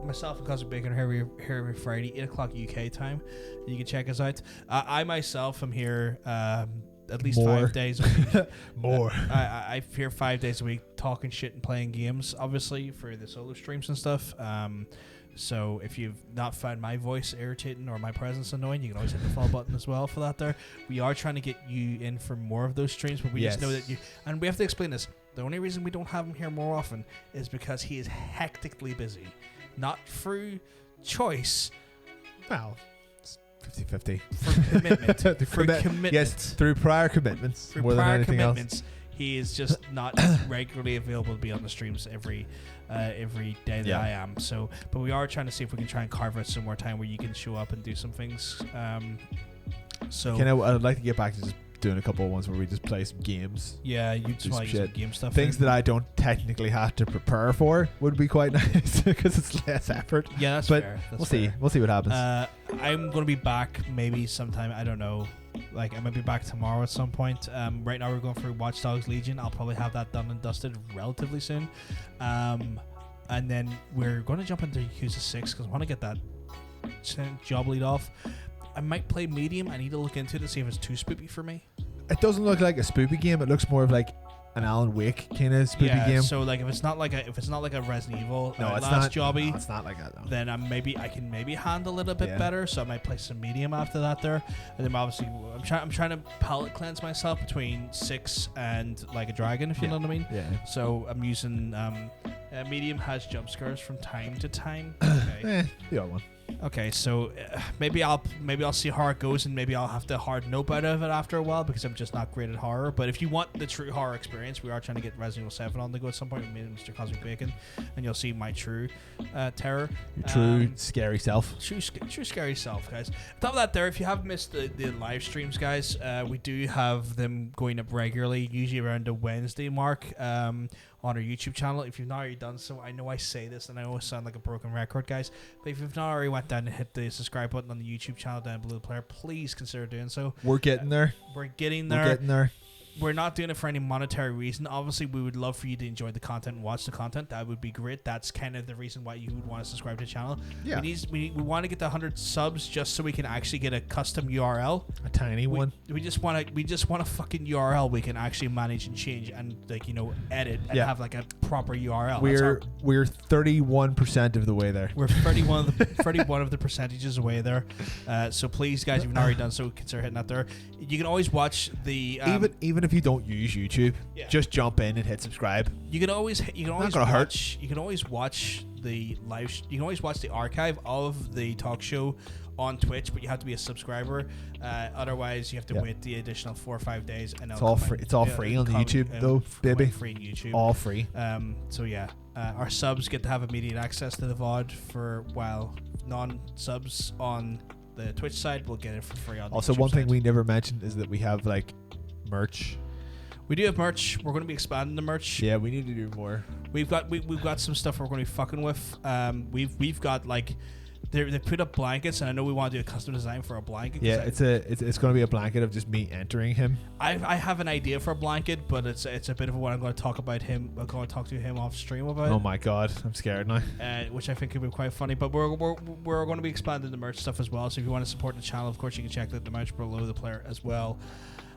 myself and Cousin Bacon are here every Friday, 8 o'clock UK time. You can check us out. I myself am here. At least 5 days a week. I'm here 5 days a week talking shit and playing games, obviously, for the solo streams and stuff. So if you've not found my voice irritating or my presence annoying, you can always hit the follow button as well for that there. We are trying to get you in for more of those streams, but we just know that and we have to explain this. The only reason we don't have him here more often is because he is hectically busy. Not through choice. Well, 50-50. For commitment. Commitment. Yes, through prior commitments. Through more prior than anything commitments, else. he is just not regularly available to be on the streams every day that I am. So, but we are trying to see if we can try and carve out some more time where you can show up and do some things. I'd like to get back to just doing a couple of ones where we just play some games. Yeah, you just want to use some game stuff. Things that I don't technically have to prepare for would be quite nice because it's less effort. Yeah, that's fair. We'll see. We'll see what happens. I'm going to be back maybe sometime. I don't know. Like I might be back tomorrow at some point. Right now we're going through Watch Dogs Legion. I'll probably have that done and dusted relatively soon. And then we're going to jump into Yakuza 6 because I want to get that job lead off. I might play medium. I need to look into it to see if it's too spoopy for me. It doesn't look like a spoopy game. It looks more of like an Alan Wake kind of spoopy game. So like if it's not like a Resident Evil it's last not, jobby, no, it's not like that though. Then I can maybe handle it a bit better. So I might play some medium after that there. And then obviously I'm trying to palate cleanse myself between 6 and like a dragon, if you know what I mean. Yeah. So I'm using medium has jump scares from time to time. Okay. The other one. Okay, so maybe I'll see how it goes, and maybe I'll have to hard nope out of it after a while because I'm just not great at horror. But if you want the true horror experience, we are trying to get Resident Evil 7 on the go at some point with me and Mr. Cosmic Bacon, and you'll see my true terror. Your true scary self. True scary self, guys. On top of that, if you have missed the live streams, guys, we do have them going up regularly, usually around the Wednesday mark. On our YouTube channel. If you've not already done so, I know I say this and I always sound like a broken record, guys, but if you've not already went down and hit the subscribe button on the YouTube channel down below the player, please consider doing so. We're getting there. We're getting there. We're not doing it for any monetary reason. Obviously, we would love for you to enjoy the content and watch the content. That would be great. That's kind of the reason why you would want to subscribe to the channel. Yeah. We want to get to 100 subs just so we can actually get a custom URL. A tiny one. We just want a fucking URL we can actually manage and change and edit and have like a proper URL. We're 31% of the way there. We're 31 of the percentages away there. So please, guys, if you've not already done so, consider hitting that there. You can always watch the even if you don't use YouTube, just jump in and hit subscribe. You can always watch the live. You can always watch the archive of the talk show on Twitch, but you have to be a subscriber. Otherwise, you have to wait the additional 4 or 5 days, and it's all free. It's all free on YouTube, though, baby. Free on YouTube, all free. So yeah, our subs get to have immediate access to the VOD while non-subs on the Twitch side will get it for free on the also, YouTube one thing side. we never mentioned is that we have like merch. We do have merch. We're going to be expanding the merch. Yeah, we need to do more. We've got some stuff we're going to be fucking with. We've got like they put up blankets, and I know we want to do a custom design for a blanket. Yeah, it's going to be a blanket of just me entering him. I have an idea for a blanket, but it's a bit of what I'm going to talk about him. I'm going to talk to him off stream about. Oh my god, I'm scared now. Which I think could be quite funny. But we're going to be expanding the merch stuff as well. So if you want to support the channel, of course you can check out the merch below the player as well.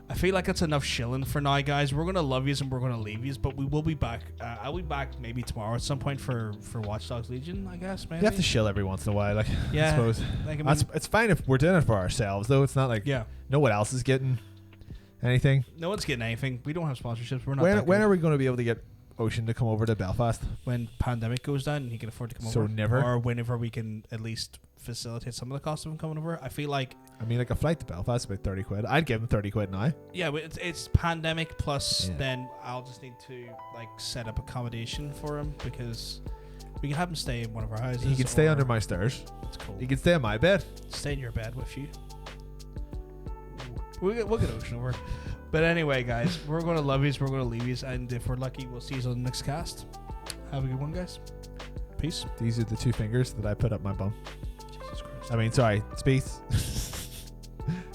I feel like it's enough shilling for now, guys. We're gonna love yous and we're gonna leave yous, but we will be back. I'll be back maybe tomorrow at some point for Watch Dogs Legion, I guess. Maybe You have to shill every once in a while, like yeah. I suppose. Like, I mean, it's fine if we're doing it for ourselves, though. It's not like no one else is getting anything. No one's getting anything. We don't have sponsorships. We're not. When are we going to be able to get Ocean to come over to Belfast? When pandemic goes down and he can afford to come over. So never. Or whenever we can at least facilitate some of the cost of him coming over. I feel like. I mean, like a flight to Belfast is about 30 quid. I'd give him 30 quid now. Yeah, but it's pandemic plus. Then I'll just need to like set up accommodation for him because we can have him stay in one of our houses. He can stay under my stairs. That's cool. He can stay on my bed. Stay in your bed with you. We'll get Ocean over. But anyway, guys, we're going to love yous. We're going to leave yous. And if we're lucky, we'll see you on the next cast. Have a good one, guys. Peace. These are the 2 fingers that I put up my bum. Jesus Christ. I mean, sorry. It's peace.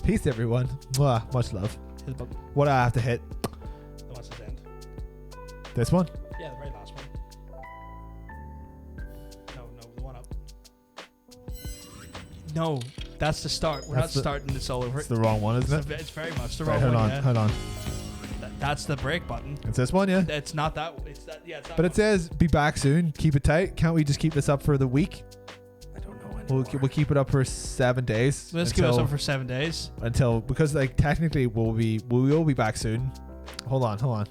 Peace, everyone. Mwah, much love. What do I have to hit? The one's at the end. This one? Yeah, the very last one. No, the one up. No, that's the start. We're not starting this all over. It's the wrong one, isn't it? It's very much the wrong one. Hold on. That's the break button. It's this one, yeah? It's not that. It's that. Yeah, it's that. But it says be back soon. Keep it tight. Can't we just keep this up for the week? I don't know anymore. We'll keep it up for 7 days. Let's keep it up for 7 days. Because like technically we will be back soon. Hold on.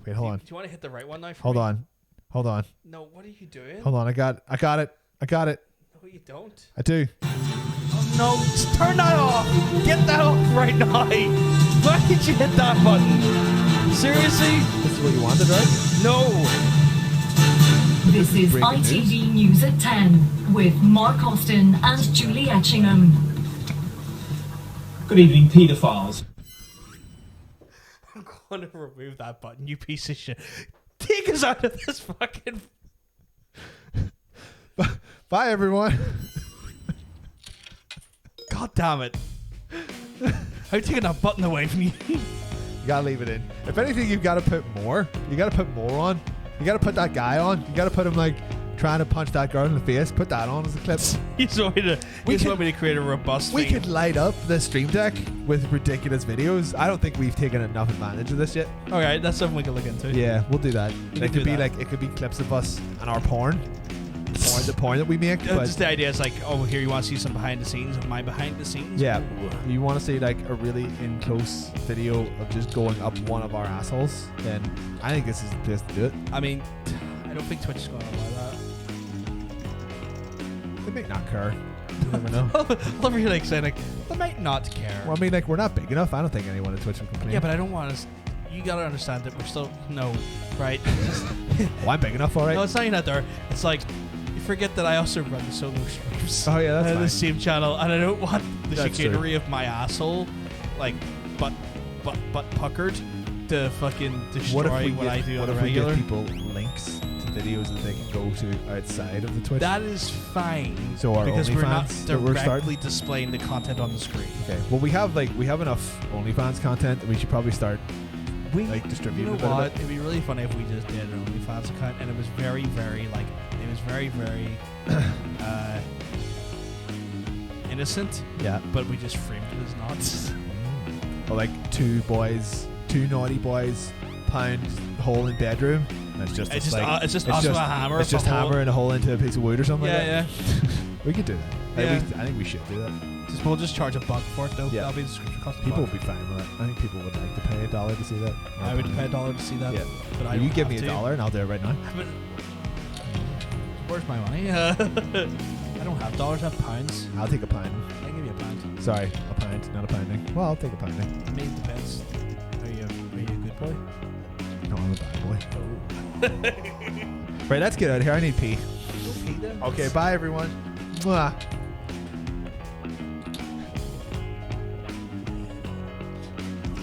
Wait, hold on. Do you want to hit the right one now? Hold on. No, what are you doing? Hold on. I got it. No, you don't. I do. Oh, no, turn that off. Get that off right now. Why did you hit that button? Seriously? This is what you wanted, right? No. This is ITV News at 10 with Mark Austin and Julie Etchingham. Good evening, paedophiles. I'm going to remove that button, you piece of shit. Take us out of this fucking... Bye, everyone. God damn it. I'm taking that button away from you. You gotta leave it in. If anything, you've got to put more. You got to put more on. You got to put that guy on. You got to put him like trying to punch that girl in the face. Put that on as a clip. You just want me to create a robust We thing. could light up the stream deck with ridiculous videos. I don't think we've taken enough advantage of this yet. Okay, that's something we can look into. Yeah, we'll do that. It could be that. like, it could be clips of us and our porn. The porn that we make. But Just the idea is like, oh, here you want to see some behind the scenes of my behind the scenes? yeah, you want to see like a really in close video of just going up one of our assholes, then I think this is the place to do it. I mean, I don't think Twitch is going to allow that. They might not care. You never know. I love you like saying like, they might not care. Well, I mean, like, we're not big enough. I don't think anyone at Twitch would complain. Yeah, but I don't want to. You gotta understand that we're still right. Oh, I'm big enough, all right. No, it's not even that there. It's like you forget that I also run the solo streams. Oh yeah, that's on fine. the same channel, and I don't want the That's chicanery of my asshole, like butt puckered, to fucking destroy what I do on what the if we regular. give people links to videos that they can go to outside of the Twitch? That is fine. So our because we're not OnlyFans that we're directly starting? displaying the content on the screen. Okay. Well, we have enough OnlyFans content that we should probably start distributing. You know a bit of what? it. It'd be really funny if we just did an OnlyFans account, and it was very, very innocent. Yeah. But we just framed it as not. Or like two naughty boys, pound hole in bedroom. And it's just It's just it's us with a hammer. It's just hammering a hole into a piece of wood or something. Yeah, like that. yeah. We could do that. Yeah. I think we should do that. We'll just charge $1 for it though. Yeah. That'll be the subscription cost. People would be fine with that. I think people would like to pay $1 to see that. I would pay $1 to see that. Yeah. But I You don't give me have to. $1 and I'll do it right now. But where's my money? I don't have dollars. I have pounds. I'll take a pound. I give you a pound. Sorry, a pound, not a pounding. Well, I'll take a pounding. I mean, it depends. Are you a good boy? No, I'm a bad boy. Right, let's get out of here. I need pee. Okay, bye everyone. Mwah.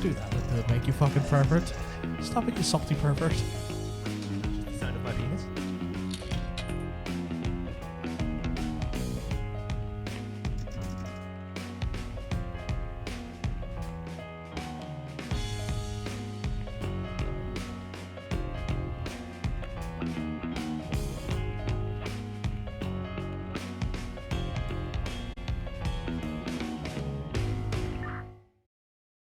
do that. It'll make you fucking pervert. Stop it, you salty pervert.